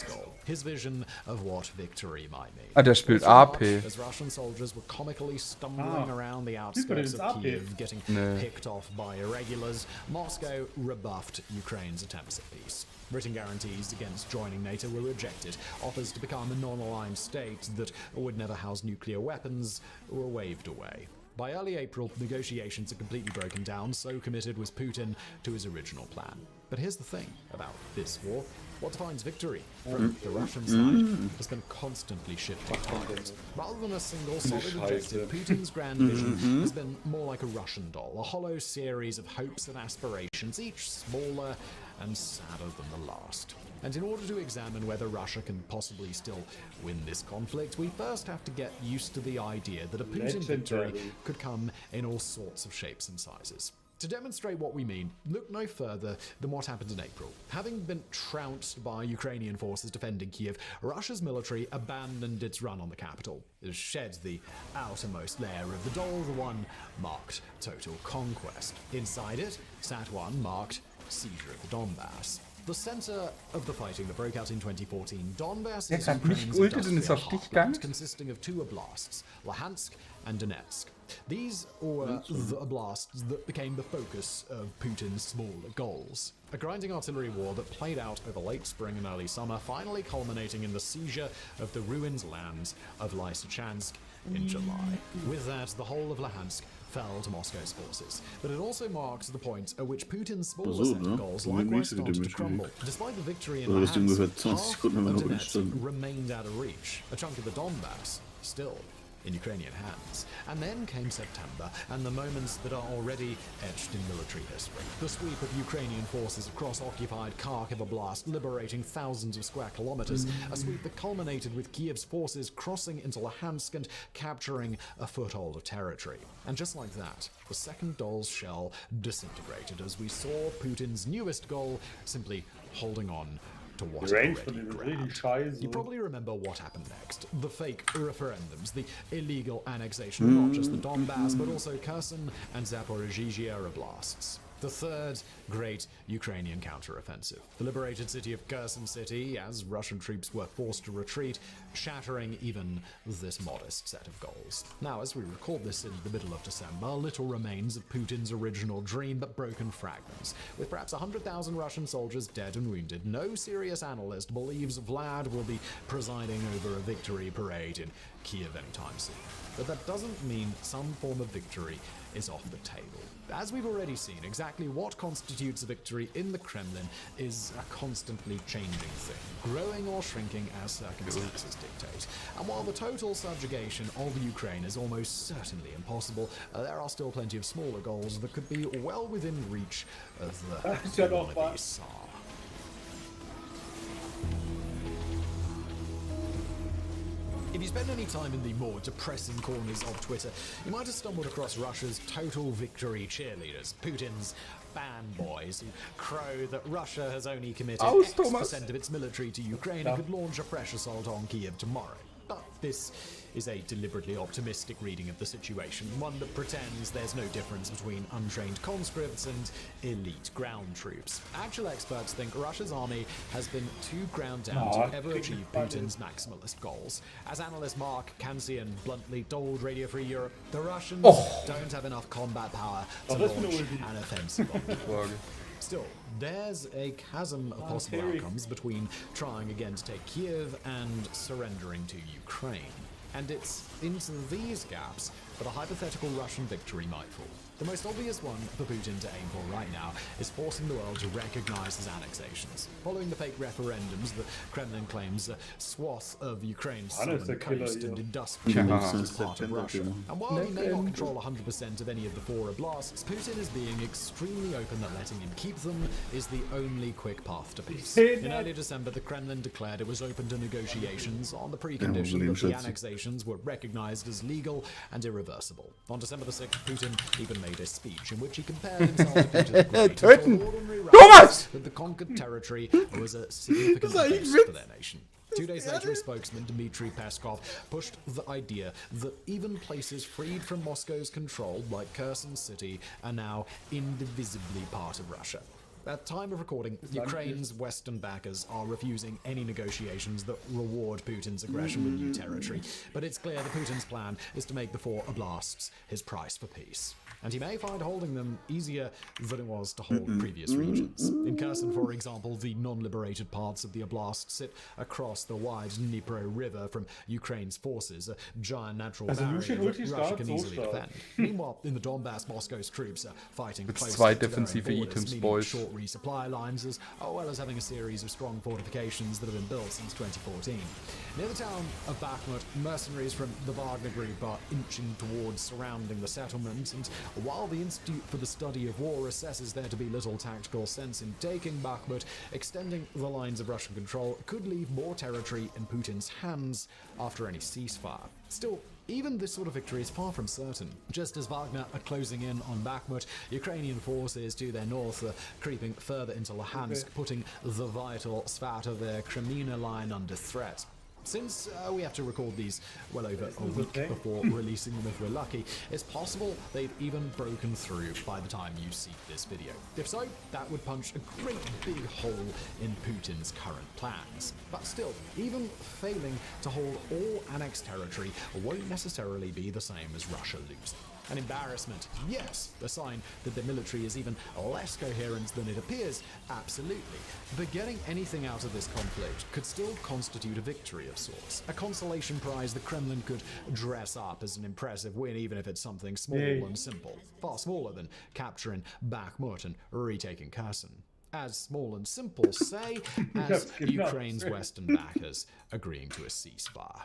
His vision of what victory might mean. Ah, der spielt AP. As Russian soldiers were comically stumbling around the outskirts of Kiev, getting picked off by irregulars, Moscow rebuffed Ukraine's attempts at peace. Written guarantees against joining NATO were rejected. Offers to become a non-aligned state that would never house nuclear weapons were waved away. By early April, negotiations had completely broken down, so committed was Putin to his original plan. But here's the thing about this war. What defines victory from the Russian side has been constantly shifting targets. Rather than a single solid objective, Putin's grand vision has been more like a Russian doll, a hollow series of hopes and aspirations, each smaller and sadder than the last. And in order to examine whether Russia can possibly still win this conflict, we first have to get used to the idea that a Putin victory could come in all sorts of shapes and sizes. To demonstrate what we mean, look no further than what happened in April. Having been trounced by Ukrainian forces defending Kiev, Russia's military abandoned its run on the capital. It shed the outermost layer of the doll, the one marked total conquest. Inside it sat one marked seizure of the Donbass. The center of the fighting that broke out in 2014, Donbass is Ukraine's industrial heartland, consisting of two oblasts, Luhansk and Donetsk. These were the oblasts that became the focus of Putin's smaller goals. A grinding artillery war that played out over late spring and early summer, finally culminating in the seizure of the ruined lands of Lysychansk in July. With that, the whole of Luhansk fell to Moscow's forces. But it also marks the point at which Putin's smaller set of goals likewise started to crumble. Despite the victory in Luhansk, half of Donetsk remained out of reach. A chunk of the Donbass still in Ukrainian hands. And then came September, and the moments that are already etched in military history. The sweep of Ukrainian forces across occupied Kharkiv Oblast, liberating thousands of square kilometers, a sweep that culminated with Kiev's forces crossing into Luhansk and capturing a foothold of territory. And just like that, the second doll's shell disintegrated as we saw Putin's newest goal simply holding on to what already grabbed. You probably remember what happened next. The fake referendums, the illegal annexation of not just the Donbass, but also Kherson and Zaporizhzhia oblasts. The third great Ukrainian counteroffensive. The liberated city of Kherson City, as Russian troops were forced to retreat, shattering even this modest set of goals. Now, as we record this in the middle of December, little remains of Putin's original dream but broken fragments. With perhaps 100,000 Russian soldiers dead and wounded, no serious analyst believes Vlad will be presiding over a victory parade in Kiev anytime soon. But that doesn't mean some form of victory is off the table. As we've already seen, exactly what constitutes a victory in the Kremlin is a constantly changing thing, growing or shrinking as circumstances dictate. And while the total subjugation of Ukraine is almost certainly impossible, there are still plenty of smaller goals that could be well within reach of the wannabe Tsar. If you spend any time in the more depressing corners of Twitter, you might have stumbled across Russia's total victory cheerleaders, Putin's fanboys, who crow that Russia has only committed X% of its military to Ukraine and could launch a fresh assault on Kiev tomorrow. But this is a deliberately optimistic reading of the situation, one that pretends there's no difference between untrained conscripts and elite ground troops. Actual experts think Russia's army has been too ground down to ever achieve Putin's maximalist goals. As analyst Mark Kansian bluntly told Radio Free Europe, the Russians don't have enough combat power to launch an offensive on Kiev. Still, there's a chasm of possible outcomes between trying again to take Kiev and surrendering to Ukraine. And it's into these gaps that a hypothetical Russian victory might fall. The most obvious one for Putin to aim for right now is forcing the world to recognize his annexations. Following the fake referendums, the Kremlin claims a swath of Ukraine's southern coast and industrial as part of Russia. And while he may not control 100% of any of the four oblasts, Putin is being extremely open that letting him keep them is the only quick path to peace. In early December, the Kremlin declared it was open to negotiations on the precondition that the annexations were recognized as legal and irreversible. On December the 6th, Putin even made a speech in which he compared himself to Peter the Great and told ordinary Russians that the conquered territory was a significant boost for their nation. 2 days later, his spokesman, Dmitry Peskov, pushed the idea that even places freed from Moscow's control, like Kherson City, are now indivisibly part of Russia. At time of recording, Ukraine's Western backers are refusing any negotiations that reward Putin's aggression with new territory. But it's clear that Putin's plan is to make the 4 oblasts his price for peace. And he may find holding them easier than it was to hold previous regions. In Kherson, for example, the non-liberated parts of the oblast sit across the wide Dnipro River from Ukraine's forces, a giant natural barrier that Russia can easily defend. Meanwhile, in the Donbass, Moscow's troops are fighting close to their own borders, meaning short resupply lines, as well as having a series of strong fortifications that have been built since 2014. Near the town of Bakhmut, mercenaries from the Wagner Group are inching towards surrounding the settlement, and while the Institute for the Study of War assesses there to be little tactical sense in taking Bakhmut, extending the lines of Russian control could leave more territory in Putin's hands after any ceasefire. Still, even this sort of victory is far from certain. Just as Wagner are closing in on Bakhmut, Ukrainian forces to their north are creeping further into Luhansk, putting the vital Svatover Kremina line under threat. Since we have to record these well over a week before releasing them if we're lucky, it's possible they've even broken through by the time you see this video. If so, that would punch a great big hole in Putin's current plans. But still, even failing to hold all annexed territory won't necessarily be the same as Russia losing. An embarrassment, yes. A sign that the military is even less coherent than it appears, absolutely. But getting anything out of this conflict could still constitute a victory of sorts. A consolation prize the Kremlin could dress up as an impressive win, even if it's something small and simple. Far smaller than capturing Bakhmut and retaking Kherson. As small and simple, say, as Ukraine's Western backers agreeing to a ceasefire.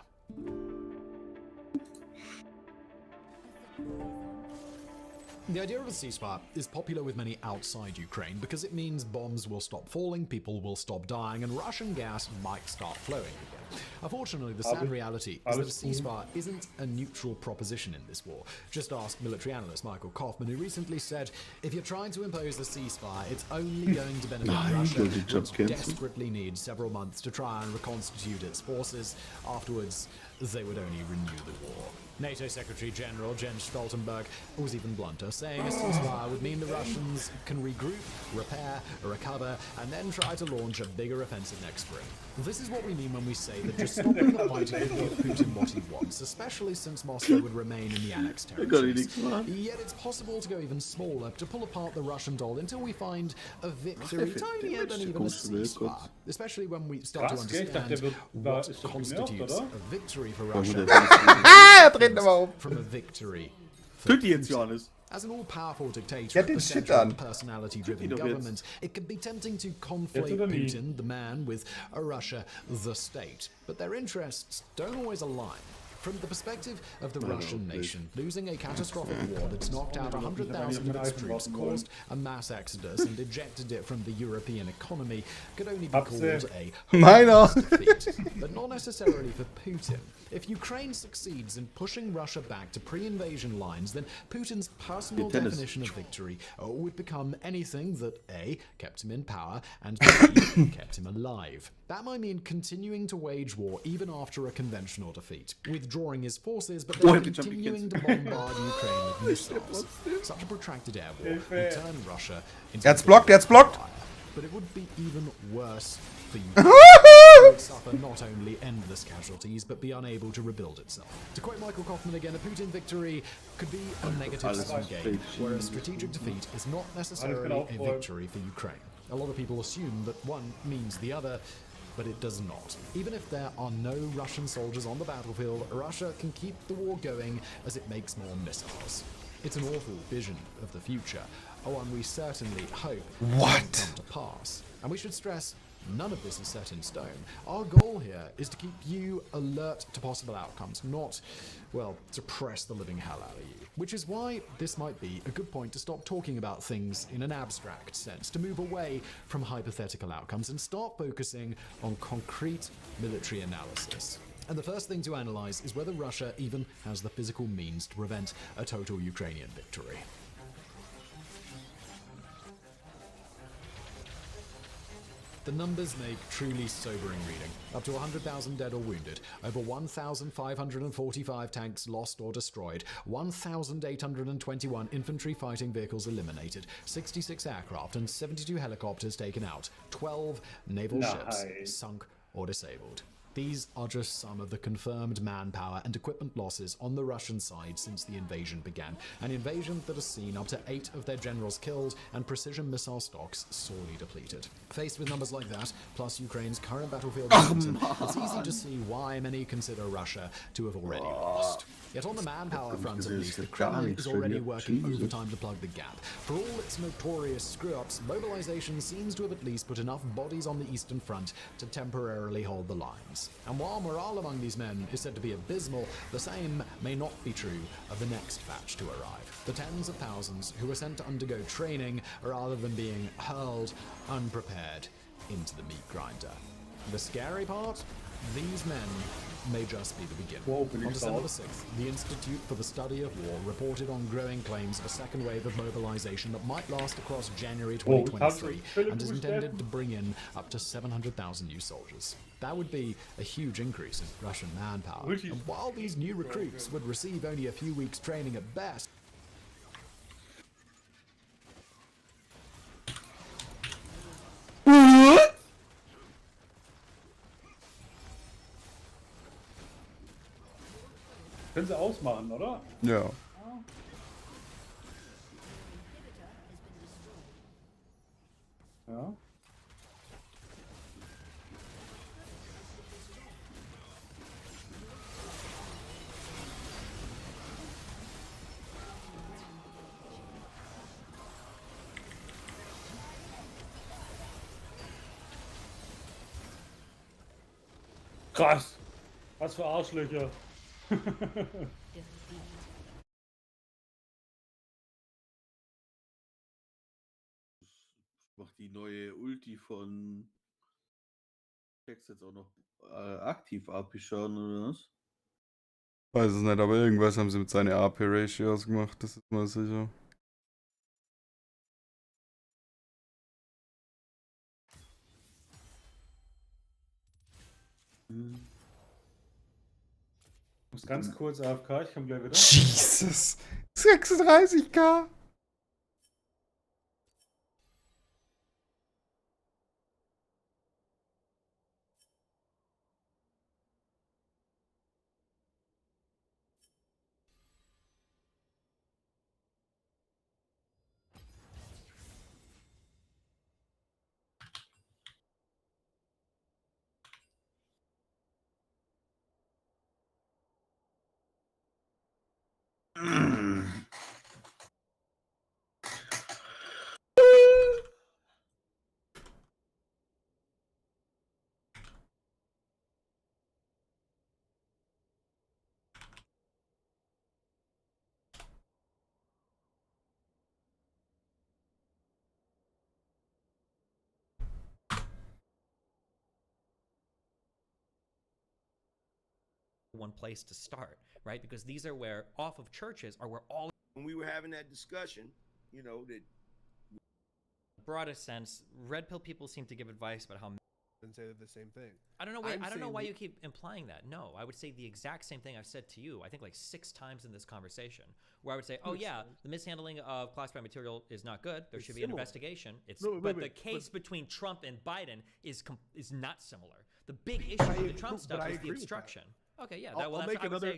The idea of a ceasefire is popular with many outside Ukraine because it means bombs will stop falling, people will stop dying, and Russian gas might start flowing again. Unfortunately, the sad reality is that a ceasefire isn't a neutral proposition in this war. Just ask military analyst Michael Kaufman, who recently said, if you're trying to impose a ceasefire, it's only going to benefit Russia, which desperately needs several months to try and reconstitute its forces. Afterwards, they would only renew the war. NATO Secretary General Jens Stoltenberg was even blunter, saying a ceasefire would mean the Russians can regroup, repair, recover, and then try to launch a bigger offensive next spring. This is what we mean when we say that just stopping the fighting would give Putin what he wants, especially since Moscow would remain in the annexed territories. Yet it's possible to go even smaller, to pull apart the Russian doll until we find a victory tinier than even a ceasefire, especially when we start to understand what constitutes a victory for Russia from a victory for Putin. As an all-powerful dictator, a central personality-driven government, it can be tempting to conflate Putin, the man, with Russia, the state. But their interests don't always align. From the perspective of the Russian nation, losing a catastrophic war that's knocked out 100,000 of its troops, caused a mass exodus, and ejected it from the European economy could only be called a defeat. But not necessarily for Putin. If Ukraine succeeds in pushing Russia back to pre-invasion lines, then Putin's personal definition of victory would become anything that A, kept him in power, and B, kept him alive. That might mean continuing to wage war even after a conventional defeat, withdrawing his forces but then continuing to bombard Ukraine with missiles. Such a protracted air war would turn Russia into but it would be even worse for Ukraine. It would suffer not only endless casualties, but be unable to rebuild itself. To quote Michael Kaufman again, a Putin victory could be a negative-sum game, where a strategic defeat is not necessarily a victory for Ukraine. A lot of people assume that one means the other, but it does not. Even if there are no Russian soldiers on the battlefield, Russia can keep the war going as it makes more missiles. It's an awful vision of the future, one we certainly hope will come to pass. And we should stress, none of this is set in stone. Our goal here is to keep you alert to possible outcomes, not, well, to press the living hell out of you. Which is why this might be a good point to stop talking about things in an abstract sense, to move away from hypothetical outcomes and start focusing on concrete military analysis. And the first thing to analyze is whether Russia even has the physical means to prevent a total Ukrainian victory. the numbers make truly sobering reading. Up to 100,000 dead or wounded, over 1,545 tanks lost or destroyed, 1,821 infantry fighting vehicles eliminated, 66 aircraft and 72 helicopters taken out, 12 naval ships sunk or disabled. These are just some of the confirmed manpower and equipment losses on the Russian side since the invasion began. An invasion that has seen up to 8 of their generals killed and precision missile stocks sorely depleted. Faced with numbers like that, plus Ukraine's current battlefield momentum, it's easy to see why many consider Russia to have already lost. Yet on the manpower front at least, the Kremlin is already working overtime to plug the gap. For all its notorious screw-ups, mobilization seems to have at least put enough bodies on the Eastern Front to temporarily hold the lines. And while morale among these men is said to be abysmal, the same may not be true of the next batch to arrive. The tens of thousands who are sent to undergo training rather than being hurled unprepared into the meat grinder. The scary part? These men may just be the beginning. On December the 6th, the Institute for the Study of War reported on growing claims of a second wave of mobilization that might last across January 2023 and is intended to bring in up to 700,000 new soldiers. That would be a huge increase in Russian manpower. And while these new recruits would receive only a few weeks training at best, Können sie ausmachen, oder? Ja. Ja. Krass. Was für Arschlöcher. Macht die neue Ulti von Text jetzt auch noch aktiv abgeschaut oder was? Weiß es nicht, aber irgendwas haben sie mit seinen AP-Ratios gemacht, das ist mal sicher. Ich muss ganz kurz AFK, ich komme gleich wieder. Jesus! 36k! One place to start, right? Because these are where off of churches are where all. When we were having that discussion, you know, that broadest sense, red pill people seem to give advice about how. And say the same thing. I don't know. I don't know why you keep implying that. No, I would say the exact same thing I've said to you. I think like 6 times in this conversation, where I would say, "Oh yeah, the mishandling of classified material is not good. There should be an investigation." It's but the case between Trump and Biden is not similar. The big issue with the Trump stuff is the obstruction. Okay, yeah, I'll make another.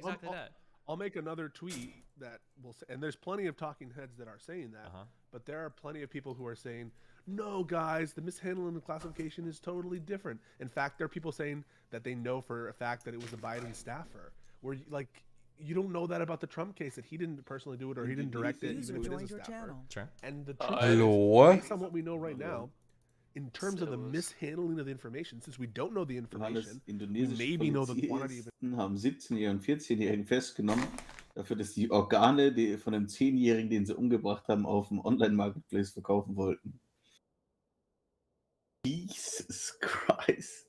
I'll make another tweet that will say, and there's plenty of talking heads that are saying that, but there are plenty of people who are saying, no, guys, the mishandling of classification is totally different. In fact, there are people saying that they know for a fact that it was a Biden staffer. Where like you don't know that about the Trump case, that he didn't personally do it or he didn't direct it. Even if it is a staffer. Sure. And the truth is, based on what we know right now, in terms of the mishandling of the information, since we don't know the information, we maybe know the quantity of it. Haben 17-Jährigen und 14-Jährigen festgenommen, dafür, dass die Organe von einem 10-Jährigen, den sie umgebracht haben, auf dem Online-Marketplace verkaufen wollten. Jesus Christ.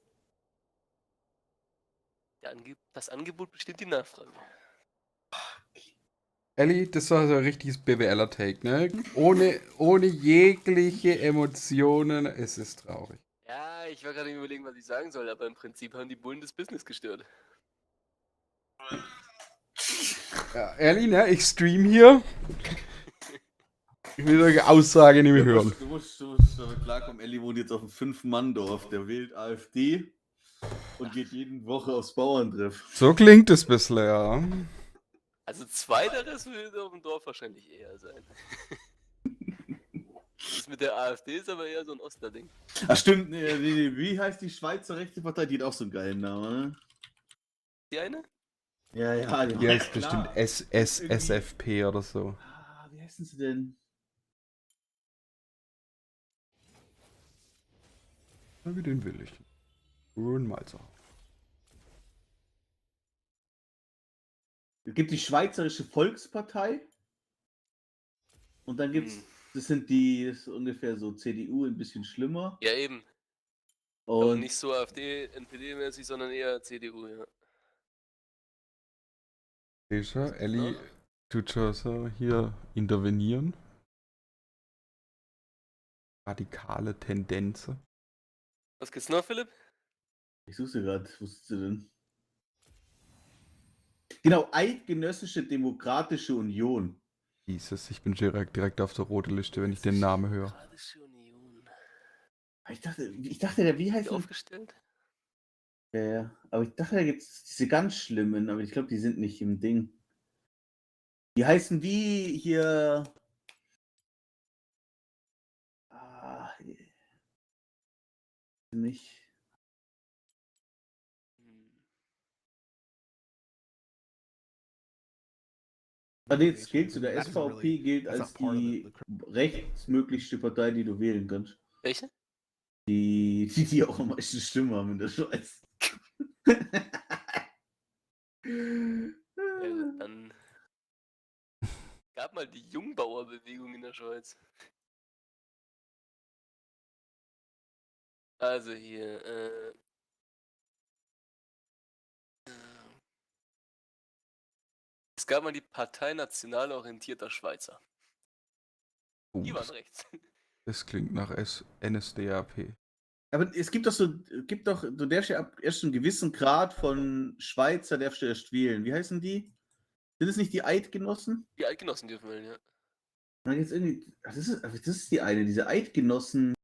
Das Angebot bestimmt die Nachfrage. Ellie, das war so ein richtiges BWLer-Take, ne? Ohne jegliche Emotionen, es ist traurig. Ja, Ja, ich war gerade überlegen, was ich sagen soll, aber im Prinzip haben die Bullen das Business gestört. Ja, ehrlich, ne? Ich stream hier. Ich will solche Aussage nicht mehr hören. Du musst damit klarkommen, Elli wohnt jetzt auf einem 5-Mann-Dorf. Der wählt AfD und geht jede Woche aufs Bauerntreff. So klingt es bisschen, ja. Also zweiteres würde auf dem Dorf wahrscheinlich eher sein. Das mit der AfD ist aber eher so ein Osterding. Ach stimmt, wie heißt die Schweizer rechte Partei? Die hat auch so einen geilen Namen, ne? Die eine? Ja, Die heißt bestimmt SFP oder so. Wie heißen sie denn? Wie den will ich. Malzer. Es gibt die Schweizerische Volkspartei. Und dann gibt's, das ist ungefähr so CDU, ein bisschen schlimmer. Ja, eben. Und aber nicht so AfD, NPD-mäßig, sondern eher CDU, ja. Elli tut schon so hier intervenieren. Radikale Tendenzen. Was gibt's noch, Philipp? Ich suche sie gerade. Wo ist sie denn? Genau, Eidgenössische Demokratische Union. Jesus, ich bin direkt auf der roten Liste, wenn ich den Namen höre. Ich dachte, wie heißt das? Aufgestellt? Ja, aber ich dachte, da gibt es diese ganz schlimmen, aber ich glaube, die sind nicht im Ding. Die heißen wie hier. Nicht. Jetzt gilt zu der SVP gilt als die rechtsmöglichste Partei, die du wählen kannst. Welche? Die auch am meisten Stimmen haben in der Schweiz. Ja, gut, dann gab mal die Jungbauerbewegung in der Schweiz. Also hier, es gab mal die Partei National Orientierter Schweizer. Die waren rechts. Das klingt nach NSDAP. Aber es gibt doch du darfst ja ab erst einen gewissen Grad von Schweizer darfst du erst wählen. Wie heißen die? Sind es nicht die Eidgenossen? Die Eidgenossen dürfen wählen, ja. Nein, jetzt irgendwie. Das ist die eine, diese Eidgenossen.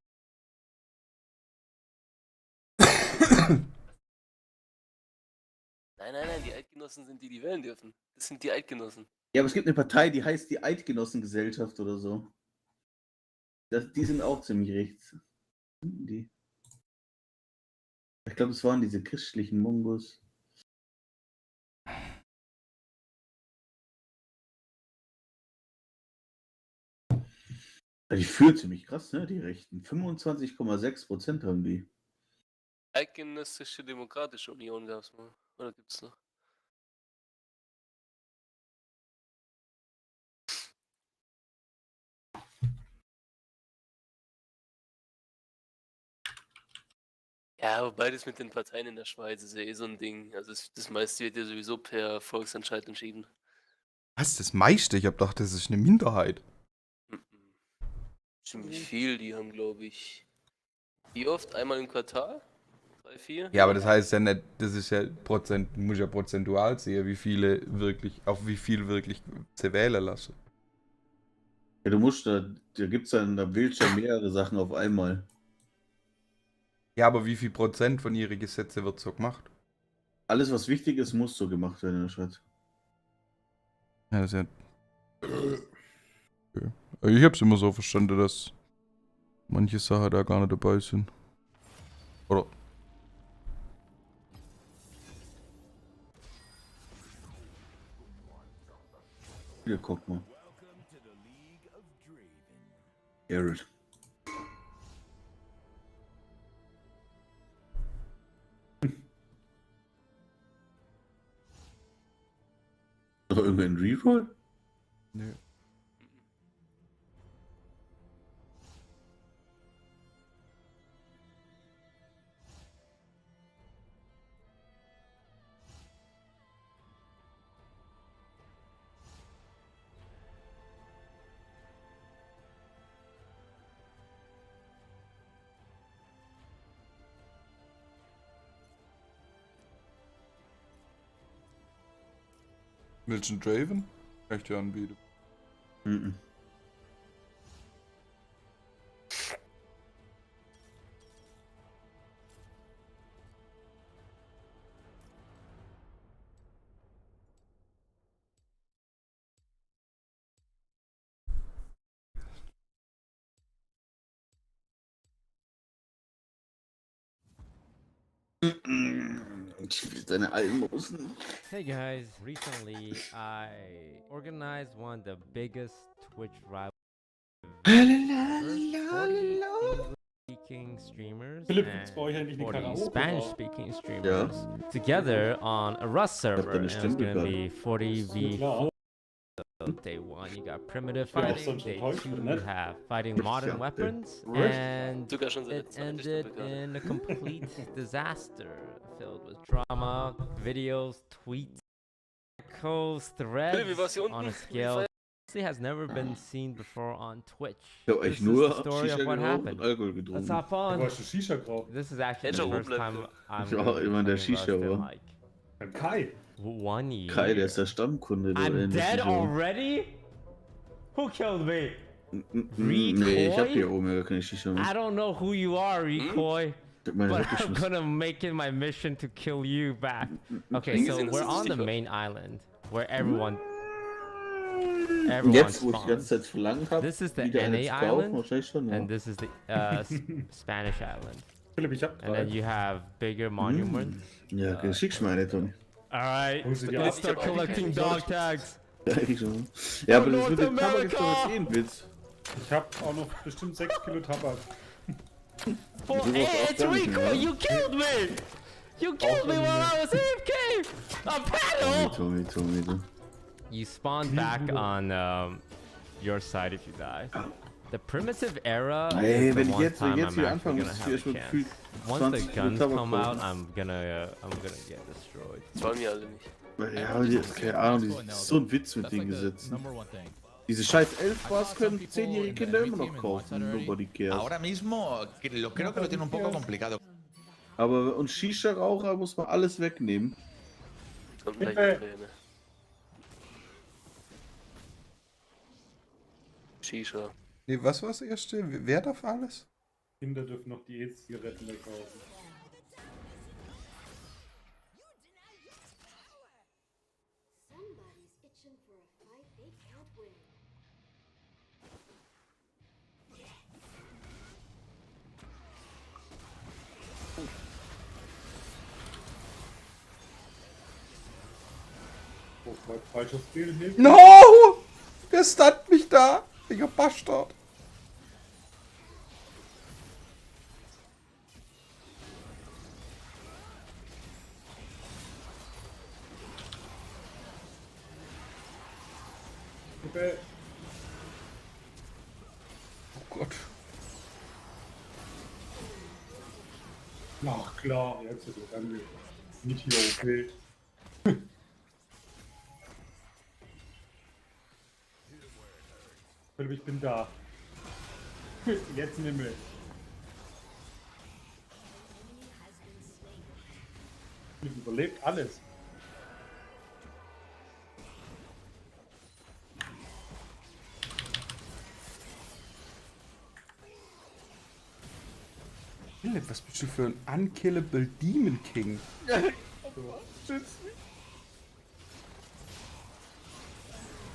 Nein, die Eidgenossen sind die, die wählen dürfen. Das sind die Eidgenossen. Ja, aber es gibt eine Partei, die heißt die Eidgenossengesellschaft oder so. Die sind auch ziemlich rechts. Die. Ich glaube, es waren diese christlichen Mongos. Die fühlen ziemlich krass, ne? Die Rechten. 25,6% haben die. Eidgenössische Demokratische Union gab es mal. Oder gibt's noch? Ja, wobei das mit den Parteien in der Schweiz ist ja eh so ein Ding. Also das meiste wird ja sowieso per Volksentscheid entschieden. Was, das meiste? Ich hab gedacht, das ist eine Minderheit. Ziemlich viel, die haben, glaube ich, wie oft? Einmal im Quartal? 3, 4? Ja, aber das heißt ja nicht, das ist ja du musst ja prozentual sehen, auf wie viel wirklich sie wählen lassen. Ja, da wählst du ja mehrere Sachen auf einmal. Ja, aber wie viel Prozent von ihren Gesetze wird so gemacht? Alles, was wichtig ist, muss so gemacht werden in der Schweiz. Ja, das ist ja. Okay. Ich hab's immer so verstanden, dass manche Sachen da gar nicht dabei sind. Oder? Hier, guck mal. Jared. Noch irgendein Reroll? Nö. Willst du einen Draven? Kann ich dir anbieten. Mhm. Deine Almosen. Hey guys, recently I organized one of the biggest Twitch rival speaking streamers Philipp, jetzt brauche ich and endlich eine 40 Karaoke. Spanish speaking streamers together on a Rust server, and it's gonna be 40v4. So day 1 you got primitive fighting, day 2 you have fighting modern weapons, and it ended in a complete disaster filled with drama, videos, tweets, echoes, threads on a scale has never been seen before on Twitch. This is the story of what happened. Let's hop on. This is actually the first time I'm immer der Shisha war. Kai. 1 year. Kai, der ist der Stammkunde. I'm dead already? Who killed me? Nee, ich hab hier oben ja keine Shisha mehr. I don't know who you are, Recoy. But I'm gonna make it my mission to kill you back. Okay, so we're on the main island where everyone Jetzt, wo ich die ganze Zeit verlangt habe, this is the NA island, and this is the Spanish island. Philipp, ich hab and then you have bigger monuments. Ja, okay, schick's mir eine, Toni. Alright, let's start collecting dog tags. Ja, aber das mit dem Tabak ist doch jetzt eh ein Witz. Ich hab auch noch bestimmt 6 Kilo Tabak. Hey, it's Rico! You killed me! You killed me while I was AFK! A paddle! Tommy, du. You spawn back on your side if you die. The primitive era is the one time I'm actually gonna have a chance. Once the guns come out, I'm gonna get destroyed. Das wollen wir alle nicht. Ja, aber die, keine Ahnung, die ist so ein Witz mit denen gesetzt. Diese scheiß 11 Bars können 10-jährige Kinder immer noch kaufen. Nobody cares. Ahora mismo creo que lo tiene un poco complicado. Aber und Shisha-Raucher muss man alles wegnehmen. Shisha. Nee, was war das erste? Wer darf alles? Kinder dürfen noch die E-Zigaretten wegkaufen. Falsches Spiel hilft. No! Wer stunt mich da? Digga, Bastard. Okay. Oh Gott. Ach klar, jetzt ist es angeht. Nicht hier okay. Philipp, ich bin da. Jetzt nimm mich. Philipp überlebt alles. Philipp, was bist du für ein unkillable Demon King? Schütz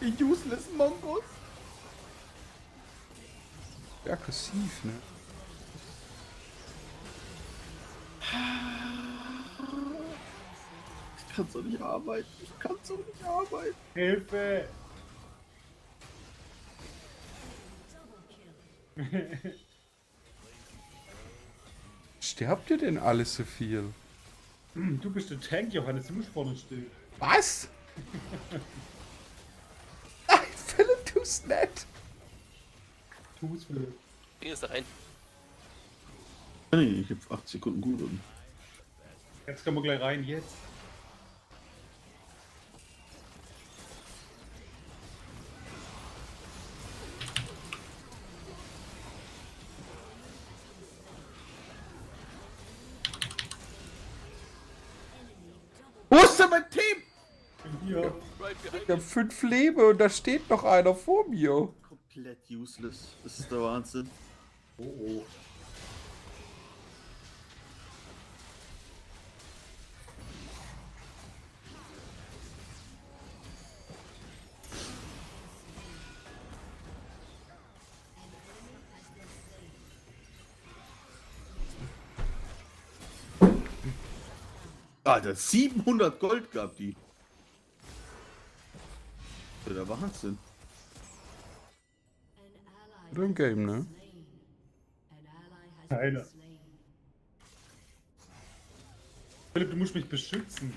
mich. Useless Mongos. Ja, aggressiv, ne? Ich kann so nicht arbeiten. Ich kann so nicht arbeiten. Hilfe! Sterbt ihr denn alles so viel? Du bist der Tank, Johannes, du musst vorne stehen. Was? Nein, Philipp, tu's nicht. Tu's, Philipp. Geh jetzt da rein. Nee, ich hab 8 Sekunden gut. Jetzt können wir gleich rein, jetzt. Wo ist denn mein Team? Hier. Ich hab 5 Leben und da steht noch einer vor mir. Komplett useless. Das ist der Wahnsinn. Oh oh. Alter, 700 Gold gab die. Das ist der Wahnsinn. Oder im Game, ne? Keine. Philipp, du musst mich beschützen.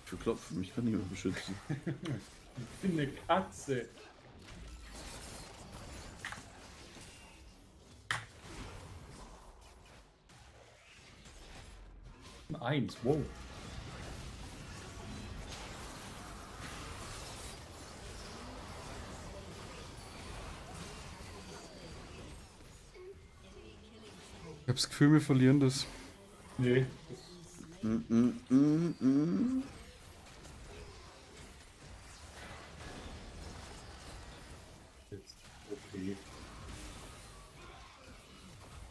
Ich verklopfe mich, kann niemand beschützen. Ich bin eine Katze. Eins, wow. Ich hab das Gefühl, wir verlieren das. Nee. Okay.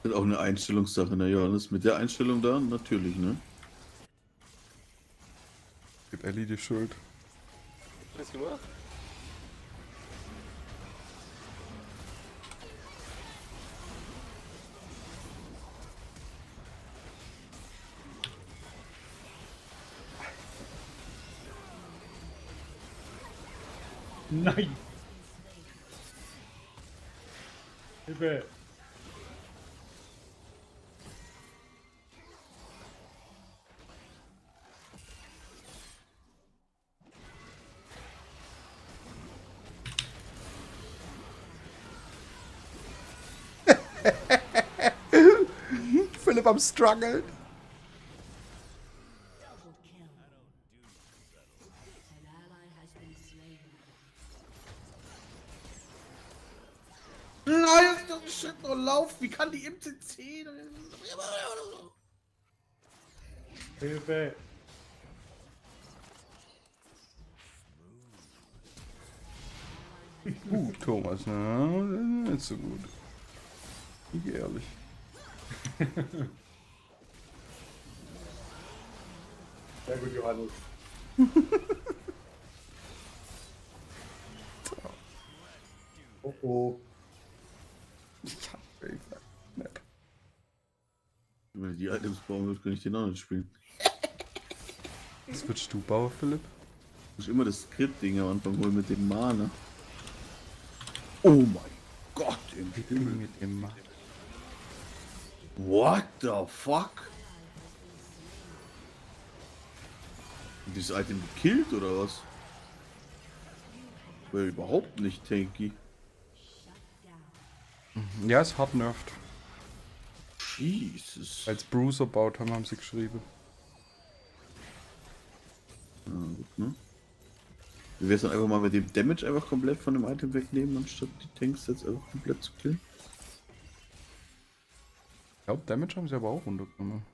Das ist auch eine Einstellungssache, ne, Johannes? Mit der Einstellung da? Natürlich, ne? Gib Ellie die Schuld. Was gemacht? Nein! Hilfe! Philipp am Struggle. Nein, das Shit noch Lauf. Wie kann die im CC? Hilfe! Gut, Thomas, ne? Nicht so gut. Ich ehrlich. Sehr gut, Johannes. Oh oh. Ich hab gesagt, nicht. Wenn ich die Items bauen würde, kann ich den auch nicht spielen. Was würdest du bauen, Philipp? Ich muss immer das Skript-Ding am Anfang holen mit dem Mana. Oh mein Gott, im Himmel. Mit dem Mana. What the fuck? Dieses Item gekillt oder was? War überhaupt nicht tanky. Ja, ist hart nervt. Jesus. Als Bruiser baut haben sie geschrieben. Ja, gut, ne? Wir werden dann einfach mal mit dem Damage einfach komplett von dem Item wegnehmen, anstatt die Tanks jetzt einfach komplett zu killen. Ich glaube, Damage haben sie aber auch runtergenommen.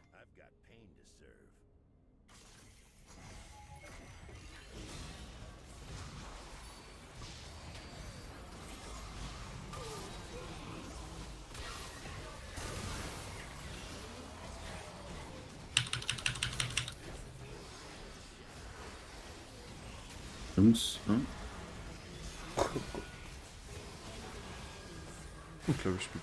Stimmt's, ne? Ich glaube, ich spiele.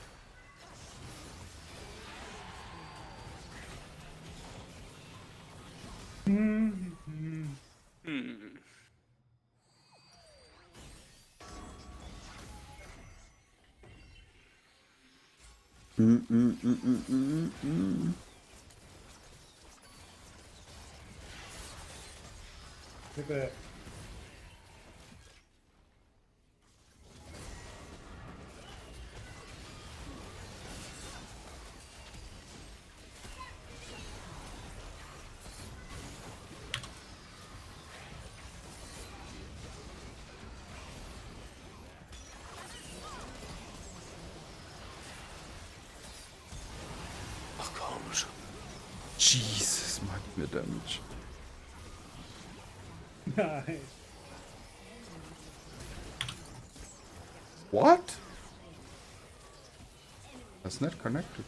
Hilfe! Ach komm schon. Jesus, macht mir Damage. Nein. What? That's not connected.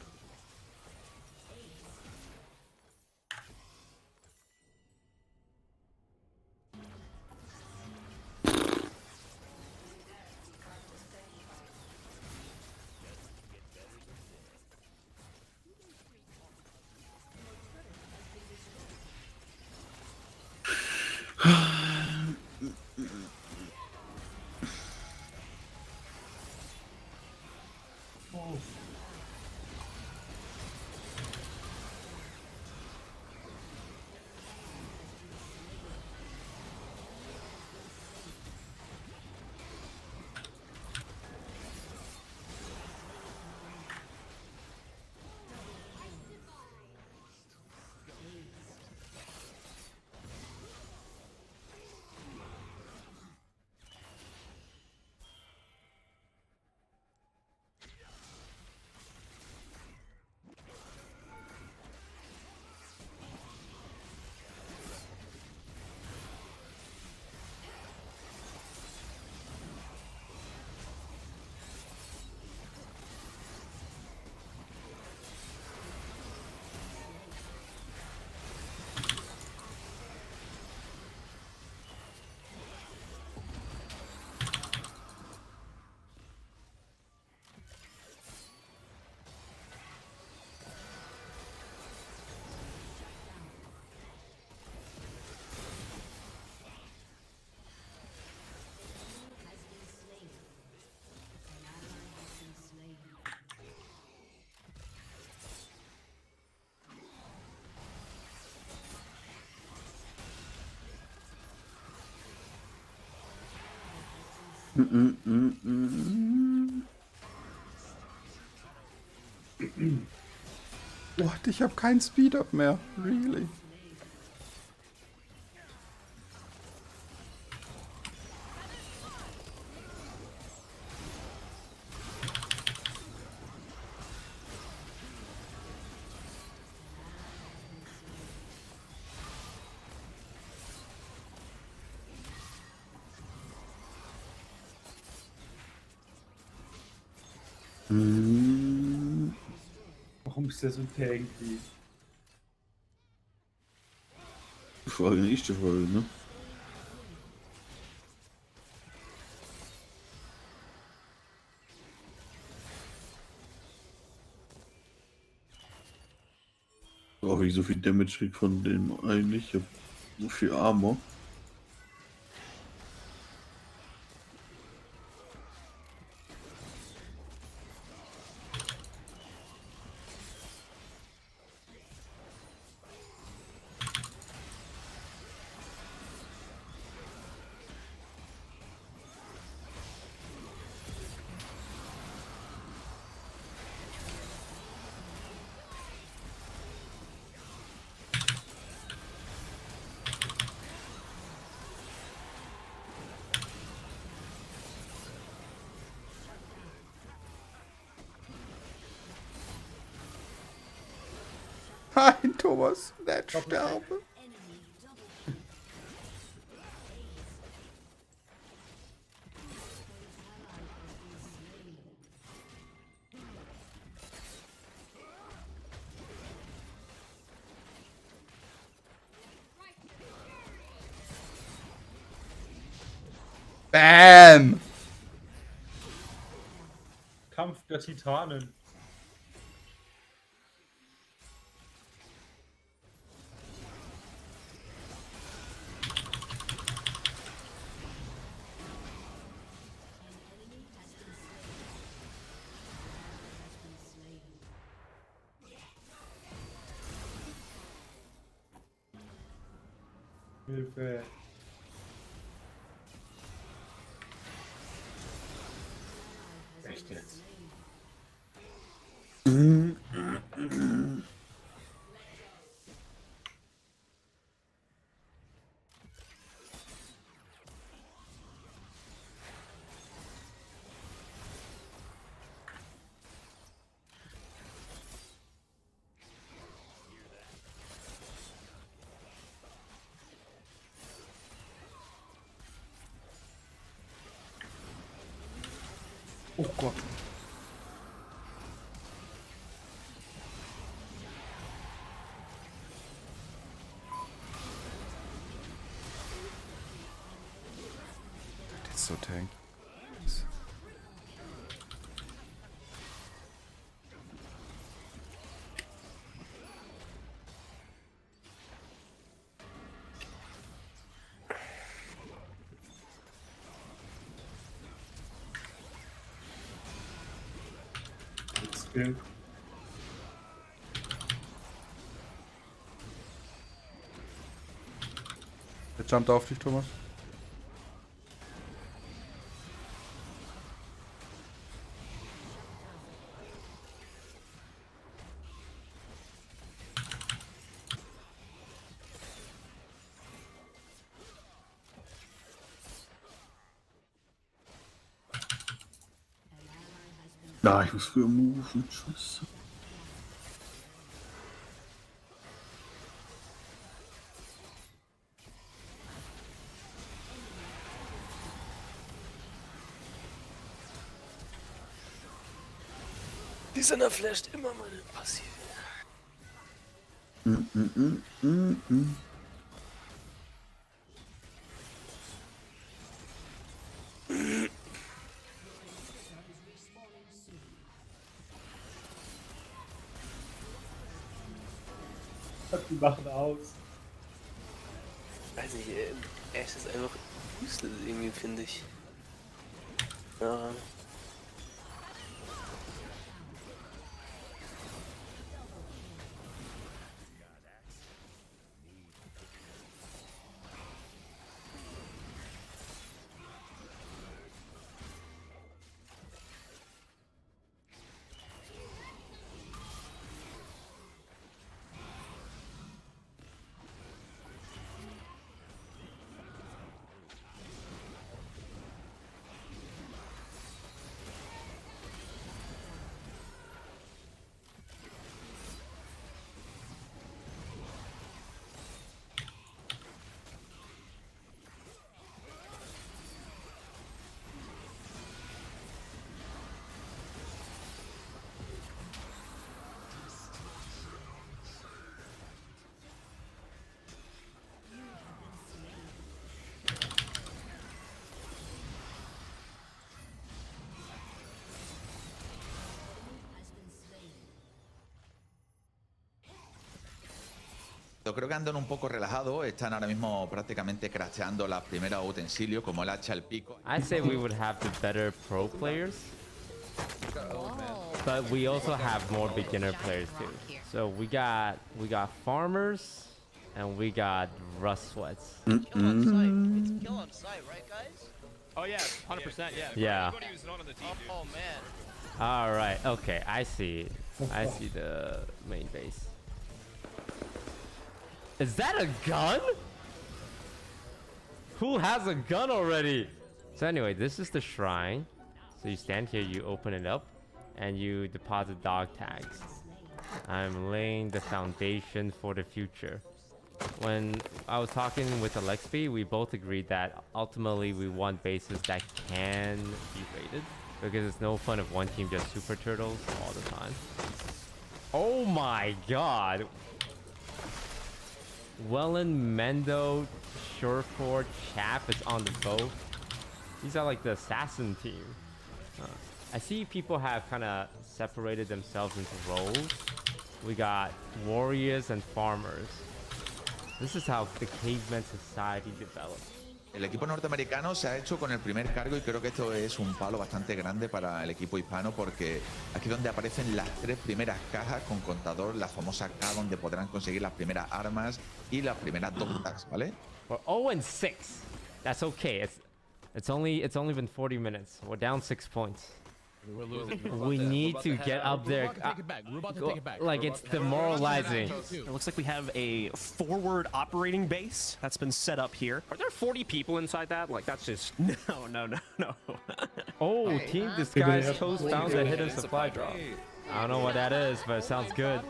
What? Ich habe keinen Speed-Up mehr. Really? Warum ist der so tanky? Die Frage nicht die Frage, ne? Brauche ich so viel Damage krieg von dem eigentlich? Ich hab so viel Armor. Nein, Thomas, nicht sterben. Bam! Kampf der Titanen. Hilfe. Echt jetzt? Oh Gott. Das ist so tank. Okay. Der jumpt auf dich, Thomas. Ja, ich muss früher moven. Scheiße. Die Sonne flasht immer meine Passive. Die machen aus. Weiß nicht, Ash ist einfach useless irgendwie, finde ich. Ja. Yo creo que andan un poco relajados, están ahora mismo prácticamente crasheando las primeras utensilios como el hacha, el pico. I say we would have the better pro players, but we also have more beginner players too. So we got farmers and we got rust sweats. It's kill on sight, right, guys? Oh yeah, 100%. Yeah. Yeah. Everybody was not on the team, dude. Oh man. All right. Okay, I see. I see the main base. Is that a gun? Who has a gun already? So anyway, this is the shrine. So you stand here, you open it up, and you deposit dog tags. I'm laying the foundation for the future. When I was talking with Alexby, we both agreed that ultimately we want bases that can be rated, because it's no fun if one team just super turtles all the time. Oh my god! Wellen, Mendo, Surefour, Chap is on the boat. These are like the assassin team. I see people have kind of separated themselves into roles. We got warriors and farmers. This is how the caveman society developed. El equipo norteamericano se ha hecho con el primer cargo y creo que esto es un palo bastante grande para el equipo hispano porque aquí es donde aparecen las tres primeras cajas con contador, la famosa K donde podrán conseguir las primeras armas y las primeras dog tags, ¿vale? We're 0-6. That's okay. It's only been 40 minutes. We're down 6 points. We're losing. We need to get up there. We're about to take it back. We're about to take it back. Like it's demoralizing. It looks like we have a forward operating base that's been set up here. Are there 40 people inside that? Like that's just no. Oh, Team Disguise chose found a hidden supply drop. I don't know what that is, but it sounds good.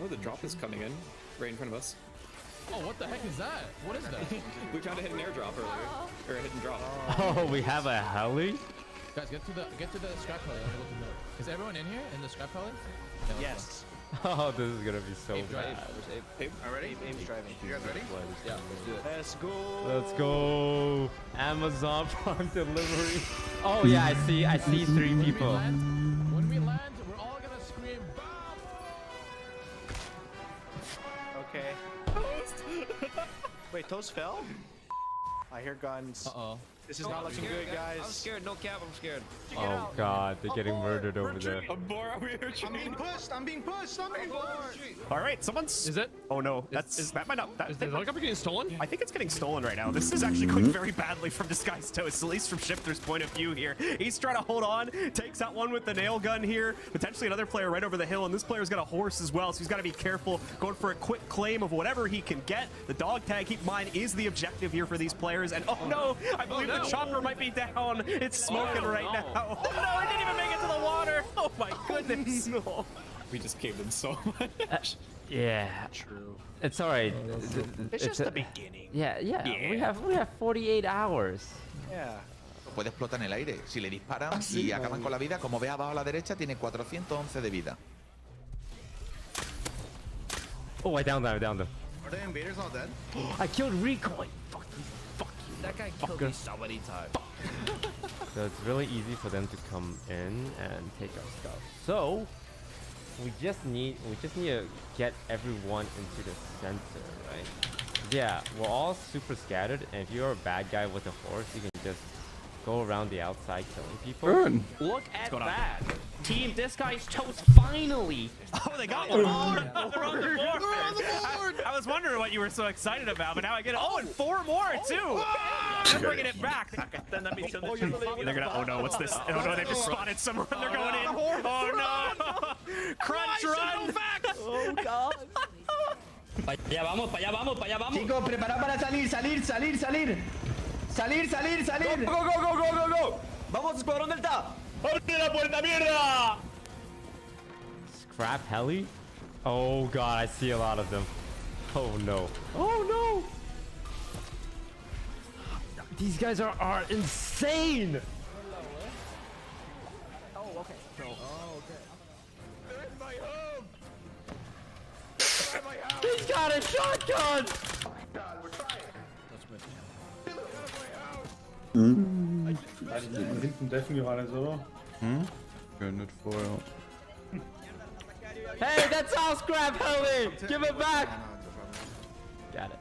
Oh, the drop is coming in right in front of us. Oh, what the heck is that? What is that? We tried to hit an airdrop earlier. Or a hit and drop. Oh, we have a heli? Guys, get to the scrap heli. Is everyone in here in the scrap heli? Yeah, yes. Oh, this is gonna be so bad. Already? Abe's driving. You guys ready? Yeah, let's do it. Let's go. Let's go. Amazon Prime delivery. Oh yeah, I see 3 people. When we land, we're all gonna scream Okay. Wait, Toast fell? I hear guns. Uh-oh. This is not looking good, guys. I'm scared. No cap. I'm scared. Oh god, they're getting murdered over there. I'm being pushed. I'm being pushed. All right, someone's. Is it? Oh no, that might not. Is the helicopter getting stolen? I think it's getting stolen right now. This is actually going very badly from Disguised Toast, at least from Shifter's point of view here. He's trying to hold on, takes out one with the nail gun here, potentially another player right over the hill, and this player's got a horse as well, so he's got to be careful, going for a quick claim of whatever he can get. The dog tag, keep in mind, is the objective here for these players, and oh no, I believe the chopper might be down. It's smoking right now. Oh no, it didn't even make it to the water. Oh my goodness. No. We just caved in so much. Yeah. True. It's alright. It's just the beginning. Yeah. We have 48 hours. Yeah. Puede explotar en el aire. Si le disparan y acaban con la vida, como ve abajo a la derecha, tiene 411 de vida. Oh, I downed them. Are the invaders all dead? I killed Recoil. Fuck you. That guy killed me so many times. So it's really easy for them to come in and take our stuff. So we just need to get everyone into the center, right? Yeah, we're all super scattered, and if you're a bad guy with a horse, you can just go around the outside killing people. Burn. Look at that. Team Disguised Toast finally. Oh, they got one. They're on the board. I was wondering what you were so excited about, but now I get it. Oh, and 4 more too. They're bringing it back. They're gonna. Oh no, what's this? Oh no, they just spotted someone. They're going in. Oh no. Crunch run. Oh god. Para allá vamos, para allá vamos, para allá vamos. Chicos, preparados para salir. Go. Vamos, escuadrón delta. ¡Abre la puerta, mierda! Scrap heli? Oh god, I see a lot of them. Oh no. Oh no! These guys are insane! Oh, okay. They're in my home. He's got a shotgun! Hinten deffen gerade so. Ja, nicht vorher. Hey, that's our scrap heli! Give it back! Got it.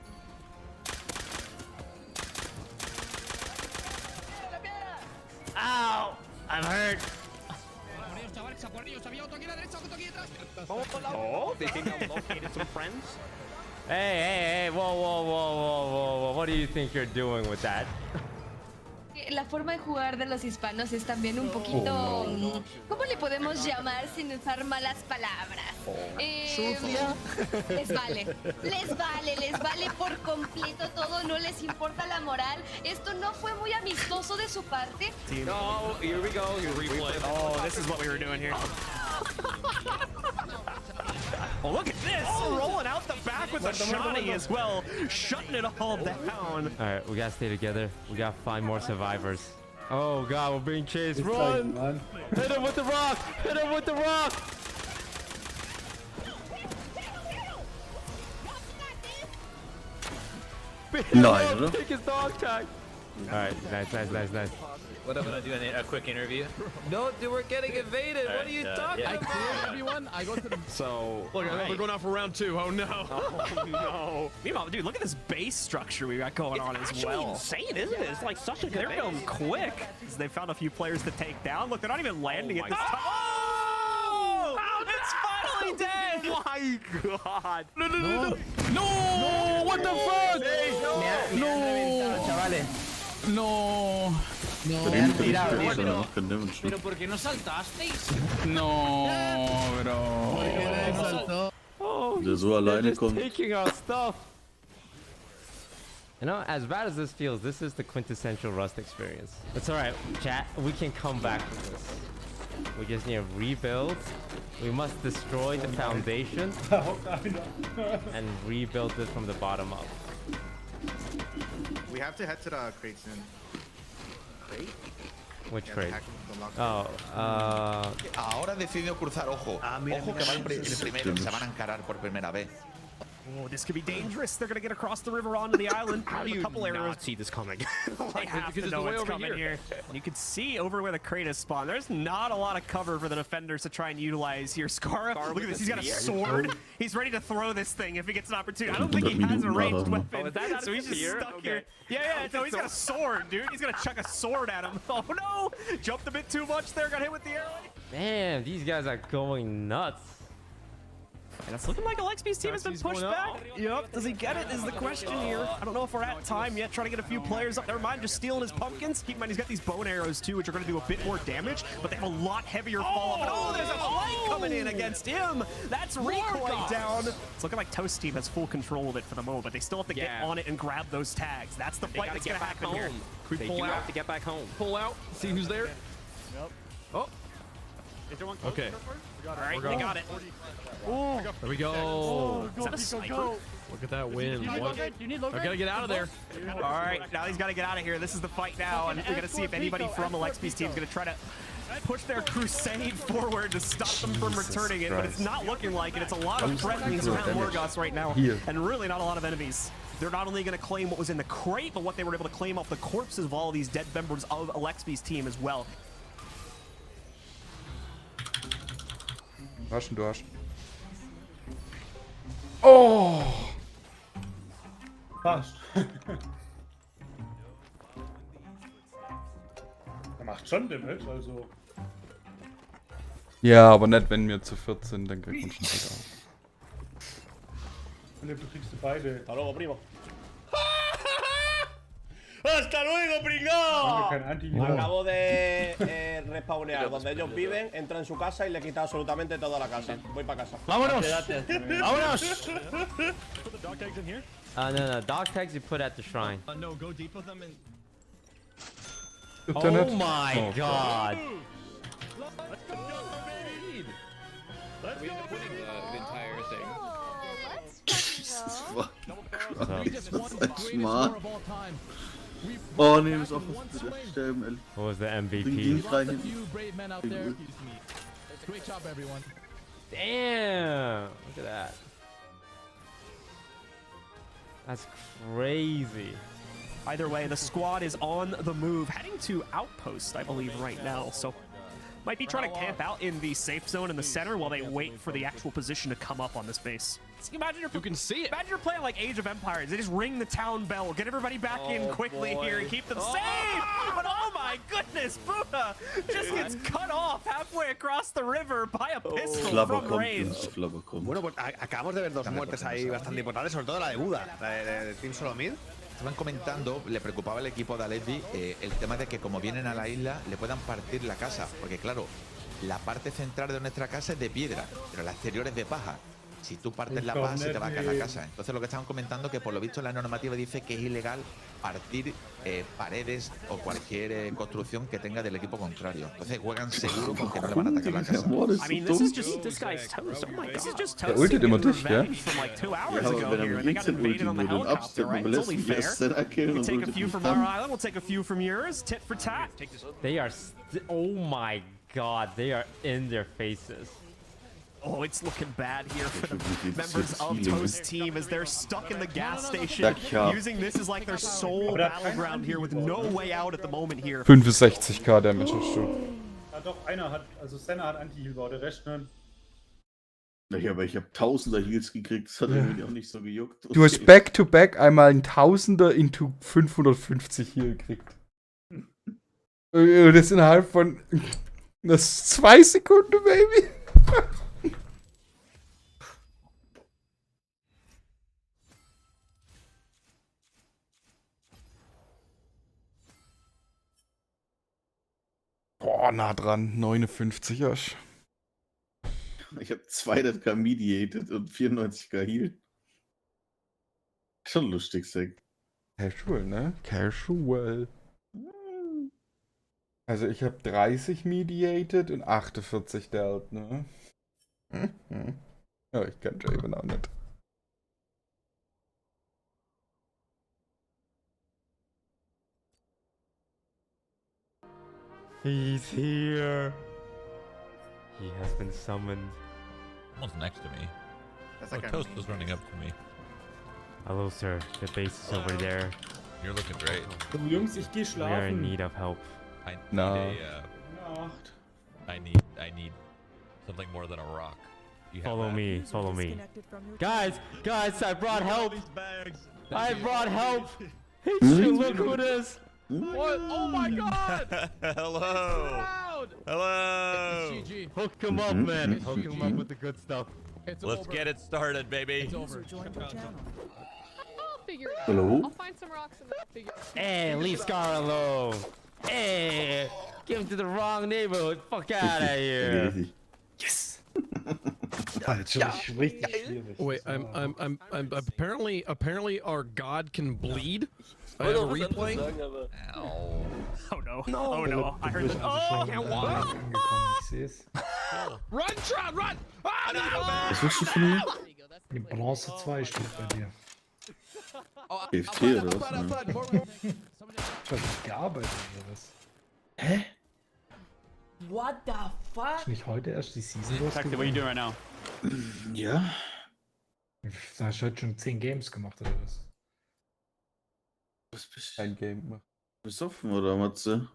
Ow! I'm hurt! Oh, they think I've located some friends? Hey, whoa, what do you think you're doing with that? La forma de jugar de los hispanos es también un poquito... ¿Cómo le podemos llamar sin usar malas palabras? ¿Sucia? Les vale por completo todo, no les importa la moral. Esto no fue muy amistoso de su parte. Oh, here we go. Oh, this is what we were doing here. Oh, look at this! Rolling out the back with a shotty as well, shutting it all down. Alright, we gotta stay together. We got 5 more survivors. Oh god, we're being chased. Run! Hit him with the rock! Hit him with the rock! Nice. Take his dog tag. Alright, nice. What am I gonna do? A quick interview? No, dude, we're getting invaded. What are you talking I about? clear everyone. I go to the. So, Look, we're going out for round 2. Oh no. Oh no. Meanwhile, dude, look at this base structure we got going on as well. It's insane, isn't it? It's like such a good They're going quick. They found a few players to take down. Look, they're not even landing at this time. Oh! It's finally dead! My god. No! What the fuck? No. Me han tirado, Pero ¿por qué no saltasteis? No, bro. Der so alleine kommt. Taking our stuff. You know, as bad as this feels, this is the quintessential Rust experience. It's alright, chat. We can come back from this. We just need to rebuild We must destroy the foundation and rebuild it from the bottom up. We have to head to the crate soon. Crate? Which Yeah, crate? the lock Ahora decidió cruzar, ojo. Ojo que va el primero, se van a encarar por primera vez. Oh, this could be dangerous. They're gonna get across the river onto the island. How do you couple not arrows. see this coming? They have to know it's coming here. And you can see over where the crate is spawned. There's not a lot of cover for the defenders to try and utilize here. Scar, look at this. He's got a sword. He's ready to throw this thing if he gets an opportunity. I don't think he has a ranged weapon. So he's just stuck here. Yeah, no, he's got a sword, dude. He's gonna chuck a sword at him. Oh no! Jumped a bit too much there. Got hit with the arrow. Man, these guys are going nuts. And it's looking like Alexby's team has been pushed back. Yep, does he get it is the question here. I don't know if we're at time yet, trying to get a few players up. Never mind, just stealing his pumpkins. Keep in mind, he's got these bone arrows too, which are going to do a bit more damage, but they have a lot heavier fall-off. And oh, there's a flight coming in against him. That's recoil down. It's looking like Toast team has full control of it for the moment, but they still have to get on it and grab those tags. That's the fight that's going to happen here. They do have to get back home. Pull out, see who's there. Yep. Oh. Is there one close? Okay. All right, they got it. Ooh. There we go. Is that a sniper? Look at that win. I gotta get out of there. All right, now he's got to get out of here. This is the fight now, and we're gonna see if anybody from Alexby's team is gonna try to push their crusade forward to stop them from returning it, but it's not looking like it. It's a lot of threatenings around Morgoth right now, and really not a lot of enemies. They're not only going to claim what was in the crate, but what they were able to claim off the corpses of all these dead members of Alexby's team as well. Waschen, du Arsch. Oh! Fast. Er macht schon Damage, also. Ja, aber nicht, wenn wir zu 14, dann kriegt man schon wieder auf. Philipp, du kriegst beide. Hasta luego, primo. ¡Hasta luego, pringao! Acabo de respawnear donde ellos viven, entra en su casa y le quita absolutamente toda la casa. Voy para casa. ¡Vámonos! ¡Vámonos! No, dog tags you put at the shrine. No, go deep with them and... Oh my god! We end up winning the entire thing. Oh ne, muss auch sterben, ehrlich. What was the MVP? Great job, everyone. Damn! Look at that. That's crazy. Either way, the squad is on the move, heading to Outpost, I believe, right now. So might be trying to camp out in the safe zone in the center while they wait for the actual position to come up on this base. So imagine you can see it. Imagine you're playing like Age of Empires. They just ring the town bell, get everybody back in quickly here, and keep them safe. But oh my goodness, Buddha just gets cut off halfway across the river by a pistol from range. Bueno, pues acabamos de ver dos muertes ahí bastante importantes, sobre todo la de Buda, la de Team Solo Mid. Estaban comentando, le preocupaba al equipo de Alesby el tema de que como vienen a la isla le puedan partir la casa, porque claro, la parte central de nuestra casa es de piedra, pero la exterior es de paja. Si tú partes la paja se te va a caer la casa. Entonces lo que estaban comentando que por lo visto la normativa dice que es ilegal partir paredes o cualquier construcción que tenga del equipo contrario. Entonces juegan seguro porque no le van a atacar la casa. I mean, this is just this guy's toast. Oh my God. This is just toast. Ultet immer dich, ja? From like 2 hours ago here, and they got invaded on the helicopter, right? It's only fair. We take a few from our island, we'll take a few from yours. Tit for tat. They are. Oh my god, they are in their faces. Oh, it's looking bad here for the members of Toast team as they're stuck in the gas station, using this as like their sole battleground here with no way out at the moment here. 65k Damage hast du. Ja doch, einer hat, also Senna hat Anti-Heal, der Rest nicht. Ja, aber ich habe Tausender Heals gekriegt, das hat irgendwie auch nicht so gejuckt. Du hast back-to-back einmal ein Tausender into 550 Heal gekriegt. Das innerhalb von... Das ist 2 Sekunden, Baby. Boah, nah dran. 59 Asch. Ich habe 200k mediated und 94k healed. Schon lustig, Sek. Casual, ne? Casual. Also ich habe 30 mediated und 48 dealt, ne? Ja, ich kann Draven auch nicht. He's here. He has been summoned. Almost next to me. That's Oh, like Toast was running up to me. Hello, sir. The base is over there. You're looking great. Jungs, ich geh We are in schlafen. need of help. I need No. a, I need something more than a rock. You have Follow that? me. Follow me. Guys, I brought help. I brought help. Hey, look who it is. What? Oh my god! Hello. Hello. It's GG. Hook him up, man. Hook him up with the good stuff. It's Let's over. get it started, baby. It's over. I'll figure it out. Hello? I'll find some rocks and then I'll figure it out. Hey, leave Scar alone. Hey, give him to the wrong neighborhood. Fuck out of here. Yes. Wait, I'm apparently our god can bleed. I have a replay. Ow. Oh no. Oh no. I heard that. Oh, can't walk. Run, Tron, run! Ah, no! Was willst du von mir? Die Bronze 2 steht bei dir. TFT oder was? Ich hab nicht gearbeitet oder was? Hä? What the fuck? Ist nicht heute erst die Season Exactly what are you doing right now? Ja. Da hast du heute schon 10 Games gemacht oder was? Was bist Kein Game gemacht. du besoffen oder Matze?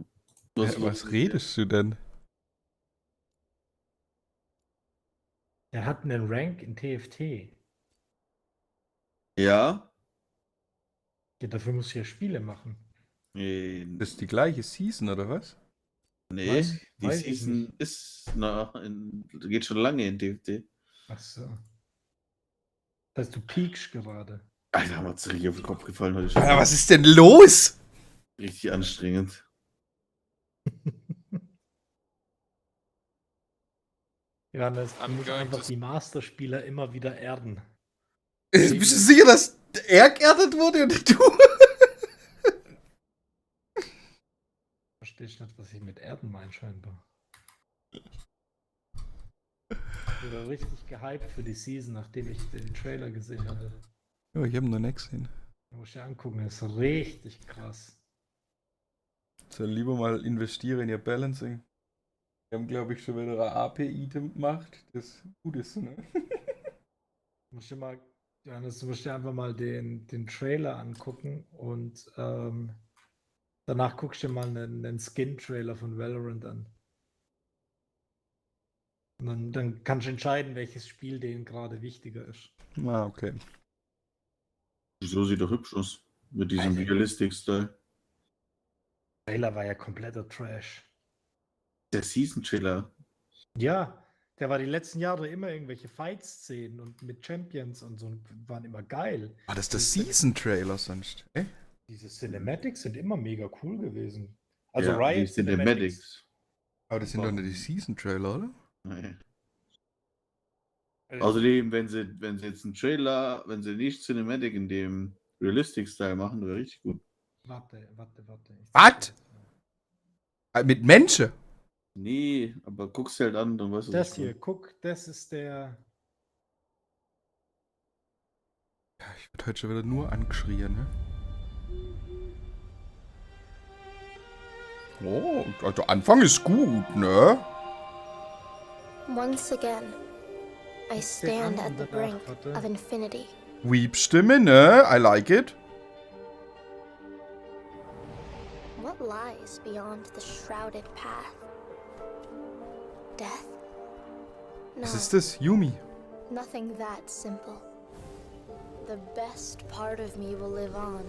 Was redest du denn? Er hat einen Rank in TFT. Ja? Ja, dafür muss ich ja Spiele machen. Das ist die gleiche Season, oder was? Nee, die weiß ich Season ist geht schon lange in TFT. Ach so. Das heißt, du peakst gerade. Alter, Matze, richtig auf den Kopf gefallen heute. Ja, was ist denn los? Richtig anstrengend. Johannes, du musst einfach die Masterspieler immer wieder erden. Bist du sicher, dass er geerdet wurde und nicht du? Verstehst nicht, was ich mit Erden meine, scheinbar. Ich war richtig gehypt für die Season, nachdem ich den Trailer gesehen hatte. Ja, ich hab ihn noch nicht gesehen. Muss ich angucken, das ist richtig krass. Soll lieber mal investieren in ihr Balancing. Wir haben, glaube ich, schon wieder ein AP-Item gemacht, das gut ist, ne? Musst du mal, Johannes, du musst dir einfach mal den Trailer angucken und danach guckst du dir mal einen Skin-Trailer von Valorant an. Und dann kannst du entscheiden, welches Spiel denen gerade wichtiger ist. Ah, okay. So sieht doch hübsch aus. Mit diesem Realistic-Style. Der Trailer war ja kompletter Trash. Der Season-Trailer. Ja, der war die letzten Jahre immer irgendwelche Fight-Szenen und mit Champions und so waren immer geil. War das der Season-Trailer sonst? Diese Cinematics sind immer mega cool gewesen. Also ja, Riot die Cinematics. Aber das sind doch nicht die Season-Trailer, oder? Nee. Außerdem, wenn sie jetzt einen Trailer, wenn sie nicht Cinematic in dem Realistic-Style machen, wäre richtig gut. Warte. Was? Mit Menschen? Nee, aber guckst halt an, dann weißt du das hier, guck, das ist der. Ja, ich werde heute schon wieder nur angeschrien, ne? Oh, der Anfang ist gut, ne? Once again, I stand at the brink of infinity. Weep-Stimme, ne? I like it. What lies beyond the shrouded path? Death? No. Was ist das? Yumi. Nothing that simple. The best part of me will live on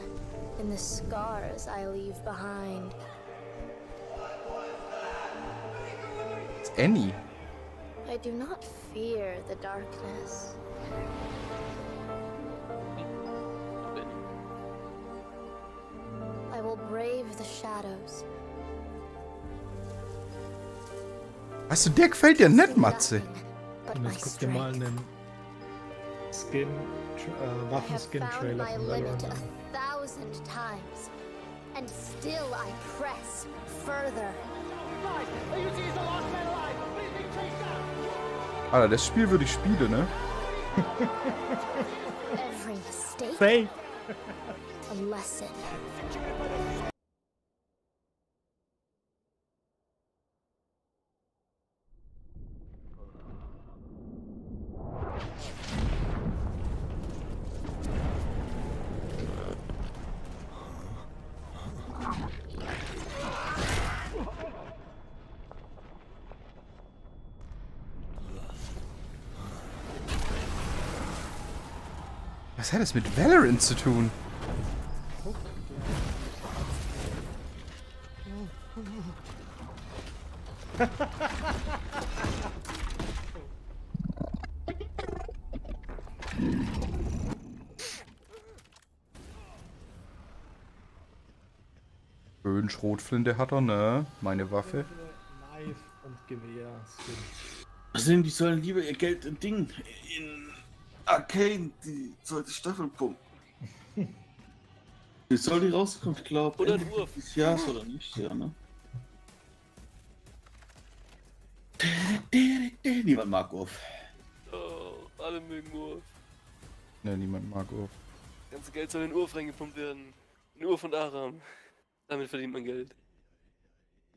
in the scars I leave behind. It's Annie. I do not fear the darkness. I will brave the shadows. Weißt du, der gefällt dir nicht, Matze. Und jetzt guck dir mal einen Waffenskin-Trailer von Valorant an. 1,000 times, and still I press further. Alter, das Spiel würde ich spielen, ne? Every mistake, Safe. a lesson. Was hat das mit Valorant zu tun? Schön Schrotflinte hat er, ne? Meine Waffe. Knife und Gewehr. Außerdem, die sollen lieber ihr Geld in Ding, in Arcane, die zweite Staffel pumpen. Wie soll die rauskommen? Ich glaube, Oder Ende Wurf. dieses Jahres oder nicht, ja, ne? Niemand mag Wurf. Oh, alle mögen Urf. Ne, niemand mag Wurf. Das ganze Geld soll in Urf reingepumpt werden. In Urf und Aram. Damit verdient man Geld.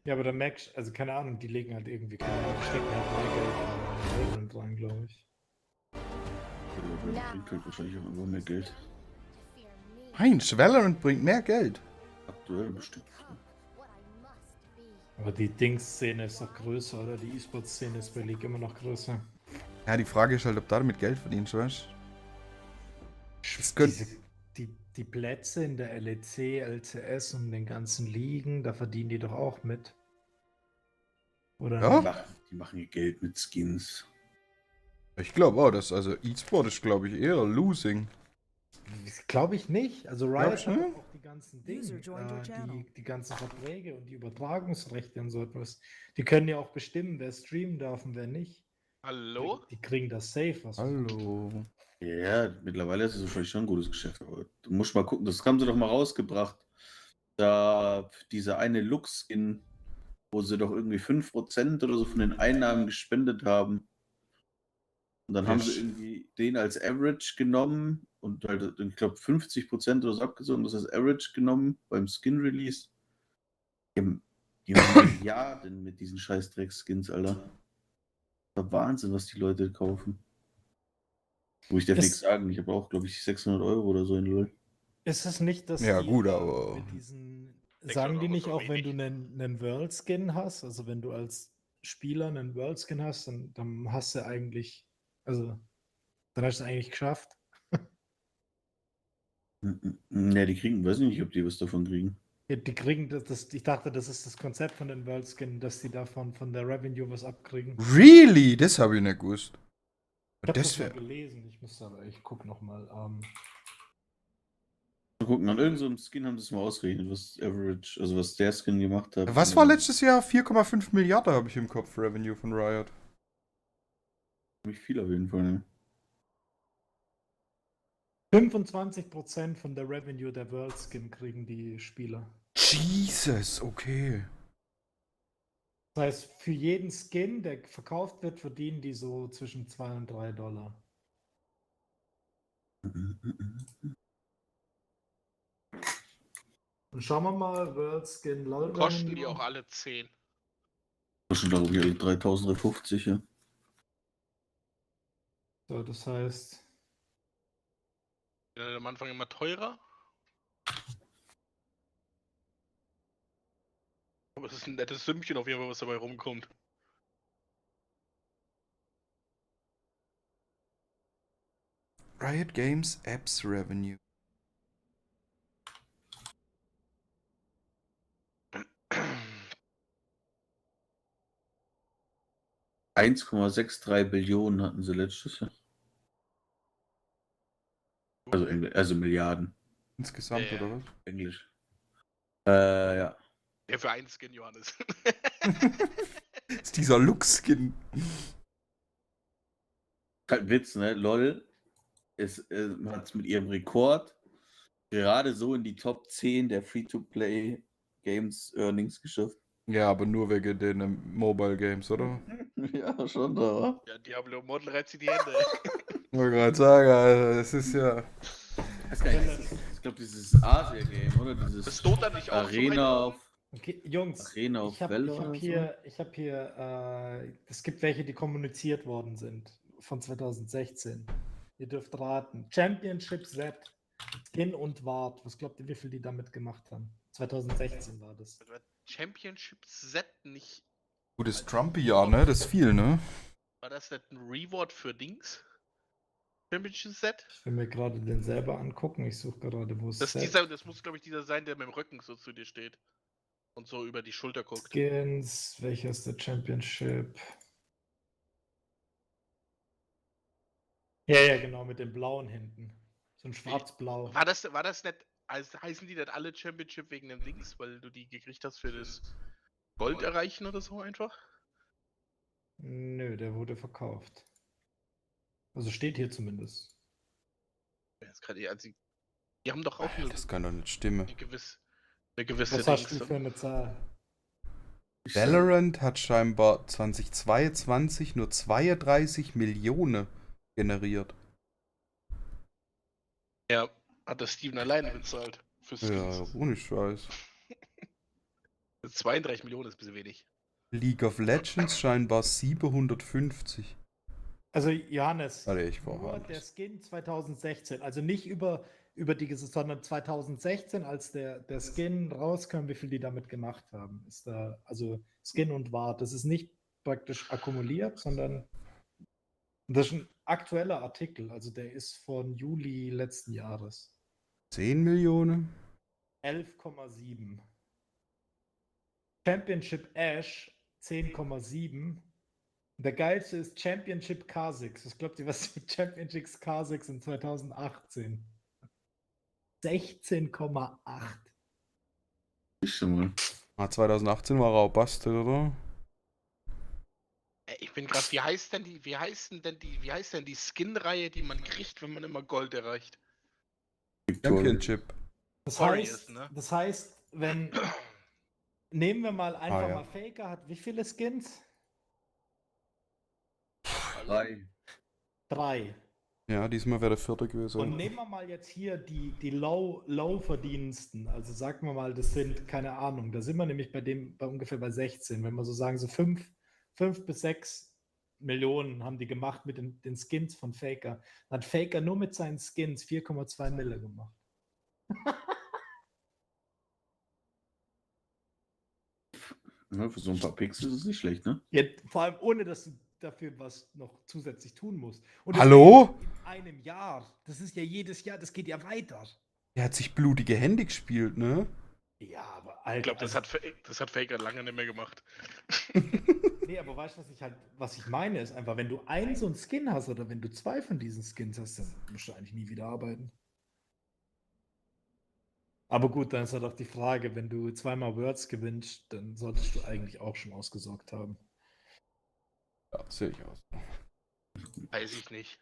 Ja, aber da merkst also keine Ahnung, die legen halt irgendwie, keine Ahnung, die stecken halt mehr Geld in Valorant rein, glaube ich. Valorant bringt halt wahrscheinlich auch immer mehr Geld. Heinz, Valorant bringt mehr Geld. Aktuell bestimmt. Aber die Dings-Szene ist doch größer, oder? Die E-Sport-Szene ist bei League immer noch größer. Ja, die Frage ist halt, ob du damit Geld verdienst, weißt du? Die Plätze in der LEC, LCS und den ganzen Ligen, da verdienen die doch auch mit. Oder Ja? nicht? Die machen ihr Geld mit Skins. Ich glaube auch, dass also E-Sport ist, glaube ich, eher losing. Glaube ich nicht. Also Glaubst Riot du? hat doch auch die ganzen Dinge, die ganzen Verträge und die Übertragungsrechte und so etwas. Die können ja auch bestimmen, wer streamen darf und wer nicht. Hallo? Die kriegen das safe. Was Hallo. Ja, mittlerweile ist es wahrscheinlich schon ein gutes Geschäft, aber du musst mal gucken, das haben sie doch mal rausgebracht. Da diese eine Lux-Skin, wo sie doch irgendwie 5% oder so von den Einnahmen gespendet haben. Und dann haben sie irgendwie den als Average genommen und halt, ich glaube, 50% oder so abgezogen, das als Average genommen beim Skin-Release. Die haben Milliarden mit diesen scheiß Dreck-Skins, Alter. Das ist Wahnsinn, was die Leute kaufen. Wo ich darf nichts sagen, ich habe auch, glaube ich, 600 € oder so in LoL. Ist es nicht, dass Ja, die, gut, aber. mit diesen, sagen die nicht auch, wenn du einen World-Skin hast, also wenn du als Spieler einen World-Skin hast, dann hast du eigentlich, also dann hast du es eigentlich geschafft. Ne, die kriegen, weiß ich nicht, ob die was davon kriegen. Ja, die kriegen ich dachte, das ist das Konzept von den World-Skin, dass die davon von der Revenue was abkriegen. Really? Das habe ich nicht gewusst. Ich habe Das das mal wäre. gelesen, ich gucke nochmal. Mal gucken, an irgendeinem Skin haben sie es mal ausgerechnet, was Average, also was der Skin gemacht hat. Was war letztes Jahr? 4,5 Milliarden habe ich im Kopf, Revenue von Riot. Nicht viel auf jeden Fall, ne? 25% von der Revenue der World-Skin kriegen die Spieler. Jesus, okay. Das heißt, für jeden Skin, der verkauft wird, verdienen die so zwischen 2 und 3 $. Und schauen wir mal, World Skin LOL. Kosten die auch alle 10? Kosten, glaube ich, alle 3.350, ja. So, das heißt. Am Anfang immer teurer? Aber es ist ein nettes Sümmchen auf jeden Fall, was dabei rumkommt. Riot Games Apps Revenue. $1,63 Billionen hatten sie letztes Jahr. Also Milliarden. Insgesamt, oder was? Englisch. Ja. Der für einen Skin, Johannes. Das ist dieser Look-Skin. Halt Witz, ne? LOL hat es mit ihrem Rekord gerade so in die Top 10 der Free-to-Play Games Earnings geschafft. Ja, aber nur wegen den Mobile Games, oder? Ja, schon da. Ja, Diablo Immortal reizt sich die Hände. Ich wollte gerade sagen, also, es ist ja. Ich weiß gar nicht, ich glaube, dieses Asia-Game, oder? Dieses Das Dota nicht auch so Arena auf. Okay, Jungs, Arena auf ich habe Welle hab oder hier, es gibt welche, die kommuniziert worden sind von 2016. Ihr dürft raten. Championship Z, Skin und Wart. Was glaubt ihr, wie viel die damit gemacht haben? 2016 war das. Championship Z nicht. Gutes Trumpy-Jahr, ne? Das ist viel, ne? War das nicht ein Reward für Dings? Championship Z? Ich will mir gerade den selber angucken. Ich suche gerade, wo es Das muss, glaube ich, dieser sein, der mit dem Rücken so zu dir steht. Und so über die Schulter guckt. Skins, welcher ist der Championship? Ja, ja, genau, mit dem blauen hinten. So ein schwarz-blau. War das nicht, also heißen die nicht alle Championship wegen dem Dings, weil du die gekriegt hast für das Gold erreichen oder so einfach? Nö, der wurde verkauft. Also steht hier zumindest. Das kann ich, also, die haben doch auch Das kann doch nicht stimmen. eine gewisse Was hast Dings. du für eine Zahl? Valorant hat scheinbar 2022 nur 32 Millionen generiert. Ja, hat der Steven alleine bezahlt. Für Ja, ohne Scheiß. 32 Millionen ist ein bisschen wenig. League of Legends scheinbar 750. Also Johannes, Warte, ich war nur Hannes. der Skin 2016, also nicht über die, sondern 2016, als der Skin rauskam, wie viel die damit gemacht haben. Ist da, also Skin und Wart, das ist nicht praktisch akkumuliert, sondern das ist ein aktueller Artikel, also der ist von Juli letzten Jahres. 10 Millionen? 11,7. Championship Ash 10,7. Der geilste ist Championship K6. Was glaubt ihr, was die Championship K6 in 2018? 16,8. Ich schon mal. 2018 war er auch busted, oder? Ich bin gerade, wie heißt denn die Skin-Reihe, die man kriegt, wenn man immer Gold erreicht? Championship. Das heißt, wenn nehmen wir mal einfach ja. mal Faker hat wie viele Skins? 3. Ja, diesmal wäre der 4. gewesen. Und nehmen wir mal jetzt hier die Low-Verdiensten. Also sagen wir mal, das sind, keine Ahnung, da sind wir nämlich bei ungefähr bei 16. Wenn wir so sagen, so 5 bis 6 Millionen haben die gemacht mit den Skins von Faker. Dann hat Faker nur mit seinen Skins 4,2 Mille gemacht. Ja, für so ein paar Pixel ist es nicht schlecht, ne? Ja, vor allem ohne, dass du dafür was noch zusätzlich tun musst. Und Hallo? In einem Jahr. Das ist ja jedes Jahr, das geht ja weiter. Er hat sich blutige Hände gespielt, ne? Ja, aber Alter. Ich glaube, das hat Faker lange nicht mehr gemacht. Nee, aber weißt du, was ich meine, ist einfach, wenn du einen so einen Skin hast oder wenn du 2 von diesen Skins hast, dann musst du eigentlich nie wieder arbeiten. Aber gut, dann ist halt auch die Frage, wenn du 2-mal Worlds gewinnst, dann solltest du eigentlich auch schon ausgesorgt haben. Ja, sehe ich aus. Weiß ich nicht.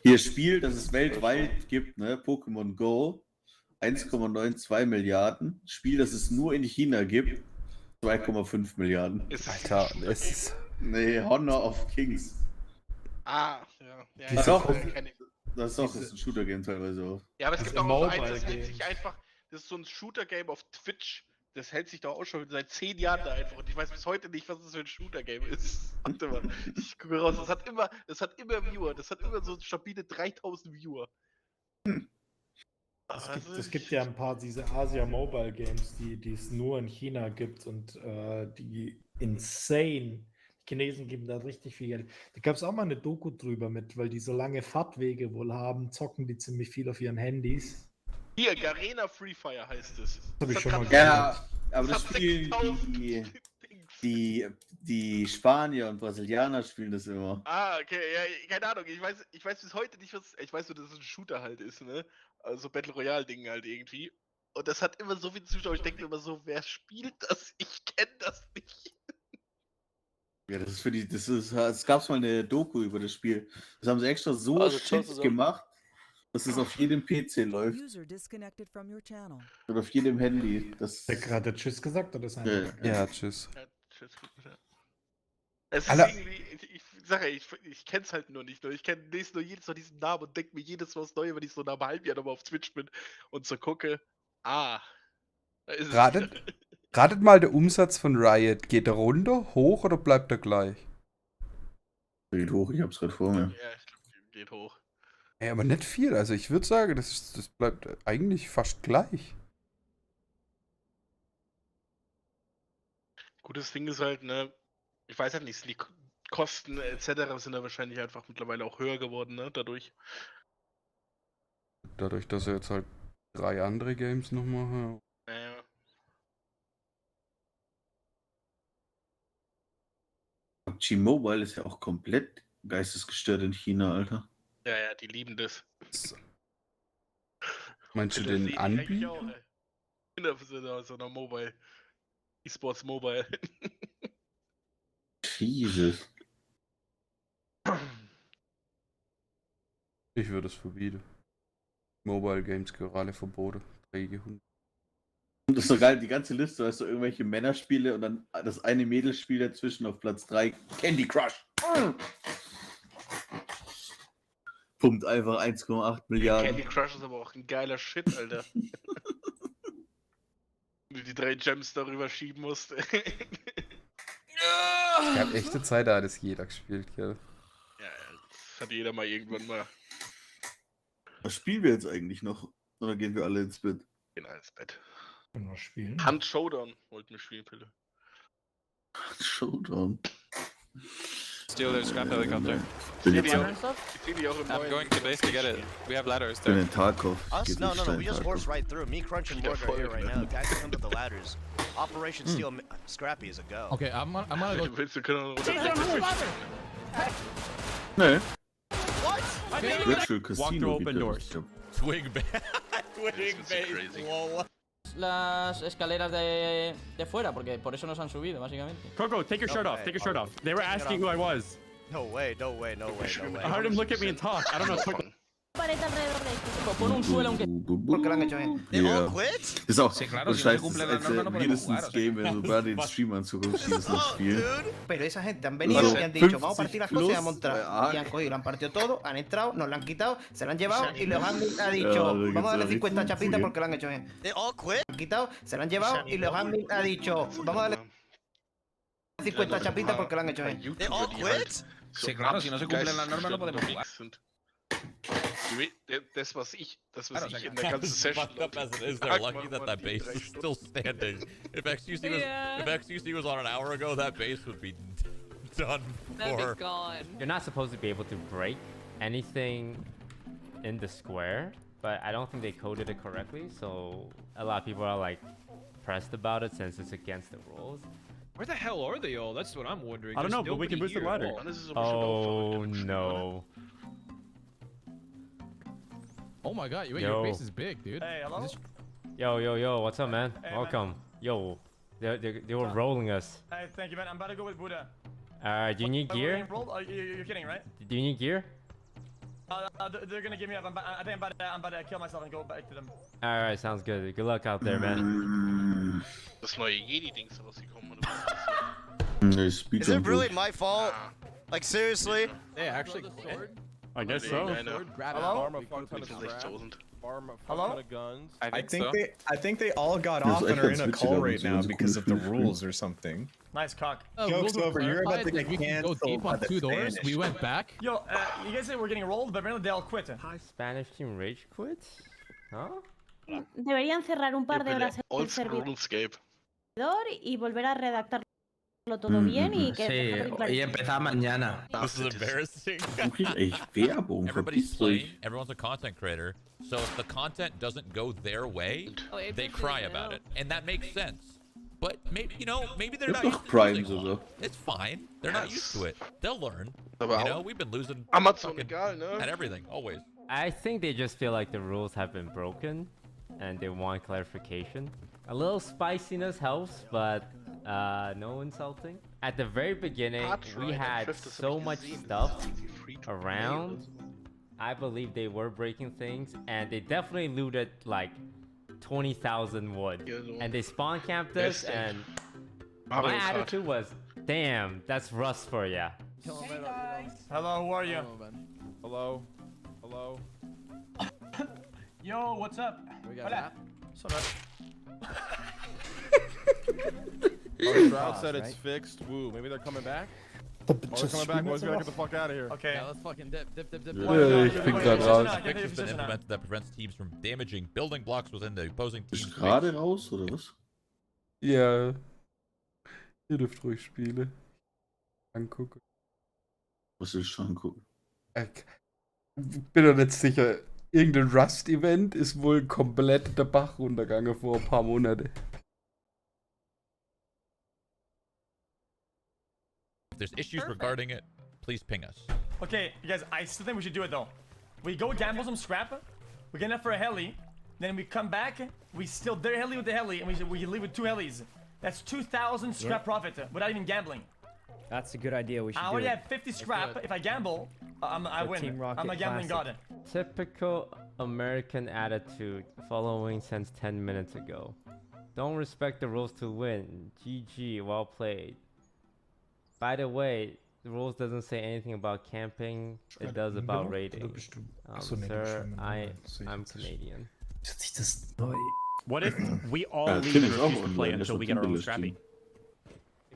Hier Spiel, das es weltweit gibt, ne? Pokémon Go, 1,92 Milliarden. Spiel, das es nur in China gibt, 2,5 Milliarden. Alter, es ist... Nee, Honor of Kings. Ah, ja. Das ist auch ein Shooter-Game teilweise auch. Ja, aber es gibt auch so eins, das hält sich einfach, das ist so ein Shooter-Game auf Twitch. Das hält sich doch auch schon seit 10 Jahren da einfach. Und ich weiß bis heute nicht, was das für ein Shooter-Game ist. Warte mal, ich gucke raus. Das hat immer Viewer. Das hat immer so stabile 3000 Viewer. Es gibt ja ein paar diese Asia Mobile Games, die es nur in China gibt und die insane. Die Chinesen geben da richtig viel Geld. Da gab es auch mal eine Doku drüber mit, weil die so lange Fahrtwege wohl haben, zocken die ziemlich viel auf ihren Handys. Hier, Garena Free Fire heißt es. Das habe ich schon mal gehört. Ja, aber das spielen die Spanier und Brasilianer spielen das immer. Ah, okay, ja, keine Ahnung. Ich weiß bis heute nicht, ich weiß nur, dass es ein Shooter halt ist, ne? Also Battle Royale-Ding halt irgendwie. Und das hat immer so viele Zuschauer. Ich denke mir immer so, wer spielt das? Ich kenne das nicht. Ja, das ist für die, es gab mal eine Doku über das Spiel. Das haben sie extra so shit gemacht, dass es auf jedem PC läuft. User disconnected from your channel. Oder auf jedem Handy. Das Hat er gerade Tschüss gesagt oder ist er Ja, Ja, tschüss. Ja, tschüss. Es ist Alter. irgendwie, ich sage ja, ich kenn's halt nur nicht. Ich lese nur jedes Mal diesen Namen und denke mir jedes Mal was Neues, wenn ich so nach einem halben Jahr nochmal auf Twitch bin und so gucke. Da ist es Ratet, wieder. ratet mal, der Umsatz von Riot. Geht er runter, hoch oder bleibt er gleich? geht hoch, ich hab's gerade vor mir. Ja, ich glaube, geht hoch. Ey, aber nicht viel. Also ich würde sagen, das bleibt eigentlich fast gleich. Gutes Ding ist halt, ne, ich weiß halt nicht, die Kosten etc. sind da wahrscheinlich einfach mittlerweile auch höher geworden, ne, dadurch. Dadurch, dass er jetzt halt 3 andere Games noch mache. Ja. PUBG Mobile ist ja auch komplett geistesgestört in China, Alter. Ja, die lieben das. Meinst du Das den sehen die eigentlich Anbieter? auch, ey. In so einer Mobile. E-Sports Mobile. Jesus. Ich würde es verbieten. Mobile Games gerade verboten. Träge Hunde. Und das ist so geil, die ganze Liste, weißt du, irgendwelche Männerspiele und dann das eine Mädelspiel dazwischen auf Platz 3, Candy Crush. Pumpt einfach 1,8 Milliarden. Candy Crush ist aber auch ein geiler Shit, Alter. Wenn du die 3 Gems darüber schieben musst. Es gab echte Zeit, da hat es jeder gespielt, gell? Ja, das hat jeder mal irgendwann mal. Was spielen wir jetzt eigentlich noch? Oder gehen wir alle ins Bett? Gehen alle ins Bett. Können wir spielen? Hand Showdown wollten wir spielen, Pille. Showdown. Steal their scrap helicopter. Bin I'm jetzt going to base to get it. We have ladders bin there. in Tarkov. Us? Geht No, nicht no, no. steil We just Tarkov. horse right through. Me, Crunch, and Morg are here right now. Guys, come to the ladders. Operation Steel Scrappy is a go. Okay, I'm gonna go. Willst du können Nee. What? Virtual Casino. open doors. Twig base. Twig base. Lol. Las escaleras de fuera, porque por eso nos han subido, básicamente. GOGO, take your shirt off. Take your shirt off. They were asking who I was. No way, no way, no way, no way. I heard him look at me and talk. I don't know. Pared alrededor de esto. Pon un suelo aunque. Porque lo han hecho bien. They all quit? Ist auch Sí, claro, si so no se scheiße, cumplen als las normas, no podemos jedes jugar, o sea. Game, wenn du gerade den Stream anzuguckst, dieses noch Spiel. Pero esa gente han venido Also, y han dicho, 50 vamos a partir las cosas y vamos a plus, entrar. Y han cogido, lo han partido todo, han entrado, nos lo han quitado, se lo han llevado y los han ha dicho, Ja, vamos a darle da 50 gibt's chapitas ja porque lo han hecho bien. They all quit? Han quitado, se lo han llevado y los han ha dicho, vamos a darle 50 chapitas porque lo han hecho bien. They all quit? Sí, claro, si no se cumplen las normas no podemos jugar. Das, was ich Claro, o sea, in der ganzen Session. Fucked up as it is, they're lucky that that base is still standing. If XQC was on an hour ago, that base would be done for. You're not supposed to be able to break anything in the square, but I don't think they coded it correctly, so a lot of people are like pressed about it since it's against the rules. Where the hell are they all? That's what I'm wondering. I don't know, There's but we can nobody boost the here. ladder. Oh no. Oh my god, Yo. your base is big, dude. Hey, hello? Is this- Yo, what's up, man? Hey, Welcome. Yo, they were rolling us. Hey, thank you, man. I'm about to go with Buddha. Do you need gear? You're kidding, right? Do you need gear? They're gonna give me up. I think I'm about to kill myself and go back to them. Alright, sounds good. Good luck out there, man. Das neue Jedi-Ding ist rausgekommen. Nee, Is it really my fault? Like, seriously? They actually quit? I guess so. Hello? Hello? I think they all got Ja, off ist and echt are in ganz a witzig, call aber right so now ganz because of the cooles Spiel. rules or something. Nice cock. Joke's Google over, you're about to clarified get that we can go canceled deep by on the 2 doors. Spanish. We went back. Yo, you guys said we're getting rolled, but apparently they all quit. Spanish team rage quit? Huh? Deberían cerrar un par de horas el Old School servidor RuneScape. y volver a redactarlo todo bien y que y empezar mañana. This is embarrassing. Du kriegst echt Werbung. Everybody's Verpiss playing. dich. Everyone's a content creator. So if the content doesn't go their way, they cry about it, and that makes sense. But maybe maybe they're not Doch used to Prime losing sogar. long. It's fine. They're not used to it. They'll learn. Aber auch We've been losing Amazon fucking egal, ne? at everything always. I think they just feel like the rules have been broken and they want clarification. A little spiciness helps, but no insulting. At the very beginning, we had so much stuff around I believe they were breaking things, and they definitely looted like 20,000 wood. And they spawn camped us, and my attitude was, damn, that's rust for ya. Hey guys. Hello, who are you? Hello. Hello. Yo, what's up? We got that. So much. Shroud said it's fixed. Woo, maybe they're coming back? Oh, they're coming back. Boys, we gotta get the fuck out of here. Okay. Yeah, let's fucking dip. Ich bin grad raus. A fix has been implemented that prevents teams from damaging building blocks within the opposing team's Bist du gerade raus, oder was? Ja. Ihr dürft ruhig Spiele angucken. Was willst du angucken? Ich bin doch nicht sicher. Irgendein Rust-Event ist wohl komplett der Bach runtergegangen vor ein paar Monaten. If there's issues regarding it, please ping us. Okay, you guys, I still think we should do it though. We go gamble some scrap, we get enough for a heli, then we come back, we steal their heli with the heli, and we leave with 2 helis. That's 2,000 scrap profit without even gambling. That's a good idea. We should I already have 50 scrap. If I gamble, I win. I'm a gambling god. Typical American attitude following since 10 minutes ago. Don't respect the rules to win. GG, well played. By the way, the rules doesn't say anything about camping. It does about raiding. Sir, I'm Canadian. What if we all leave and refuse to play until we get our own scrappy?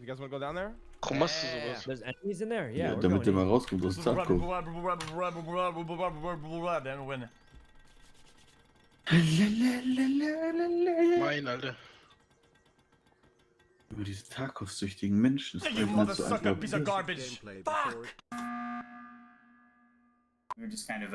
You guys wanna go down there? There's enemies in there. Yeah, Ja, we're damit der going mal rauskommt aus der Abkommen. Then win. Mein, Alter. Über diese Tacos-süchtigen Menschen. Das You motherfucker, piece of garbage. Fuck! We were just kind of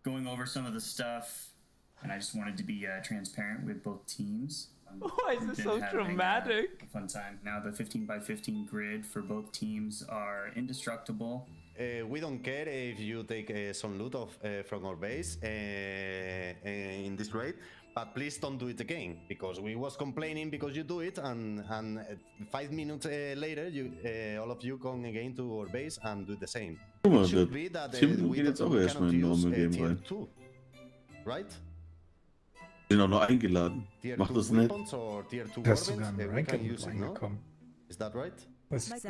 going over some of the stuff, and I just wanted to be transparent with both teams. Why is this so dramatic? A fun time. Now the 15x15 grid for both teams are indestructible. We don't care if you take some loot from our base in this raid, but please don't do it again, because we was complaining because you do it, and 5 minutes later, all of you come again to our base and do the same. It should be that we cannot use tier 2, right? Sind auch noch eingeladen. Mach das nicht. Hast sogar ein Ranking reingekommen. Is that right?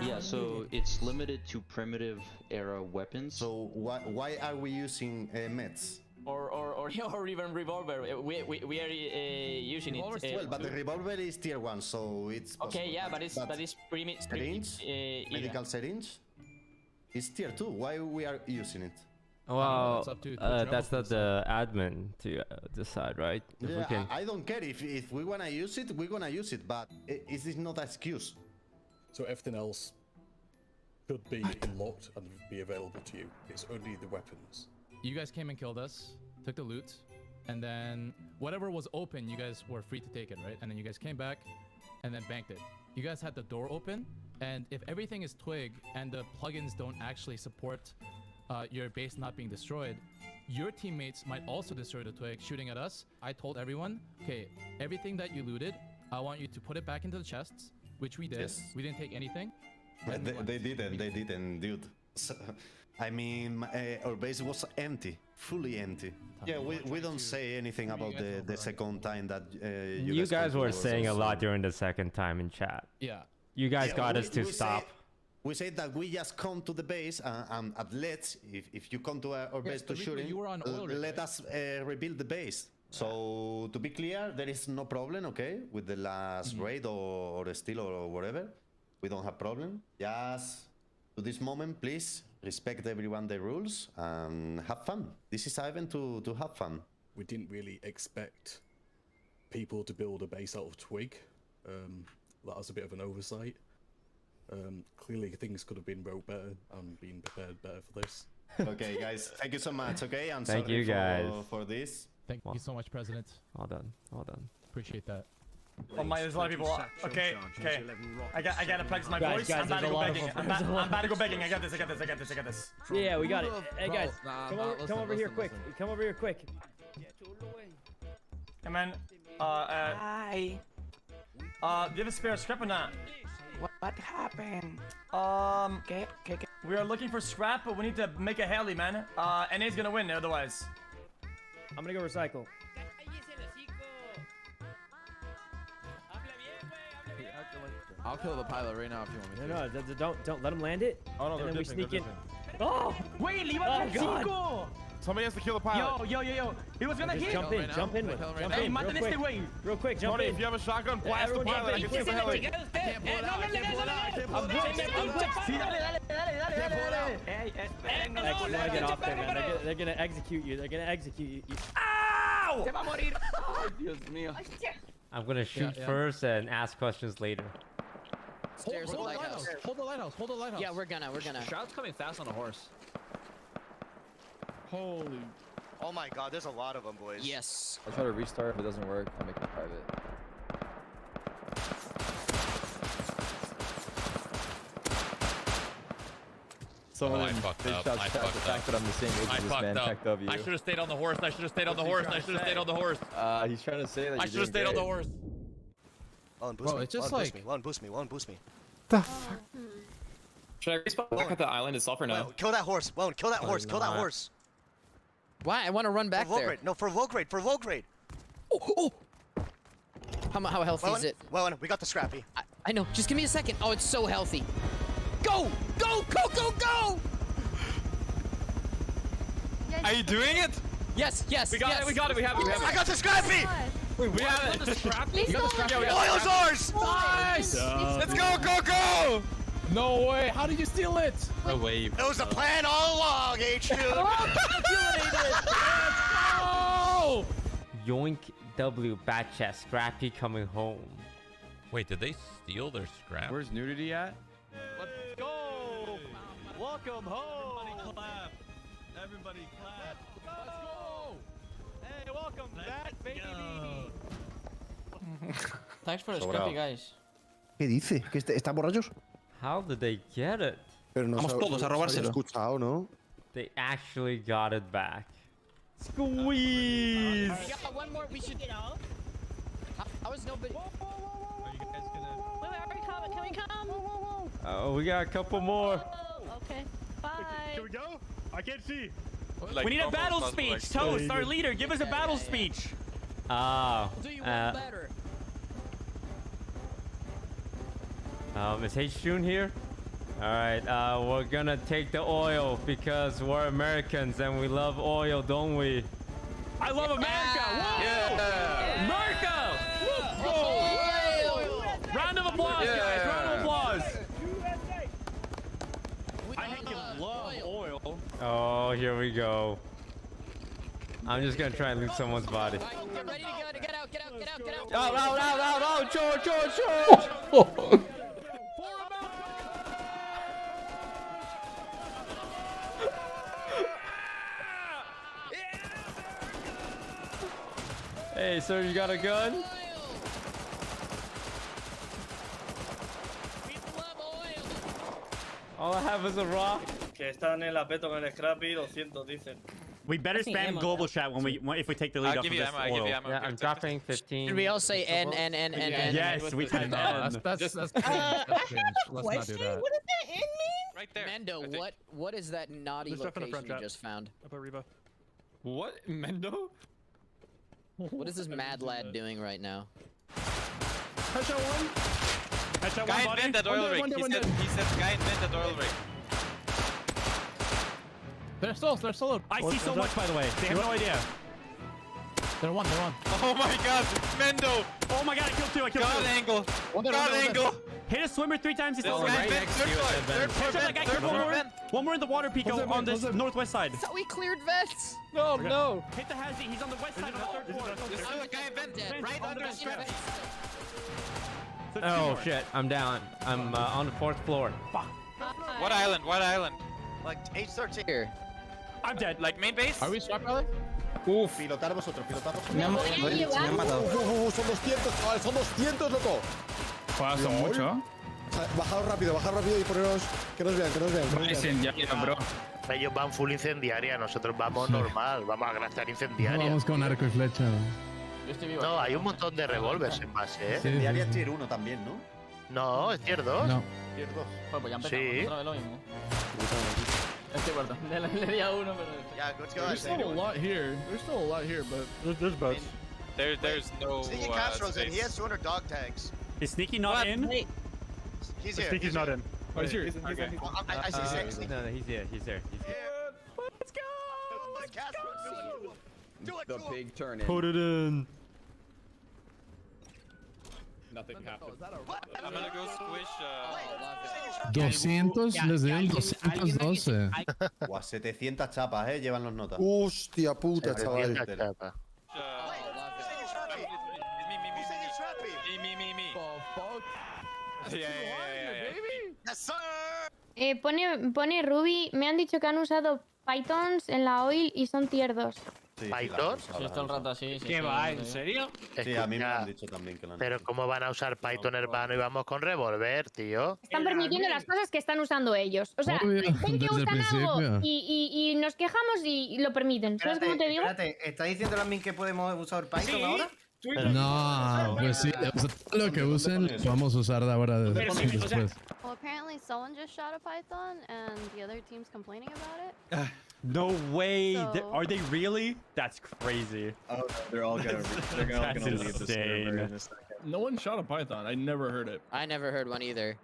Yeah, so it's limited to primitive era weapons. So why are we using meds? Or even revolver. We are using it. Well, but the revolver is tier 1, so it's possible. Okay, yeah, but it's syringe, medical syringe. It's tier 2. Why we are using it? Well, that's not the admin to decide, right? If Yeah, I don't care if we wanna use it, we're gonna use it, but it is not an excuse. So everything else could be unlocked and be available to you. It's only the weapons. You guys came and killed us, took the loot, and then whatever was open, you guys were free to take it, right? And then you guys came back and then banked it. You guys had the door open, and if everything is twig and the plugins don't actually support your base not being destroyed, your teammates might also destroy the twig shooting at us. I told everyone, okay, everything that you looted, I want you to put it back into the chests, which we did. Yes. We didn't take anything. They didn't, dude. So, I mean, our base was empty, fully empty. Yeah, we don't say anything about the second time that you guys were saying a lot during the second time in chat. Yeah. You guys got us to stop. We said that we just come to the base and let's, if you come to our base to shooting, let us rebuild the base. So to be clear, there is no problem, okay, with the last raid or steal or whatever. We don't have problem. Just to this moment, please respect everyone the rules and have fun. This is an event to have fun. We didn't really expect people to build a base out of twig. That was a bit of an oversight. Clearly things could have been wrote better and been prepared better for this. Okay, guys, thank you so much. Okay, I'm Thank sorry you guys for this. Thank you so much, President. All done. All done. Appreciate that. Oh my, there's a lot of people. Okay, okay. I gotta practice my voice. Guys, I'm about to there's a go lot of begging. them. I'm about to go begging. I got this. Yeah, we got it. Hey guys, come over here quick. Come over here quick. Hey man, hi. Do you have a spare scrap or not? What happened? We are looking for scrap, but we need to make a heli, man. NA's gonna win otherwise. I'm gonna go recycle. I'll kill the pilot right now if you want me to. No, don't let him land it. Oh no, and they're then we dipping, sneak in. they're Oh, wait, leave out God. Somebody has to kill the pilot. Yo. He was gonna hit. Jump in. Hey, real quick, jump Tony, in. if you have a shotgun, blast the pilot. I can see the heli. Hey, you wanna get off there, man. They're gonna execute you. Ow! Dios mío. I'm gonna shoot first and ask questions later. Stairs of lighthouse. Hold the lighthouse. Yeah, we're gonna. Shroud's coming fast on a horse. Holy. Oh my god, there's a lot of them, boys. Yes. I'll try to restart. If it doesn't work, I'll make it private. Someone I fucked up. I fucked up. I'm the same age as this man checked of you. I should have stayed on the horse. I should have stayed on the horse. He's trying to say that I should have stayed on the horse. It's just like... Boost me. The fuck? Should I respawn back at the island itself or no? Well, kill that horse. Well, kill that horse. Kill that horse. Why? I want to run back there. No, for Volgrade. Oh. How healthy is it? Well, we got the Scrappy. I know. Just give me a second. Oh, it's so healthy. Go! Are you doing it? Yes. We got it. We have it. I got the Scrappy! We have it. You got the Scrappy? Oil's ours! Nice! Let's go! No way. How did you steal it? No way. It was a plan all along, HQ. Yoink W bad chest. Scrappy coming home. Wait, did they steal their scrap? Where's nudity at? Let's go! Welcome home! Everybody clap! Let's go! Hey, welcome back, baby! Thanks for the Scrappy, guys. ¿Qué dice? ¿Que están borrachos? How did they get it? Pero no Vamos todos a robárselo. Escuchado, ¿no? They actually got it back. Squeeze! One more. We should. How is nobody? Are you guys gonna? Wait, are we coming? Can we come? Oh, we got a couple more. Okay. Bye. Can we go? I can't see. Like, we need a battle speech. Toast, our leader, give us a battle speech. Oh. Do you want better? Is H-June here? Alright, we're gonna take the oil because we're Americans and we love oil, don't we? I love America! Whoa! Yeah! America! Oil! Round of applause, guys! Round of applause! I think you love oil. Oh, here we go. I'm just gonna try and loot someone's body. Get ready to go. Get out! Out! George! Hey, sir, you got a gun? All I have is a rock. Que están en la peto con el Scrappy, 200 dicen. We better spam global chat if we take the lead off of this oil. I'll give you ammo. Yeah, I'm dropping 15. Should we all say N? Yes, we type N. That's cringe. Let's not do that. What does that N mean? Right there. Mendo, what is that naughty location you just found? Up a Reba. What? Mendo? What is this mad lad doing right now? Headshot one. Headshot Guy one, invented oil rig. He said guy invented oil rig. They're solo. I see so much, by the way. They have no idea. They're one. Oh my god, Mendo! Oh my god, I killed two. God angle. God angle. Hit a swimmer 3 times. He's This still guy right vent, third floor. One more in the water peak on this northwest side. That's how we cleared vets. No. Hit the hazy. He's on the west side of the 3rd floor. This is a guy vent right under the strap. Oh shit, I'm down. I'm on the 4th floor. Fuck. What island? Like H13. Here. I'm dead. Like main base? Are we swap rally? Uf. Pilotar vosotros. Me han matado. Son 200, chavales, son 200, loco. Son mucho. Bajaos rápido y poneros. Que nos vean. Bro. Ellos van full incendiaria, nosotros vamos normal, vamos a gastar incendiaria. Vamos con arco y flecha. No, hay un montón de revólveres en base, Incendiaria tier 1 también, ¿no? No, es tier 2. No. Tier 2. Pues ya empezamos Sí. otra vez lo mismo. Estoy muerto. Le di a uno, pero... Yeah, let's go. There's still a lot here. There's still a lot here, but there's boats. There's no. Sneaky Castro's in. He has 200 dog tags. Is Sneaky not in? He's here. Sneaky's not in. Oh, he's here. I see Sneaky. No, he's here. He's there. He's here. Let's go! Castro, do it. The big turn Put it in. Nothing happened. I'm gonna go squish. 200, les dieron 212. Guau, 700 chapas, llevan los notas. Hostia puta, chaval. Pone Ruby, me han dicho que han usado Pythons en la oil y son tier 2. ¿Python? Sí, todo el rato así. ¿Qué va? ¿En serio? Sí, a mí me han dicho también que lo han Pero ¿cómo van a usar Python, hermano? Y vamos con Revolver, tío. Están permitiendo las cosas que están usando ellos. O sea, ven que usan algo y nos quejamos y lo permiten. ¿Sabes cómo te digo? Espérate, ¿está diciendo también que podemos usar Python ahora? No, pues sí, o sea, todo lo que usen lo vamos a usar de ahora después. Well, apparently someone just shot a python and the other team's complaining about it. No way! So- Are they really? That's crazy. Oh, they're all gonna leave the server in a second. No one shot a python. I never heard it. I never heard one either.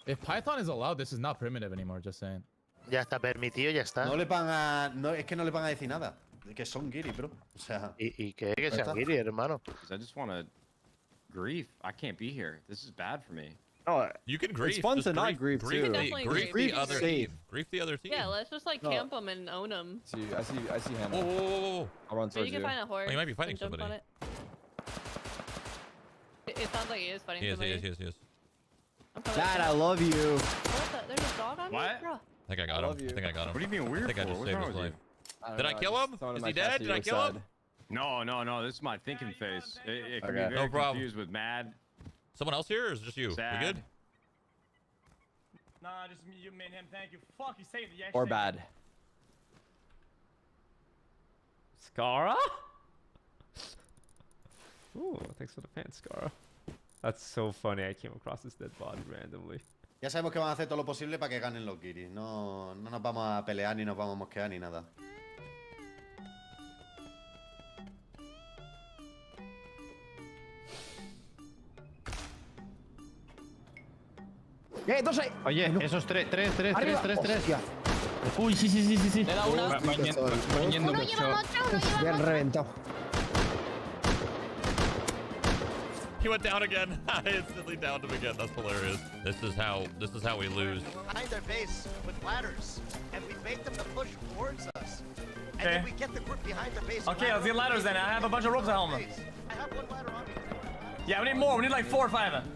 If Python is allowed, this is not primitive anymore, just saying. Ya está permitido, ya está. No le van a... No, es que no le van a decir nada. Que son guiri, bro. O sea... ¿Y qué? Que sean guiri, hermano. I just want to grief. I can't be here. This is bad for me. No, You can grief. It's fun Just to not grief too. Grief Grief the other team. Grief the other team. Yeah, let's just like camp them and own them. See, I see Hannah. Whoa, whoa, whoa, whoa. I'll run Maybe towards you can find a horse. Oh, you might be fighting and jump somebody. on it. It sounds like he is fighting He is, he somebody. is, he is, he is. I'm coming Dad, I up. love you. What the? There's a dog on me? What? Bro. I think I got him. I think I got him. What are you being weird I think I for? just What's saved wrong his with life. you? Did I kill him? Is he dead? Did I kill him? No. This is my thinking face. It can be Okay. very No problem. confused with mad. Someone else here, or is it just you? Sad. We good? Nah, just you and him. Thank you. Fuck, you saved it. Yeah, Or bad. Scara? Ooh, thanks for the fan, Scara. That's so funny. I came across this dead body randomly. Ya sabemos que van a hacer todo lo posible para que ganen los guiris. No nos vamos a pelear, ni nos vamos a mosquear, ni nada. Dos ahí. Oye, esos tres. Uy, sí. Le da una. Uno lleva mocha, uno lleva Bien mocha. reventado. He went down again. I instantly downed him again. That's hilarious. This is how we lose. behind their base with ladders, and we make them to push towards us. And Okay. then we get the group behind their base. Okay, let's get ladders then. I have a bunch of ropes at home. I have one ladder on me. Yeah, we need more. We need like 4 or 5 of them.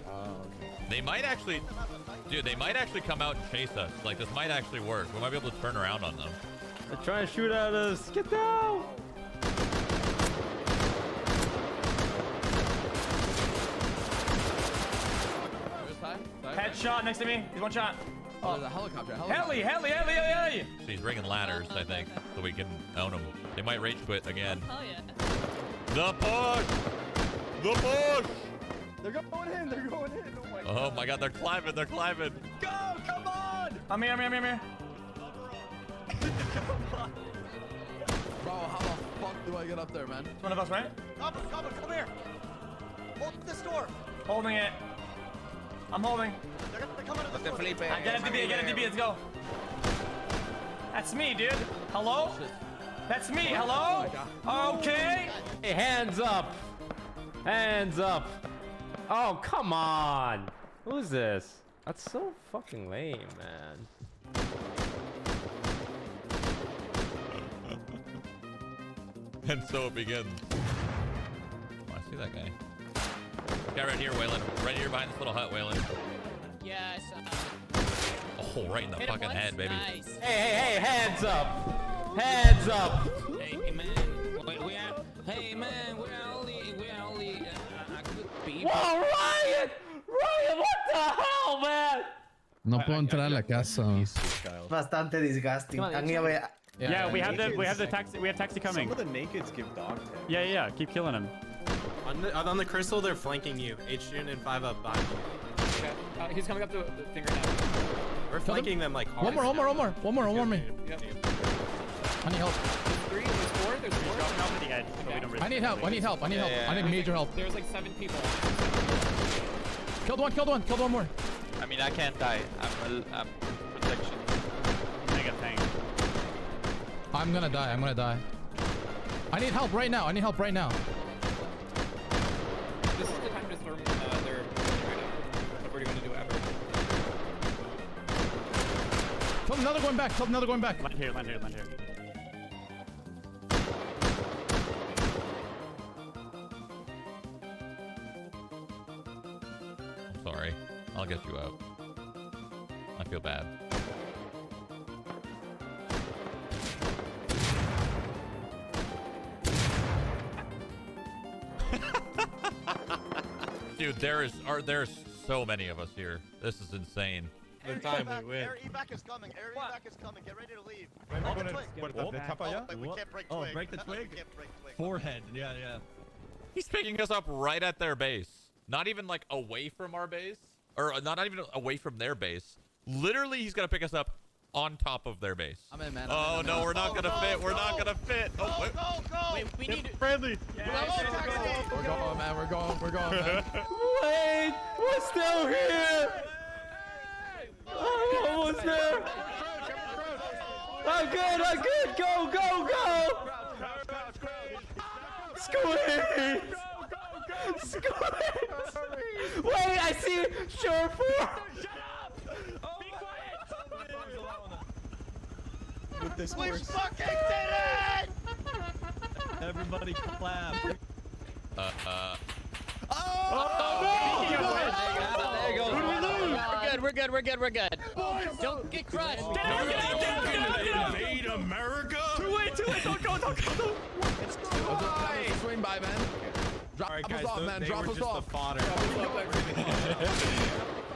They might actually, dude. They might actually come out and chase us. Like this might actually work. We might be able to turn around on them. They're trying to shoot at us. Get down! Headshot next to me. He's one shot. Oh, there's a helicopter. Heli. So he's bringing ladders, I think, so we can own them. They might rage quit again. Oh yeah. The push! The push! They're going in. Oh my God, they're climbing. They're climbing. Go! Come on! I'm here. Bro, how the fuck do I get up there, man? It's one of us, right? Come here. Hold this door. Holding it. I'm holding. They're gonna come out of the door. I get it, DB, let's go. That's me, dude. Hello? That's me, hello? Okay. Hey, hands up! Hands up! Oh, come on! Who's this? That's so fucking lame, man. And so it begins. Oh, I see that guy. Guy right here, Waylon. Right here behind this little hut, Waylon. Yes. Oh, right in the Hit him fucking once? head, baby. Nice. Hey, hands up! Hands up! Hey man, we're only a good people. Whoa, Ryan! Ryan, what the hell, man? No puedo entrar a la casa. Bastante disgusting. Yeah, we have the taxi. We have taxi coming. Some of the nakeds give dog tags. Yeah. Keep killing him. On the crystal, they're flanking you. H-Jun and 5 up behind you. He's coming up the finger now. We're flanking them like hard. One more me. Yep. I need help. There's 4. There's 4. I need help. I need major help. There's like 7 people. Killed one more. I mean, I can't die. I'm protection. Mega tank. I'm gonna die. I need help right now. This is the time to storm their what are you gonna do ever? Killed another going back. Land here. I'm sorry. I'll get you out. I feel bad. Dude, there's so many of us here. This is insane. The time we win. Air evac is coming. Get ready to leave. We can't break twig. Break the twig? We can't break twig. Forehead. Yeah. He's picking us up right at their base. Not even like away from our base. Or not even away from their base. Literally, he's gonna pick us up on top of their base. I'm in, man. Oh no, we're not gonna fit. We're not gonna fit. Oh, wait. Go! Wait, we need friendly. We're going, man. Wait, we're still here. I'm almost there. I'm good. Go. Squeeze. Wait, I see. Sure. With this We horse. fucking did it! Everybody clap. There you go. We're good. Don't get crushed. Get out. Invade America? Too late. Don't go. Swing by, man. Drop us off, man. Drop us off.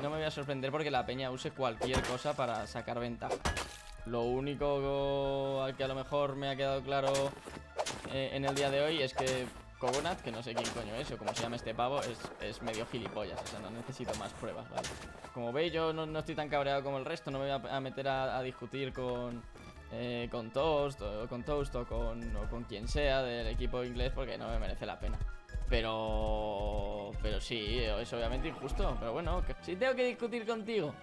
No me voy a sorprender porque la peña use cualquier cosa para sacar ventaja. Lo único que a lo mejor me ha quedado claro en el día de hoy es que Coconut, que no sé quién coño es o como se llama este pavo, es medio gilipollas. O sea, no necesito más pruebas, ¿vale? Como veis, yo no estoy tan cabreado como el resto. No me voy a meter a discutir con Toast o con quien sea del equipo inglés porque no me merece la pena. Pero sí, es obviamente injusto. Pero bueno, si tengo que discutir contigo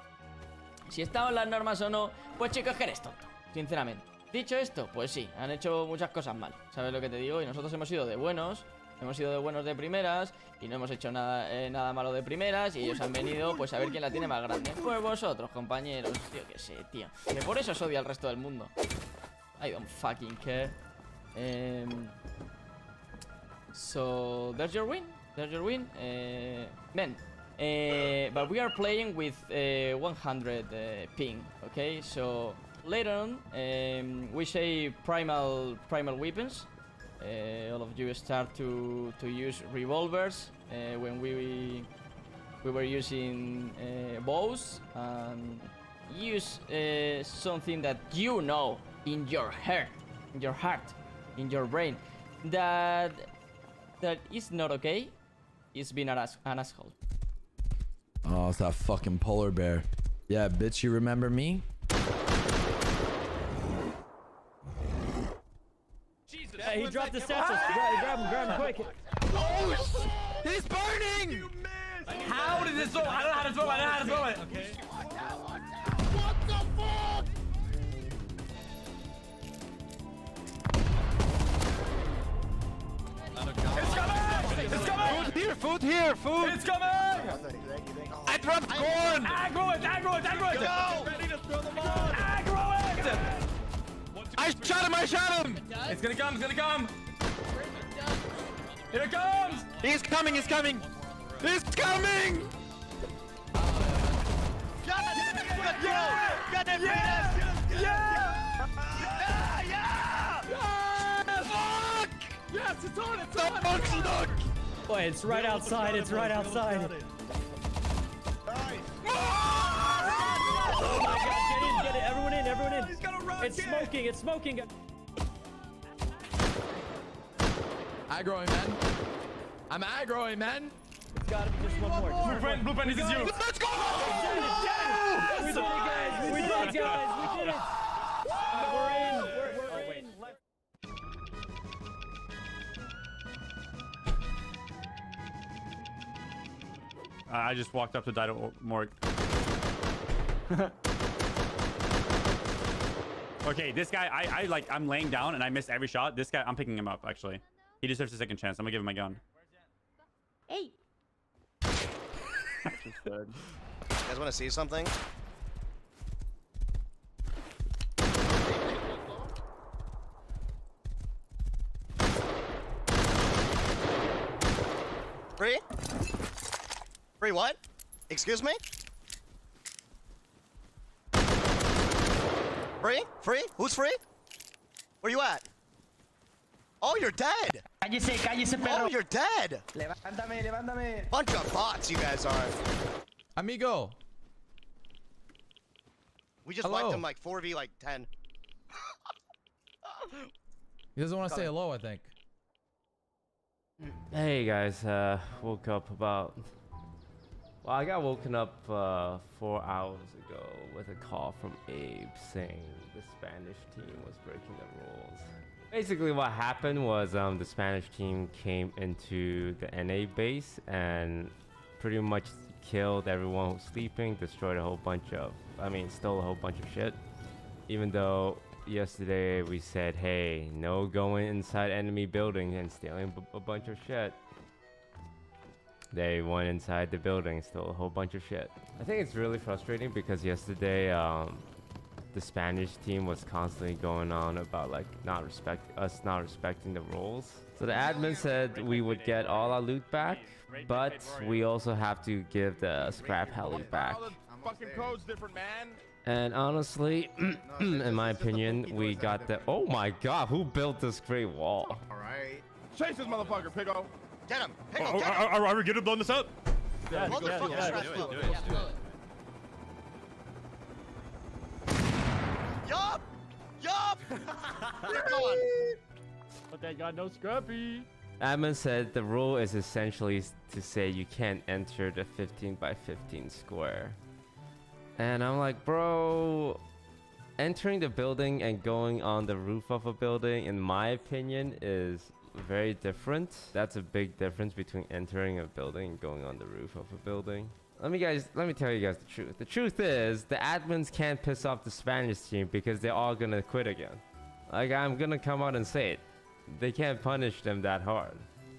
si estamos en las normas o no, pues chicos, que eres tonto, sinceramente. Dicho esto, pues sí, han hecho muchas cosas mal, ¿sabes lo que te digo? Y nosotros hemos ido de buenos de primeras y no hemos hecho nada malo de primeras y ellos han venido pues a ver quién la tiene más grande. Pues vosotros, compañeros, tío, que sé, tío. Que por eso os odia al resto del mundo. I don't fucking care. So, there's your win. Man. But we are playing with 100 ping, okay? So later on, we say primal weapons. All of you start to use revolvers when we were using bows, and use something that you know in your heart, in your brain, that is not okay. Is being an asshole. Oh, it's that fucking polar bear. Yeah, bitch, you remember me? Jesus, yeah, he dropped the satchel. Grab him quick. Oh, he's burning! How did this go? I don't know how to throw it. Okay. What the fuck? It's coming! Food here! It's coming! I dropped corn! Aggro it! Go! Ready to throw them on. Aggro it! I shot him! It's gonna come! Here it comes! He's coming! Got it! Yeah! Fuck! Yes, it's on! Look! Boy, it's right outside. Nice. Oh my god, get it. Everyone in. He's got a rocket! It's smoking. Aggroing, man. I'm aggroing, man. It's gotta be just one more. Blueprint, this is you. Let's go! We did it, guys! We did it, guys! We did it! We're in! We're in! I just walked up to Dido Morg. Okay, this guy, I'm laying down and I miss every shot. This guy, I'm picking him up, actually. He deserves a second chance. I'm gonna give him my gun. Hey. You guys want to see something? Free? Free what? Excuse me? Free? Free? Who's free? Where you at? Oh, you're dead! Cállese, cállese, perro! Oh, you're dead! Levántame, levántame! Bunch of bots you guys are. Amigo. We just wiped him like 4v like 10. He doesn't want to say hello, I think. Hey guys, woke up about... Well, I got woken up 4 hours ago with a call from Abe saying the Spanish team was breaking the rules. Basically what happened was the Spanish team came into the NA base and pretty much killed everyone who was sleeping, destroyed a whole bunch of... stole a whole bunch of shit. Even though yesterday we said, hey, no going inside enemy building and stealing a bunch of shit. They went inside the building, stole a whole bunch of shit. I think it's really frustrating because yesterday the Spanish team was constantly going on about like not respecting the rules. So the admin said we would get all our loot back, but we also have to give the scrap heli back. Fucking code's different, man. And honestly, in my opinion, we got the... Oh my god, who built this great wall? Alright. Chase this motherfucker, Piggo. Get him! Piggo, get him! Are we good at blowing this up? Yeah, do it. Yup! Yup! You're gone! But they got no scrappy. Admin said the rule is essentially to say you can't enter the 15 by 15 square. And I'm like, bro, entering the building and going on the roof of a building, in my opinion, is very different. That's a big difference between entering a building and going on the roof of a building. Let me tell you guys the truth. The truth is, the admins can't piss off the Spanish team because they're all gonna quit again. Like, I'm gonna come out and say it. They can't punish them that hard.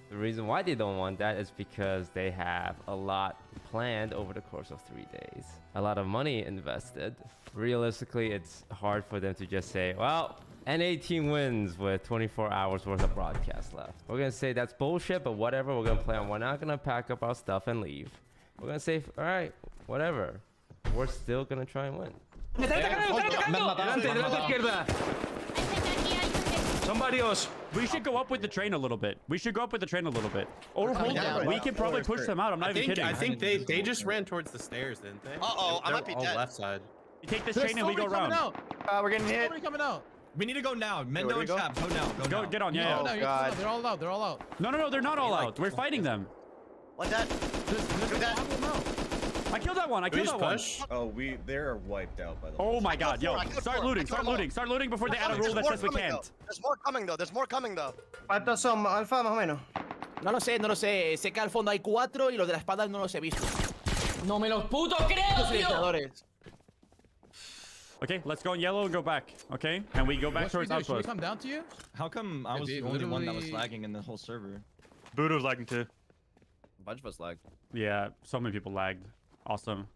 The reason why they don't want that is because they have a lot planned over the course of 3 days. A lot of money invested. Realistically, it's hard for them to just say, well, NA team wins with 24 hours worth of broadcast left. We're gonna say that's bullshit, but whatever, we're gonna play on. We're not gonna pack up our stuff and leave. We're gonna say, all right, whatever. We're still gonna try and win. Somebody else. We should go up with the train a little bit. Or hold them. We can probably push them out. I'm not even kidding. I think they just ran towards the stairs, didn't they? Uh-oh, I might be dead. Left side. You take this train and we go around. We're getting hit. Somebody coming out. We need to go now. Mendo and Chap, go now. Go, get on, yeah. Oh, God. They're all out. They're all out. No, they're not all out. We're fighting them. What that? Do that. I killed that one. Oh, they're wiped out by the way. Oh my god, yo. Start looting before they add a rule that says we can't. There's more coming though. ¿Cuántos son, Alfa, más o menos? No lo sé. Sé que al fondo hay 4 y los de la espalda no los he visto. No me los puto creo, tío. Okay, let's go in yellow and go back, okay? And we go back towards outpost. Should we come down to you? How come I was the only one that was lagging in the whole server? Buddha was lagging too. A bunch of us lagged. Yeah, so many people lagged. Awesome.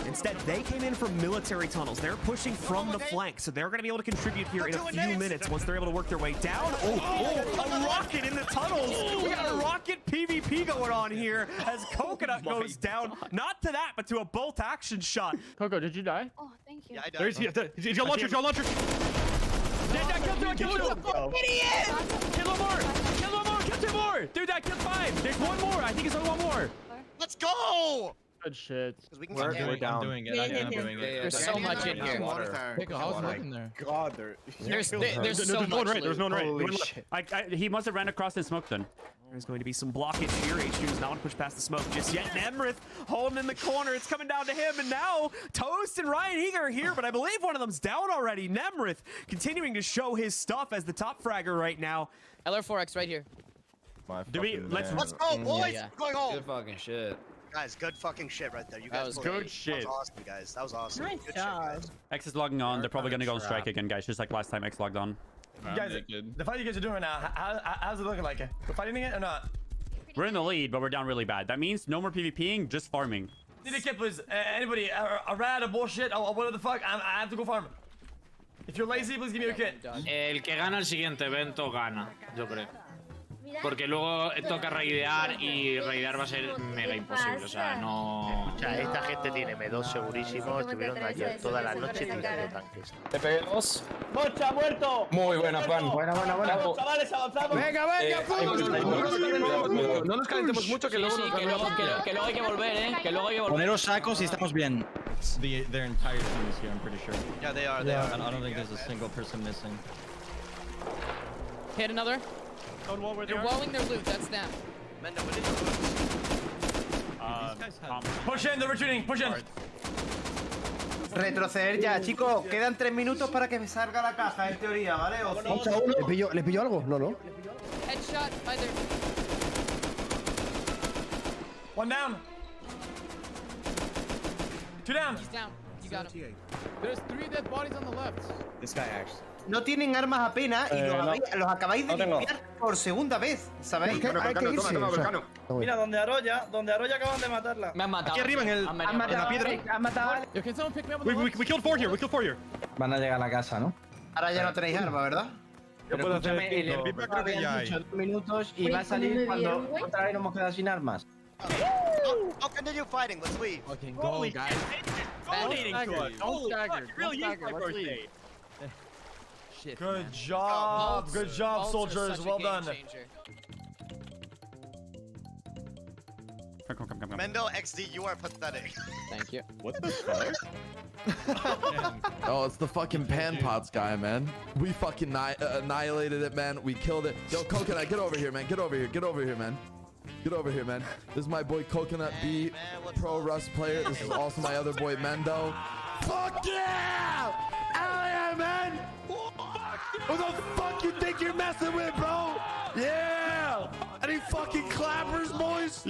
Instead, they came in from military tunnels. They're pushing from the flank, so they're going to be able to contribute here in a few minutes once they're able to work their way down. A rocket in the tunnels! We got a rocket PvP going on here as Coconut goes down. Not to that, but to a bolt action shot. Coco, did you die? Oh, thank you. Yeah, I died. He's your launcher, Kill him! Idiot! Kill him more! Dude, that killed 5! There's one more! I think it's only one more! Let's go! Good shit. We're down. I'm doing it. I'm doing it. There's so much in here. Pickle, how's it looking there? God, There's so much. No one right. There's no one right. He must have ran across and smoked then. There's going to be some blockage here. HQ is not going to push past the smoke just yet. Nemrith holding in the corner. It's coming down to him. And now Toast and Ryan Eager are here, but I believe one of them's down already. Nemrith continuing to show his stuff as the top fragger right now. LR4X right here. Let's go, boys! Yeah. Going home! Good fucking shit. Guys, good fucking shit right there. You guys That was good shit. That was awesome, guys. That was awesome. Nice good job. shit, guys. X is logging on. They're probably gonna go on strike again, guys. Just like last time X logged on. Guys, the fight you guys are doing now, how's it looking like? We're fighting it or not? We're in the lead, but we're down really bad. That means no more PvPing, just farming. Need a kid, please. Anybody, a rat, a bullshit, or whatever the fuck, I have to go farm. If you're lazy, please give me a kit. El que gana el siguiente evento gana, yo creo. Porque luego toca raidear y raidear va a ser mega imposible, o sea, no... O sea, esta gente tiene M2 segurísimo, estuvieron ayer toda la noche tirando tanques. Te peguemos. ¡Mocha, muerto! Muy buena, Juan. Buena. Chavales, avanzamos. Venga, No nos calentemos mucho que luego... Que luego hay que volver, Que luego hay que volver. Poneros sacos y estamos bien. Their entire team is here, I'm pretty sure. Yeah, they are. I don't think there's a single person missing. Hit another. They're walling their loot, that's them. Mendo, what did you Push in, they're retreating, push in. Retroceder ya, chicos. Quedan 3 minutos para que me salga la caja, en teoría, ¿vale? ¿Le pilló algo? No. Headshot, either. One down. 2 down. He's down. You got him. There's 3 dead bodies on the left. This guy actually. No tienen armas apenas y los acabáis de limpiar por segunda vez, ¿sabéis? Hay que irse. Mira, donde Arroya acaban de matarla. Me han matado. Aquí arriba en la piedra. Han matado. Yo, can someone pick me up on the left? We killed 4 here. Van a llegar a la casa, ¿no? Ahora ya no tenéis armas, ¿verdad? Pero escúchame, el creo que ya hay. 2 minutos y va a salir cuando otra vez nos hemos quedado sin armas. I'll continue fighting. Let's leave. Fucking go, guys. Don't stagger. Let's leave. Good job, soldiers. Well done. Come. Mendo, XD, you are pathetic. Thank you. What the fuck? Oh, it's the fucking pan pots guy, man. We fucking annihilated it, man. We killed it. Yo, Coconut, get over here, man. Get over here, man. This is my boy Coconut B, pro Rust player. This is also my other boy Mendo. Fuck yeah! Hell yeah, man! Who the fuck you think you're messing with, bro? Yeah! Any fucking clappers, boys?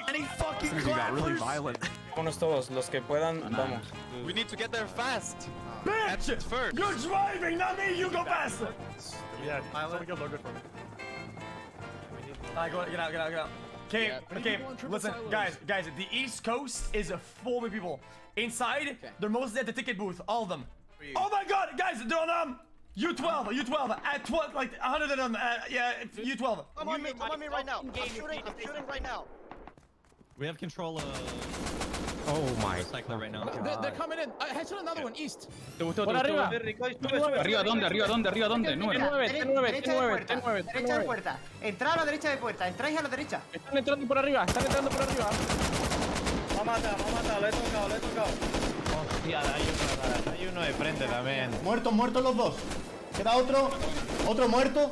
Any fucking clappers? Got really violent. Vámonos todos, los que puedan, vamos. We need to get there fast. Bitch! First. You're driving, not me. You go fast. Yeah, we got logo from it. Alright, get out. Okay, listen, guys, the East Coast is full with people. Inside, they're mostly at the ticket booth, all of them. Oh my god, guys, they're on U12, at 12, like 100 of them, yeah, U12. Come on me right now. I'm shooting right now. We have control Oh my. Cycler right now. They're coming in. Headshot another one, east. Por arriba. Arriba, ¿dónde? 9. Derecha de puerta. Entrad a la derecha de puerta. Entráis a la derecha. Están entrando por arriba. Lo he tocado. Hostia, hay uno de frente también. Muertos los dos. Queda otro muerto.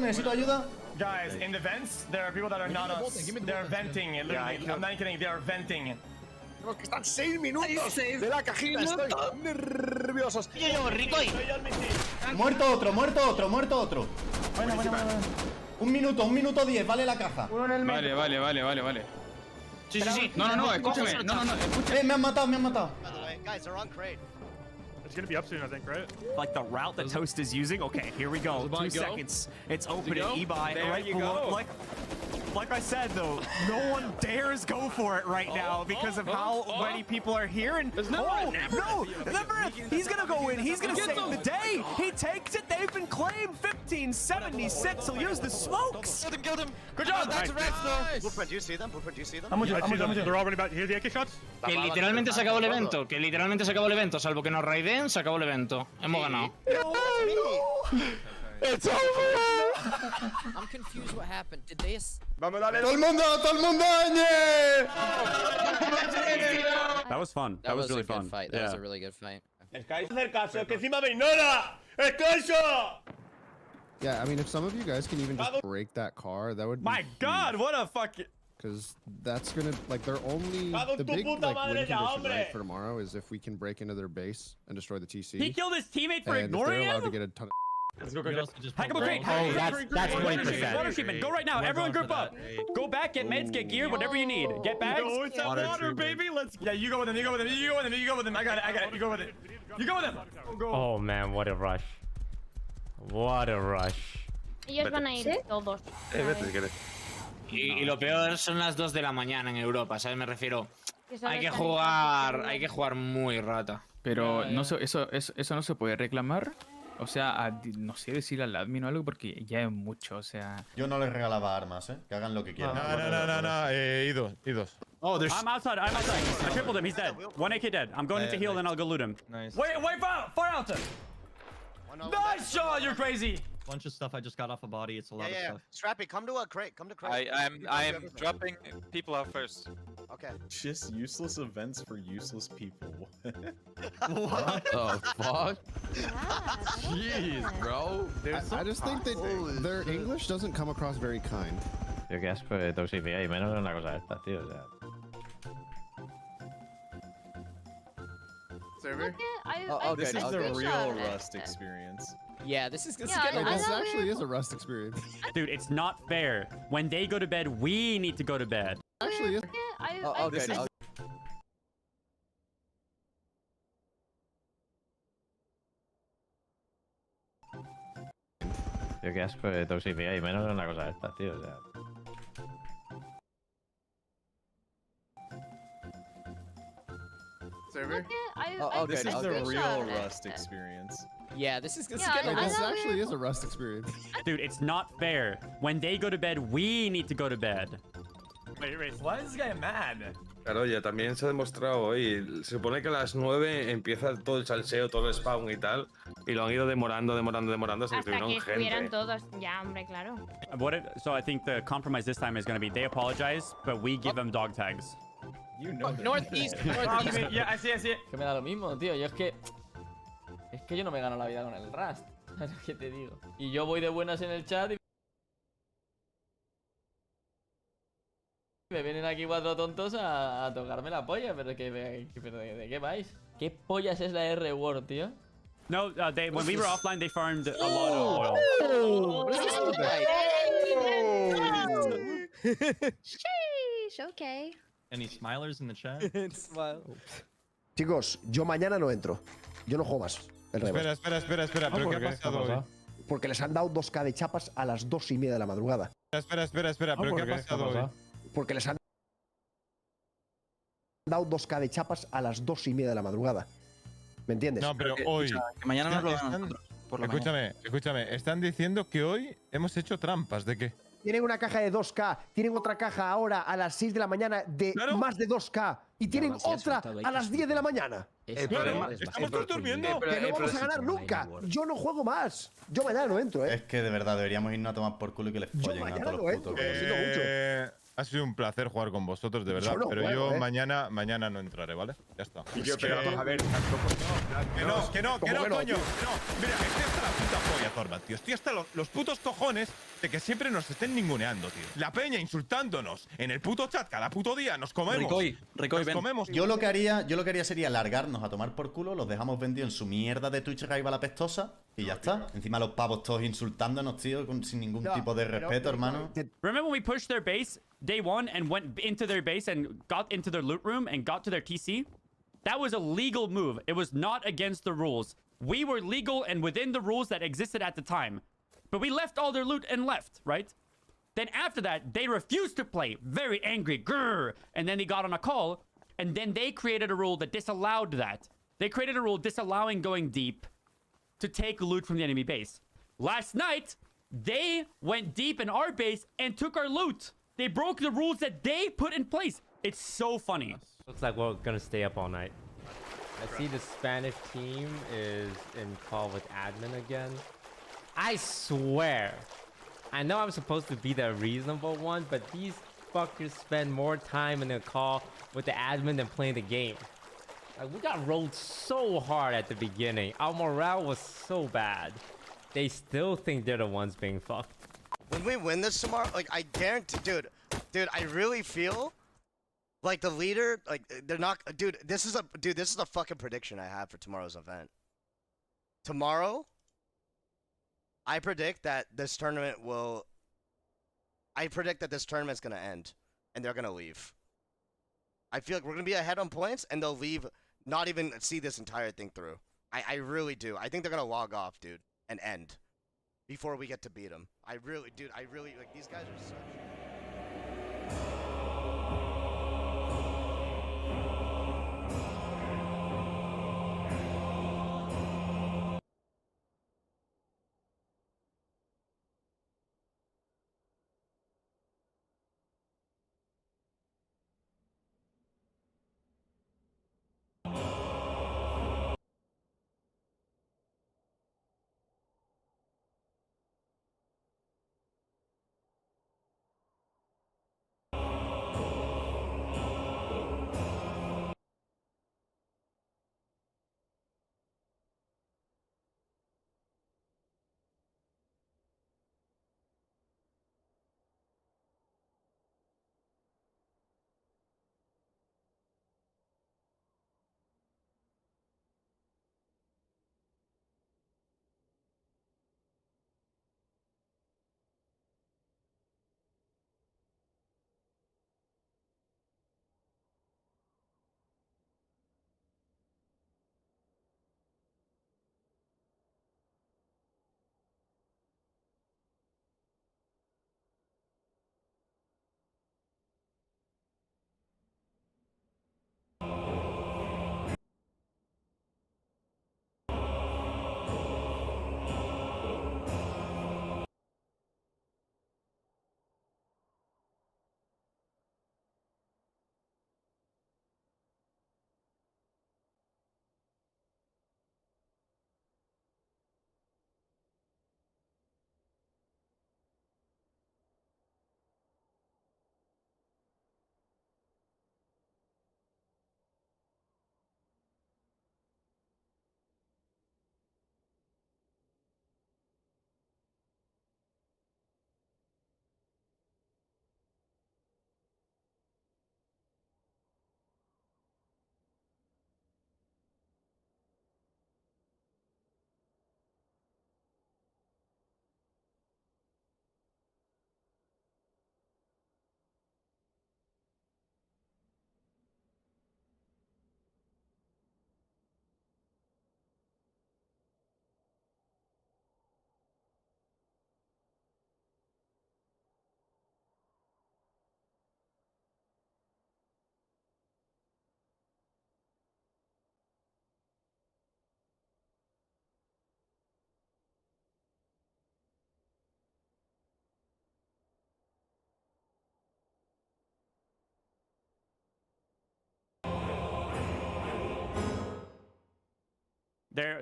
Necesito ayuda. Guys, in the vents, there are people that are not us. They're venting, literally. I'm not kidding, they are venting. Que están 6 minutos de la cajita. Estoy nerviosos. Yo, Ricoy. Muerto otro. Bueno. 1 minuto 10, vale la caja. Vale. Sí. No, escúchame. Escúchame. Me han matado. Guys, they're on crate. It's gonna be up soon, I think, right? Like the route that Toast is using. Okay, here we go. 2 seconds. It's open at E-Buy. Right below. Like I said, though, no one dares go for it right now because of how many people are here. And Nemrith, he's gonna go in. He's gonna save the day. He takes it. They've been claimed 1576. He'll use the smokes. Kill them. Good job. Nice. Blueprint, do you see them? They're already back. Hear the AK shots? Que literalmente se acabó el evento. Salvo que nos raiden, se acabó el evento. Hemos ganado. It's over! I'm confused what happened. Did they... Vamos, dale. ¡Todo el mundo! That was fun. That was really fun. Fight. That was a really good fight. Hacer caso, es que encima me ignora. ¡Escaso! Yeah, I mean, if some of you guys can even just break that car, that would be My God, what a fucking... Because that's gonna, like, they're only... The big, like, win condition, right, for tomorrow is if we can break into their base and destroy the TC. He killed his teammate for and ignoring if they're allowed him? to get a ton of... Let's go, Hack him a crate. Oh, that's 20%. Water treatment. Go right now. Everyone group up. Go back, get meds, get gear, whatever you need. Get bags. No, it's that water, baby. Let's... Yeah, you go with him. You go with him. You go with him. You go with him. I got it. You go with it. You go with him. Go. Oh man, what a rush. What a rush. Ellos van a ir todos. Y lo peor son las 2 de la mañana en Europa, ¿sabes? Me refiero. Hay que jugar muy rata. Pero no, eso no se puede reclamar. O sea, no sé, decirle al admin o algo porque ya es mucho, o sea... Yo no les regalaba armas, que hagan lo que quieran. No, idos. Oh, I'm outside. I tripled him. He's dead. 1 AK dead. I'm going to heal, then I'll go loot him. Nice. Wait, fire out him. Nice shot, you're crazy. Bunch of stuff I just got off a body. It's a lot of stuff. Strappy, come to a crate. Come to crate. I am dropping people out first. Okay. Just useless events for useless people. What the fuck? Jeez, bro. I just think that their English doesn't come across very kind. Yo qué asco de toxicidad y menos en una cosa de estas, tío. O sea. Server? This is the real Rust experience. Yeah, this is This actually is a Rust experience. Dude, it's not fair. When they go to bed, we need to go to bed. Actually, Yo qué asco de toxicidad y menos en una cosa de estas, tío. O sea. Server? This is the real Rust experience. Yeah, this actually is a Rust experience. Dude, it's not fair. When they go to bed, we need to go to bed. Wait, why is this guy mad? Claro, ya también se ha demostrado hoy. Se supone que a las 9 empieza todo el salseo, todo el spawn y tal. Y lo han ido demorando hasta que tuvieron gente. Estuvieran todos. Ya, hombre, claro. So I think the compromise this time is going to be they apologize, but we give them dog tags. You know that. Northeast. Yeah, I see it. Que me da lo mismo, tío. Yo es que yo no me gano la vida con el Rust. ¿Sabes lo que te digo? Y yo voy de buenas en el chat y me vienen aquí 4 tontos a tocarme la polla, pero ¿de qué vais? ¿Qué pollas es la R-Word, tío? No, when we were offline, they farmed a lot of oil. Sheesh, okay. Any smilers in the chat? Smile. Chicos, yo mañana no entro. Yo no juego más. Espera. ¿Pero qué ha pasado hoy? Porque les han dado 2K de chapas a las 2:30 de la madrugada. Espera. ¿Pero qué ha pasado hoy? Porque les han dado 2K de chapas a las 2:30 de la madrugada. ¿Me entiendes? No, pero hoy... Que mañana nos lo dan por la mañana. Escúchame. Están diciendo que hoy hemos hecho trampas. ¿De qué? Tienen una caja de 2K, tienen otra caja ahora a las 6 de la mañana de más de 2K y tienen otra a las 10 de la mañana. Estamos todos durmiendo. Que no vamos a ganar nunca. Yo no juego más. Yo mañana no entro, Es que de verdad deberíamos irnos a tomar por culo y que les follen a todos los putos. Ha sido un placer jugar con vosotros, de verdad. Pero yo mañana no entraré, ¿vale? Ya está. Pero vamos a ver, Que no, coño. No. Mira, estoy hasta la puta polla, Zorba, tío. Estoy hasta los putos cojones de que siempre nos estén ninguneando, tío. La peña insultándonos en el puto chat cada puto día. Nos comemos. Ricoy, ven. Comemos. Yo lo que haría sería largarnos a tomar por culo, los dejamos vendidos en su mierda de Twitch Raiva la pestosa y ya está. Encima los pavos todos insultándonos, tío, sin ningún tipo de respeto, hermano. Remember when we pushed their base day 1 and went into their base and got into their loot room and got to their TC? That was a legal move. It was not against the rules. We were legal and within the rules that existed at the time. But we left all their loot and left, right? Then after that, they refused to play. Very angry. Grrr. And then they got on a call. And then they created a rule that disallowed that. They created a rule disallowing going deep to take loot from the enemy base. Last night, they went deep in our base and took our loot. They broke the rules that they put in place. It's so funny. Looks like we're gonna stay up all night. I see the Spanish team is in call with admin again. I swear I know I'm supposed to be the reasonable one, but these fuckers spend more time in the call with the admin than playing the game. Like, we got rolled so hard at the beginning. Our morale was so bad. They still think they're the ones being fucked. When we win this tomorrow, like, I guarantee, dude, I really feel like the leader, like, they're not, dude, this is a fucking prediction I have for tomorrow's event. Tomorrow, I predict that this tournament's gonna end, and they're gonna leave. I feel like we're gonna be ahead on points, and they'll leave, not even see this entire thing through. I really do. I think they're gonna log off, dude, and end before we get to beat them. I really, like, these guys are such...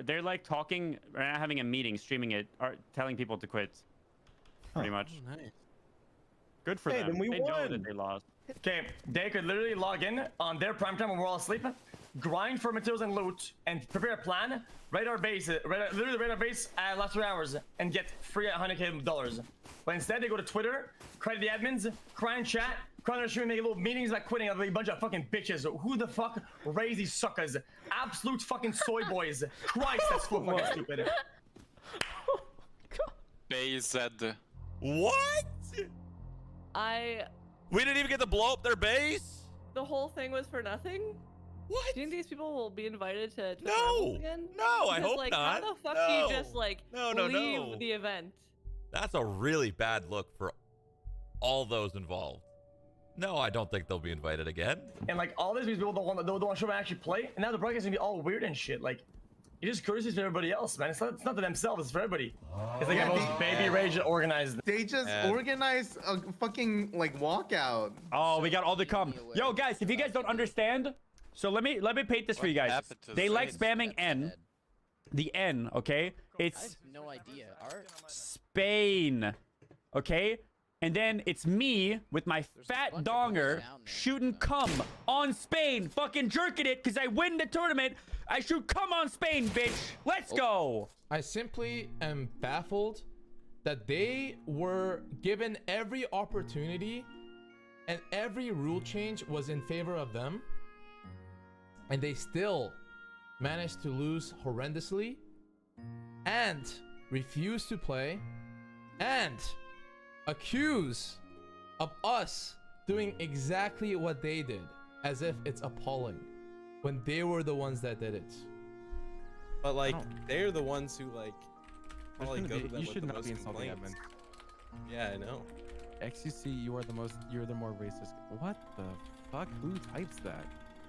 They're like talking, having a meeting, streaming it, or telling people to quit. Pretty much. Oh, nice. Good for them. Then we they know won. that they lost. Okay, they could literally log in on their prime time when we're all asleep, grind for materials and loot, and prepare a plan, raid our base, literally raid our base at last 3 hours, and get free $100K. But instead, they go to Twitter, credit the admins, cry in chat, cry on their stream, make little meetings like quitting of a bunch of fucking bitches. Who the fuck raised these suckers? Absolute fucking soy boys. Christ, that's so fucking stupid. BZ. What? We didn't even get to blow up their base? The whole thing was for nothing? What? Do you think these people will be invited to No! again? No, I hope like, not. How the fuck No. do you just like leave the event? That's a really bad look for all those involved. No, I don't think they'll be invited again. And like all these people don't want to show actually play, and now the broadcast is gonna be all weird and shit. Like, it's just courtesy for everybody else, man. It's not to themselves, it's for everybody. It's like the most baby rage organized. They just organized a fucking like walkout. Oh, we got all the cum. Yo, guys, if you guys don't understand, so let me paint this for you guys. They like spamming N. The N, okay? It's I have no idea. Art? Spain. okay? And then it's me with my fat donger shooting cum on Spain, fucking jerking it because I win the tournament. I shoot cum on Spain, bitch. Let's go. I simply am baffled that they were given every opportunity and every rule change was in favor of them, and they still managed to lose horrendously and refuse to play and accuse of us doing exactly what they did, as if it's appalling when they were the ones that did it. But like they're the ones who like probably go to them You with should the not most be insulting complaints. Edmund. Yeah, I know. XUC, you're the more racist. What the fuck? Who types that?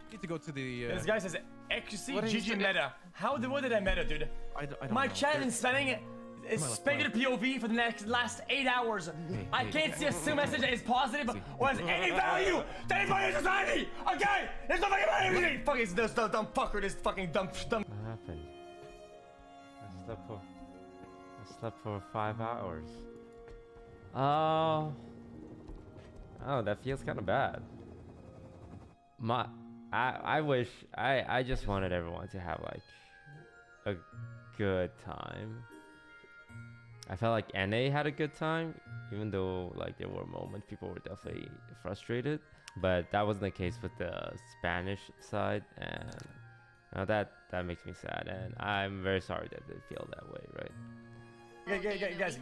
You need to go to the. This guy says XUC What is GG it? meta. What did I meta, dude? I don't My know. chat in Spanish is speculative POV for the last 8 hours. I can't see a single message that is positive or has any value to anybody in society. Okay, there's no fucking value. Fuck, it's this dumb fucker. This fucking dumb. What happened? I slept for 5 hours. Oh, that feels kind of bad. I wish I just wanted everyone to have like a good time. I felt like NA had a good time, even though like there were moments people were definitely frustrated, but that wasn't the case with the Spanish side, and that makes me sad, and I'm very sorry that they feel that way, right? Guys.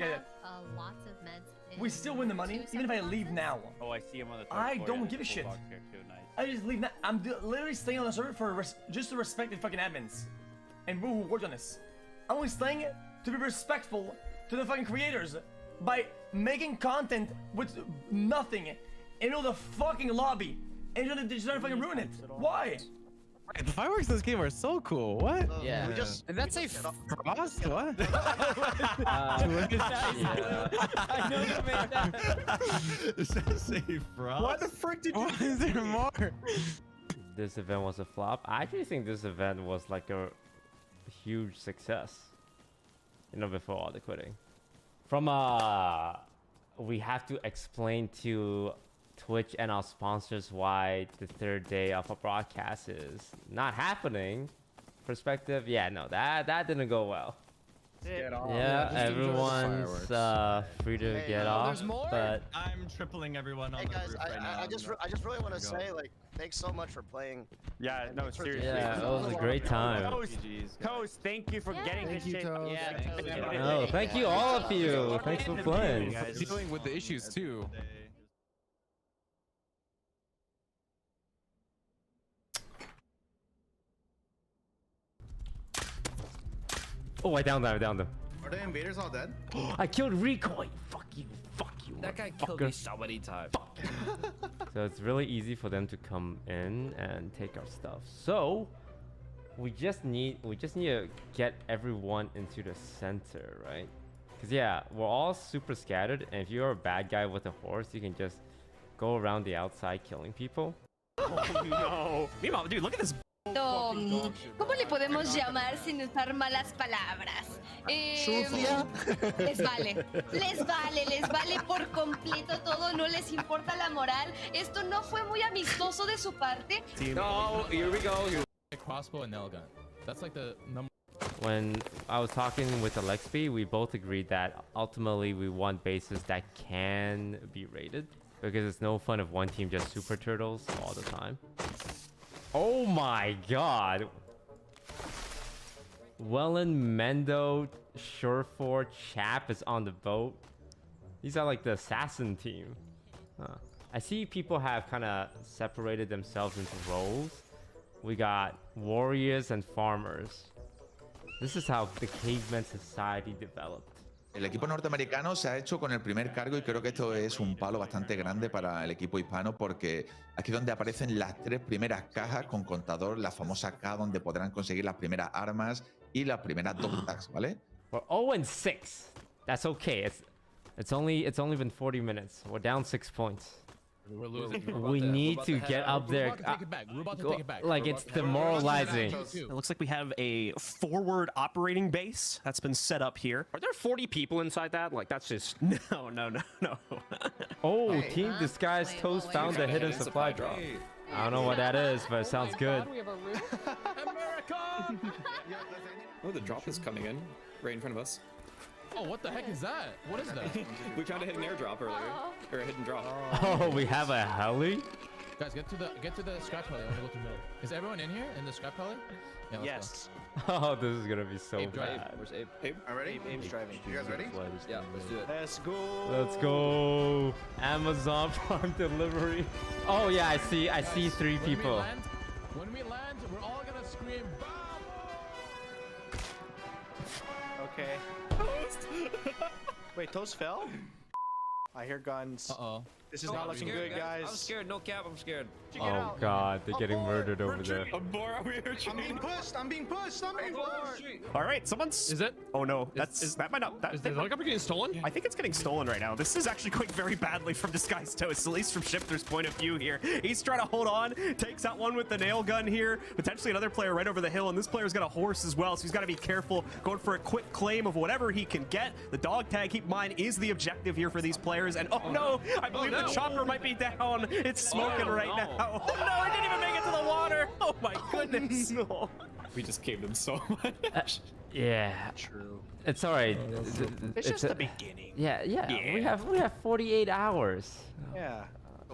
Lots of meds. We still win the money, even if I leave now. Oh, I see him on the third I floor. don't Yeah, give a there's shit. full box here too. Nice. I just leave now. I'm literally staying on the server for just to respect the fucking admins and who worked on this. I'm only staying to be respectful to the fucking creators by making content with nothing into the fucking lobby and you're just trying to fucking ruin it. Why? The fireworks in this game are so cool. What? Yeah. Did that say frost? What? I know you made that. Does that say frost? What the frick did you? Is there more? This event was a flop. I actually think this event was like a huge success. You know, before all the quitting. From we have to explain to Twitch and our sponsors why the third day of a broadcast is not happening. Perspective, yeah, no, that didn't go well. Yeah, everyone's free to get off. There's more? But I'm tripling everyone on Hey guys, I just really want to say like thanks so much for playing. Yeah, no, seriously. yeah, it was a great time. Toast, thank you for getting this shit. Oh, thank you all of you. Thanks for playing. Dealing with the issues too. Oh, I downed them. Are the invaders all dead? I killed Recoil. Fuck you. That guy killed me so many times. So it's really easy for them to come in and take our stuff. So we just need to get everyone into the center, right? Because yeah, we're all super scattered, and if you're a bad guy with a horse, you can just go around the outside killing people. Oh no. Meanwhile, dude, look at this. ¿Cómo le podemos llamar sin usar malas palabras? ¿Sucia? Les vale por completo todo, no les importa la moral. Esto no fue muy amistoso de su parte. No, here we go. A crossbow and nail gun. That's like the number. When I was talking with Alexby, we both agreed that ultimately we want bases that can be raided, because it's no fun if one team just super turtles all the time. Oh my god. Wellen, Mendo, Surefour, Chap is on the boat. These are like the assassin team. I see people have kind of separated themselves into roles. We got warriors and farmers. This is how the caveman society developed. El equipo norteamericano se ha hecho con el primer cargo y creo que esto es un palo bastante grande para el equipo hispano porque aquí es donde aparecen las 3 primeras cajas con contador, la famosa K donde podrán conseguir las primeras armas y las primeras 2 tags, ¿vale? We're 0-6. That's okay. It's only been 40 minutes. We're down 6 points. We're losing. We need to get up there. We're about to take it back. We're about to take it back. Like it's demoralizing. It looks like we have a forward operating base that's been set up here. Are there 40 people inside that? Like that's just no. Oh, Team Disguise Toast found the hidden supply drop. I don't know what that is, but it sounds good. Oh, the drop is coming in right in front of us. Oh, what the heck is that? What is that? We tried to hit an airdrop earlier, or a hidden drop. Oh, we have a heli? Guys, get to the scrap heli. I want to go to middle. Is everyone in here in the scrap heli? Yeah, yes. Oh, this is gonna be so bad. Where's Abe? Abe? Ready? Abe's driving. You guys ready? Yeah, let's do it. Let's go. Let's go. Amazon Prime delivery. Oh yeah, I see 3 people. When we land, we're all gonna scream Okay. Toast! Wait, Toast fell? I hear guns. Uh-oh. This is not looking good, guys. I'm scared. No cap. I'm scared. Oh god, they're getting murdered over there. I'm being pushed. I'm being pushed. All right, someone's. Is it? Oh no, that might not. Is the helicopter getting stolen? I think it's getting stolen right now. This is actually going very badly from Disguised Toast, at least from Shifter's point of view here. He's trying to hold on, takes out one with the nail gun here, potentially another player right over the hill, and this player's got a horse as well, so he's got to be careful, going for a quick claim of whatever he can get. The dog tag, keep in mind, is the objective here for these players, and oh no, I believe the chopper might be down. It's smoking right now. Oh no, I didn't even make it to the water. Oh my goodness. No. We just caved him so much. Yeah. True. It's alright. It's just the beginning. Yeah. We have 48 hours. Yeah.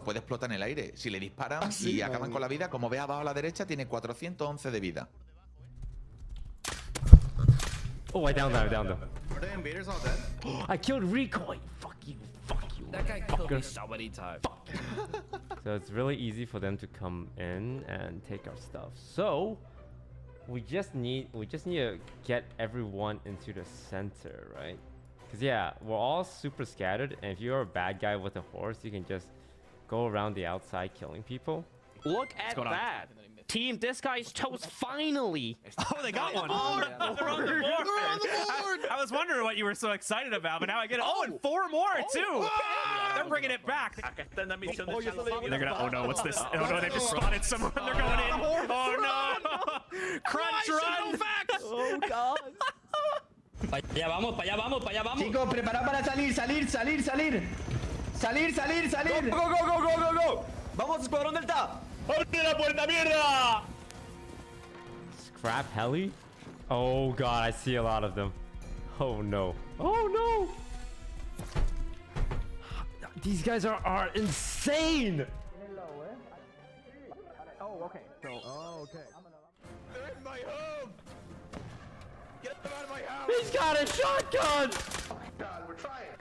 Puede explotar en el aire. Si le disparan y acaban con la vida, como ve abajo a la derecha, tiene 411 de vida. Oh, I downed them. Are the invaders all dead? I killed Recoil. Fuck you. That guy killed me so many times. So it's really easy for them to come in and take our stuff. So we just need to get everyone into the center, right? Because yeah, we're all super scattered, and if you're a bad guy with a horse, you can just go around the outside killing people. Look at that. Team Disguised Toast finally. Oh, they got one. They're on the board. I was wondering what you were so excited about, but now I get it. Oh, and 4 more too. They're bringing it back. They're gonna. Oh no, what's this? Oh no, they just spotted someone. They're going in. Oh no. Crunch run. Oh god. Para allá vamos. Chicos, preparados para salir. Salir. Go. Vamos, escuadrón Delta. ¡Abre la puerta, mierda! Scrap heli? Oh god, I see a lot of them. Oh no. These guys are insane! Oh, okay. They're in my home! Get them out of my house! He's got a shotgun! God, we're trying!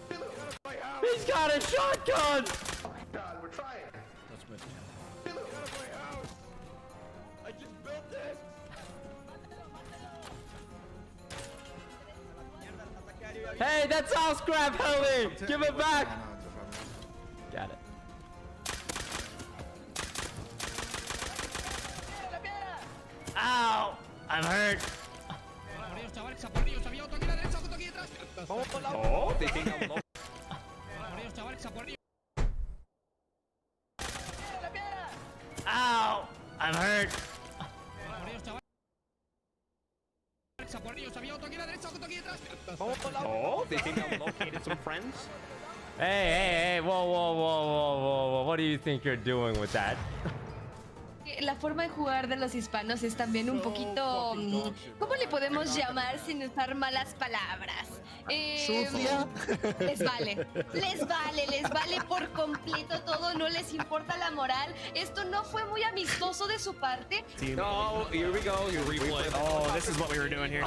Get them out of my house! He's got a shotgun! God, we're trying! Get them out of my house! I just built this! Hey, that's our scrap heli! Give it back! Got it. Ow! I'm hurt. Oh, they think I'm low. Ow! I'm hurt. Oh, they think I've located some friends. Hey, whoa. What do you think you're doing with that? La forma de jugar de los hispanos es también un poquito... ¿Cómo le podemos llamar sin usar malas palabras? ¿Sucia? Les vale por completo todo, no les importa la moral. Esto no fue muy amistoso de su parte. Oh, here we go. Your replay. Oh, this is what we were doing here.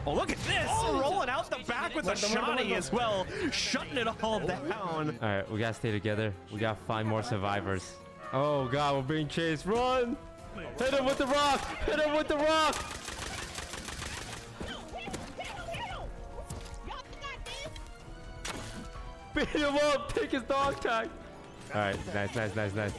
Oh, look at this! Rolling out the back with a shoddy as well, shutting it all down. All right, we gotta stay together. We gotta find more survivors. Oh god, we're being chased. Run! Hit him with the rock! Beat him up! Take his dog tag! Alright, nice.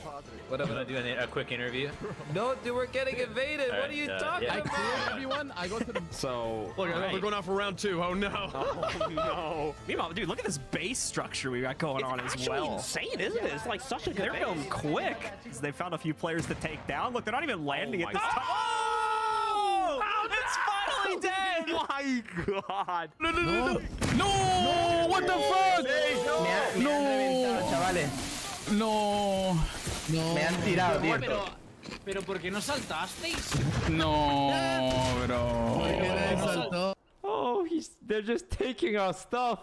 What am I gonna do? A quick interview? No, dude, we're getting invaded. What are you talking about? I clear everyone. I go to the. So, Look, they're going out for round 2. Oh no. Oh no. Meanwhile, dude, look at this base structure we got going on as well. It's insane, isn't it? It's like such a good They're going quick. They found a few players to take down. Look, they're not even landing it this time. Oh! It's finally dead! My God. No! What the fuck? No. Me han tirado, tío. Pero ¿por qué no saltasteis? No, bro. Oh, they're just taking our stuff.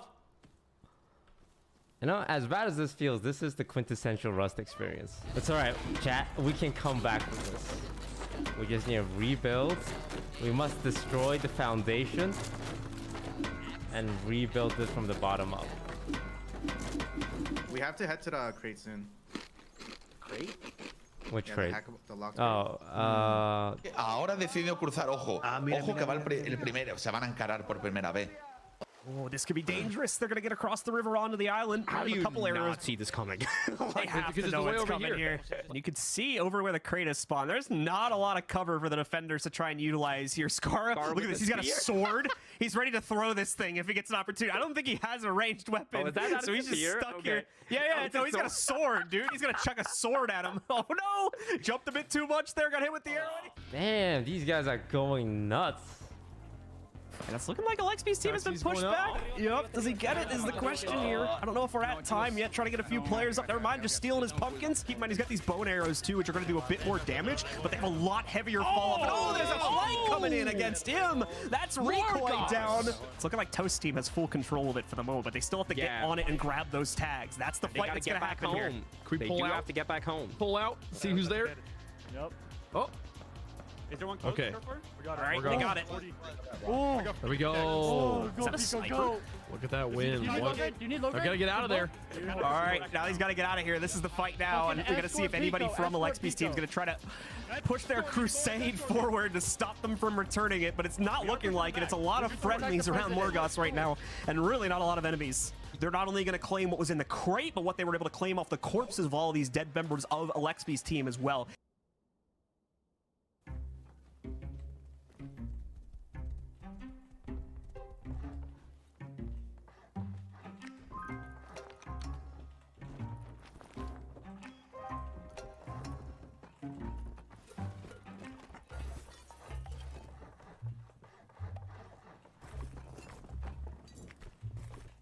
You know, as bad as this feels, this is the quintessential Rust experience. It's alright, chat. We can come back from this. We just need to rebuild. We must destroy the foundation and rebuild this from the bottom up. We have to head to the crate soon. Crate? Which crate? Ahora decidió cruzar, ojo. Ojo que va el primero, se van a encarar por primera vez. Oh, this could be dangerous. They're gonna get across the river onto the island. How do you not arrows. See this coming? They have to know it's coming here. And you can see over where the crate is spawned. There's not a lot of cover for the defenders to try and utilize here. Scar, look at this. He's got a sword. He's ready to throw this thing if he gets an opportunity. I don't think he has a ranged weapon. Oh, is that so he's just stuck here. Yeah. So he's got a sword, dude. He's gonna chuck a sword at him. Oh no! Jumped a bit too much there. Got hit with the arrow. Damn, these guys are going nuts. And it's looking like Alexby's team has been pushed back. Yep, does he get it is the question here. I don't know if we're at time yet, trying to get a few players up. Never mind, just stealing his pumpkins. Keep in mind, he's got these bone arrows too, which are going to do a bit more damage, but they have a lot heavier fall off. Oh, there's a flight coming in against him. That's recoil down. It's looking like Toast team has full control of it for the moment, but they still have to get on it and grab those tags. That's the fight that's going to happen here. They do have to get back home. Pull out. See who's there. Yep. Oh. Is there one close? Okay. All right, they got it. Oh, there we go. Is that a sniper? Look at that win. You need low I gotta get out of there. All right, now he's got to get out of here. This is the fight now, and we got to see if anybody from Alexby's team is going to try to push their crusade forward to stop them from returning it, but it's not looking like it. It's a lot of frenemies around Morgoth right now, and really not a lot of enemies. They're not only going to claim what was in the crate, but what they were able to claim off the corpses of all of these dead members of Alexby's team as well.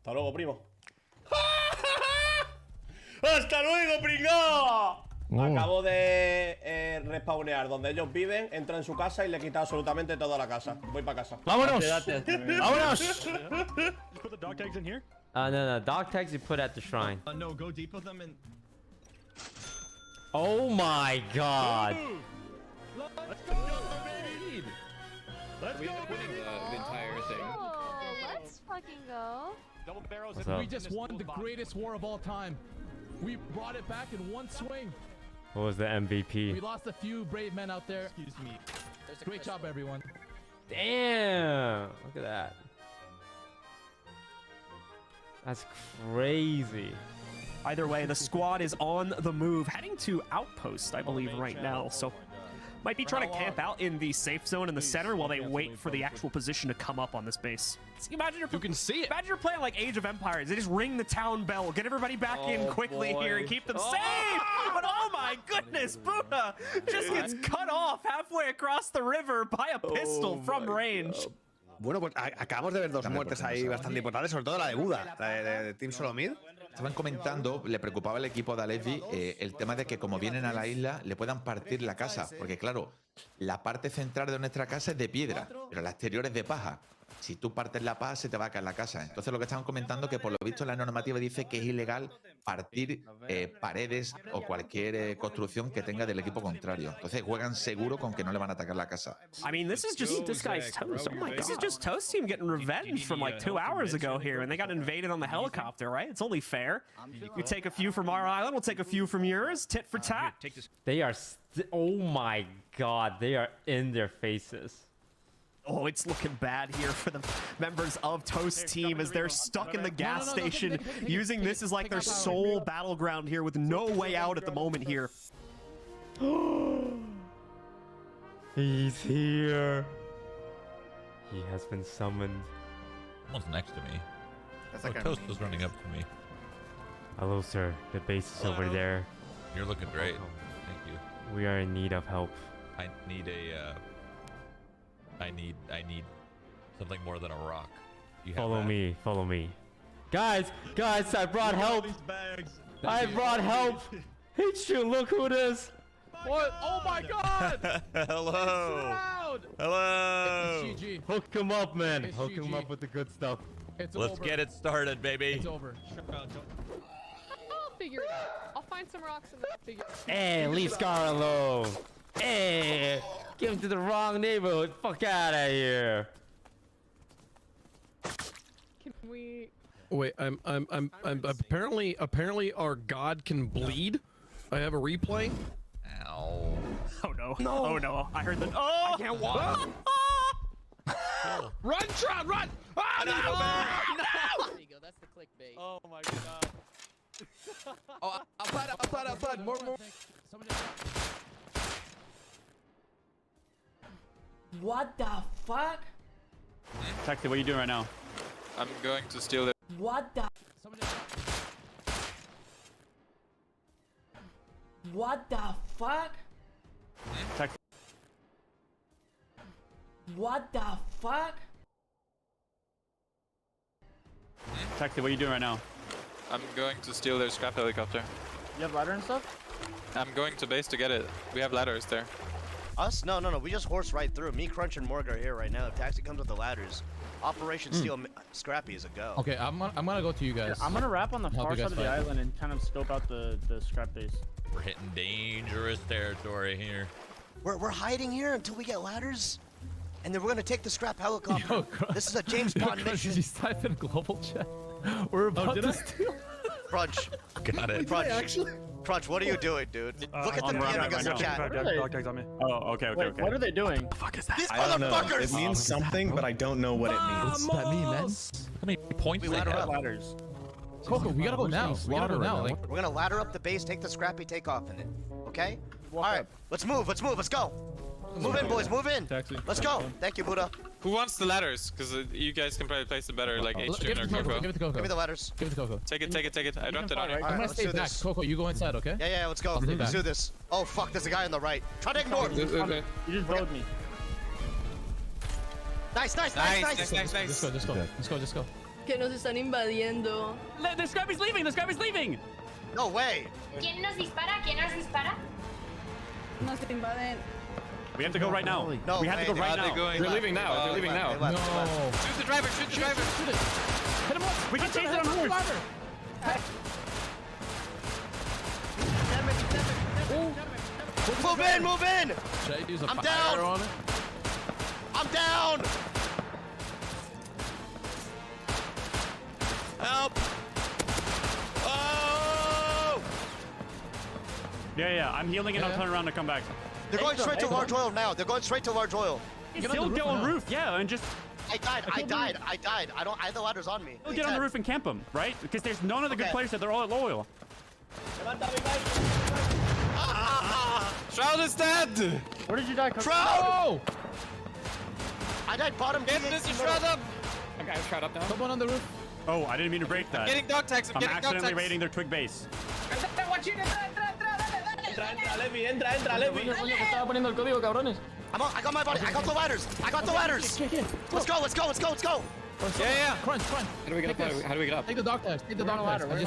Hasta luego, primo. ¡Hasta luego, pringao! Acabo de respawnear donde ellos viven, entra en su casa y le quita absolutamente toda la casa. Voy para casa. ¡Vámonos! ¡Vámonos! Put the dog tags in here. No. Dog tags you put at the shrine. No, go deep with them and. Oh my God! Let's go, baby! Let's go, baby! The entire thing. Let's fucking go. Double barrels. We just won the greatest war of all time. We brought it back in one swing. What was the MVP? We lost a few brave men out there. Excuse me. Great job, everyone. Damn! Look at that. That's crazy. Either way, the squad is on the move, heading to Outpost, I believe, right now. So might be trying to camp out in the safe zone in the center while they wait for the actual position to come up on this base. Imagine you can see it. Imagine you're playing like Age of Empires. They just ring the town bell, get everybody back in quickly here and keep them safe. But oh my goodness, Buddha just gets cut off halfway across the river by a pistol from range. Bueno, pues acabamos de ver dos muertes ahí bastante importantes, sobre todo la de Buda, la de Team Solo Mid. Estaban comentando, le preocupaba al equipo de Alexby el tema de que como vienen a la isla le puedan partir la casa, porque claro, la parte central de nuestra casa es de piedra, pero la exterior es de paja. Si tú partes la paja se te va a caer la casa. Entonces lo que estaban comentando que por lo visto la normativa dice que es ilegal partir paredes o cualquier construcción que tenga del equipo contrario. Entonces juegan seguro con que no le van a atacar la casa. I mean, this is just this guy's Toast. Oh my God. This is just Toast team getting revenge from like 2 hours ago here, and they got invaded on the helicopter, right? It's only fair. You take a few from our island, we'll take a few from yours. Tit for tat. They are. Oh my God! They are in their faces. Oh, it's looking bad here for the members of Toast team as they're stuck in the gas station, using this as like their sole battleground here with no way out at the moment here. He's here. He has been summoned. Someone's next to me. That's Oh, like Toast is running up to me. Hello, sir. The base is over there. You're looking great. Thank you. We are in need of help. I need a. I need something more than a rock. You have Follow that? me. Follow me. Guys, I brought help. I brought help. H2, look who it is. What? Oh my god! Hello. Hello. It's GG. Hook him up, man. It's Hook him GG. up with the good stuff. It's Let's over. get it started, baby. It's over. I'll figure it out. I'll find some rocks and then I'll figure it out. Hey, leave Scar alone. Hey, give him to the wrong neighborhood. Fuck out of here. Can we... Wait, I'm apparently our god can bleed. I have a replay. Ow. Oh no. No. Oh no. I heard that. Oh! I can't walk. Run, Trout, run! Ah, no! There you go. That's the clickbait. Oh my god. Oh, outside. More. What the fuck? Taxi, what are you doing right now? I'm going to steal their. What the? What the fuck? Taxi. What the fuck? Taxi, what are you doing right now? I'm going to steal their scrap helicopter. You have ladder and stuff? I'm going to base to get it. We have ladders there. Us? No. We just horse right through. Me, Crunch, and Morg are here right now. If Taxi comes with the ladders, Operation Steal Scrappy is a go. Okay, I'm gonna go to you guys. I'm gonna wrap on the Help far you side guys of the fight. island and kind of scope out the scrap base. We're hitting dangerous territory here. We're hiding here until we get ladders, and then we're gonna take the scrap helicopter. This is a James Bond mission. Did you type in global chat? We're about to steal. Crunch. Got it. Crunch, what are you doing, dude? Look at the PMing us in chat. Oh, okay. Wait, what are they doing? The fuck is that? These I don't know. motherfuckers! It means something, but I don't know what it means. What's that mean, man? How many points We they ladder have? up. Ladders. Coco, we gotta go now. We gotta go now. Like, We're gonna ladder up the base, take the scrappy, take off in it. Okay? Walk Alright, up. let's move, let's go. Move in, boys, move in. Let's go. Thank you, Buddha. Who wants the ladders? Because you guys can probably place them better, like give H2 it or to Coco. Coco. Give it to Coco. Give me the ladders. Give it to Coco. Take it. I dropped it on you. I'm Alright, gonna let's stay do back. this. Coco, you go inside, okay? Yeah, let's go. stay Let's back. do this. Oh, fuck, there's a guy on the right. Try to ignore. You just blowed me. Nice. Let's go. Que nos están invadiendo. The Scrappy's leaving! No way. ¿Quién nos dispara? Nos invaden. We have to go right now. No we have to way. go right They're now. going. They're leaving now. They're leaving now. No. Shoot the driver. Hit him once. We can chase it on horse. Move in. Should I use a I'm fire down. on it? I'm down. Help! Oh! Yeah. I'm healing and I'll Yeah. turn around and come back. They're going straight to large oil now. They're going straight to large oil. Still get on the roof, yeah, and just I died. I have the ladders on me. still get on the roof and camp them, right? Because there's none of the good Okay. players that they're all at loyal. Shroud is dead. Where did you die, Coco? Shroud! I died bottom. Get Mr. Shroud up. I got Shroud up now. Someone on the roof. Oh, I didn't mean to break that. Getting dog tags. I'm accidentally raiding their twig base. Entra, Levi. Coño, que estaba poniendo el código, cabrones. I got my body. I got the ladders. Let's go. Yeah. Crunch. How do we get up? How do we get up? Take the dog tags. Take the dog tags.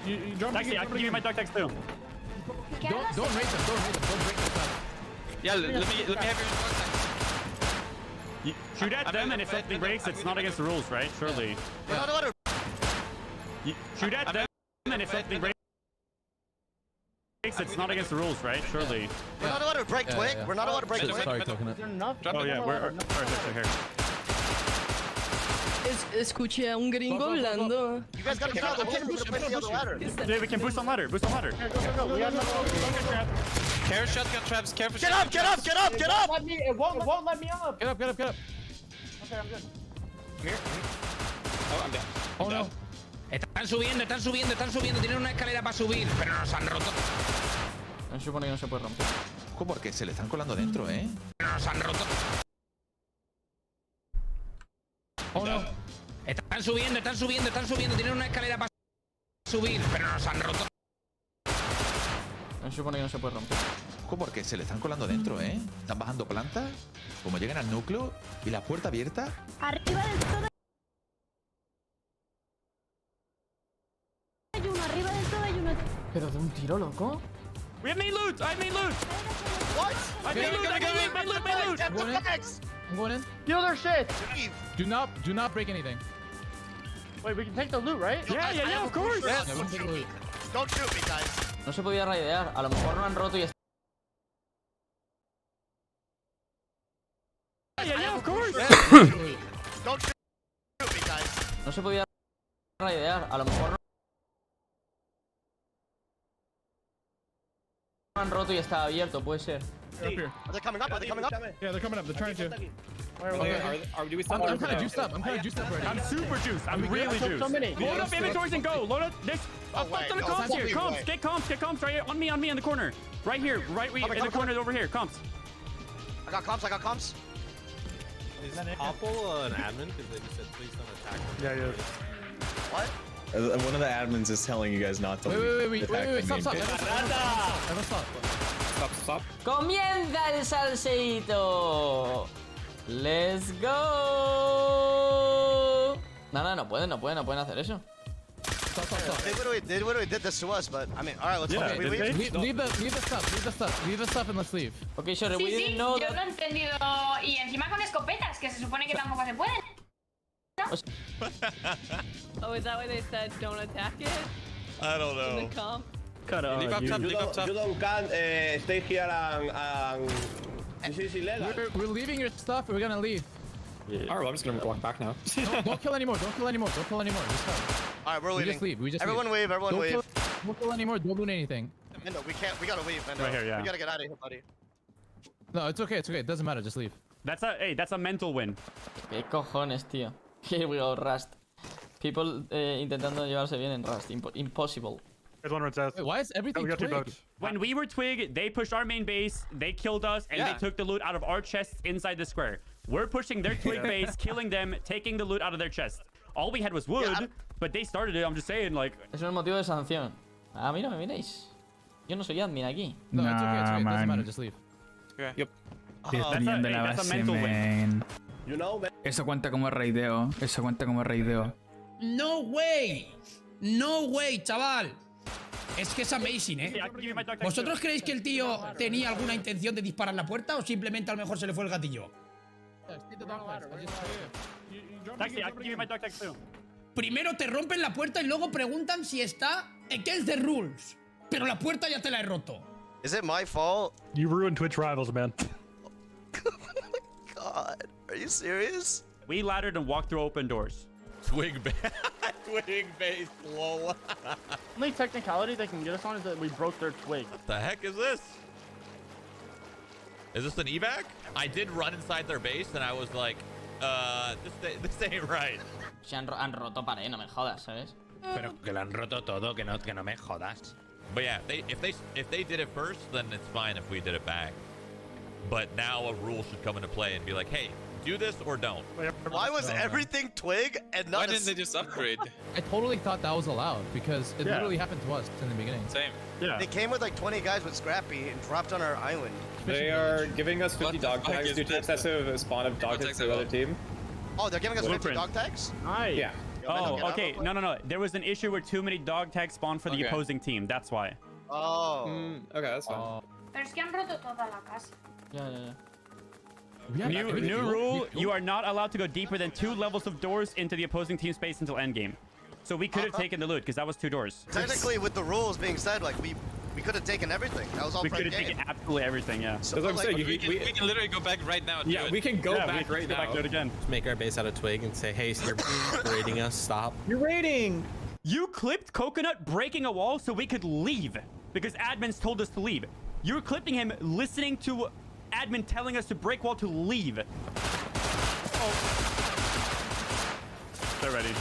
You drop Taxi, I can give you my dog tags too. Don't raid them. Don't break the Yeah. Let me have your dog tags. You shoot at them, and if something breaks, it's not against the rules, right? Surely. You shoot at them, and if something breaks, it's not against the rules, right? Surely. We're not allowed to break twig. We're not allowed to break twig. Sorry, Coconut. Oh yeah, we're here. Escuché a un gringo hablando. You guys gotta get out of the way. We're gonna play the other ladder. Yeah, we can boost on ladder. Careful shotgun traps. Careful. Get up. It won't let me up. Get up. I'm good. Here. Oh, I'm down. Oh no. Están subiendo. Tienen una escalera para subir, pero nos han roto. Se supone que no se puede romper. Ojo, porque se le están colando dentro, ¿eh? Nos han roto. Oh no. Están subiendo. Tienen una escalera para subir, pero nos han roto. Se supone que no se puede romper. Ojo, porque se le están colando dentro, ¿eh? Están bajando plantas, como llegan al núcleo y la puerta abierta. Arriba del todo hay uno. Pero de un tiro, loco. We have main loot. I have main loot. What? I main loot. Main loot. I'm going in. Steal their shit. Do not break anything. Wait, we can take the loot, right? Yeah, of course. Yeah, we can take the loot. Don't shoot me, guys. No se podía raidear. A lo mejor lo han roto y Yeah, of course. Don't shoot me, guys. no se podía raidear. A lo mejor lo han roto y está abierto, puede ser. They're up here. Are they coming up? Are they coming up? Yeah, they're coming up. They're trying to. Do we I'm kind of juiced up. I'm ready. I'm super juiced. I'm really juiced. So many. Load up inventories and go. Load up. There's a fuck ton of comps here. wait, Comps. wait. Get comps right here. On me in the corner. Right here. In the corner over here. Comps. I got comps. Is Popple an admin? Because they just said please don't attack them. Yeah. What? One of the admins is telling you guys not to. Wait. Stop. Stop. ¡Comienza el salseíto! ¡Let's go! No pueden hacer eso. Stop. They literally did this to us, but I mean, all right, let's Yeah, we leave. Leave the stuff and let's leave. Okay, sorry, we Sí, didn't know yo that. lo he entendido. Y encima con escopetas, que se supone que tampoco se pueden. Oh, is that why they said don't attack it? I don't In know. the comp? Cut off. You don't can stay here and this is illegal. We're leaving your stuff. We're gonna leave. Alright, well, I'm just gonna walk back now. Don't kill anymore. Just go. All right, we're leaving. We just leave. Everyone leave. Everyone leave. Don't kill anymore. Don't loot anything. Mendo, we gotta leave, Mendo. Right here, yeah. We gotta get out of here, buddy. No, it's okay. It doesn't matter. Just leave. That's a mental win. ¿Qué cojones, tío? Here we go, Rust. People intentando llevarse bien en Rust. Impossible. There's one right south. Wait, why is everything We got two Twig? boats. When we were Twig, they pushed our main base, they killed us, and they took the loot out of our chests inside the square. We're pushing their Twig base, killing them, taking the loot out of their chest. All we had was wood, but they started it. I'm just saying, like... Eso es el motivo de sanción. A mí no me miréis. Yo no soy admin aquí. No, it's okay. It doesn't matter. Just leave. Okay. Yep. Defendiendo la base, man. You know, man. Eso cuenta como raideo. No way, chaval. Es que es amazing, ¿eh? ¿Vosotros creéis que el tío tenía alguna intención de disparar la puerta o simplemente a lo mejor se le fue el gatillo? Primero te rompen la puerta y luego preguntan si está against the rules. Pero la puerta ya te la he roto. Is it my fault? You ruined Twitch rivals, man. God, are you serious? We laddered and walked through open doors. Twig base, lol. Only technicality they can get us on is that we broke their twig. What the heck is this? Is this an evac? I did run inside their base and I was like, this ain't right. Se han roto pared, no me jodas, ¿sabes? Pero que lo han roto todo, que no me jodas. But yeah, if they did it first, then it's fine if we did it back. But now a rule should come into play and be like, hey, do this or don't. Why was everything Twig and not? Why didn't they just upgrade? I totally thought that was allowed because it literally happened to us in the beginning. Same. Yeah. They came with like 20 guys with Scrappy and dropped on our island. They are giving us 50 dog tags due to excessive spawn of dog tags to the other team. Oh, they're giving us 50 dog tags? Nice. Yeah. Oh, okay. No. There was an issue where too many dog tags spawned for the opposing team. That's why. Oh. Okay, that's fine. Pero es que han roto toda la casa. New rule, you are not allowed to go deeper than 2 levels of doors into the opposing team space until endgame. So we could have taken the loot because that was 2 doors. Technically, with the rules being said, like we could have taken everything. That was all We for could the have game. taken absolutely everything, yeah. So, That's what I'm like, saying. We can literally go back right now and do it. We can go Yeah, back we right can go now. back to it again. Just make our base out of twig and say, hey, you're raiding us, stop. You're raiding. You clipped Coconut breaking a wall so we could leave because admins told us to leave. You're clipping him listening to admin telling us to break wall to leave. Oh. already.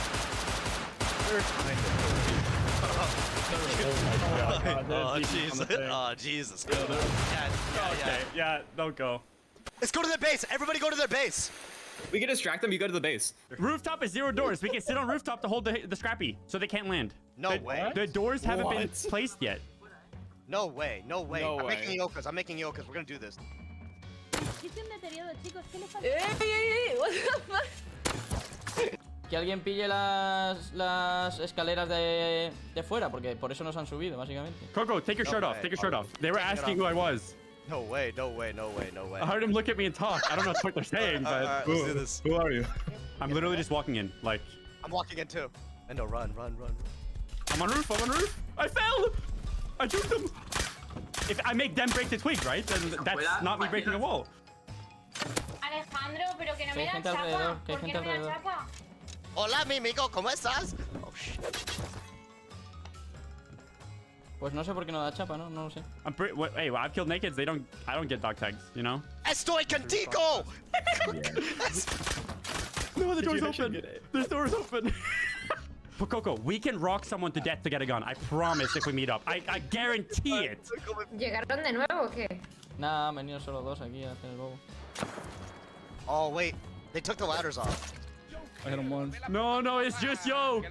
Oh, Jesus. Oh, Jesus. Yeah, don't go. Let's go to their base. Everybody go to their base. We can distract them. You go to the base. Rooftop is 0 doors. We can sit on rooftop to hold the scrappy, so they can't land. No way. The doors haven't been placed yet. No way. No way. No I'm way. making yokas. I'm making yokas. We're gonna do this. Que alguien pille las escaleras de fuera, porque por eso nos han subido, básicamente. Coco, take your shirt off. Take your shirt off. They were asking who I was. No way. No way. No way. No way. I heard him look at me and talk. I don't know what they're saying, but Alright, let's do this. Who are you? I'm literally just walking in. Like, I'm walking in too. Endo, run. I'm on roof. I fell. I juked them. If I make them break the twig, right? Then that's not me breaking a wall. Alejandro, pero que no me Que hay dan gente alrededor, chapa. que hay ¿Por qué gente no me dan alrededor. chapa? Hola, mi amigo. ¿Cómo estás? Oh, shit. Pues no sé por qué no da chapa, ¿no? No lo sé. Hey, well, I've killed nakeds. I don't get dog tags, you know? Estoy contigo! No, the door's open. The door's open. But Coco, we can rock someone to death to get a gun. I promise if we meet up. I guarantee it. ¿Llegaron de nuevo o qué? Nah, han venido solo dos aquí a hacer el bobo. Oh, wait. They took the ladders off. I hit him once. No, it's just yo.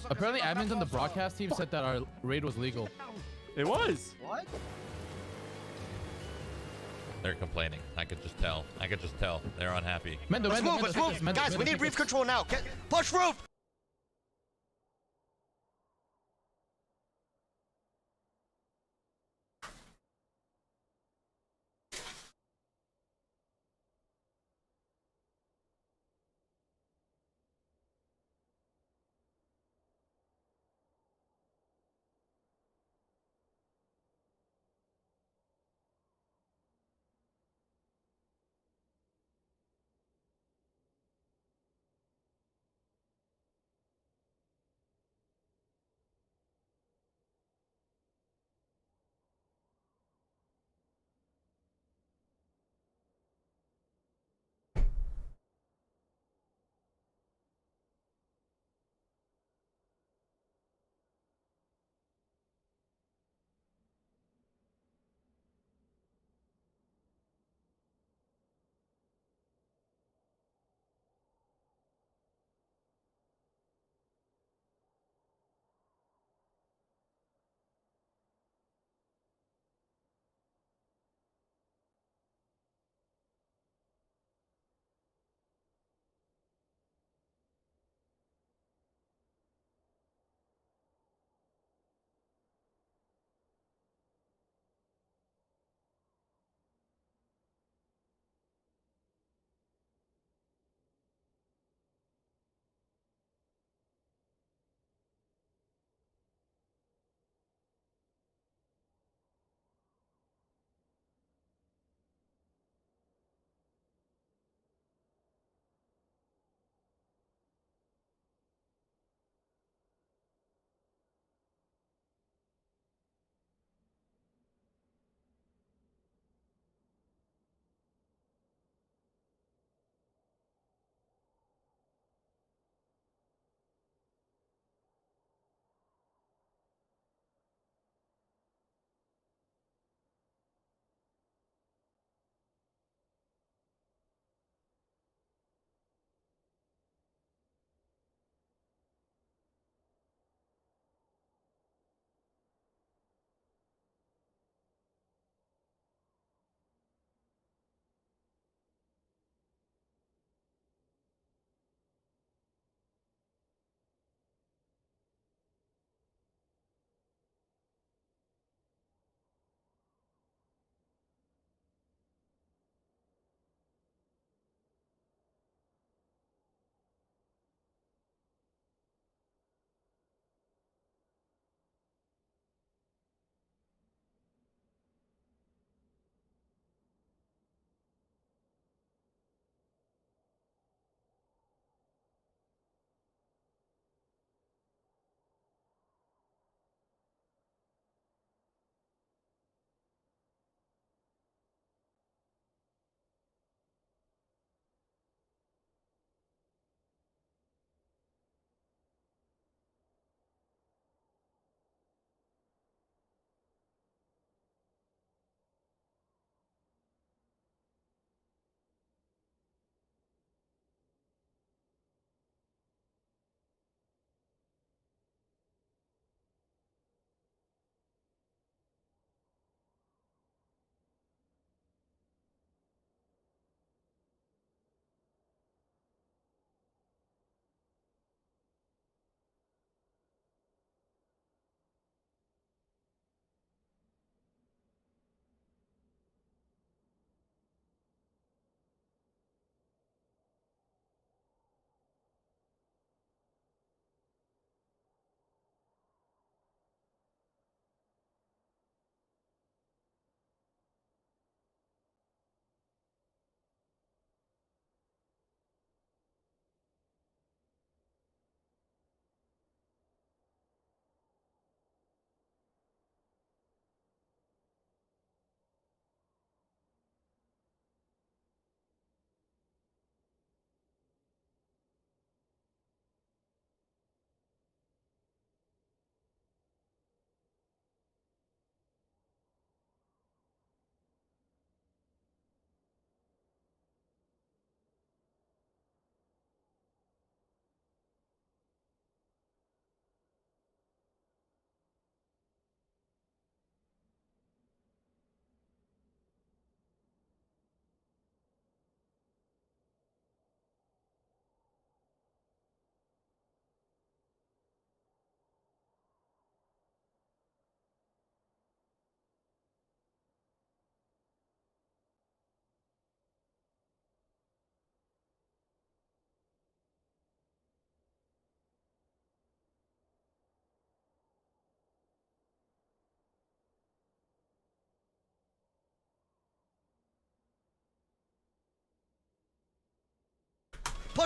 Apparently, admins on the broadcast team said that our raid was legal. It was. What? They're complaining. I could just tell. They're unhappy. Let's move. Guys, we need reef control now. Push roof!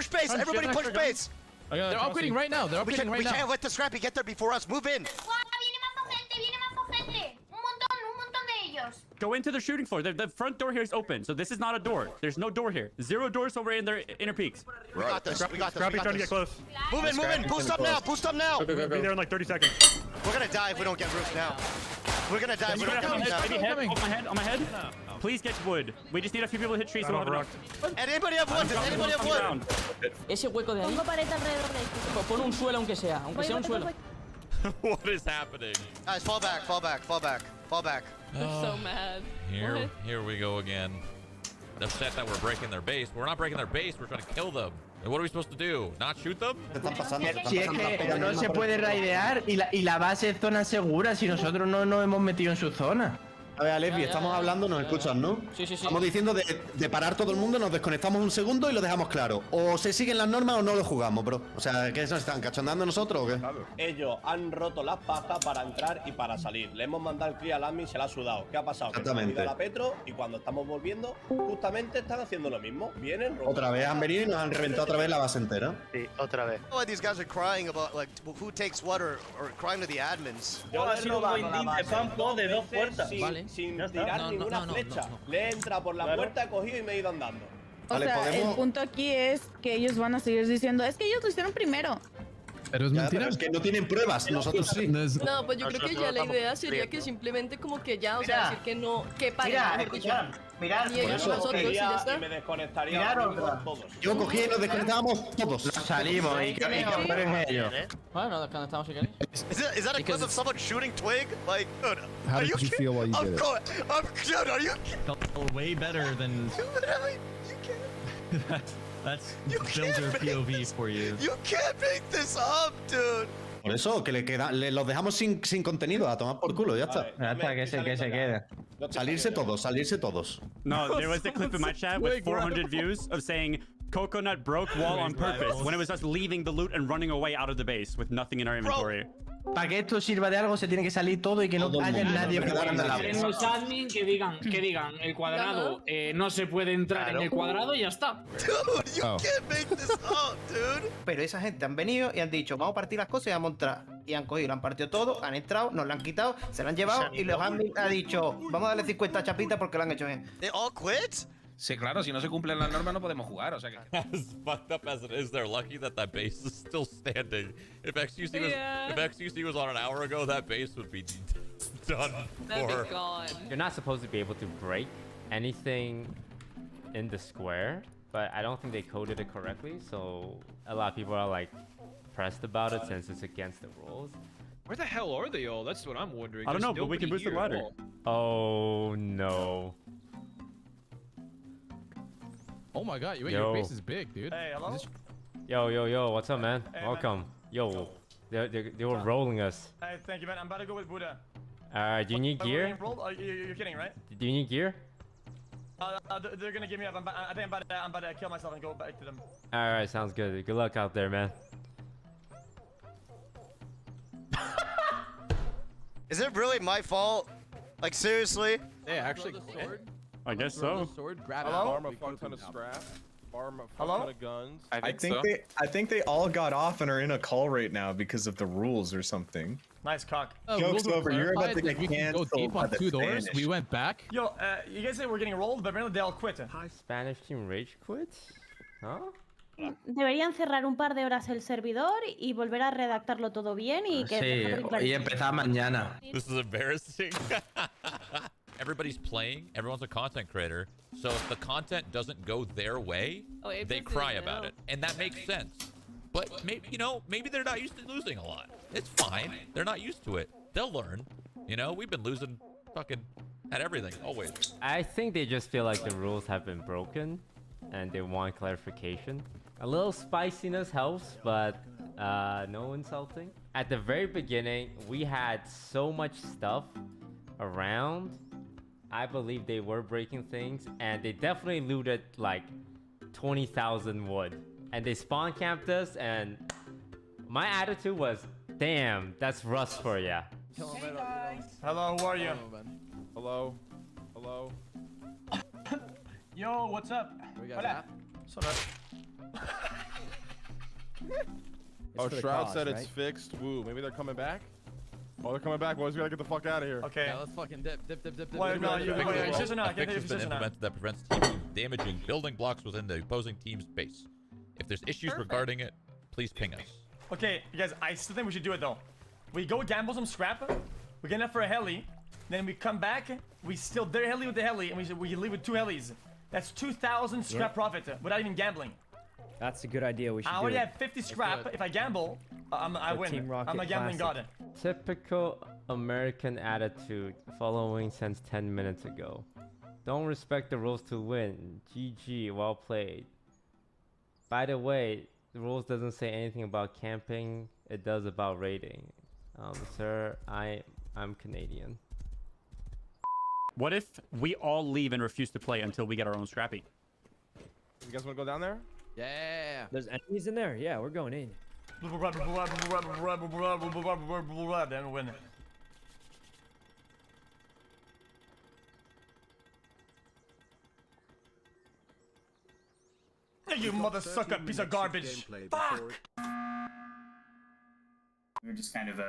push base. Everybody push base. They're upgrading right now. They're upgrading right We now. can't let the Scrappy get there before us. Move in. Go into the shooting floor. The front door here is open, so this is not a door. There's no door here. 0 doors over in their inner peaks. We got this. We got this. Scrappy trying to get close. Move in, move in. Boost up now. Boost up now. Be there in like 30 seconds. We're gonna die if we don't get roof now. We're gonna die if we don't get roof now. On my head. Please get wood. We just need a few people to hit trees so we'll have enough. Anybody have wood? Anybody have wood? Ese hueco de ahí. Pongo pared alrededor de esto. Pon un suelo aunque sea un suelo. What is happening? Guys, fall back, fall back, fall back, fall back. They're so mad. Here we go again. Upset that we're breaking their base. We're not breaking their base. We're trying to kill them. And what are we supposed to do? Not shoot them? Si es que no se puede raidear y la base es zona segura si nosotros no nos hemos metido en su zona. A ver, Alefi, estamos hablando, nos escuchan, ¿no? Sí, sí, sí. Estamos diciendo de parar todo el mundo, nos desconectamos un segundo y lo dejamos claro. O se siguen las normas o no lo jugamos, bro. O sea, ¿qué nos están cachondando nosotros o qué? Ellos han roto las pajas para entrar y para salir. Le hemos mandado el clear al admin y se la ha sudado. ¿Qué ha pasado? Que se han ido a la Petro y cuando estamos volviendo, justamente están haciendo lo mismo. Vienen, roban. Otra vez han venido y nos han reventado otra vez la base entera. Sí, otra vez. Why these guys are crying about like who takes what or crying to the admins. Yo ha sido un buen team de campo de 2 puertas. Sin tirar ninguna flecha. Le he entrado por la puerta, he cogido y me he ido andando. O sea, el punto aquí es que ellos van a seguir diciendo, es que ellos lo hicieron primero. Pero es mentira. Pero es que no tienen pruebas, nosotros sí. No, pues yo creo que ya la idea sería que simplemente como que ya, o sea, decir que no, que paren, mejor dicho. Mirad, y ellos nosotros y ya está. Me desconectaría todos. Yo cogí y nos desconectábamos todos. Salimos y que paren ellos. Bueno, desconectamos si queréis. Is that a clip of someone shooting Twig? Like, dude, How did you feel while you did it? Dude, are you way better than that's builder POV for you. You can't make this up, dude. Por eso, que los dejamos sin contenido, a tomar por culo, ya está. Ya está, que se quede. Salirse todos. No, there was a clip in my chat with 400 views of saying Coconut broke wall on purpose when it was us leaving the loot and running away out of the base with nothing in our inventory. Para que esto sirva de algo se tiene que salir todo y que no haya nadie jugando la base. Los admin que digan el cuadrado no se puede entrar en el cuadrado y ya está. Dude, you can't make this up, dude. Pero esa gente han venido y han dicho, vamos a partir las cosas y vamos a entrar. Y han cogido, lo han partido todo, han entrado, nos lo han quitado, se lo han llevado y los admin han dicho, vamos a darle 50 chapitas porque lo han hecho bien. They all quit? Sí, claro, si no se cumplen las normas no podemos jugar, o sea que... As fucked up as it is, they're lucky that that base is still standing. If XQC was on an hour ago, that base would be done for. You're not supposed to be able to break anything in the square, but I don't think they coded it correctly, so a lot of people are like pressed about it since it's against the rules. Where the hell are they all? That's what I'm wondering. I don't know, but we can boost the ladder. Oh no. Oh my god, your base is big, dude. Hey, hello? Yo, what's up, man? Hey, welcome. Man. They were rolling us. Hey, thank you, man. I'm about to go with Buddha. Do you need gear? You're kidding, right? Do you need gear? They're gonna give me up. I think I'm about to kill myself and go back to them. Alright, sounds good. Good luck out there, man. Is it really my fault? Like, seriously? They actually I guess so. Sword, grab Hello? farm a fuck ton of scrap, farm a fuck ton of guns. I think they all got off and are in a call right now because of the rules or something. Nice cock. Joke's over. You're about to get we can go canceled deep by on the 2 doors. Spanish. We went back. Yo, you guys say we're getting rolled, but apparently they all quit. Spanish team rage quit? Huh? Deberían cerrar un par de horas el servidor y volver a redactarlo todo bien y que Sí, y empezar mañana. This is embarrassing. Everybody's playing, everyone's a content creator, so if the content doesn't go their way, they cry about it. And that makes sense. But maybe, maybe they're not used to losing a lot. It's fine. They're not used to it. They'll learn. We've been losing fucking at everything, always. I think they just feel like the rules have been broken and they want clarification. A little spiciness helps, but no insulting. At the very beginning, we had so much stuff around. I believe they were breaking things, and they definitely looted like 20,000 wood. And they spawn camped us, and my attitude was, damn, that's rust for ya. Hey guys. Hello, who are you? Hello. Hello. Yo, what's up? We got that. What's up? Oh, Shroud said it's fixed. Woo, maybe they're coming back? Oh, they're coming back, boys. We gotta get the fuck out of here. Okay. Yeah, let's fucking dip. Wait, no, A fix has been implemented that prevents teams from damaging building blocks within the opposing team's base. If there's issues regarding it, please ping us. Okay, you guys, I still think we should do it though. We go gamble some scrap, we get enough for a heli, then we come back, we steal their heli with the heli, and we leave with 2 helis. That's 2,000 scrap profit without even gambling. That's a good idea. We should I already have 50 scrap. If I gamble, I win. I'm a gambling god. Typical American attitude following since 10 minutes ago. Don't respect the rules to win. GG, well played. By the way, the rules doesn't say anything about camping. It does about raiding. Sir, I'm Canadian. What if we all leave and refuse to play until we get our own scrappy? You guys want to go down there? Yeah. There's enemies in there? Yeah, we're going in. Then win. You mother sucker piece of garbage. Fuck! We were just kind of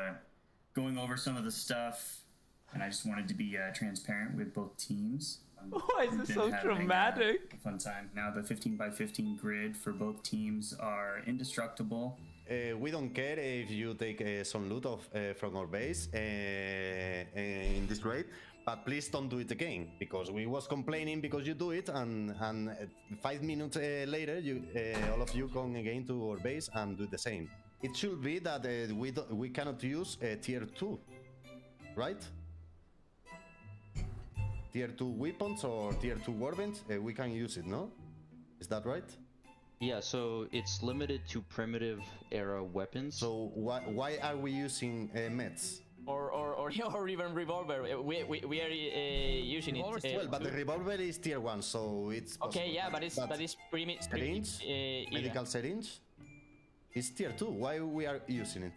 going over some of the stuff, and I just wanted to be transparent with both teams. Why is this so dramatic? A fun time. Now the 15x15 grid for both teams are indestructible. We don't care if you take some loot from our base in this raid, but please don't do it again, because we was complaining because you do it, and 5 minutes later, you all of you come again to our base and do the same. It should be that we cannot use tier 2, right? Tier 2 weapons or tier 2 weapons, we can use it, no? Is that right? Yeah, so it's limited to primitive era weapons. So why are we using meds? Or even revolver. We are using it. Well, but the revolver is tier 1, so it's possible. Okay, yeah, but it's syringe, medical syringe. It's tier 2. Why we are using it?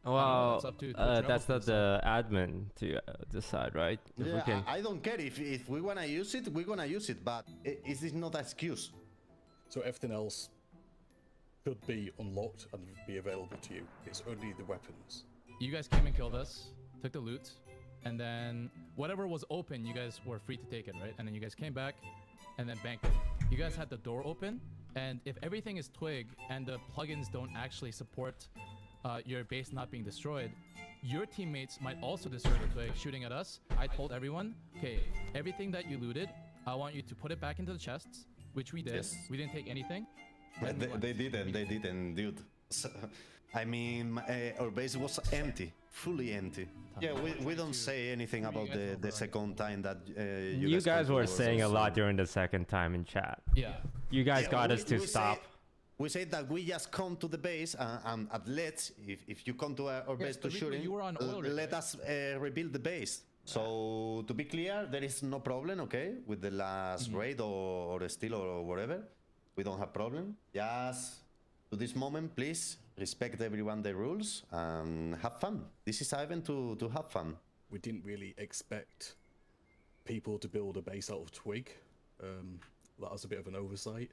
Well, that's not the admin to decide, right? If Yeah, we can... I don't care if we wanna use it, we're gonna use it. But is this not an excuse? So everything else could be unlocked and be available to you. It's only the weapons. You guys came and killed us, took the loot, and then whatever was open, you guys were free to take it, right? And then you guys came back and then banked it. You guys had the door open, and if everything is twig and the plugins don't actually support your base not being destroyed, your teammates might also destroy the twig shooting at us. I told everyone, okay, everything that you looted, I want you to put it back into the chests, which we did. Yes. We didn't take anything. They didn't, dude. So, I mean, our base was empty, fully empty. Yeah, we don't say anything about the second time that you guys were saying a lot during the second time in chat. Yeah. You guys got us to stop. We say that we just come to the base and let's, if you come to our base to shooting, let us rebuild the base. So to be clear, there is no problem, okay, with the last raid or steal or whatever. We don't have problem. Just to this moment, please respect everyone the rules and have fun. This is an event to have fun. We didn't really expect people to build a base out of twig. That was a bit of an oversight.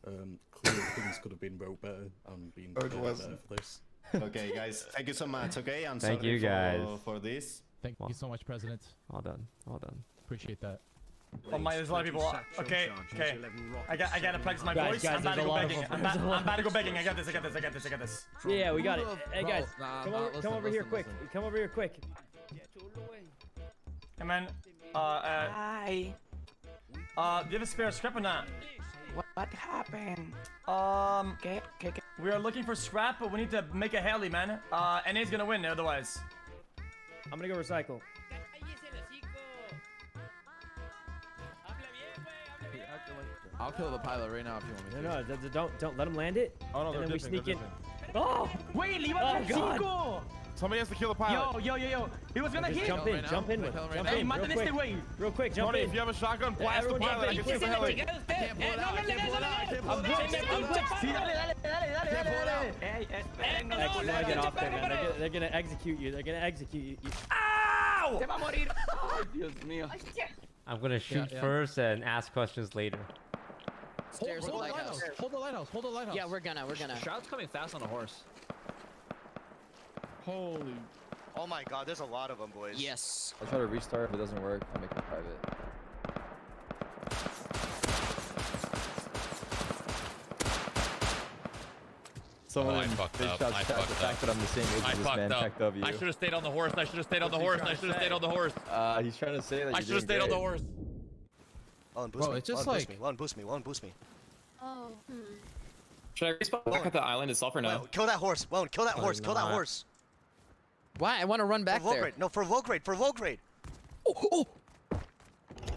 Clearly things could have been wrote better and been better for this. Okay, guys, thank you so much, okay? And thank you guys for this. Thank you so much, President. All done. Appreciate that. Oh my, there's a lot of people. Okay. I gotta practice my voice. I'm about to go begging. I'm about to go begging. I got this. Yeah, we got it. Hey guys, come over here quick. Come over here quick. Hey man. Hi. Do you have a spare scrap or not? What happened? Okay. We are looking for scrap, but we need to make a heli, man. NA's gonna win otherwise. I'm gonna go recycle. I'll kill the pilot right now if you want me to. No, don't let him land it. Oh no, and then we sneak in. Oh! Wait, leave us God. Somebody has to kill the pilot. Yo. He was gonna hit. Jump in with him. Hey, mátame este güey. Real quick, jump Tony, in. if you have a shotgun, blast the pilot. I can see the heli. Can't pull it out. I can't pull it out. I can't pull it out. Sí, dale. You wanna get off there, man. They're gonna execute you. Ow! Te va a morir. Ay, Dios mío. I'm gonna shoot first and ask questions later. Stairs of the lighthouse. Hold the lighthouse. Hold the lighthouse. Yeah, we're gonna. Shroud's coming fast on a horse. Holy. Oh my god, there's a lot of them, boys. Yes. I'll try to restart. If it doesn't work, I'll make it private. Someone I fucked up. I fucked up. I'm the same age as this man pecked of you. I should have stayed on the horse. I should have stayed on the horse. I should have stayed on the horse. He's trying to say that I should have stayed on the horse. One boost me. It's just One boost me. Oh. Should I respawn back at the island itself or no? Well, kill that horse. Well, kill that horse. Kill that horse. Why? I want to run back for there. Raid. No, for Vogue Raid. For Vogue Raid. Oh.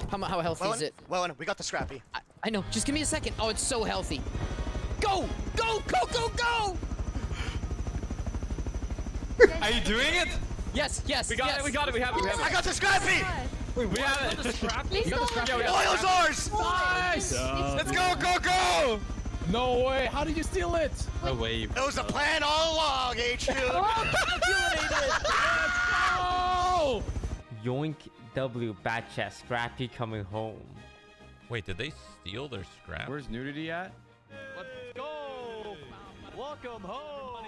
How healthy is it? Well, we got the Scrappy. I know. Just give me a second. Oh, it's so healthy. Go! Go! Are you doing it? Yes. We got it. We have it. I got the Scrappy! We have it. Oil's ours! Nice! Let's go! No way. How did you steal it? No way. It was a plan all along, HQ. Oh! Yoink W, bad chest, Scrappy coming home. Wait, did they steal their scrap? Where's nudity at? Let's go! Welcome home!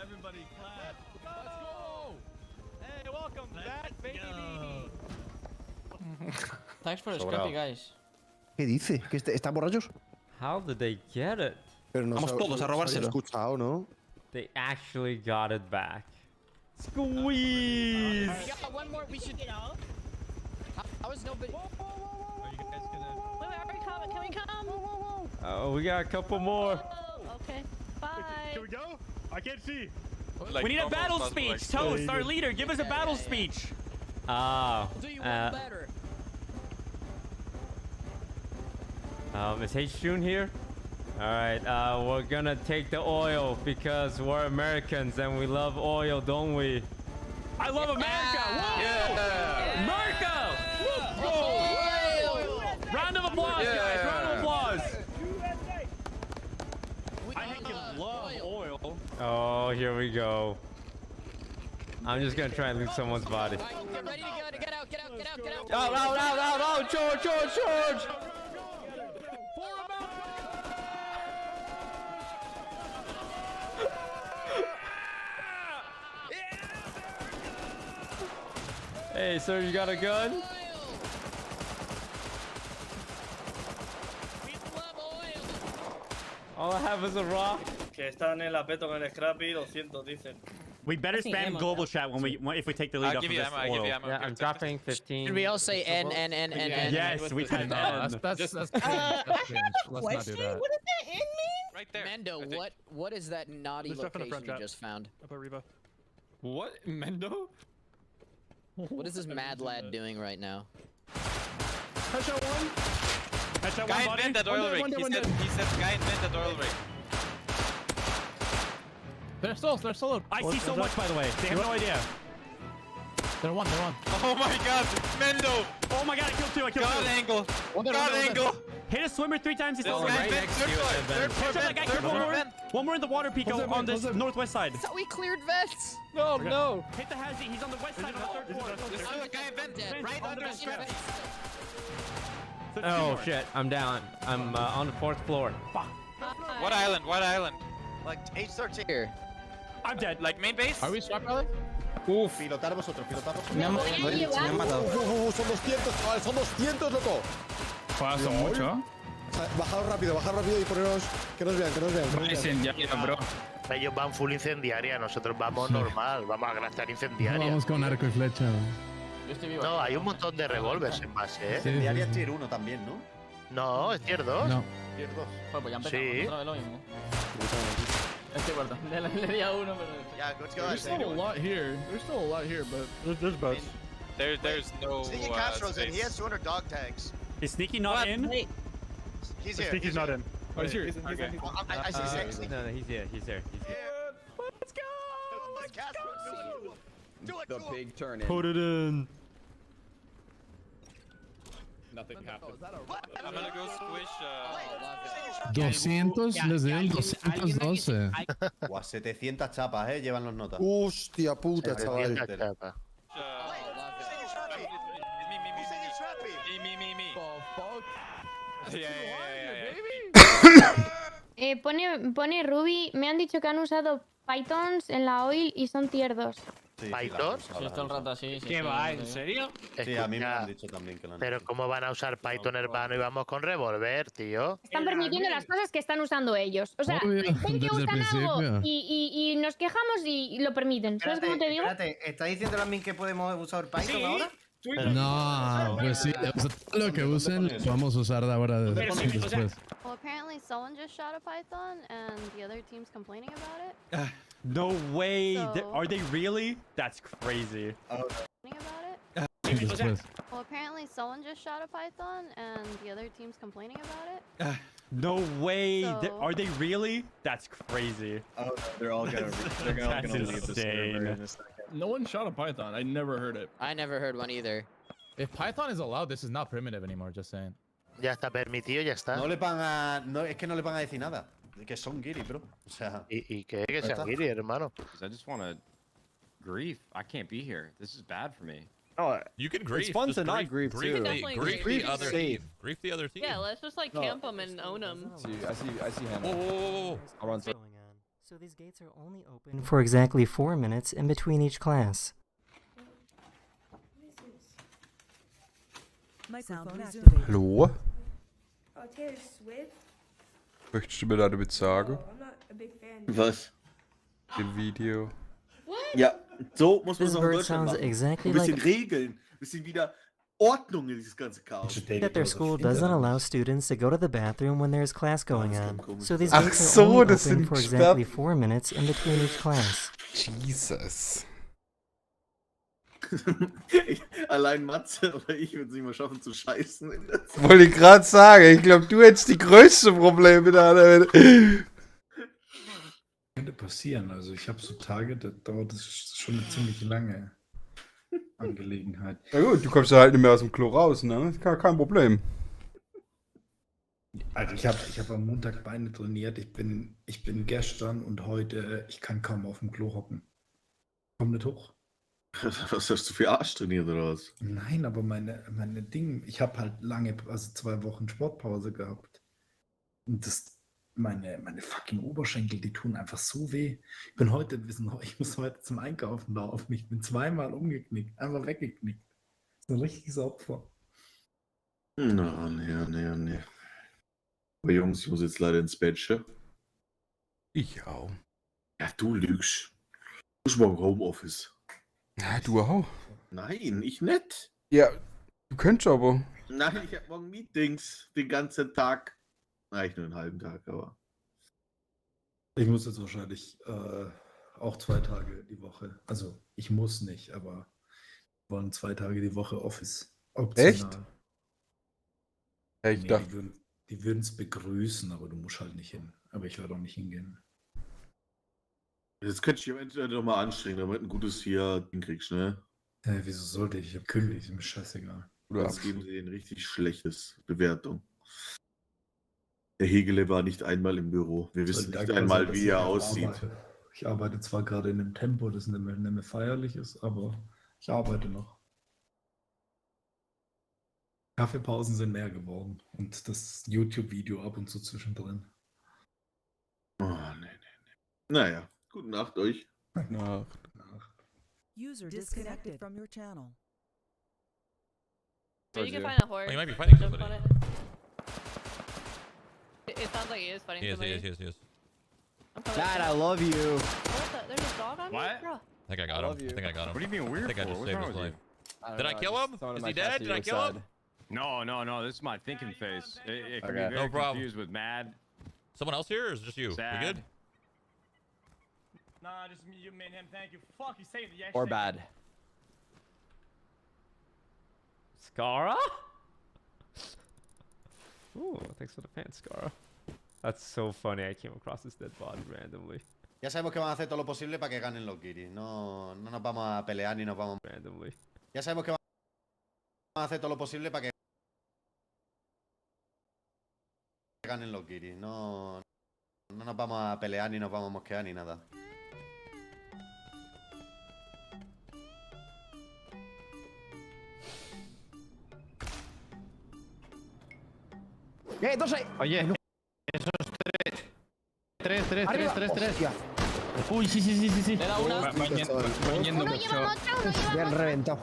Everybody clap. Let's go! Hey, welcome back, baby. Thanks for the scrappy, guys. ¿Qué dice? ¿Que están borrachos? How did they get it? Pero no Vamos todos a robárselo. Escuchado, ¿no? They actually got it back. Squeeze! We got one more. We should get off. How is nobody? Are you guys gonna? Wait, can we come? Oh, we got a couple more. Okay. Bye. Can we go? I can't see. We need a battle speech. Toast, our leader, give us a battle speech. Do you want better? Is H-June here? Alright, we're gonna take the oil because we're Americans and we love oil, don't we? I love America! Whoa! Yeah. America! Whoa! Round of applause, guys! Round of applause! I think you love oil. Oh, here we go. I'm just gonna try and loot someone's body. Get ready to go. Get out. Out! George! Hey, sir, you got a gun? All I have is a rock. Que están en la peto con el Scrappy, 200 dicen. We better spam global chat if we take the lead up from this oil. Yeah, I'm dropping 15. Should we all say N? Yes, we type N. That's cringe. Let's not do that. What does that N mean? Right there. Mendo, what is that naughty location you just found? Up at Reba. What? Mendo? What is this mad lad doing right now? Headshot one. Headshot guy one invented oil rig. He said guy invented oil rig. They're still. I see so much, by the way. They have no idea. They're one. Oh my god, Mendo! Oh my god, I killed two. God angle. God angle. Hit a swimmer 3 times. He's still right next to you. One more in the water, Pico, on this northwest side. That's how we cleared vents. No. Hit the Hazy. He's on the west side of the 3rd floor. This is the guy invented. Right under his scrap. Oh shit, I'm down. I'm on the 4th floor. Fuck. What island? Like H13. Here. I'm dead. Like main base? Are we swap rally? Uf. Pilotar vosotros. Me han matado. Son 200, chaval, son 200, loco. Joder, son mucho. Bajaos rápido y poneros. Que nos vean. Incendiaria, bro. Ellos van full incendiaria, nosotros vamos normal, vamos a gastar incendiaria. Vamos con arco y flecha. Yo estoy vivo. No, hay un montón de revólveres en base, ¿eh? Incendiaria tier 1 también, ¿no? No, es tier 2. No. Tier 2. Pues ya empezamos Sí. otra vez lo mismo. Estoy muerto. Le di a uno, pero... Yeah, let's go. There's still a lot here. But There's boats. There's no Sneaky Castro's in. He has 200 dog tags. Is Sneaky not in? He's here. Sneaky's not in. Oh, he's here. Okay. I see 6. No, he's here. Let's go! Castro, do it. The big turn in. Put it in. Nothing happened. I'm gonna go squish. 200, les doy el 212. Guau, 700 chapas, llevan los notas. Hostia puta, chaval. Me. Yeah. Pone Ruby, me han dicho que han usado Pythons en la oil y son tier 2. ¿Python? Sí, está el rato así. ¿Qué va? ¿En serio? Sí, a mí me lo han dicho también que lo han Pero hecho. ¿cómo van a usar Python hermano y vamos con Revolver, tío? Están permitiendo las cosas que están usando ellos. O sea, ven que usan algo y nos quejamos y lo permiten. ¿Sabes cómo te digo? Espérate, ¿está diciendo también que podemos usar Python ahora? No, pues sí, o sea, todo lo que usen lo vamos a usar de ahora después. Well, apparently someone just shot a python and the other team's complaining about it. No way. So- Are they really? That's crazy. Después. Well, apparently someone just shot a python and the other team's complaining about it. No way. So- Are they really? That's crazy. Oh, they're all gonna leave the server in a second. No one shot a python. I never heard it. I never heard one either. If Python is allowed, this is not primitive anymore, just saying. Ya está permitido, ya está. No le van a... No, es que no le van a decir nada. Que son guiri, bro. O sea... ¿Y qué? Que sean guiri, hermano. I just want to grief. I can't be here. This is bad for me. Oh, You can grief. It's fun Just to not grief grief too. the other team. Grief the other team. Yeah, let's just like camp them and own them. I see him. Whoa. I'll run. So these gates are only open for exactly 4 minutes in between each class. Hallo? Möchtest du mir da damit sagen? Was? Im Video. Ja, so muss man es This auch in bird Deutschland sounds machen. exactly Ein bisschen like Regeln, ein bisschen wieder Ordnung in dieses ganze Chaos. that their school doesn't allow students to go to the bathroom when there's class going on. So these Ach gates are so, only das open sind for exactly 4 minutes in between each class. Jesus. Allein Matze oder ich würden es nicht mal schaffen zu scheißen. Wollte ich gerade sagen, ich glaube, du hättest die größten Probleme da damit. Könnte passieren. Also ich habe so Tage, da dauert es schon eine ziemlich lange Angelegenheit. Na gut, du kommst ja halt nicht mehr aus dem Klo raus, ne? Kein Problem. Also ich hab am Montag Beine trainiert. Ich bin gestern und heute, ich kann kaum auf dem Klo hocken. Komm nicht hoch. Was hast du für Arsch trainiert oder was? Nein, aber meine Dinge, ich habe halt lange, also 2 Wochen Sportpause gehabt. Und meine fucking Oberschenkel, die tun einfach so weh. Ich muss heute zum Einkaufen laufen. Ich bin 2-mal umgeknickt, einfach weggeknickt. Das ist ein richtiges Opfer. Nee. Aber Jungs, ich muss jetzt leider ins Bett, schon. Ich auch. Ja, du lügst. Du bist morgen Homeoffice. Ja, du auch. Nein, ich nicht. Ja, du könntest aber. Nein, ich habe morgen Meetings den ganzen Tag. Eigentlich nur einen halben Tag, aber. Ich muss jetzt wahrscheinlich auch 2 Tage die Woche. Also ich muss nicht, aber wir wollen 2 Tage die Woche Office. Optional. Echt? Ja, ich dachte. Die würden es begrüßen, aber du musst halt nicht hin. Aber ich werde auch nicht hingehen. Jetzt könnte ich am Ende doch mal anstrengen, damit du ein gutes hier hinkriegst, ne? Wieso sollte ich? Ich habe kündigt, ist mir scheißegal. Jetzt geben sie ein richtig schlechtes Bewertung. Der Hegele war nicht einmal im Büro. Wir wissen nicht einmal, wie er aussieht. Ich arbeite zwar gerade in einem Tempo, das nicht mehr feierlich ist, aber ich arbeite noch. Kaffeepausen sind mehr geworden und das YouTube-Video ab und zu zwischendrin. Oh, nee. Naja, gute Nacht euch. Gute Nacht. User disconnected from your channel. So you can find a horse. Oh, you might be fighting Jump somebody. on it. It sounds like he is fighting somebody. He is. Dad, I love you. There's a dog on me? Bro. I think I got him. What are you being weird I think I for? just What's saved wrong his with life. you? Did I kill him? Is he dead? Did I kill him? No. This is my thinking face. It can be Okay. very No problem. confused with mad. Someone else here, or is it just you? Sad. We good? Nah, just me, you, me, and him. Thank you. Fuck, you saved it. Or bad. Scara? Ooh, thanks for the pants, Scara. That's so funny. I came across this dead body randomly. Ya sabemos que van a hacer todo lo posible para que ganen los guiris. No nos vamos a pelear ni nos vamos a... Randomly. Ya sabemos que van a hacer todo lo posible para que ganen los guiris. No nos vamos a pelear ni nos vamos a mosquear ni nada. Entonces, Oye, esos 3. Uy, sí. Le da una. Uno lleva bien reventado.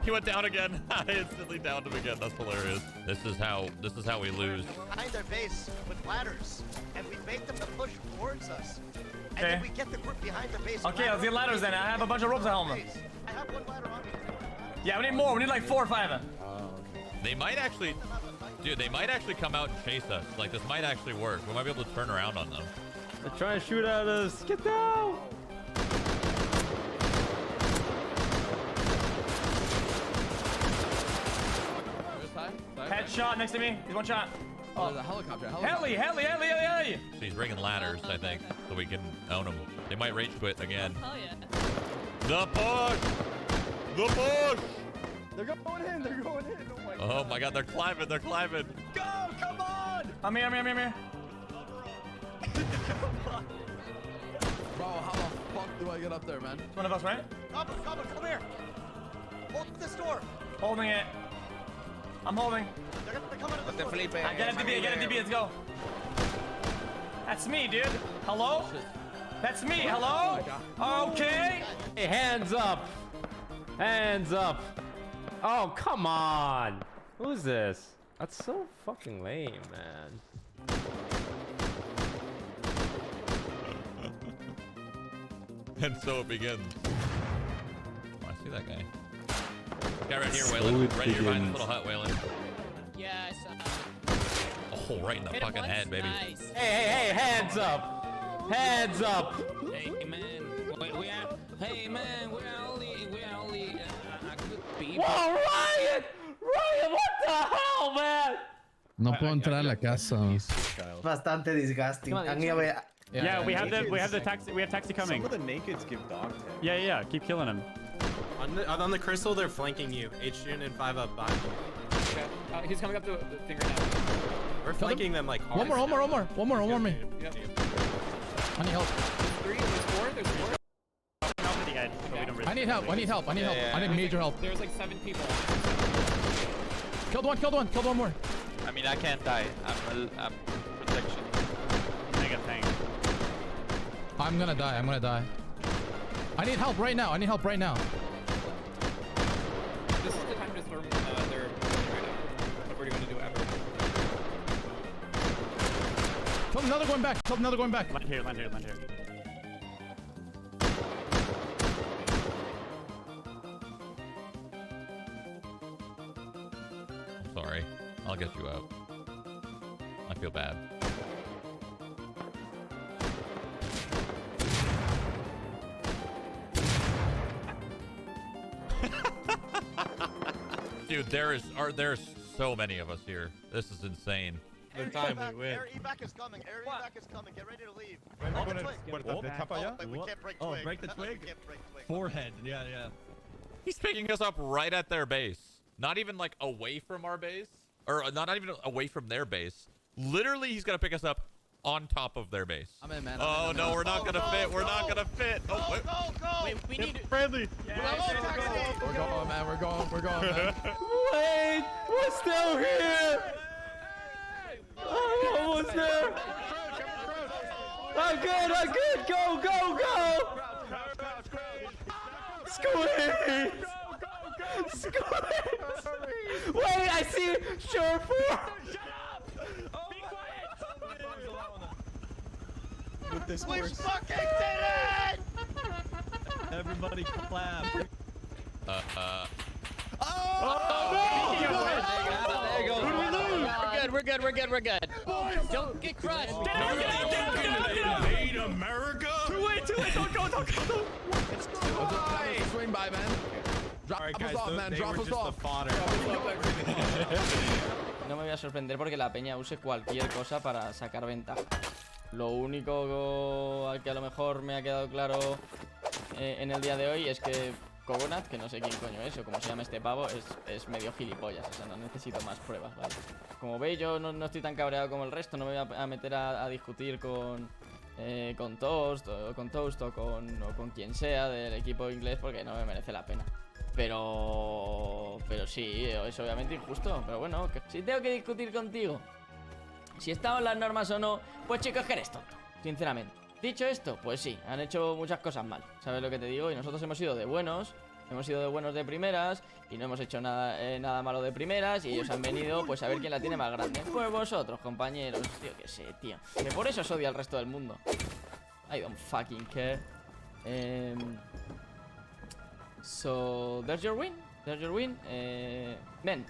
He went down again. I instantly downed him again. That's hilarious. This is how we lose. Behind their base with ladders, and we make them to push towards us. And Okay. then we get the group behind the base. Okay, let's get ladders then. I have a bunch of ropes at home. I have one ladder on me. Yeah, we need more. We need like 4 or 5. They might actually, dude. They might actually come out and chase us. Like this might actually work. We might be able to turn around on them. They're trying to shoot at us. Get down. Headshot next to me. He's one shot. Oh, there's a helicopter. Heli. So he's bringing ladders, I think, so we can own them. They might rage quit again. Oh yeah. The push! The push! They're going in. Oh my God. Oh my God, they're climbing. Go! Come on! I'm here. Bro, how the fuck do I get up there, man? It's one of us, right? Come here. Hold this door. Holding it. I'm holding. They're gonna come out of the door. I get a DB, let's go. That's me, dude. Hello? That's me, hello? Okay. Hey, hands up. Hands up. Oh, come on. Who's this? That's so fucking lame, man. And so it begins. Oh, I see that guy. Guy right here, Waylon. Right here behind this little hut, Waylon. Yes. Oh, right in the fucking head, baby. Nice. Hey, hands up. Hands up. Hey man, we're only good people. Whoa, Ryan! Ryan, what the hell, man? No puedo entrar a la casa. Bastante disgusting. Yeah, we have the taxi. We have taxi coming. Some of the nakeds give dog tags. Yeah. Keep killing him. On the crystal, they're flanking you. H-Jun and 5 up behind you. Okay. He's coming up to the finger now. We're flanking them like hard. One more me. Yep. I need help. There's four. Over the edge, but we don't really I need help. I need major help. There's like 7 people. Killed one more. I mean, I can't die. I'm protection. Mega tank. I'm gonna die. I need help right now. This is the time to storm their right now. What we're gonna do ever. Killed another going back. Land here. I'm sorry. I'll get you out. I feel bad. Dude, there's so many of us here. This is insane. The time we win. Air evac is coming. Get ready to leave. We can't break twig. Break the twig? We can't break twig. Forehead. Yeah. He's picking us up right at their base. Not even like away from our base. Or not even away from their base. Literally, he's gonna pick us up on top of their base. I'm in, man. No, we're not gonna fit. We're not gonna fit. Oh, wait. Go! Wait, we need Friendly. We're going, man. We're going, man. Wait, we're still here. I'm almost there. I'm good. Go. Squeeze. Wait, I see. Sure. With this We horse. fucking did it! Everybody clap. We're good. Don't get crushed. Invade America. Too late. Don't go. Swing by, man. Drop us off, man. Drop us off. No me voy a sorprender porque la peña use cualquier cosa para sacar ventaja. Lo único al que a lo mejor me ha quedado claro en el día de hoy es que Coconut, que no sé quién coño es o como se llama este pavo, es medio gilipollas, o sea, no necesito más pruebas, ¿vale? Como veis, yo no estoy tan cabreado como el resto, no me voy a meter a discutir con Toast o con quien sea del equipo inglés porque no me merece la pena. Pero sí, es obviamente injusto, pero bueno, si tengo que discutir contigo Si estaban las normas o no, pues chicos, que eres tonto, sinceramente. Dicho esto, pues sí, han hecho muchas cosas mal, ¿sabes lo que te digo? Y nosotros hemos sido de buenos de primeras y no hemos hecho nada malo de primeras, y ellos han venido pues a ver quién la tiene más grande. Pues vosotros, compañeros, tío, que sé, tío. Que por eso os odia al resto del mundo. I don't fucking care. So, there's your win. Man.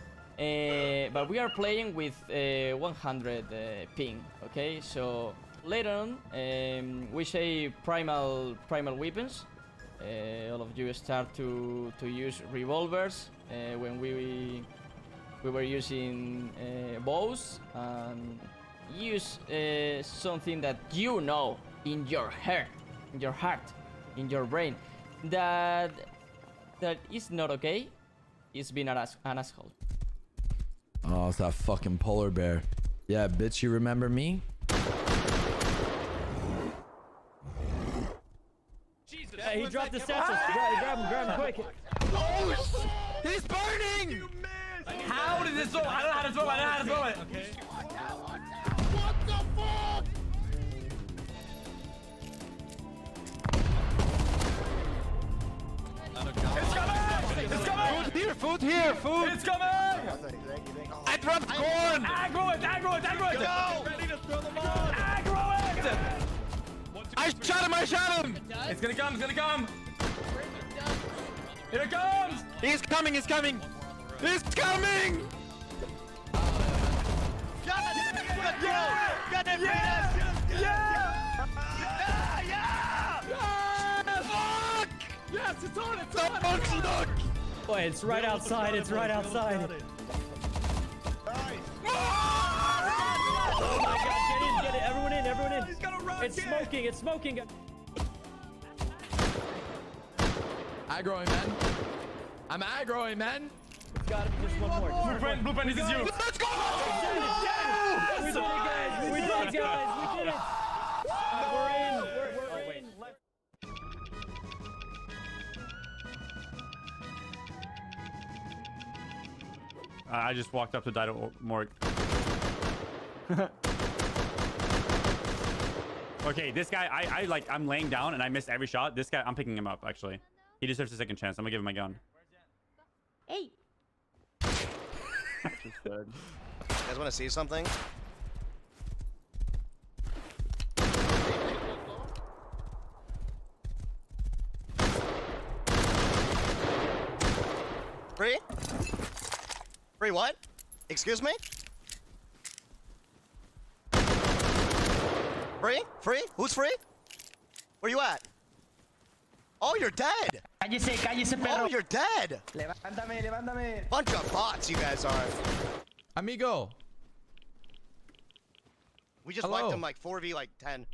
But we are playing with 100 ping, okay? So later on, we say primal weapons. All of you start to use revolvers when we were using bows, and use something that you know in your heart, in your brain, that is not okay. It's being an asshole. Oh, it's that fucking polar bear. Yeah, bitch, you remember me? Jesus, he dropped the satchel. Grab him quick. Oh, he's burning! How did this throw? I don't know how to throw it. Okay. What the fuck? It's coming! Food here! It's coming! I dropped corn! Aggro it! Go! Ready to throw them on! Aggro it! I shot him! It's gonna come! Here it comes! He's coming! Got it! Yeah! Fuck! Yes, it's on! Look! Boy, it's right outside. Nice. Oh my god, get it. Everyone in. He's gonna run! It's smoking. Aggroing, man. I'm aggroing, man. It's gotta be just one more. Blueprint, this is you! Let's go! We did it, guys. We did it. We're in. I just walked up to Dido Morg. Okay, this guy, I'm laying down and I missed every shot. This guy, I'm picking him up, actually. He deserves a second chance. I'm gonna give him my gun. Hey. You guys want to see something? Free? Free what? Excuse me? Free? Free? Who's free? Where you at? Oh, you're dead! Cállese, perro! Oh, you're dead! Levántame! Bunch of bots you guys are. Amigo. We just Hello. wiped him like 4v like 10.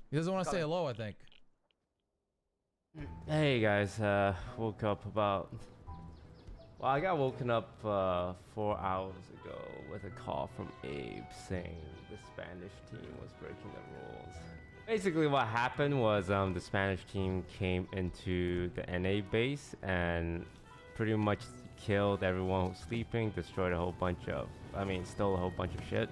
He doesn't want to say hello, I think. Hey guys, woke up about... Well, I got woken up 4 hours ago with a call from Abe saying the Spanish team was breaking the rules. Basically what happened was the Spanish team came into the NA base and pretty much killed everyone who was sleeping, destroyed a whole bunch of... stole a whole bunch of shit.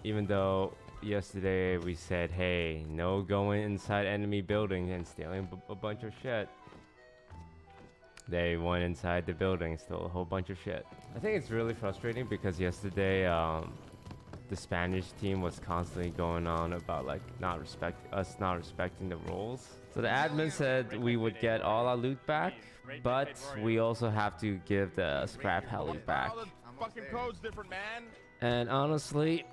Even though yesterday we said, hey, no going inside enemy building and stealing a bunch of shit. They went inside the building, stole a whole bunch of shit. I think it's really frustrating because yesterday the Spanish team was constantly going on about like not respecting the rules. So the admin said we would get all our loot back, but we also have to give the scrap heli back. Fucking code's different, man. And honestly,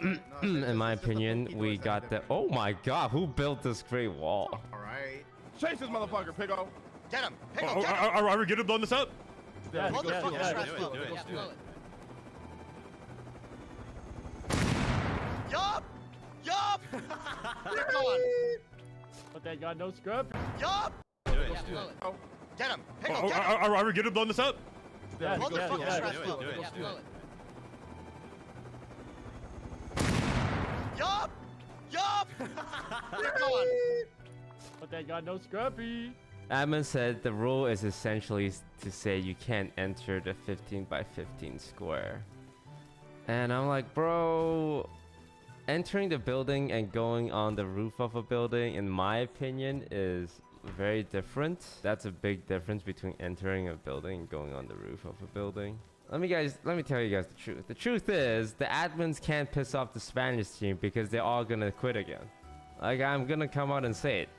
in my opinion, we got the... Oh my god, who built this great wall? Alright. Chase this motherfucker, Piggo. Get him! Piggo, get him! Are we good at blowing this up? Yeah, do it. Yup! Keep going! But they got no scrub. Yup! Get him! Piggo, get him! Are we good at blowing this up? Yup! Keep going! But they got no scrubby. Admin said the rule is essentially to say you can't enter the 15 by 15 square. And I'm like, bro, entering the building and going on the roof of a building, in my opinion, is very different. That's a big difference between entering a building and going on the roof of a building. Let me tell you guys the truth. The truth is, the admins can't piss off the Spanish team because they're all gonna quit again. Like, I'm gonna come out and say it.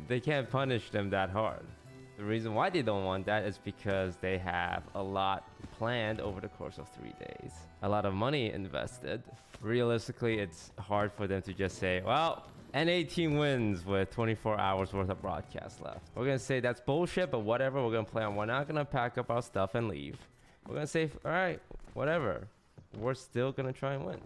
They can't punish them that hard. The reason why they don't want that is because they have a lot planned over the course of 3 days. A lot of money invested. Realistically, it's hard for them to just say, well, NA team wins with 24 hours worth of broadcast left. We're gonna say that's bullshit, but whatever, we're gonna play on. We're not gonna pack up our stuff and leave. We're gonna say, all right, whatever. We're still gonna try and win.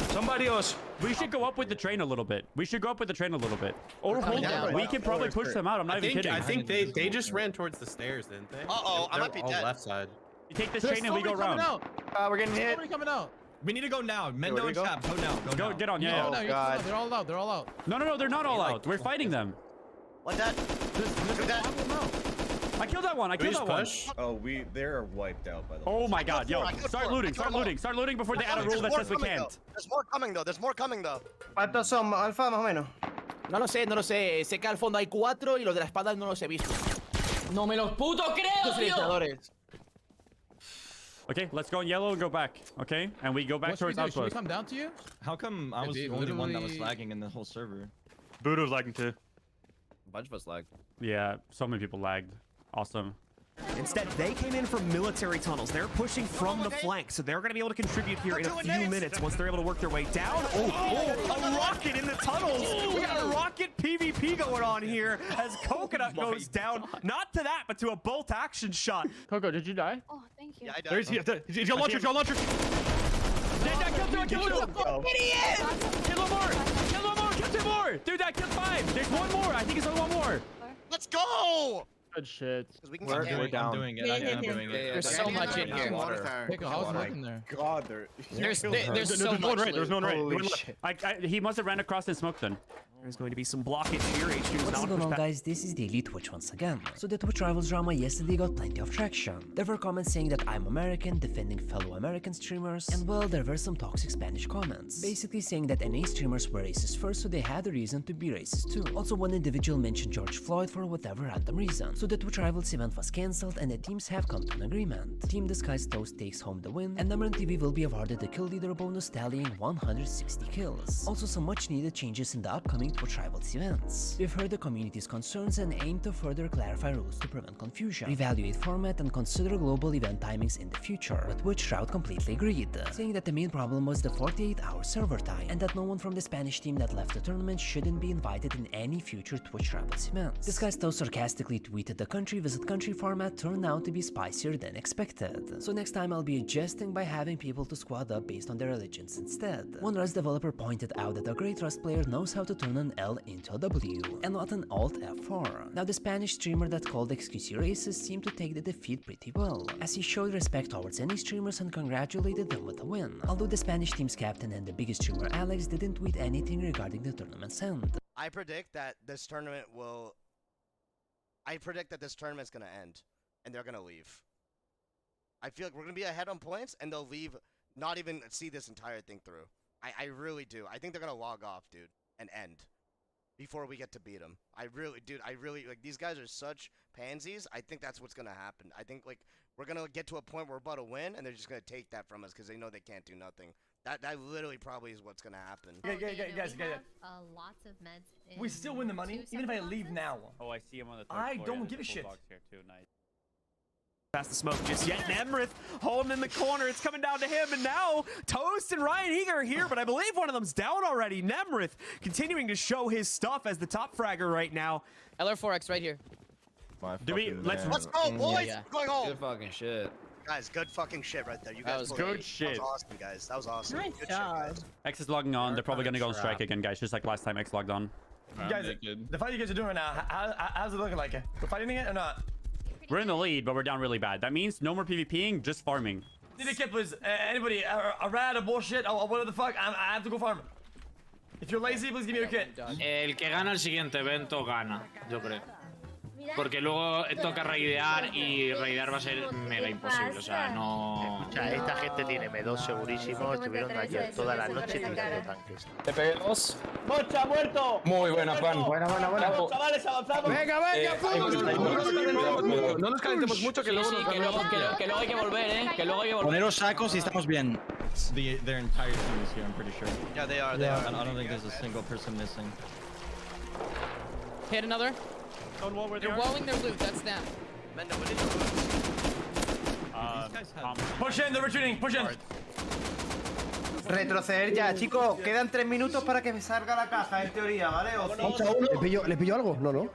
Somebody else. We should go up with the train a little bit. We should go up with the train a little bit. Or hold down. We can probably push them out. I'm not even kidding. I think they just ran towards the stairs, didn't they? Uh-oh, I might be dead. Left side. You take this train and we go around. We're getting hit. Somebody coming out. We need to go now. Mendo and Shab, go now. Go, get on, yeah. Oh, God. They're all out. They're all out. No, they're not all out. We're fighting them. One dead. Two dead. I killed that one. I killed that one. Oh, they're wiped out by the way. Oh my god, yo. Start looting before they add a rule that says we can't. There's more coming though. ¿Cuántos son, Alfa, más o menos? No lo sé. Sé que al fondo hay 4 y los de la espada no los he visto. No me los puto creo, tío. Okay, let's go in yellow and go back. Okay, and we go back towards outpost. Should we come down to you? How come I was the only one that was lagging in the whole server? Buddha was lagging too. A bunch of us lagged. Yeah, so many people lagged. Awesome. Instead, they came in from military tunnels. They're pushing from the flank, so they're going to be able to contribute here in a few minutes once they're able to work their way down. A rocket in the tunnels. We got a rocket PvP going on here as Coconut goes down. Not to that, but to a bolt action shot. Coco, did you die? Oh, thank you. Yeah, I died. There's your launcher. Kill Idiot! Kill two more! Dude, I killed 5! There's one more! I think it's only one more! Let's go! Good shit. We're down. I'm doing it. I'm doing it. There's so much in here. Pickle, how's it looking there? God, There's so much. There's no one right. He must have ran across and smoked then. There's going to be some blockage here. What's going on, guys? This is Daily Twitch once again. So the Twitch Rivals drama yesterday got plenty of traction. There were comments saying that I'm American, defending fellow American streamers, and well, there were some toxic Spanish comments, basically saying that NA streamers were racist first, so they had a reason to be racist too. Also, one individual mentioned George Floyd for whatever random reason. So the Twitch Rivals event was cancelled, and the teams have come to an agreement. Team Disguised Toast takes home the win, and Number TV will be awarded the kill leader bonus, tallying 160 kills. Also, some much needed changes in the upcoming Twitch Rivals events. We've heard the community's concerns and aim to further clarify rules to prevent confusion, evaluate format, and consider global event timings in the future, with which Shroud completely agreed, saying that the main problem was the 48-hour server time, and that no one from the Spanish team that left the tournament shouldn't be invited in any future Twitch Rivals events. This guy still sarcastically tweeted the country visit country format turned out to be spicier than expected, so next time I'll be adjusting by having people to squad up based on their allegiance instead. One Rust developer pointed out that a great Rust player knows how to turn an L into a W, and not an Alt F4. Now the Spanish streamer that called XQC racist seemed to take the defeat pretty well, as he showed respect towards any streamers and congratulated them with a win, although the Spanish team's captain and the biggest streamer Alex didn't tweet anything regarding the tournament's end. I predict that this tournament's gonna end, and they're gonna leave. I feel like we're gonna be ahead on points, and they'll leave, not even see this entire thing through. I really do. I think they're gonna log off, dude, and end before we get to beat them. I really, like, these guys are such pansies. I think that's what's gonna happen. I think, like, we're gonna get to a point where we're about to win, and they're just gonna take that from us because they know they can't do nothing. That literally probably is what's gonna happen. Guys. Lots of meds. We still win the money, even if I leave now. Oh, I see him on the third I floor. don't give a shit. Here too. Nice. Past the smoke just yet. Nemrith holding in the corner. It's coming down to him, and now Toast and Ryan Eager are here, but I believe one of them's down already. Nemrith continuing to show his stuff as the top fragger right now. LR4X right here. Let's go, boys! Yeah. Going home. Good fucking shit. Guys, good fucking shit right there. You That guys was good great. shit. That was awesome, guys. That was awesome. Nice good job. shit, guys. X is logging on. They're probably gonna go on strike again, guys, just like last time X logged on. Guys, the fight you guys are doing right now, how's it looking like? We're fighting it or not? We're in the lead, but we're down really bad. That means no more PvPing, just farming. Need a kid, please. Anybody, a rat, a bullshit, or whatever the fuck, I have to go farm. If you're lazy, please give me a kit. El que gana el siguiente evento gana, yo creo. Porque luego toca raidear y raidear va a ser mega imposible. O sea, no. Escucha, esta gente tiene M2 segurísimo. Estuvieron ayer toda la noche tirando tanques. TP2. ¡Mocha, muerto! Muy buena, Juan. Buena. Bravo. Chavales, avanzamos. Venga, No nos calentemos mucho que luego que luego hay que volver, que luego hay que volver. Poneros sacos y estamos bien. Their entire team is here, I'm pretty sure. Yeah, they are. I don't think there's a single person missing. Hit another. They're walling their loot. That's them. Push in, they're retreating, push in. Retroceder ya, chicos. Quedan 3 minutos para que me salga la caja, en teoría, ¿vale? ¿Le pilló algo? No.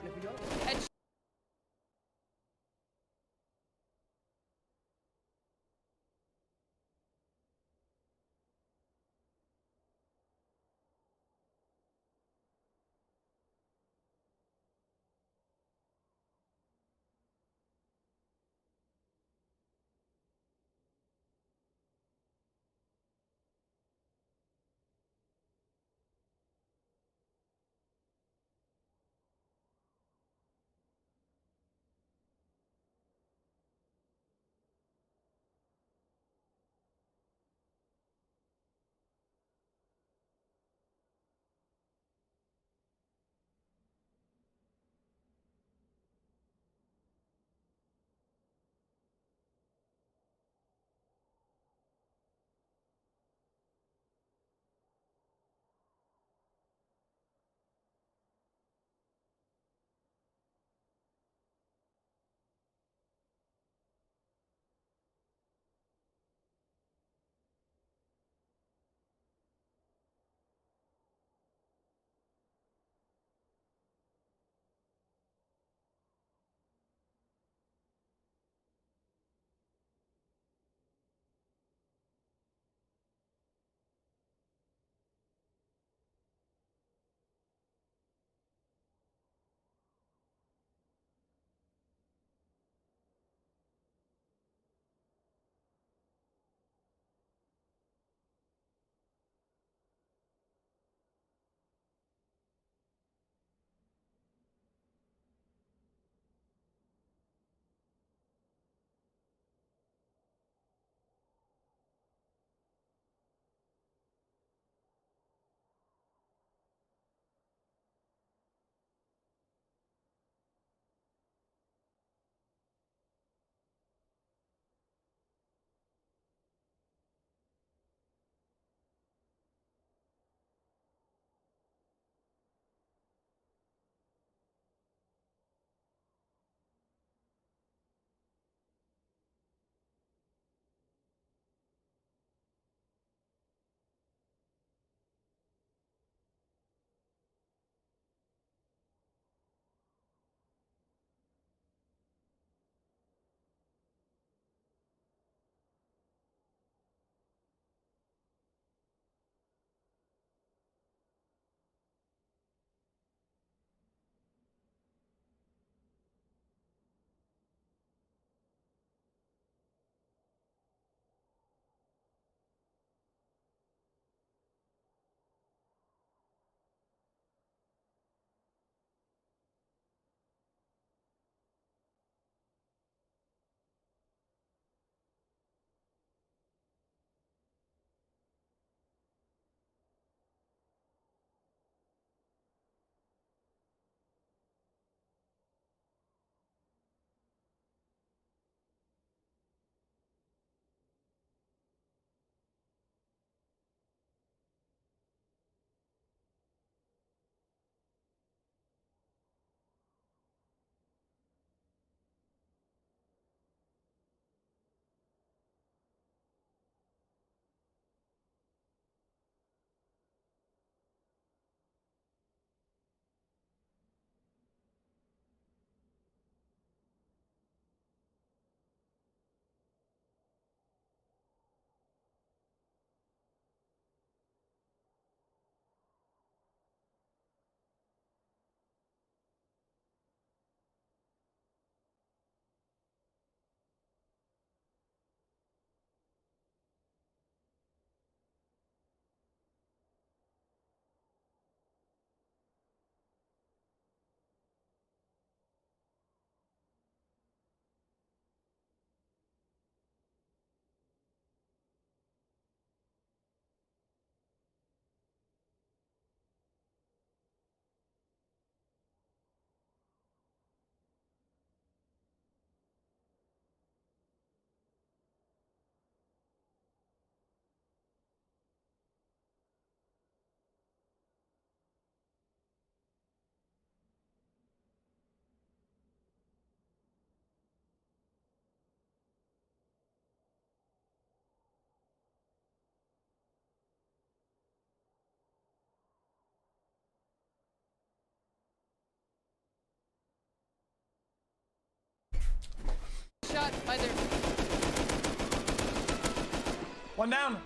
One down.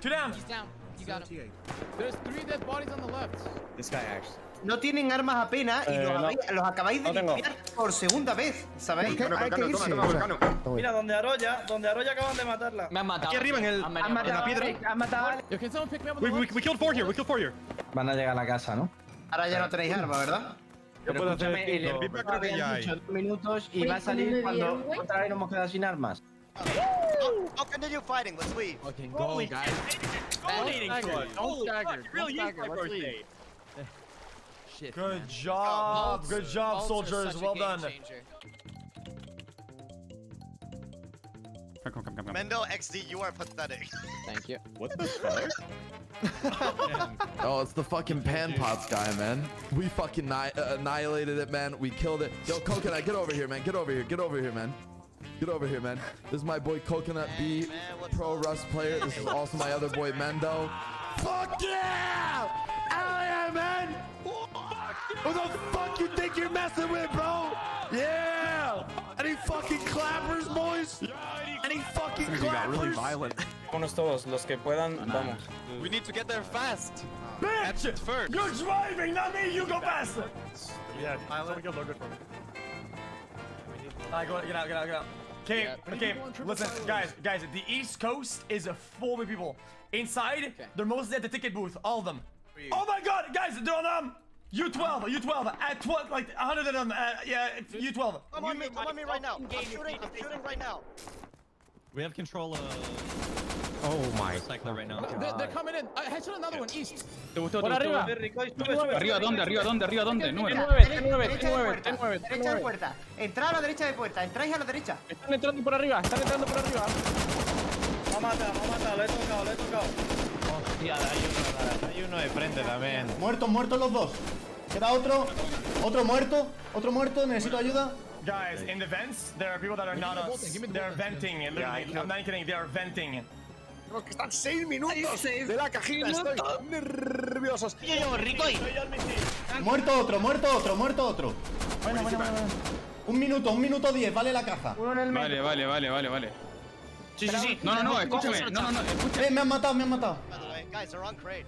Two down. He's down. You got him. There's 3 dead bodies on the left. This guy actually. No tienen armas apenas y los acabáis de limpiar por segunda vez, ¿sabéis? Mira, donde Arroya acaban de matarla. Me han matado. Aquí arriba en la piedra. Han matado. Yo, can someone pick me up? We killed 4 here. We killed 4 here. Van a llegar a la casa, ¿no? Ahora ya no tenéis armas, ¿verdad? Pero escúchame, el feedback creo que ya hay. 2 minutos y va a salir cuando otra vez nos hemos quedado sin armas. I'll continue fighting. Let's leave. Fucking go, guys. Don't stagger. Really is my birthday. Good job. Good job, soldiers. Well done. Come. Mendo XD, you are pathetic. Thank you. What the fuck? Oh, it's the fucking pan pots guy, man. We fucking annihilated it, man. We killed it. Yo, Coconut, get over here, man. Get over here, man. Get over here, man. This is my boy Coconut B, pro Rust player. This is also my other boy Mendo. Fuck yeah! Hell yeah, man! Who the fuck you think you're messing with, bro? Yeah! Any fucking clappers, boys? Any fucking clappers? Got really violent. Vámonos todos, los que puedan, vamos. We need to get there fast. Bitch! First. You're driving, not me. You go fast. Yeah, someone get logo for me. Alright, get out. Okay, listen, guys, the East Coast is full of people. Inside, they're mostly at the ticket booth, all of them. Oh my god, guys, they're on U12, at 12, like 100 of them, yeah, U12. Come on me right now. I'm shooting right now. We have control of... Oh my. Cycler right now. They're coming in. I headshot another one east. Por arriba. Arriba, ¿dónde? Número. Derecha de puerta. Entrad a la derecha de puerta. Entráis a la derecha. Están entrando por arriba. Me ha matado, le he tocado. Hostia, hay uno de frente también. Muertos los dos. Queda otro muerto, necesito ayuda. Guys, in the vents, there are people that are not us. They're venting. I'm not kidding, they are venting. Que están 6 minutos de la cajita. Estoy nerviosos. Yo, Ricoy. Muerto otro. Bueno. 1 minuto 10, vale la caja. Vale. Sí. No, escúchame. No, escúchame. Me han matado. By the way, guys, they're on crate.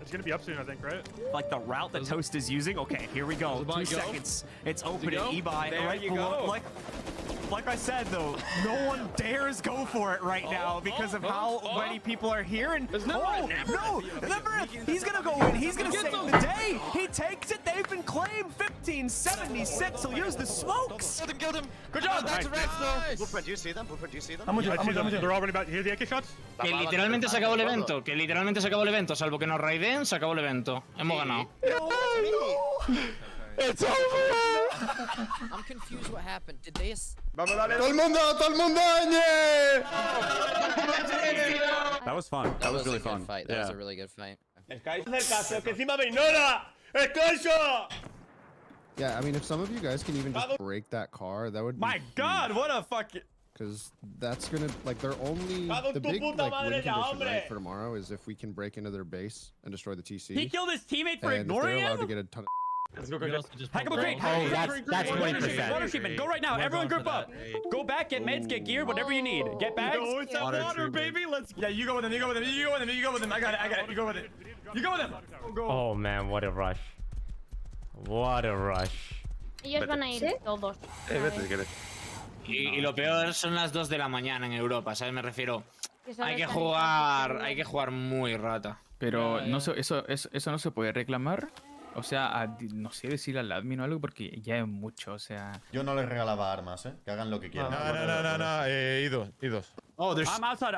It's gonna be up soon, I think, right? Like the route that Toast is using. Okay, here we go. 2 seconds. It's open at E-Buy. There you go. Like I said, though, no one dares go for it right now because of how many people are here. And never. He's gonna go in. He's gonna save the day. He takes it. They've been claimed 1576. He'll use the smokes. Killed him. Good job. Nice. Blueprint, do you see them? I'm with you. They're all running back. Hear the AK shots? Que literalmente se acabó el evento. Salvo que nos raiden, se acabó el evento. Hemos ganado. It's over! I'm confused what happened. Did they... Vamos, dale. ¡Todo el mundo, That was fun. That was really fun. That was a really good fight. Yeah, I mean, if some of you guys can even just break that car, that would be My god, what a fucking... Because that's gonna, like, they're only... The big, like, win condition, right, for tomorrow is if we can break into their base and destroy the TC. He killed his teamate for and ignoring if they're allowed him? to get a ton of... Let's go, Hack him a crate. Oh, that's 20%. Water treatment. Go right now. Everyone group up. Go back, get meds, get gear, whatever you need. Get bags. No, it's that water, baby. Let's. Yeah, you go with him. I got it. You go with it. Go. Oh man, what a rush. Ellos van a ir todos. Y lo peor son las 2 de la mañana en Europa, ¿sabes? Me refiero. Hay que jugar muy rata. Pero no, eso no se puede reclamar. O sea, no sé, decirle al admin o algo porque ya es mucho, o sea... Yo no les regalaba armas, que hagan lo que quieran. No, idos. I'm outside.